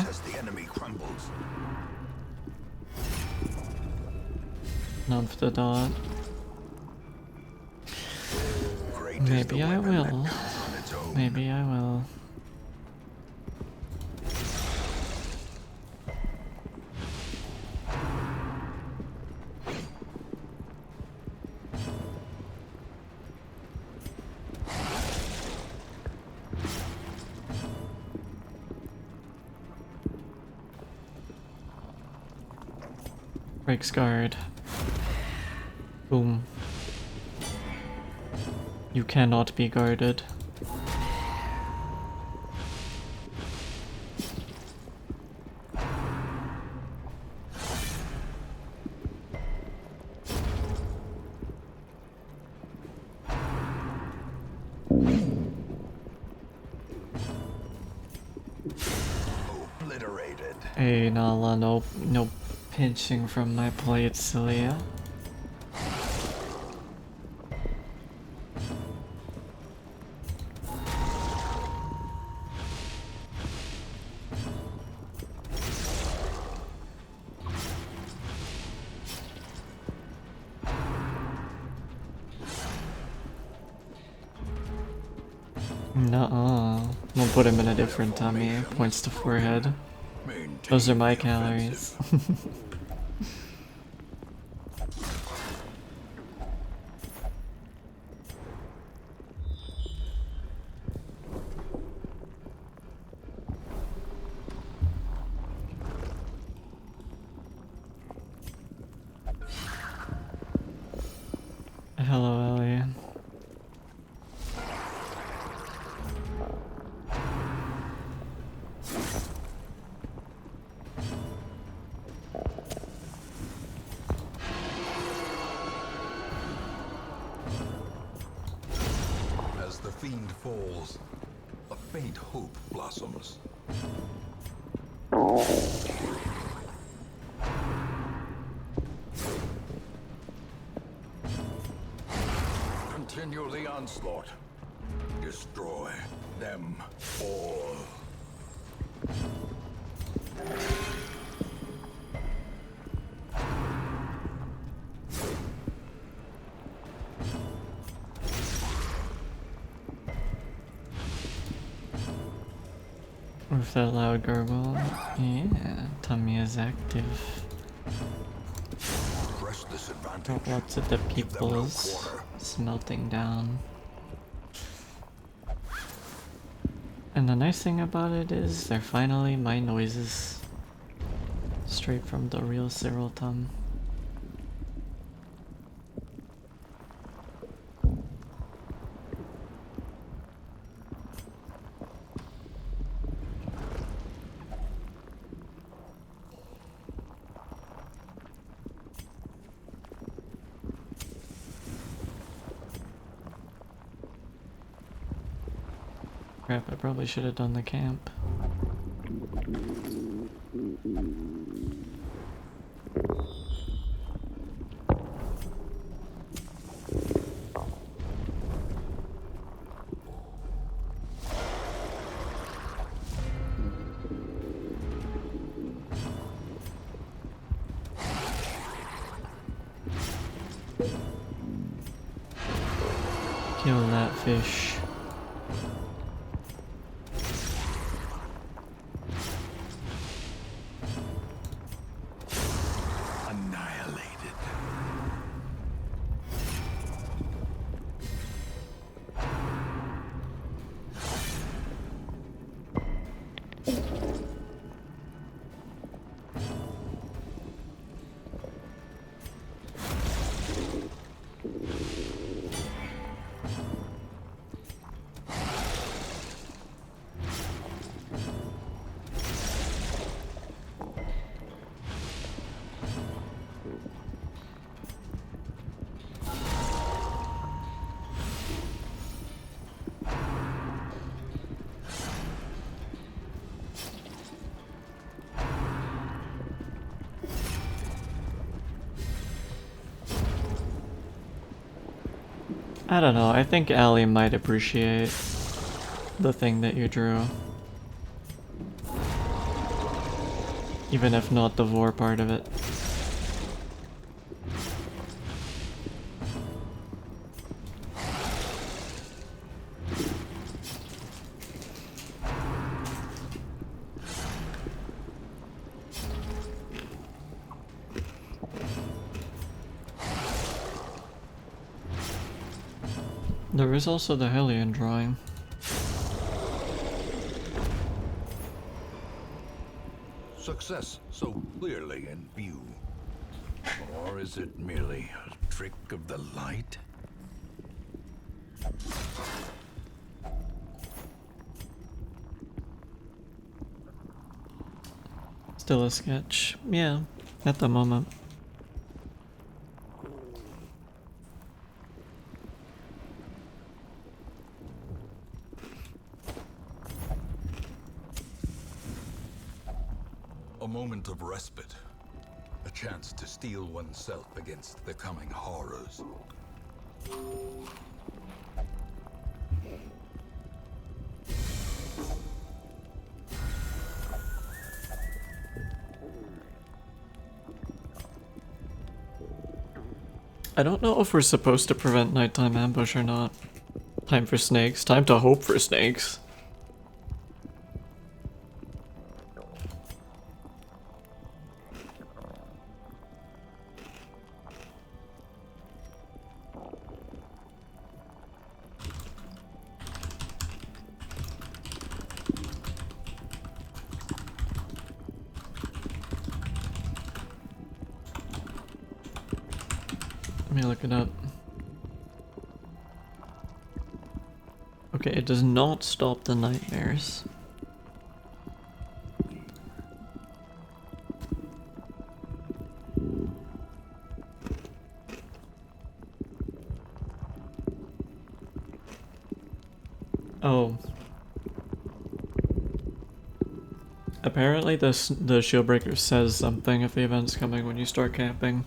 Numph the dot. Maybe I will. Maybe I will. Breaks guard. Boom. You cannot be guarded. Obliterated. Hey Nala, no pinching from my plate, Celia. Nuh-uh. We'll put him in a different tummy. Points to forehead. Those are my calories. Hello, Ellie. As the fiend falls, a faint hope blossoms. Continue the onslaught. Destroy them all. With that loud gargle. Yeah, tummy is active. Press this advantage. Lots of the people's smelting down. And the nice thing about it is they're finally my noises. Straight from the real Cyril Tum. Crap, I probably should have done the camp. Kill that fish. Annihilated. I don't know, I think Allie might appreciate the thing that you drew. Even if not the vor part of it. There is also the Hellion drawing. Success so clearly in view. Or is it merely a trick of the light? Still a sketch. Yeah, at the moment. A moment of respite. A chance to steel oneself against the coming horrors. I don't know if we're supposed to prevent nighttime ambush or not. Time for snakes. Time to hope for snakes. Let me look it up. Okay, it does not stop the nightmares. Oh. Apparently the Shieldbreaker says something if the event's coming when you start camping.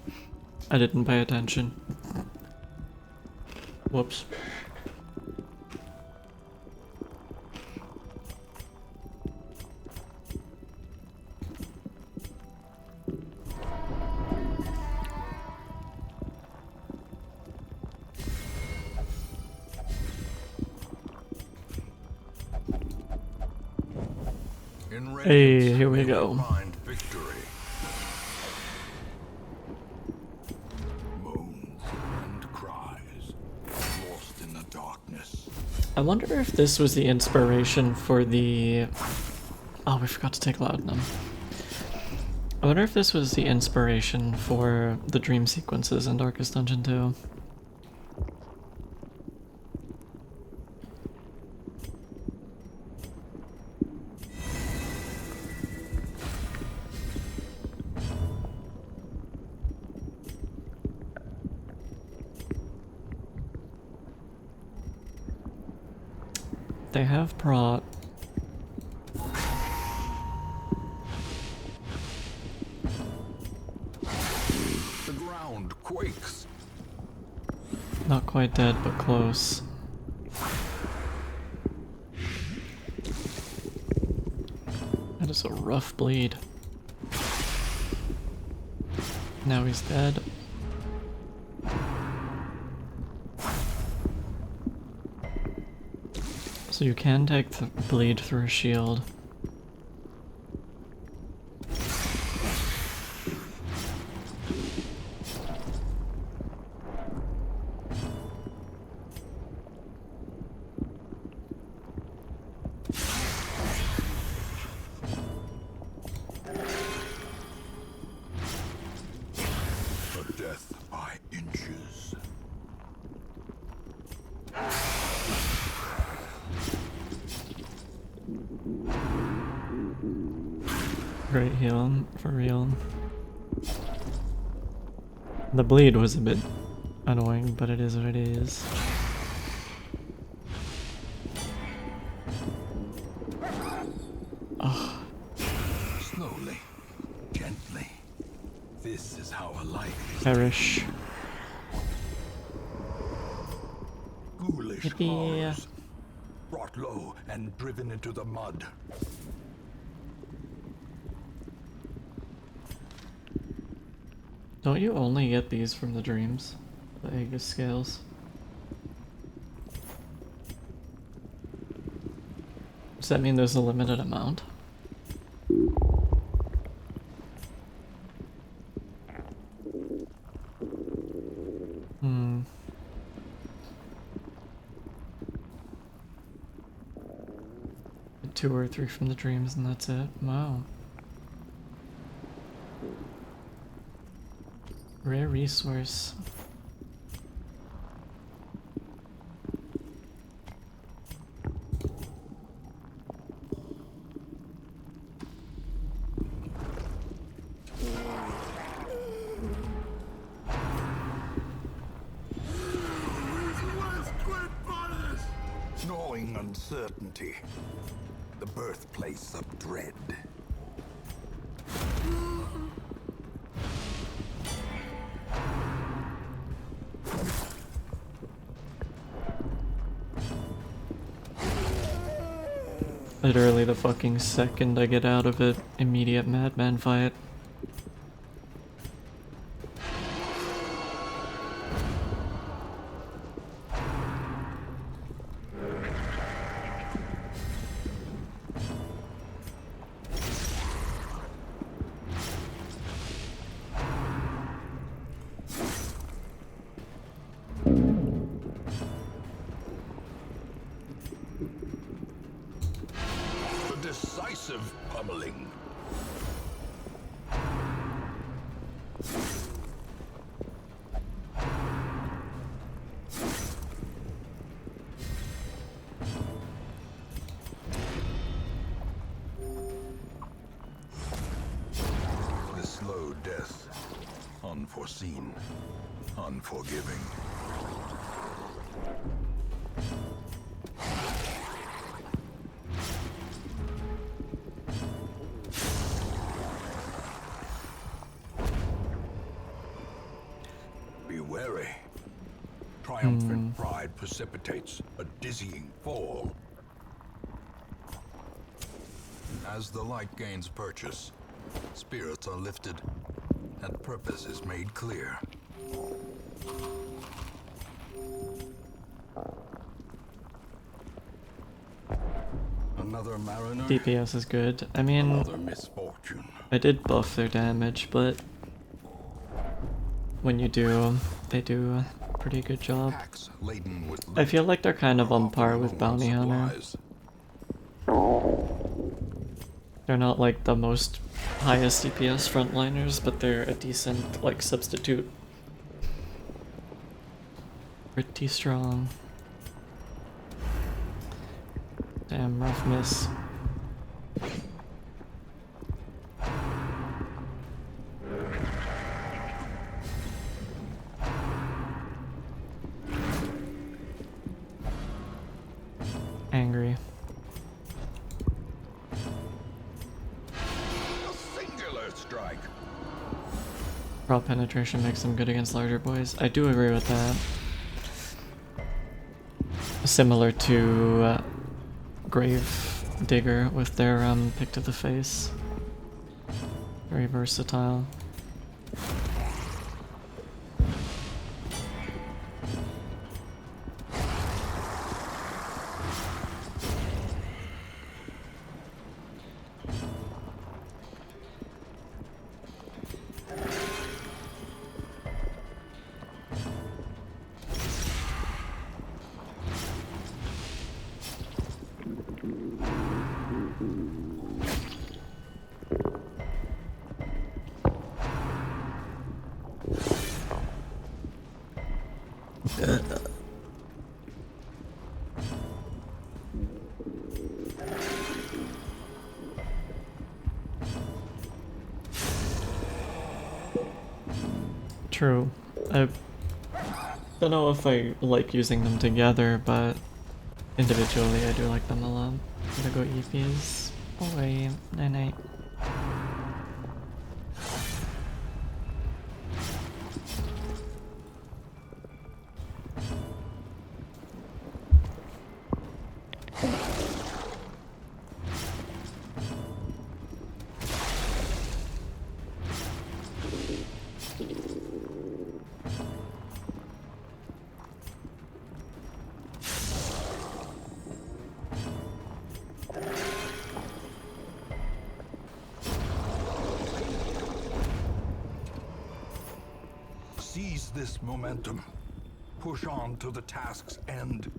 I didn't pay attention. Whoops. Hey, here we go. Find victory. Moans and cries, lost in the darkness. I wonder if this was the inspiration for the... Oh, we forgot to take Laudanum. I wonder if this was the inspiration for the dream sequences in Darkest Dungeon 2. They have prot. The ground quakes. Not quite dead, but close. That is a rough bleed. Now he's dead. So you can take the bleed through a shield. A death by inches. Great heal, for real. The bleed was a bit annoying, but it is what it is. Slowly, gently. This is how a life is. Perish. Ghoulish Yippee. horrors, brought low and driven into the mud. Don't you only get these from the dreams? The Aegis scales? Does that mean there's a limited amount? Hmm. Two or three from the dreams and that's it. Wow. Rare resource. Gnawing uncertainty. The birthplace of dread. Literally the fucking second I get out of it, immediate madman fight. The decisive pummeling. The slow death. Unforeseen. Unforgiving. Be wary. Triumphant pride precipitates a dizzying fall. As the light gains purchase, spirits are lifted, and purpose is made clear. Another mariner, DPS is good. I mean, another misfortune. I did buff their damage, but when you do, they do a pretty good job. Packs laden with I loot feel like they're kind of are on par often with low on Bounty Hunter. supplies. They're not like the most highest DPS frontliners, but they're a decent, like, substitute. Pretty strong. Damn, rough miss. Angry. prop penetration makes them good against larger boys. I do agree with that. Similar to Grave Digger with their pick to the face. Very versatile. True. I don't know if I like using them together, but individually I do like them a lot. I'm gonna go EPs. Away. Night night. Seize this momentum. Push on to the task's end.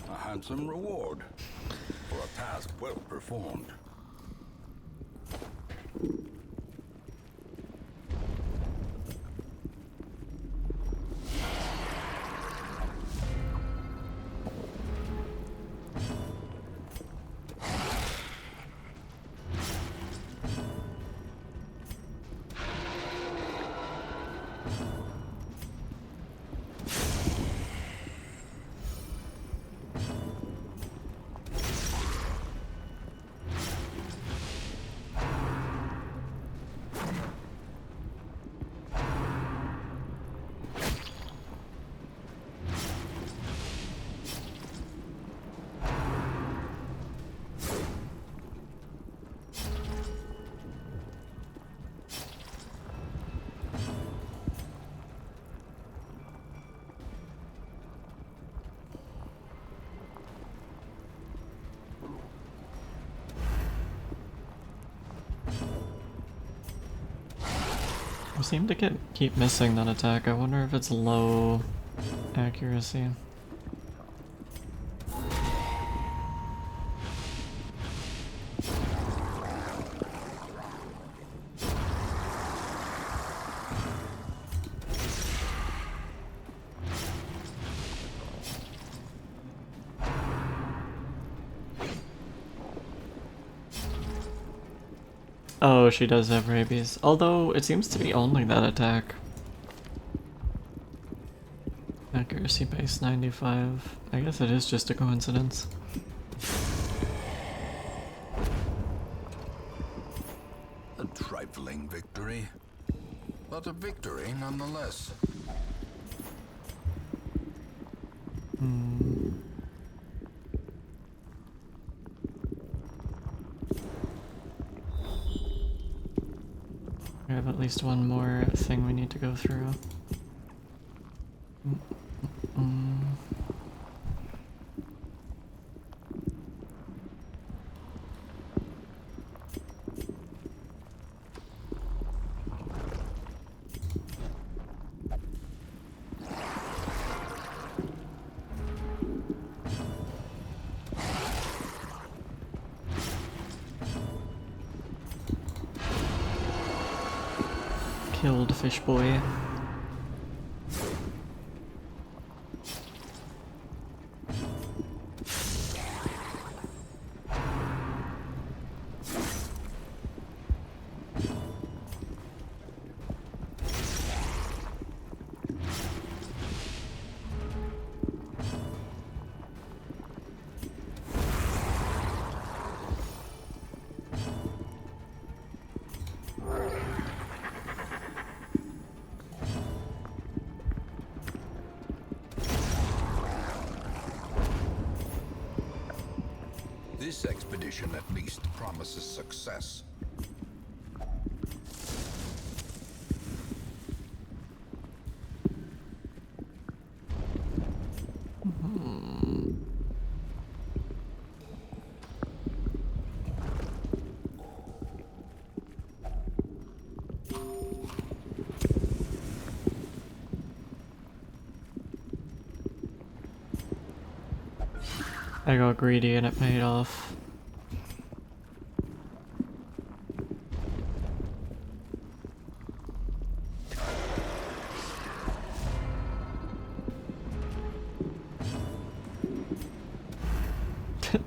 A handsome reward for a task well performed. I seem to keep missing that attack. I wonder if it's low accuracy. Oh, she does have rabies. Although, it seems to be only that attack. Accuracy base 95. I guess it is just a coincidence. A trifling victory, but a victory nonetheless. We have at least one more thing we need to go through. Killed fish boy. This expedition at least promises success. I got greedy and it paid off.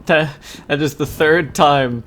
That is the third time.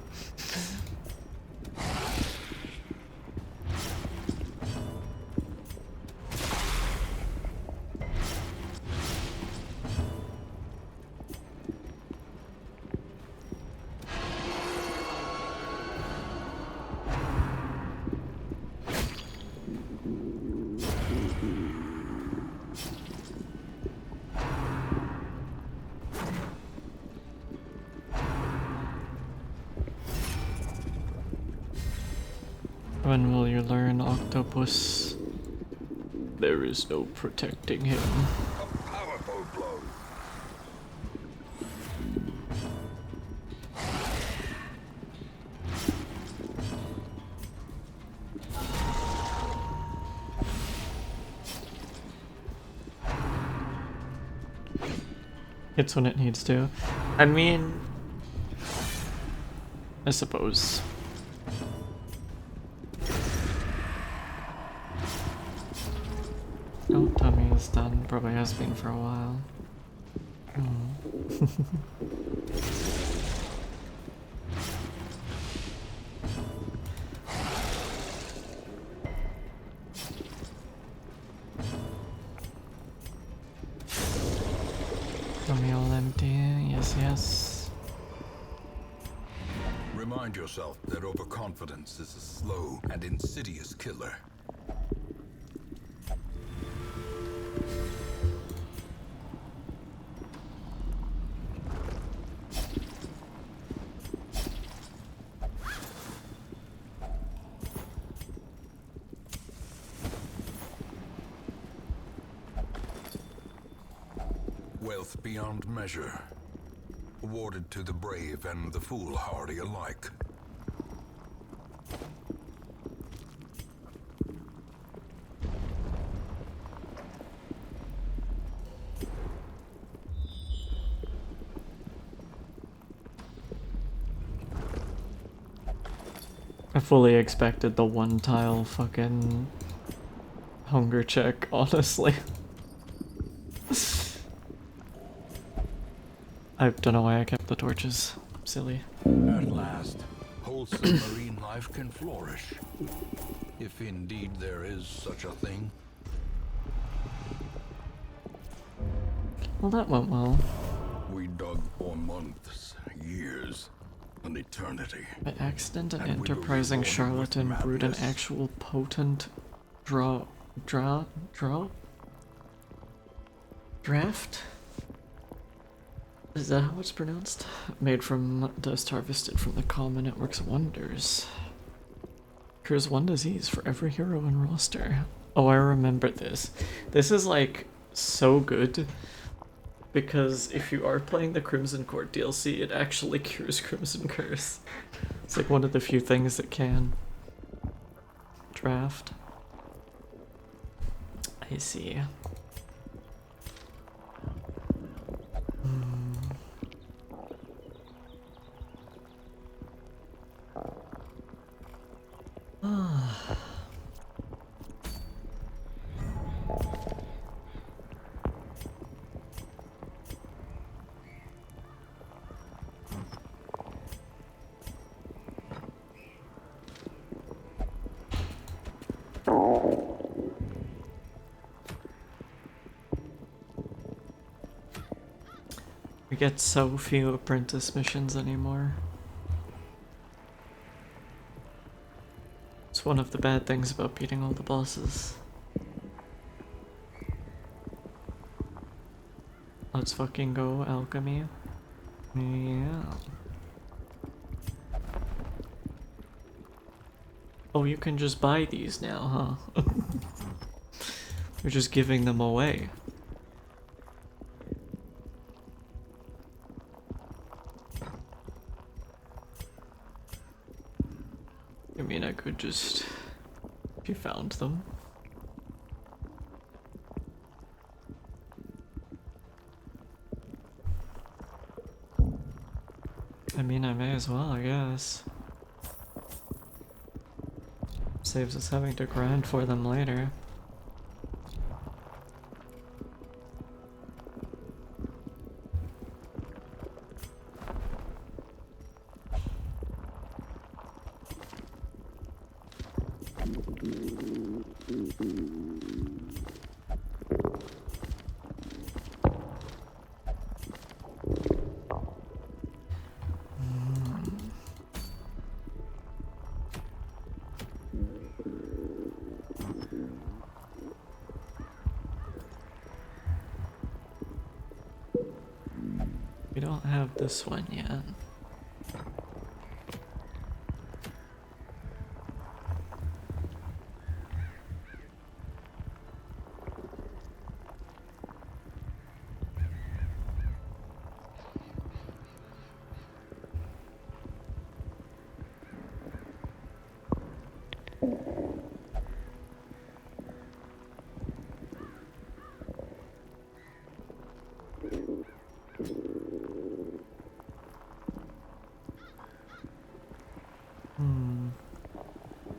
When will you learn, Octopus? There is no protecting him. A powerful blow. Hits when it needs to. I mean, I suppose. Oh, Tommy is done. Probably has been for a while. Tommy all empty. Yes, yes. Remind yourself that overconfidence is a slow and insidious killer. Wealth beyond measure, awarded to the brave and the foolhardy alike. I fully expected the one tile fucking hunger check, honestly. I don't know why I kept the torches. Silly. At last, wholesome marine life can flourish. If indeed there is such a thing. Well, that went well. We dug for months, years, an eternity. By accident, an And we were enterprising rewarded with charlatan brewed an madness. actual potent draft? Is that how it's pronounced? Made from dust harvested from the common network's wonders. Cures one disease for every hero in roster. Oh, I remember this. This is like so good because if you are playing the Crimson Court DLC, it actually cures Crimson Curse. It's like one of the few things that can. Draft. I see. We get so few apprentice missions anymore. It's one of the bad things about beating all the bosses. Let's fucking go, alchemy. Yeah. Oh, you can just buy these now, huh? You're just giving them away. I mean, I could just... If you found them. I mean, I may as well, I guess. Saves us having to grind for them later. We don't have this one yet.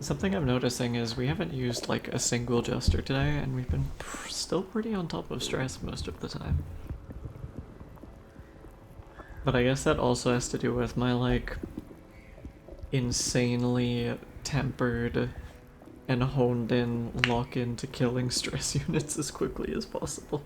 Something I'm noticing is we haven't used like a single jester today, and we've been still pretty on top of stress most of the time. But I guess that also has to do with my like insanely tempered and honed in lock into killing stress units as quickly as possible.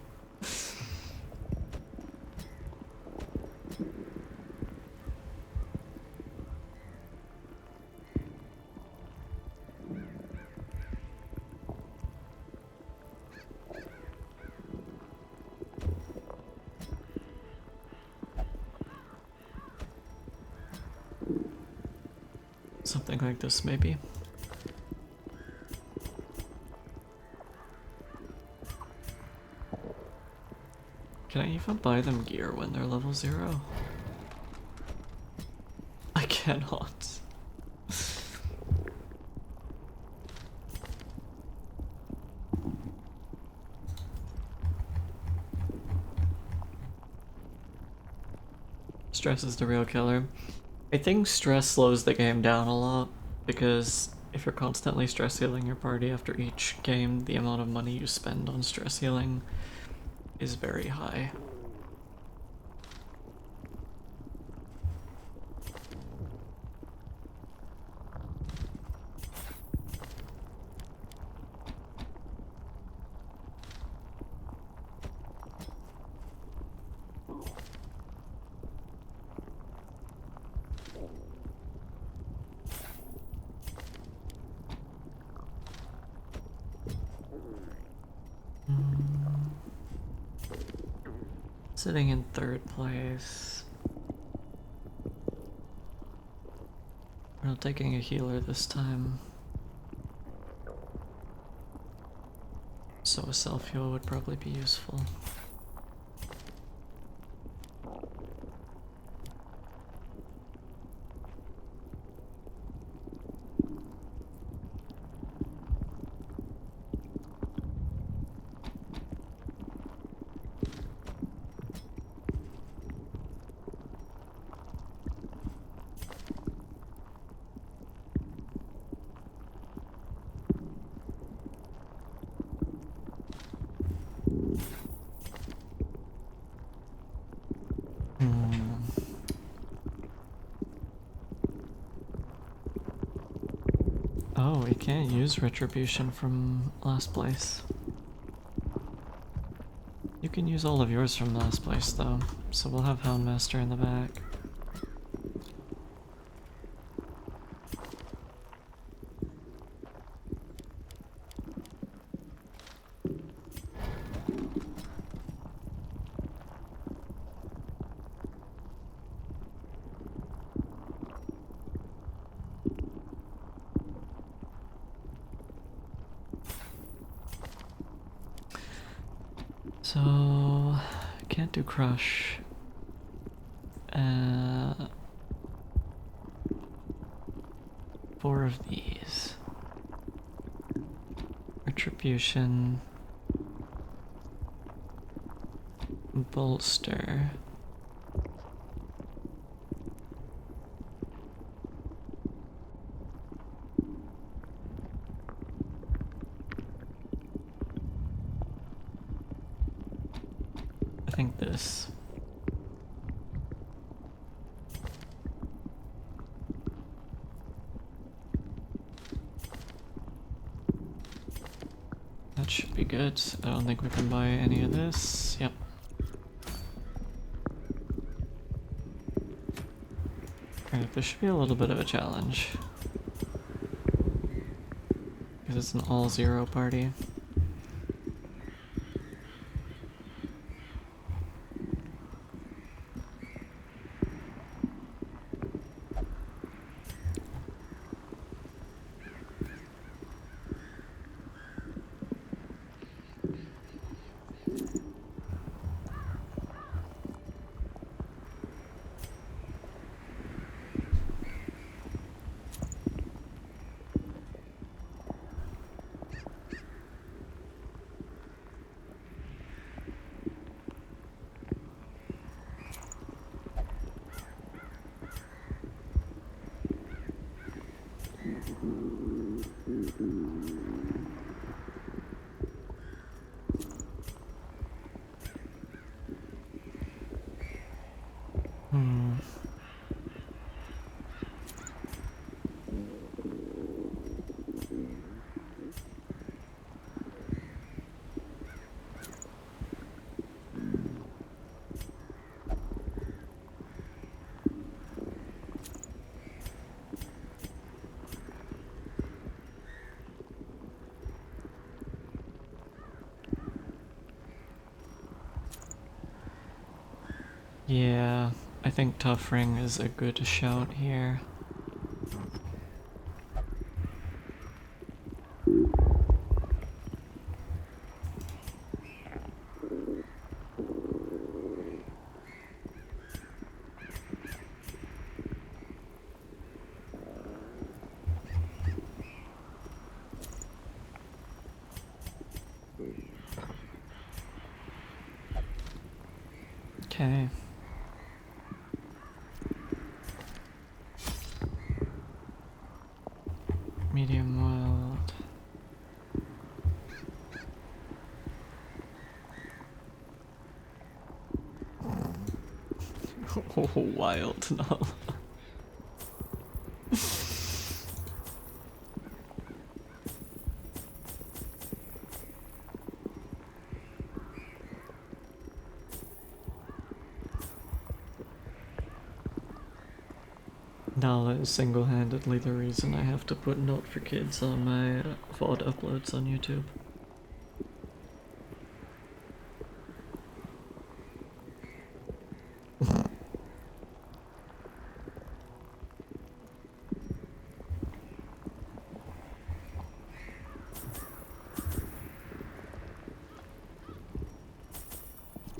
Something like this, maybe. Can I even buy them gear when they're level 0? I cannot. Stress is the real killer. I think stress slows the game down a lot, because if you're constantly stress healing your party after each game, the amount of money you spend on stress healing is very high. Sitting in 3rd place. We're not taking a healer this time. So a self-heal would probably be useful. Oh, we can't use retribution from last place. You can use all of yours from last place though, so we'll have Houndmaster in the back. So, can't do crush. Four of these. Retribution. Bolster. I think this. That should be good. I don't think we can buy any of this. Yep. Alright, this should be a little bit of a challenge. Because it's an all-zero party. Yeah, I think Tough Ring is a good shout here. Okay. Medium wild. Oh, wild, no. Nala is single-handedly the reason I have to put Not for Kids on my VOD uploads on YouTube.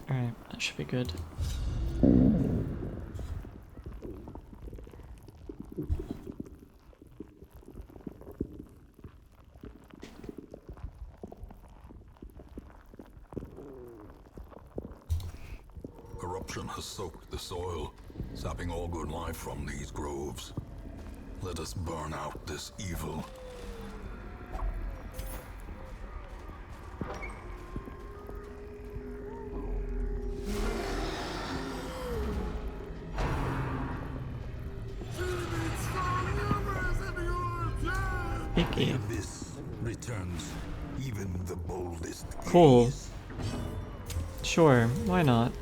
Alright, that should be good. Corruption has soaked the soil, sapping all good life from these groves. Let us burn out this evil. Icky. This returns even the boldest. Cool. gaze. Sure, why not?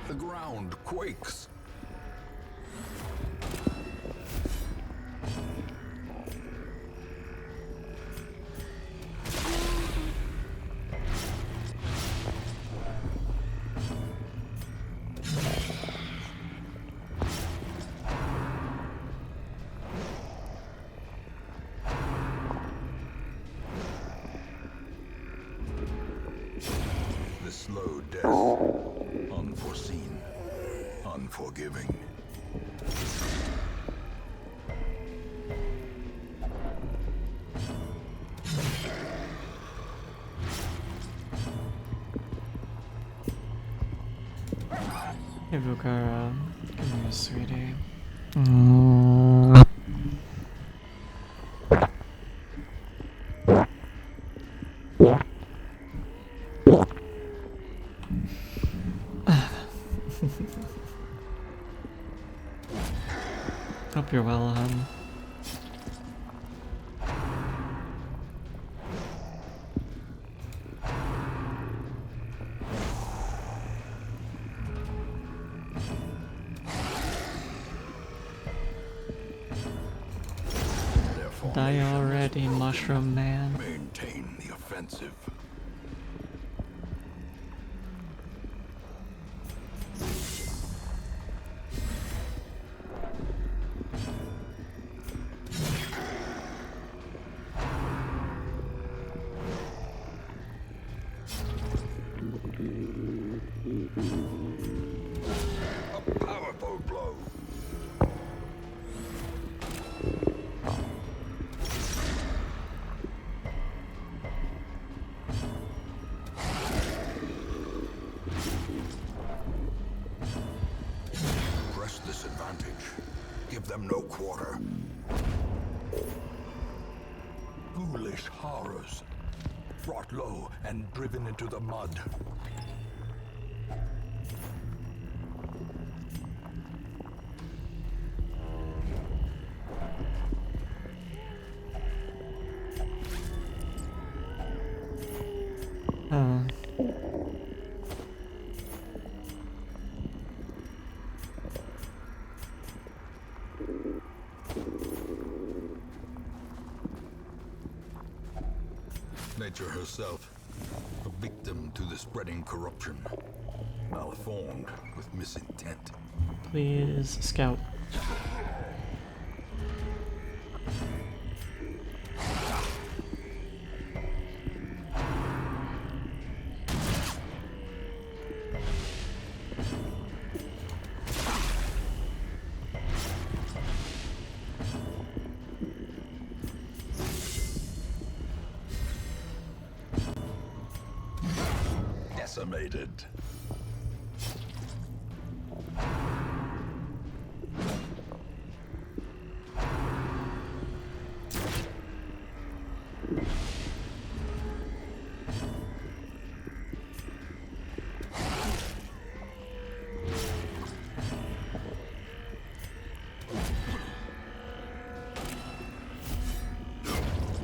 The ground quakes. to death. Unforeseen, unforgiving. Hey Vukara, come here, sweetie. Hope you're well, hon. Die already, Mushroom Man. Maintain the offensive. A powerful blow. Press this advantage. Give them no quarter. Foolish horrors. Brought low and driven into the mud. Oh. Nature herself, a victim to the spreading corruption, malformed with misintent. Please, Scout. Decimated.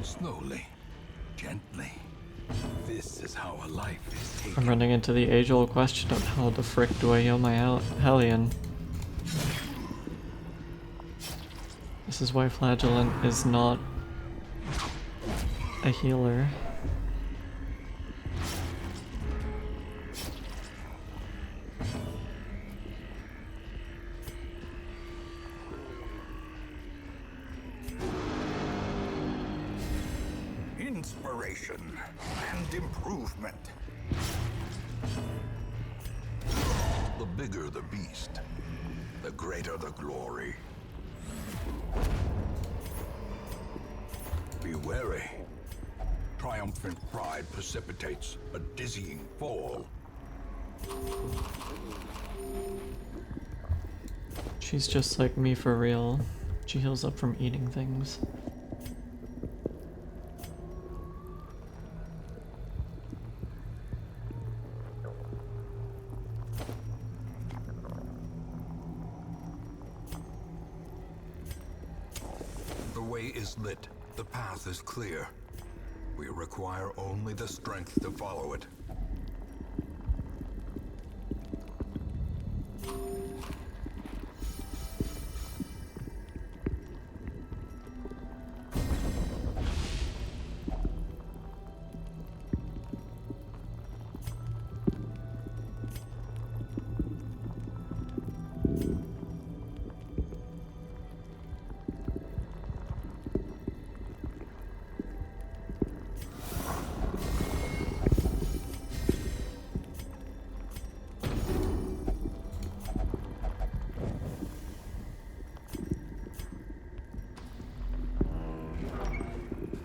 Slowly, gently. This is how a life is taken. I'm running into the age-old question of how the frick do I heal my Hellion? This is why Flagellant is not a healer. Inspiration and improvement. The bigger the beast, the greater the glory. Be wary. Triumphant pride precipitates a dizzying fall. She's just like me for real. She heals up from eating things. The way is lit. The path is clear. We require only the strength to follow it.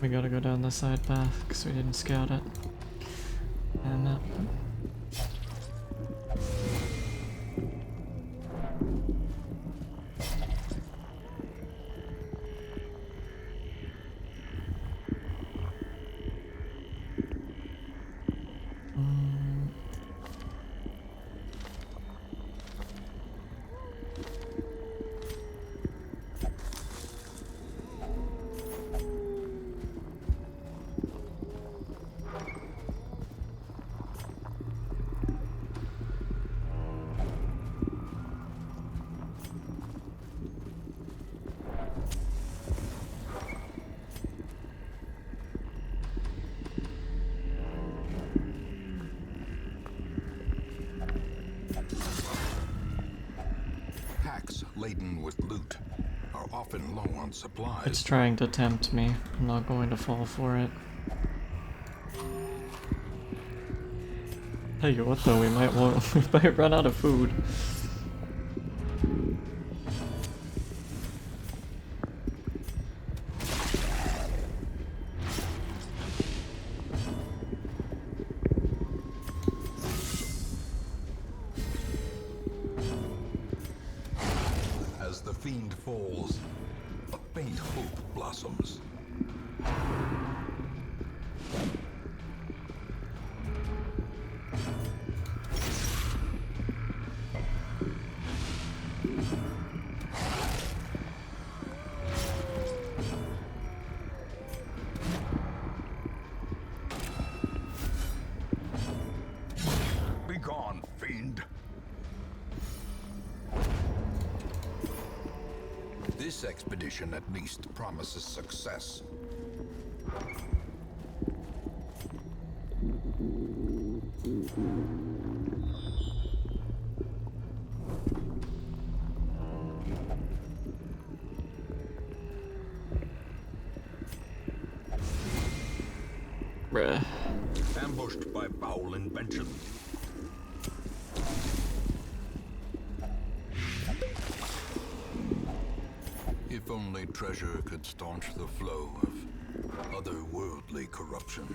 We gotta go down the side path because we didn't scout it. And Packs laden with loot are often low on supplies. it's trying to tempt me. I'm not going to fall for it. Tell you what though, we might run out of food. As the fiend falls, a faint hope blossoms. Be gone, fiend. This expedition at least promises success. Bruh. Ambushed by foul invention. If only treasure could staunch the flow of otherworldly corruption.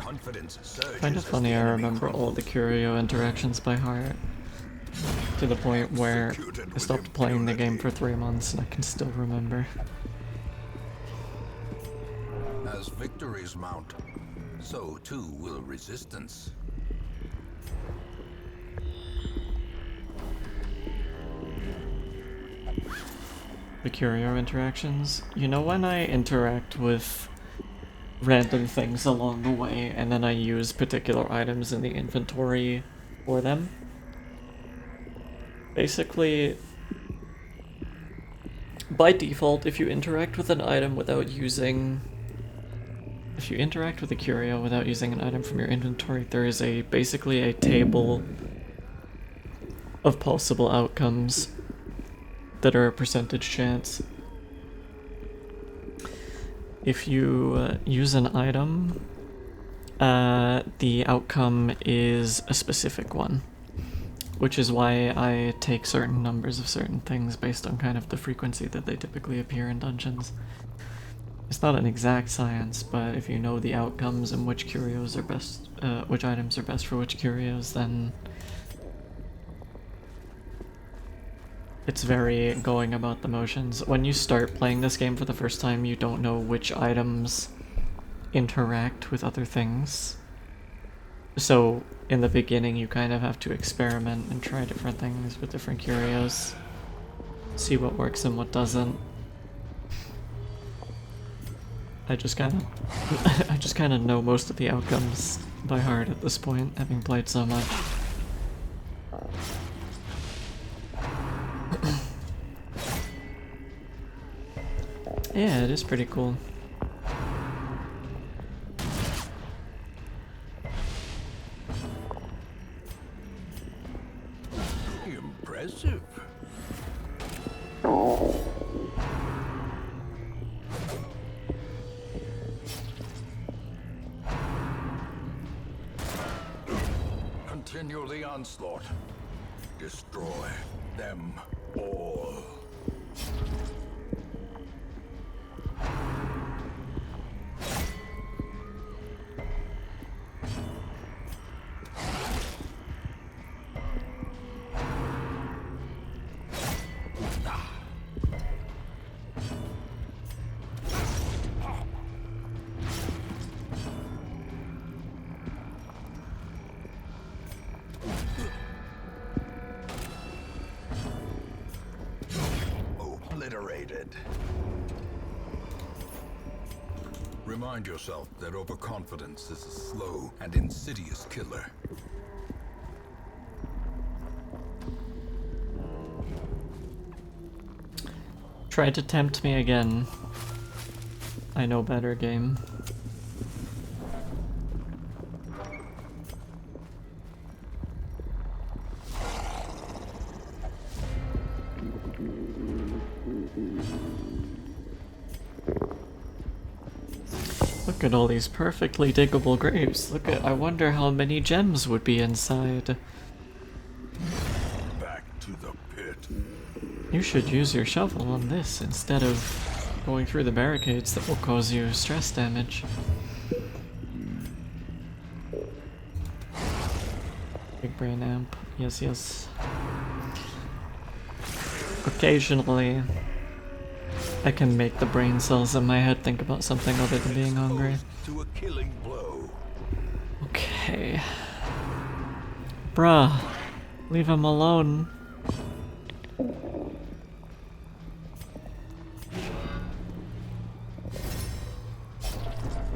Confidence surges Kind of as funny, the I enemy remember all the crumbles. Curio interactions by heart. To the point where Executed I with stopped playing the game impunity. for 3 months and I can still remember. As victories mount, so too will resistance. The Curio interactions. You know when I interact with random things along the way and then I use particular items in the inventory for them? Basically, by default, if you interact with an item without using... If you interact with a curio without using an item from your inventory, there is basically a table of possible outcomes that are a percentage chance. If you use an item, the outcome is a specific one. Which is why I take certain numbers of certain things based on kind of the frequency that they typically appear in dungeons. It's not an exact science, but if you know the outcomes and which curios are best, which items are best for which curios, then it's very going about the motions. When you start playing this game for the first time, you don't know which items interact with other things. So in the beginning you kind of have to experiment and try different things with different curios. See what works and what doesn't. I just kind of I just kind of know most of the outcomes by heart at this point, having played so much. Yeah, it is pretty cool. Impressive. Continue the onslaught. Destroy them all. Obliterated. Remind yourself that overconfidence is a slow and insidious killer. Try to tempt me again. I know better, game. Look at all these perfectly diggable graves. Look at, I wonder how many gems would be inside. Back to the pit. You should use your shovel on this instead of going through the barricades that will cause you stress damage. Big brain amp. Yes, yes. Occasionally, I can make the brain cells in my head think about something other than being hungry. To a killing blow. Okay. Bruh. Leave him alone.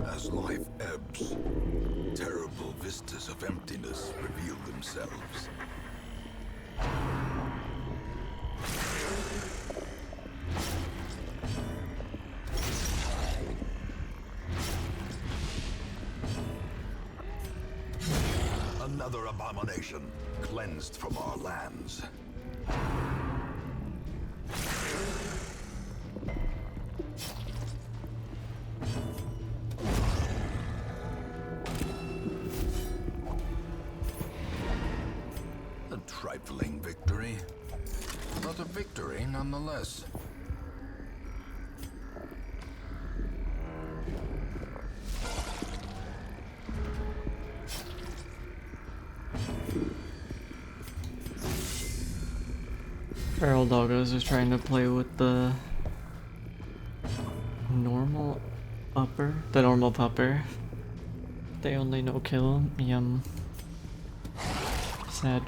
As life ebbs, terrible vistas of emptiness reveal themselves. Another abomination cleansed from our lands. A trifling victory, but a victory nonetheless. Feral doggos are trying to play with the normal pupper. They only know kill. Yum. Sag.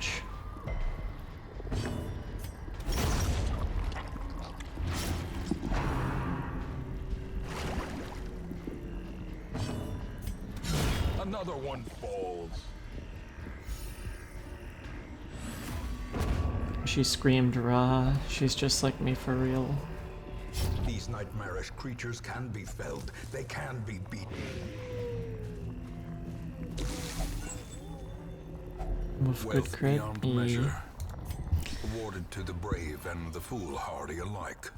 Another one falls. She screamed raw. She's just like me for real. These nightmarish creatures can be felled. They can be beaten. Move good Wealth crit. beyond measure. Awarded to the brave and the foolhardy alike.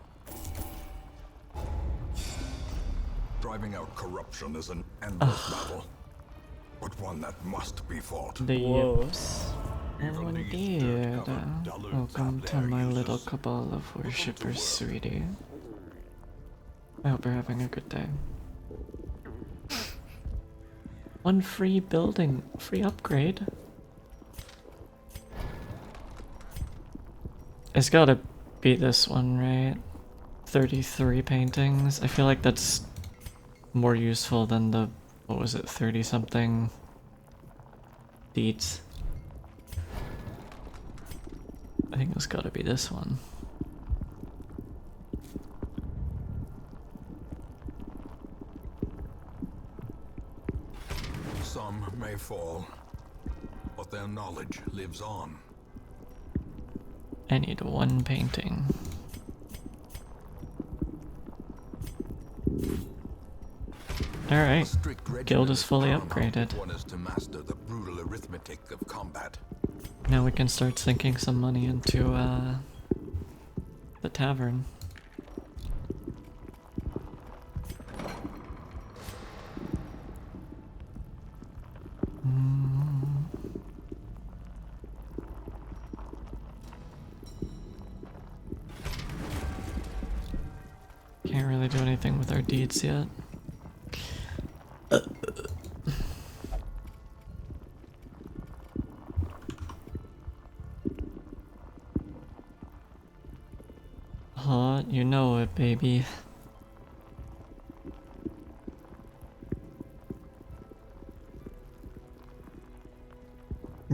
Driving out corruption is an endless battle, but one that must be fought. Dios. Oh, Even these indeed. dirt-covered dullards Welcome have to their my little uses. cabal of worshippers, work. sweetie. I hope you're having a good day. One free building, free upgrade. It's gotta be this one, right? 33 paintings. I feel like that's more useful than the, what was it, 30 something deeds. I think it's gotta be this one. Some may fall, but their knowledge lives on. I need one painting. Alright, guild is fully upgraded. One is to master the brutal arithmetic of combat. Now we can start sinking some money into the tavern. Can't really do anything with our deeds yet. Hot, you know it, baby.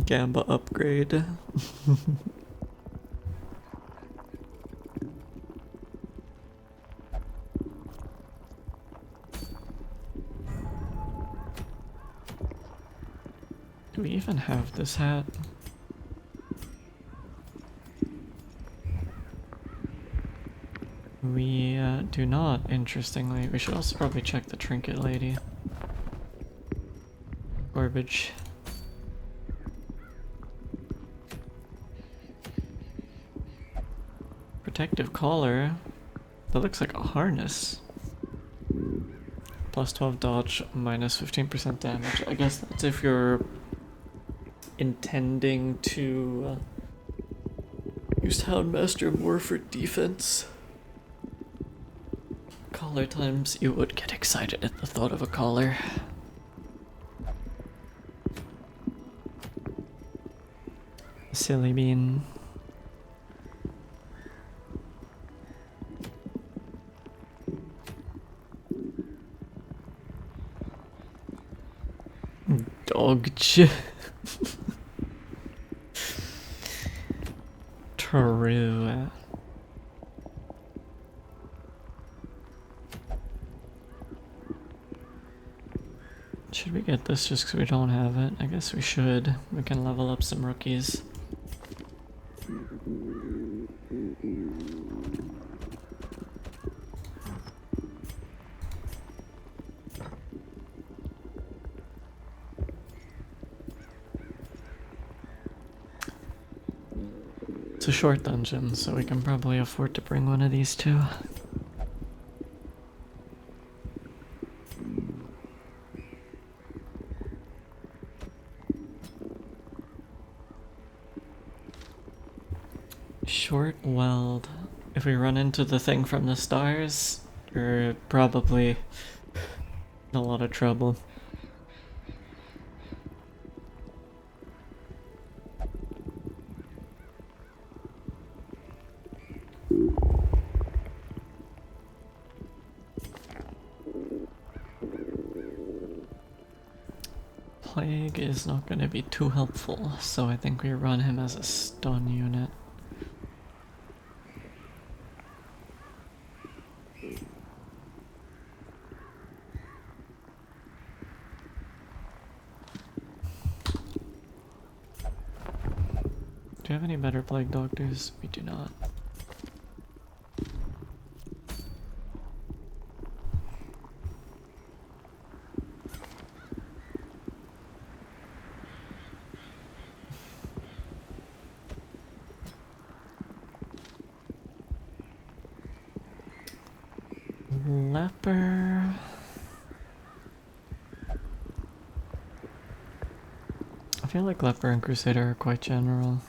Gamba upgrade. Do we even have this hat? We do not, interestingly. We should also probably check the trinket lady. Garbage. Protective collar. That looks like a harness. Plus 12 dodge, minus 15% damage. I guess that's if you're intending to use Houndmaster more for defense. Collar times, you would get excited at the thought of a collar. Silly bean. Dogch. True. Should we get this just because we don't have it? I guess we should. We can level up some rookies. It's a short dungeon, so we can probably afford to bring one of these two. Short weld. If we run into the thing from the stars, you're probably in a lot of trouble. Plague is not going to be too helpful, so I think we run him as a stun unit. Do you have any better plague doctors? We do not. Leper. I feel like Leper and Crusader are quite general.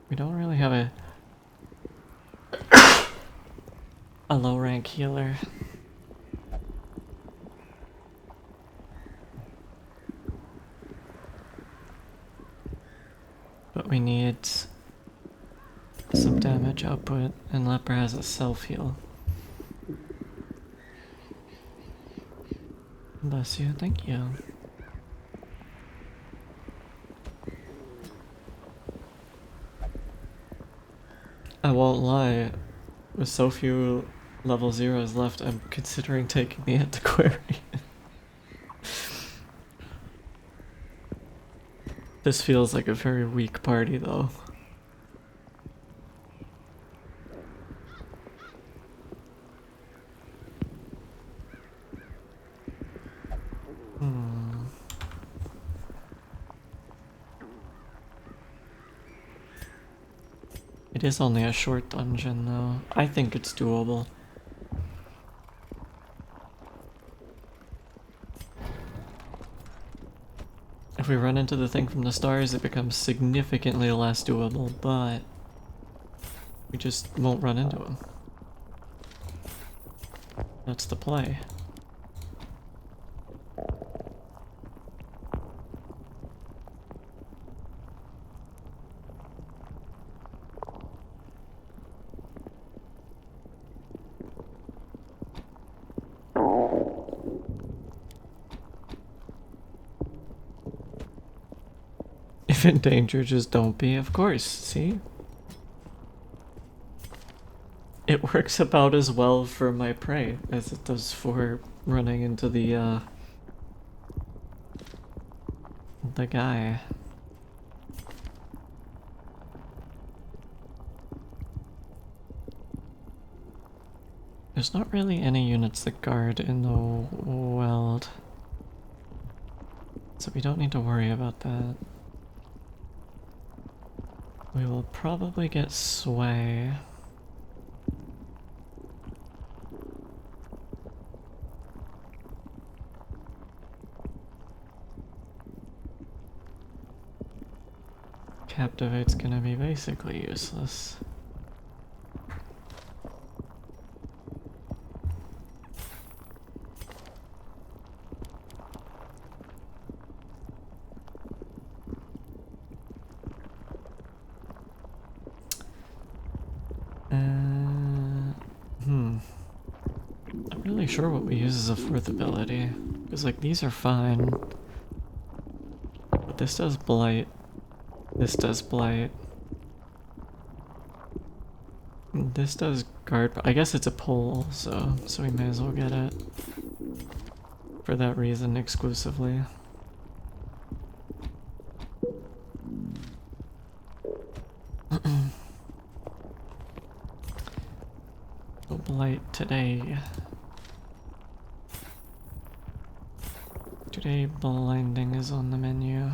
We don't really have a low rank healer. But we need some damage output, and Leper has a self-heal. Bless you, thank you. I won't lie, with so few level 0s left, I'm considering taking the Antiquarian. This feels like a very weak party though. It is only a short dungeon though. I think it's doable. If we run into the thing from the stars, it becomes significantly less doable, but we just won't run into him. That's the play. If in danger, just don't be, of course, see? It works about as well for my prey as it does for running into the guy. There's not really any units that guard in the world, so we don't need to worry about that. We will probably get sway. Captivate's gonna be basically useless. I'm really sure what we use as a fourth ability. Because, like, these are fine. But this does blight. This does blight. This does guard. I guess it's a pull, so we may as well get it. For that reason exclusively. So blight today. Today blinding is on the menu.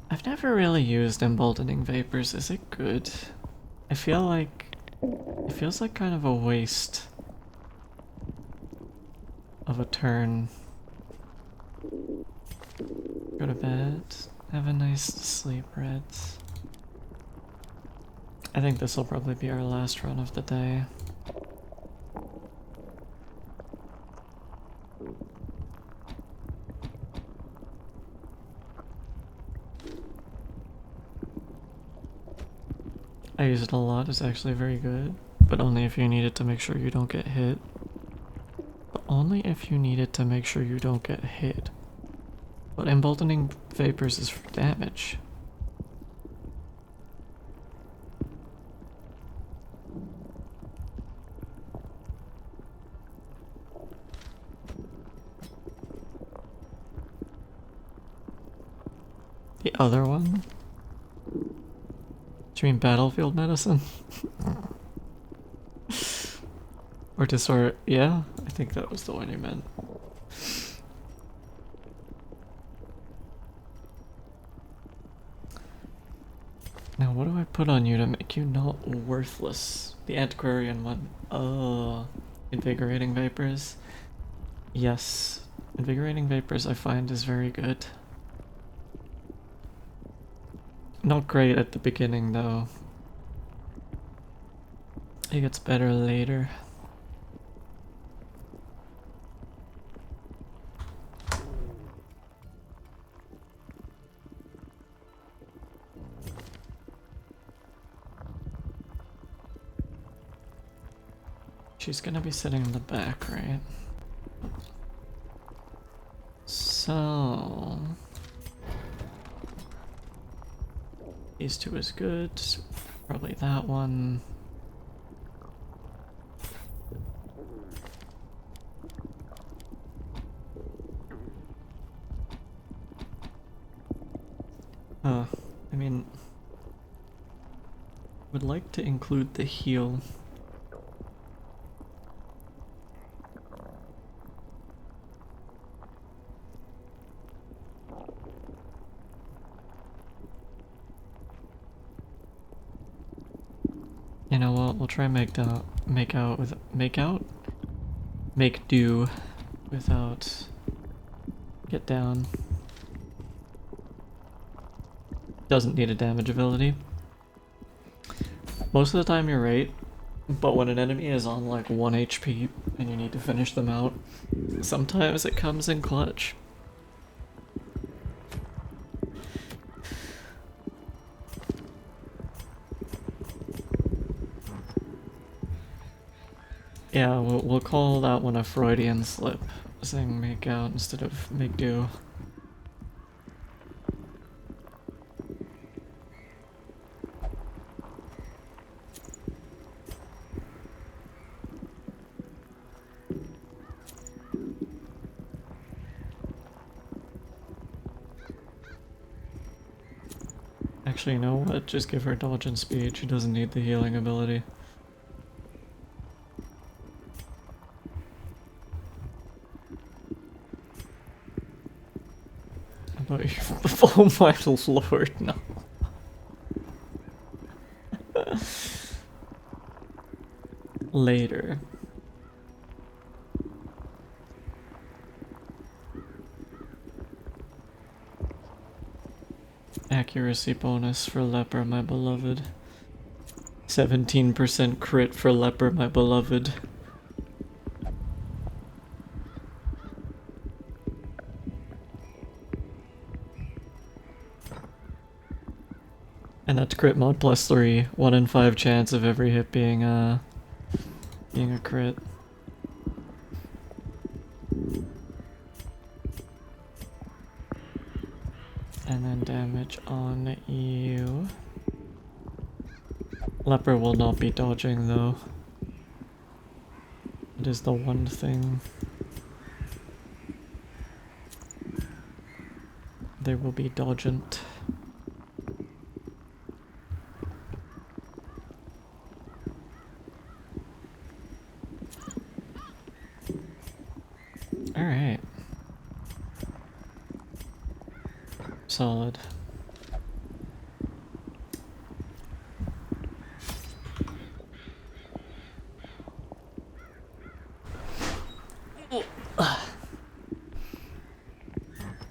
I've never really used emboldening vapors. Is it good? I feel like it feels like kind of a waste of a turn. Go to bed. Have a nice sleep, Reds. I think this will probably be our last run of the day. I use it a lot, it's actually very good, but only if you need it to make sure you don't get hit. But only if you need it to make sure you don't get hit. But emboldening vapors is for damage. The other one? Do you mean battlefield medicine? Or disorder? Yeah, I think that was the one you meant. Now, what do I put on you to make you not worthless? The antiquarian one. Oh, invigorating vapors. Yes, invigorating vapors I find is very good. Not great at the beginning though. It gets better later. She's gonna be sitting in the back, right? So... these two is good. Probably that one. I mean... would like to include the heal. You know what? We'll try and make do without get down. Doesn't need a damage ability. Most of the time you're right, but when an enemy is on like 1 HP and you need to finish them out, sometimes it comes in clutch. Yeah, we'll call that one a Freudian slip, saying make out instead of make do. Actually, you know what? Just give her dodge and speed. She doesn't need the healing ability. But oh my lord, no. Later. Accuracy bonus for leper, my beloved. 17% crit for leper, my beloved. And that's crit mod plus 3. 1 in 5 chance of every hit being a crit. And then damage on you. Leper will not be dodging though. It is the one thing. They will be dodgent. Alright. Solid.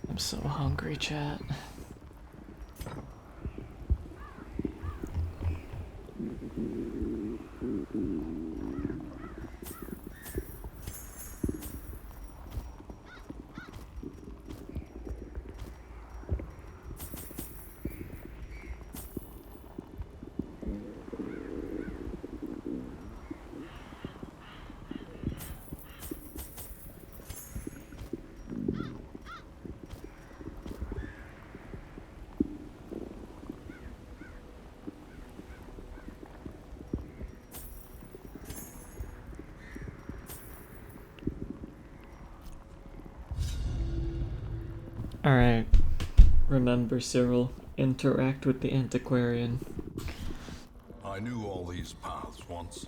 I'm so hungry, chat. Alright. Remember, Cyril, interact with the antiquarian. I knew all these paths once.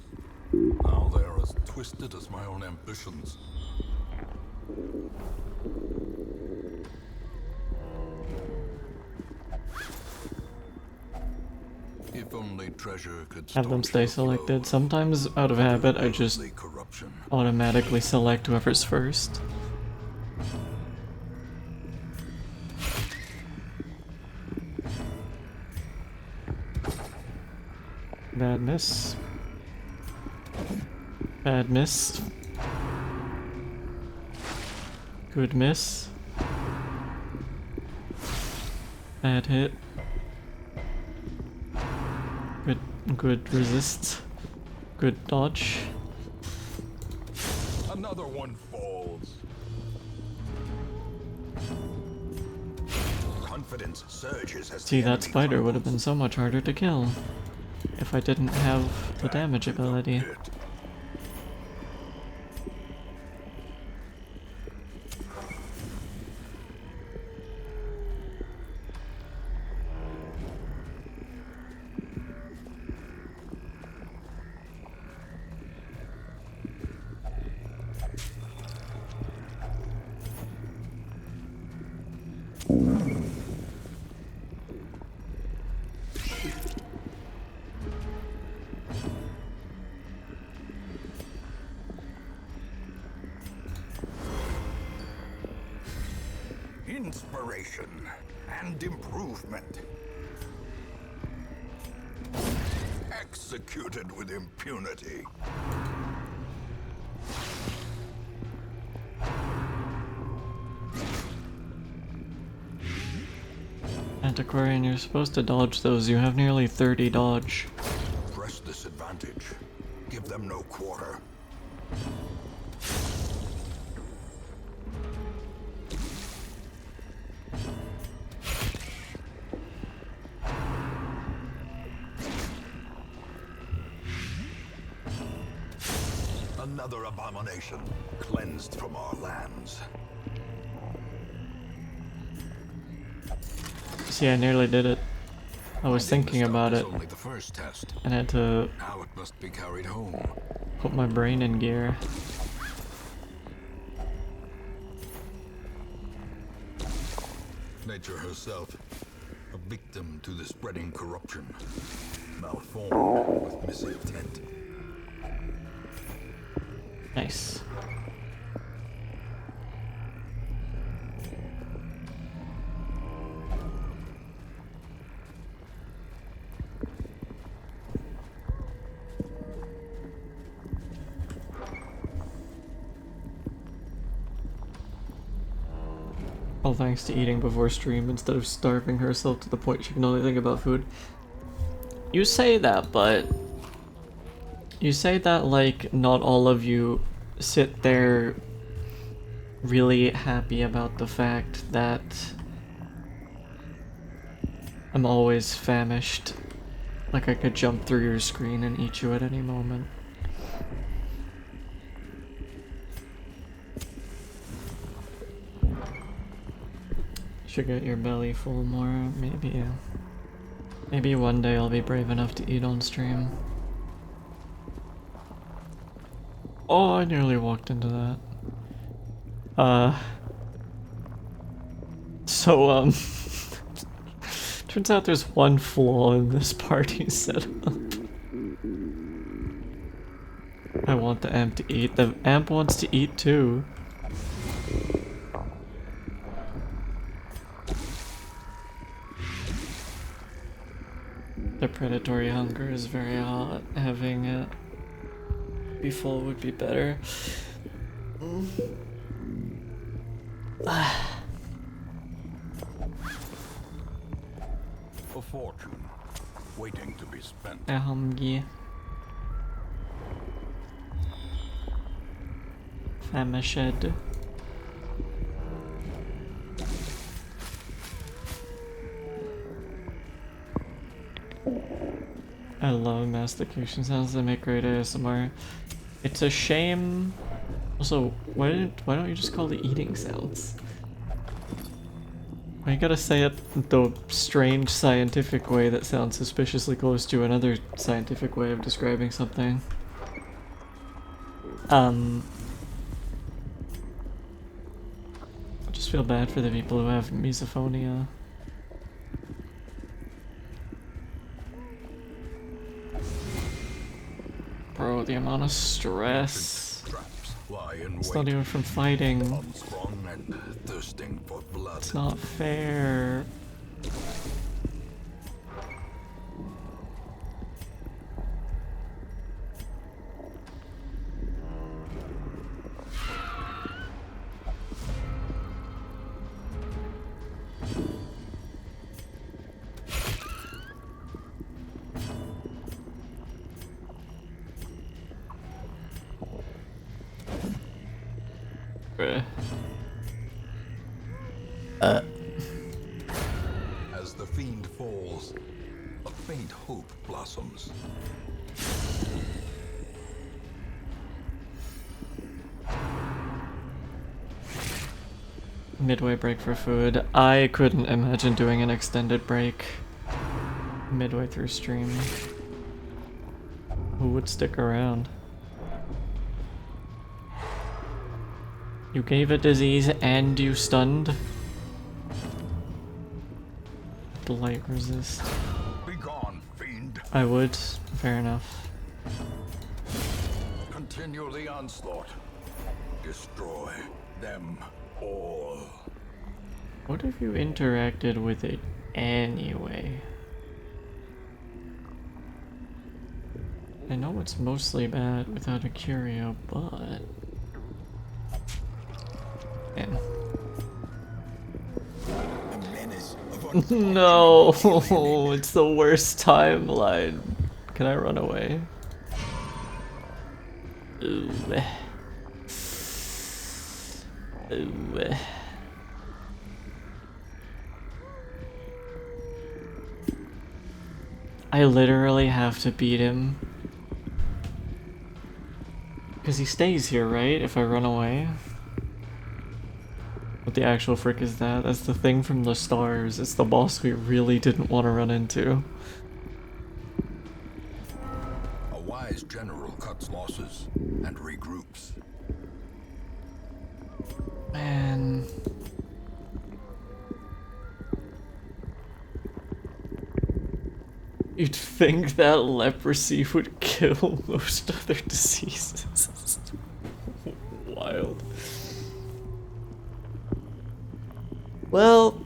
Now they are as twisted as my own ambitions. If only treasure could Have them stay selected. Sometimes, out of habit, I just automatically select whoever's first. Bad miss. Bad miss. Good miss. Bad hit. Good resist. Good dodge. Another one falls. Confidence surges as See, the that enemy spider would have been crumbles. so much harder to kill if I didn't have the damage To the ability. pit. Inspiration and improvement. Executed with impunity. Antiquarian, you're supposed to dodge those. You have nearly 30 dodge. Press this advantage. Give them no quarter. Another abomination cleansed from our lands. See, I nearly did it. I was thinking about it Only the first test. and had to Now it must be carried home. put my brain in gear. Nature herself, a victim to the spreading corruption, malformed with misintent. Nice. All thanks to eating before stream instead of starving herself to the point she can only think about food. You say that, but you say that like not all of you sit there really happy about the fact that I'm always famished. Like I could jump through your screen and eat you at any moment. Should get your belly full more, maybe. Maybe one day I'll be brave enough to eat on stream. Oh, I nearly walked into that. So, turns out there's one flaw in this party setup. I want the amp to eat. The amp wants to eat too. The predatory hunger is very hot. Having it be full would be better. A fortune, waiting to be spent. Yeah. Famished. I love mastication sounds, they make great ASMR. It's a shame. Also, why don't you just call the eating sounds? Why you gotta say it the strange scientific way that sounds suspiciously close to another scientific way of describing something? I just feel bad for the people who have misophonia. Bro, the amount of stress. Traps lie in It's wait, not even from fighting. unsprung and thirsting for blood. It's not fair. Bruh. As the fiend falls, a faint hope blossoms. Midway break for food. I couldn't imagine doing an extended break midway through stream. Who would stick around? You gave it disease and you stunned? Blight resist. Be gone, fiend. I would. Fair enough. Continue the onslaught. Destroy them all. What if you interacted with it anyway? I know it's mostly bad without a curio, but... Damn. No, it's the worst timeline. Can I run away? Ooh. Ooh. I literally have to beat him. Because he stays here, right? If I run away? What the actual frick is that? That's the thing from the stars. It's the boss we really didn't want to run into. A wise general cuts losses and regroups. Man. You'd think that leprosy would kill most other diseases. Wild. Well,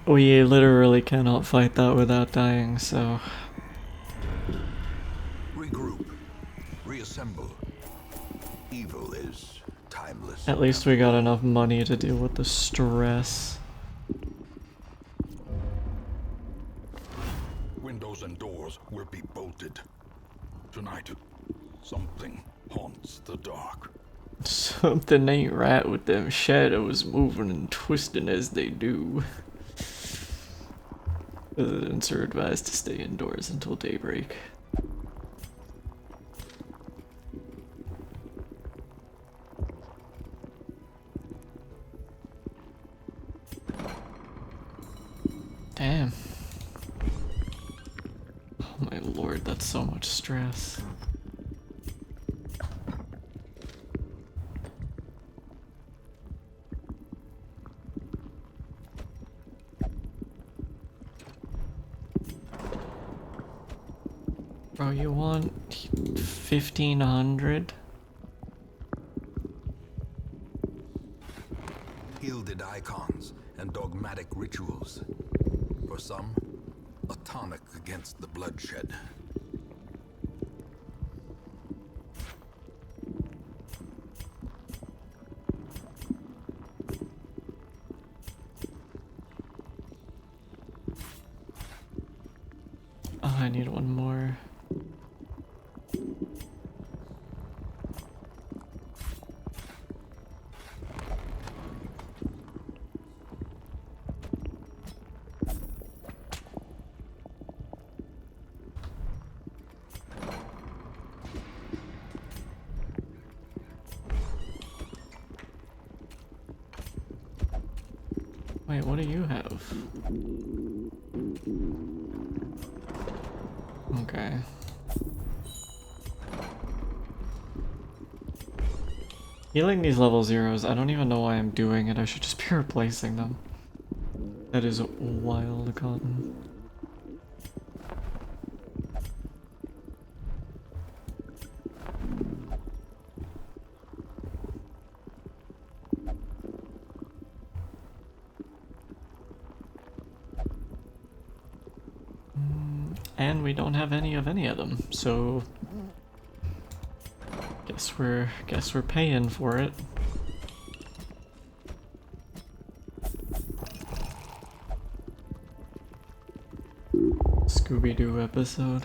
we literally cannot fight that without dying, so... Regroup. Reassemble. Evil is timeless. At least we got enough money to deal with the stress. Windows and doors will be bolted. Tonight, something haunts the dark. Something ain't right with them shadows moving and twisting as they do. Residents are advised to stay indoors until daybreak. Damn. Oh my lord, that's so much stress. Bro, you want 1,500? Gilded icons and dogmatic rituals. For some, a tonic against the bloodshed. Oh, I need one more. Wait, what do you have? Okay. Healing these level zeros, I don't even know why I'm doing it. I should just be replacing them. That is wild cotton. And we don't have any of them, so guess we're paying for it. Scooby-Doo episode.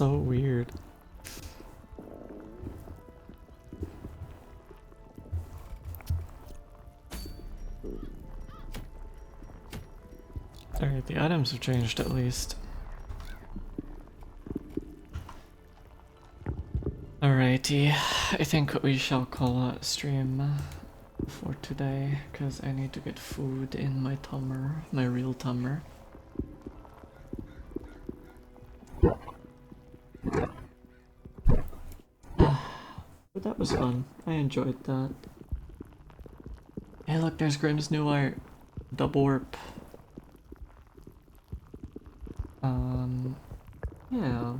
so weird. Alright, the items have changed at least. Alrighty, I think we shall call it a stream for today, because I need to get food in my tummer, my real tummer. But that was fun. I enjoyed that. Hey look, there's Grimm's new art. Double warp. Yeah.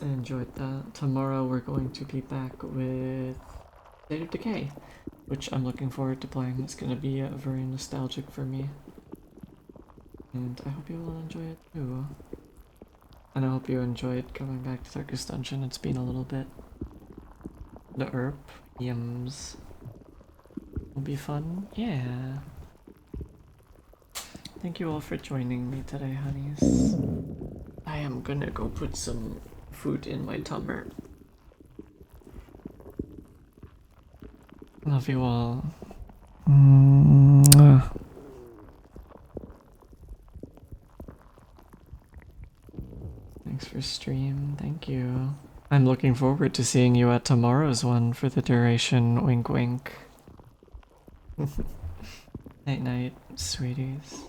I enjoyed that. Tomorrow we're going to be back with State of Decay, which I'm looking forward to playing. It's gonna be very nostalgic for me. And I hope you will enjoy it too. And I hope you enjoyed coming back to Darkest Dungeon. It's been a little bit. The herb, yums. Will be fun. Yeah. Thank you all for joining me today, honeys. I am gonna go put some food in my tummer. Love you all. Mwah. Thanks for stream. Thank you. I'm looking forward to seeing you at tomorrow's one for the duration. Wink wink. Night night, sweeties.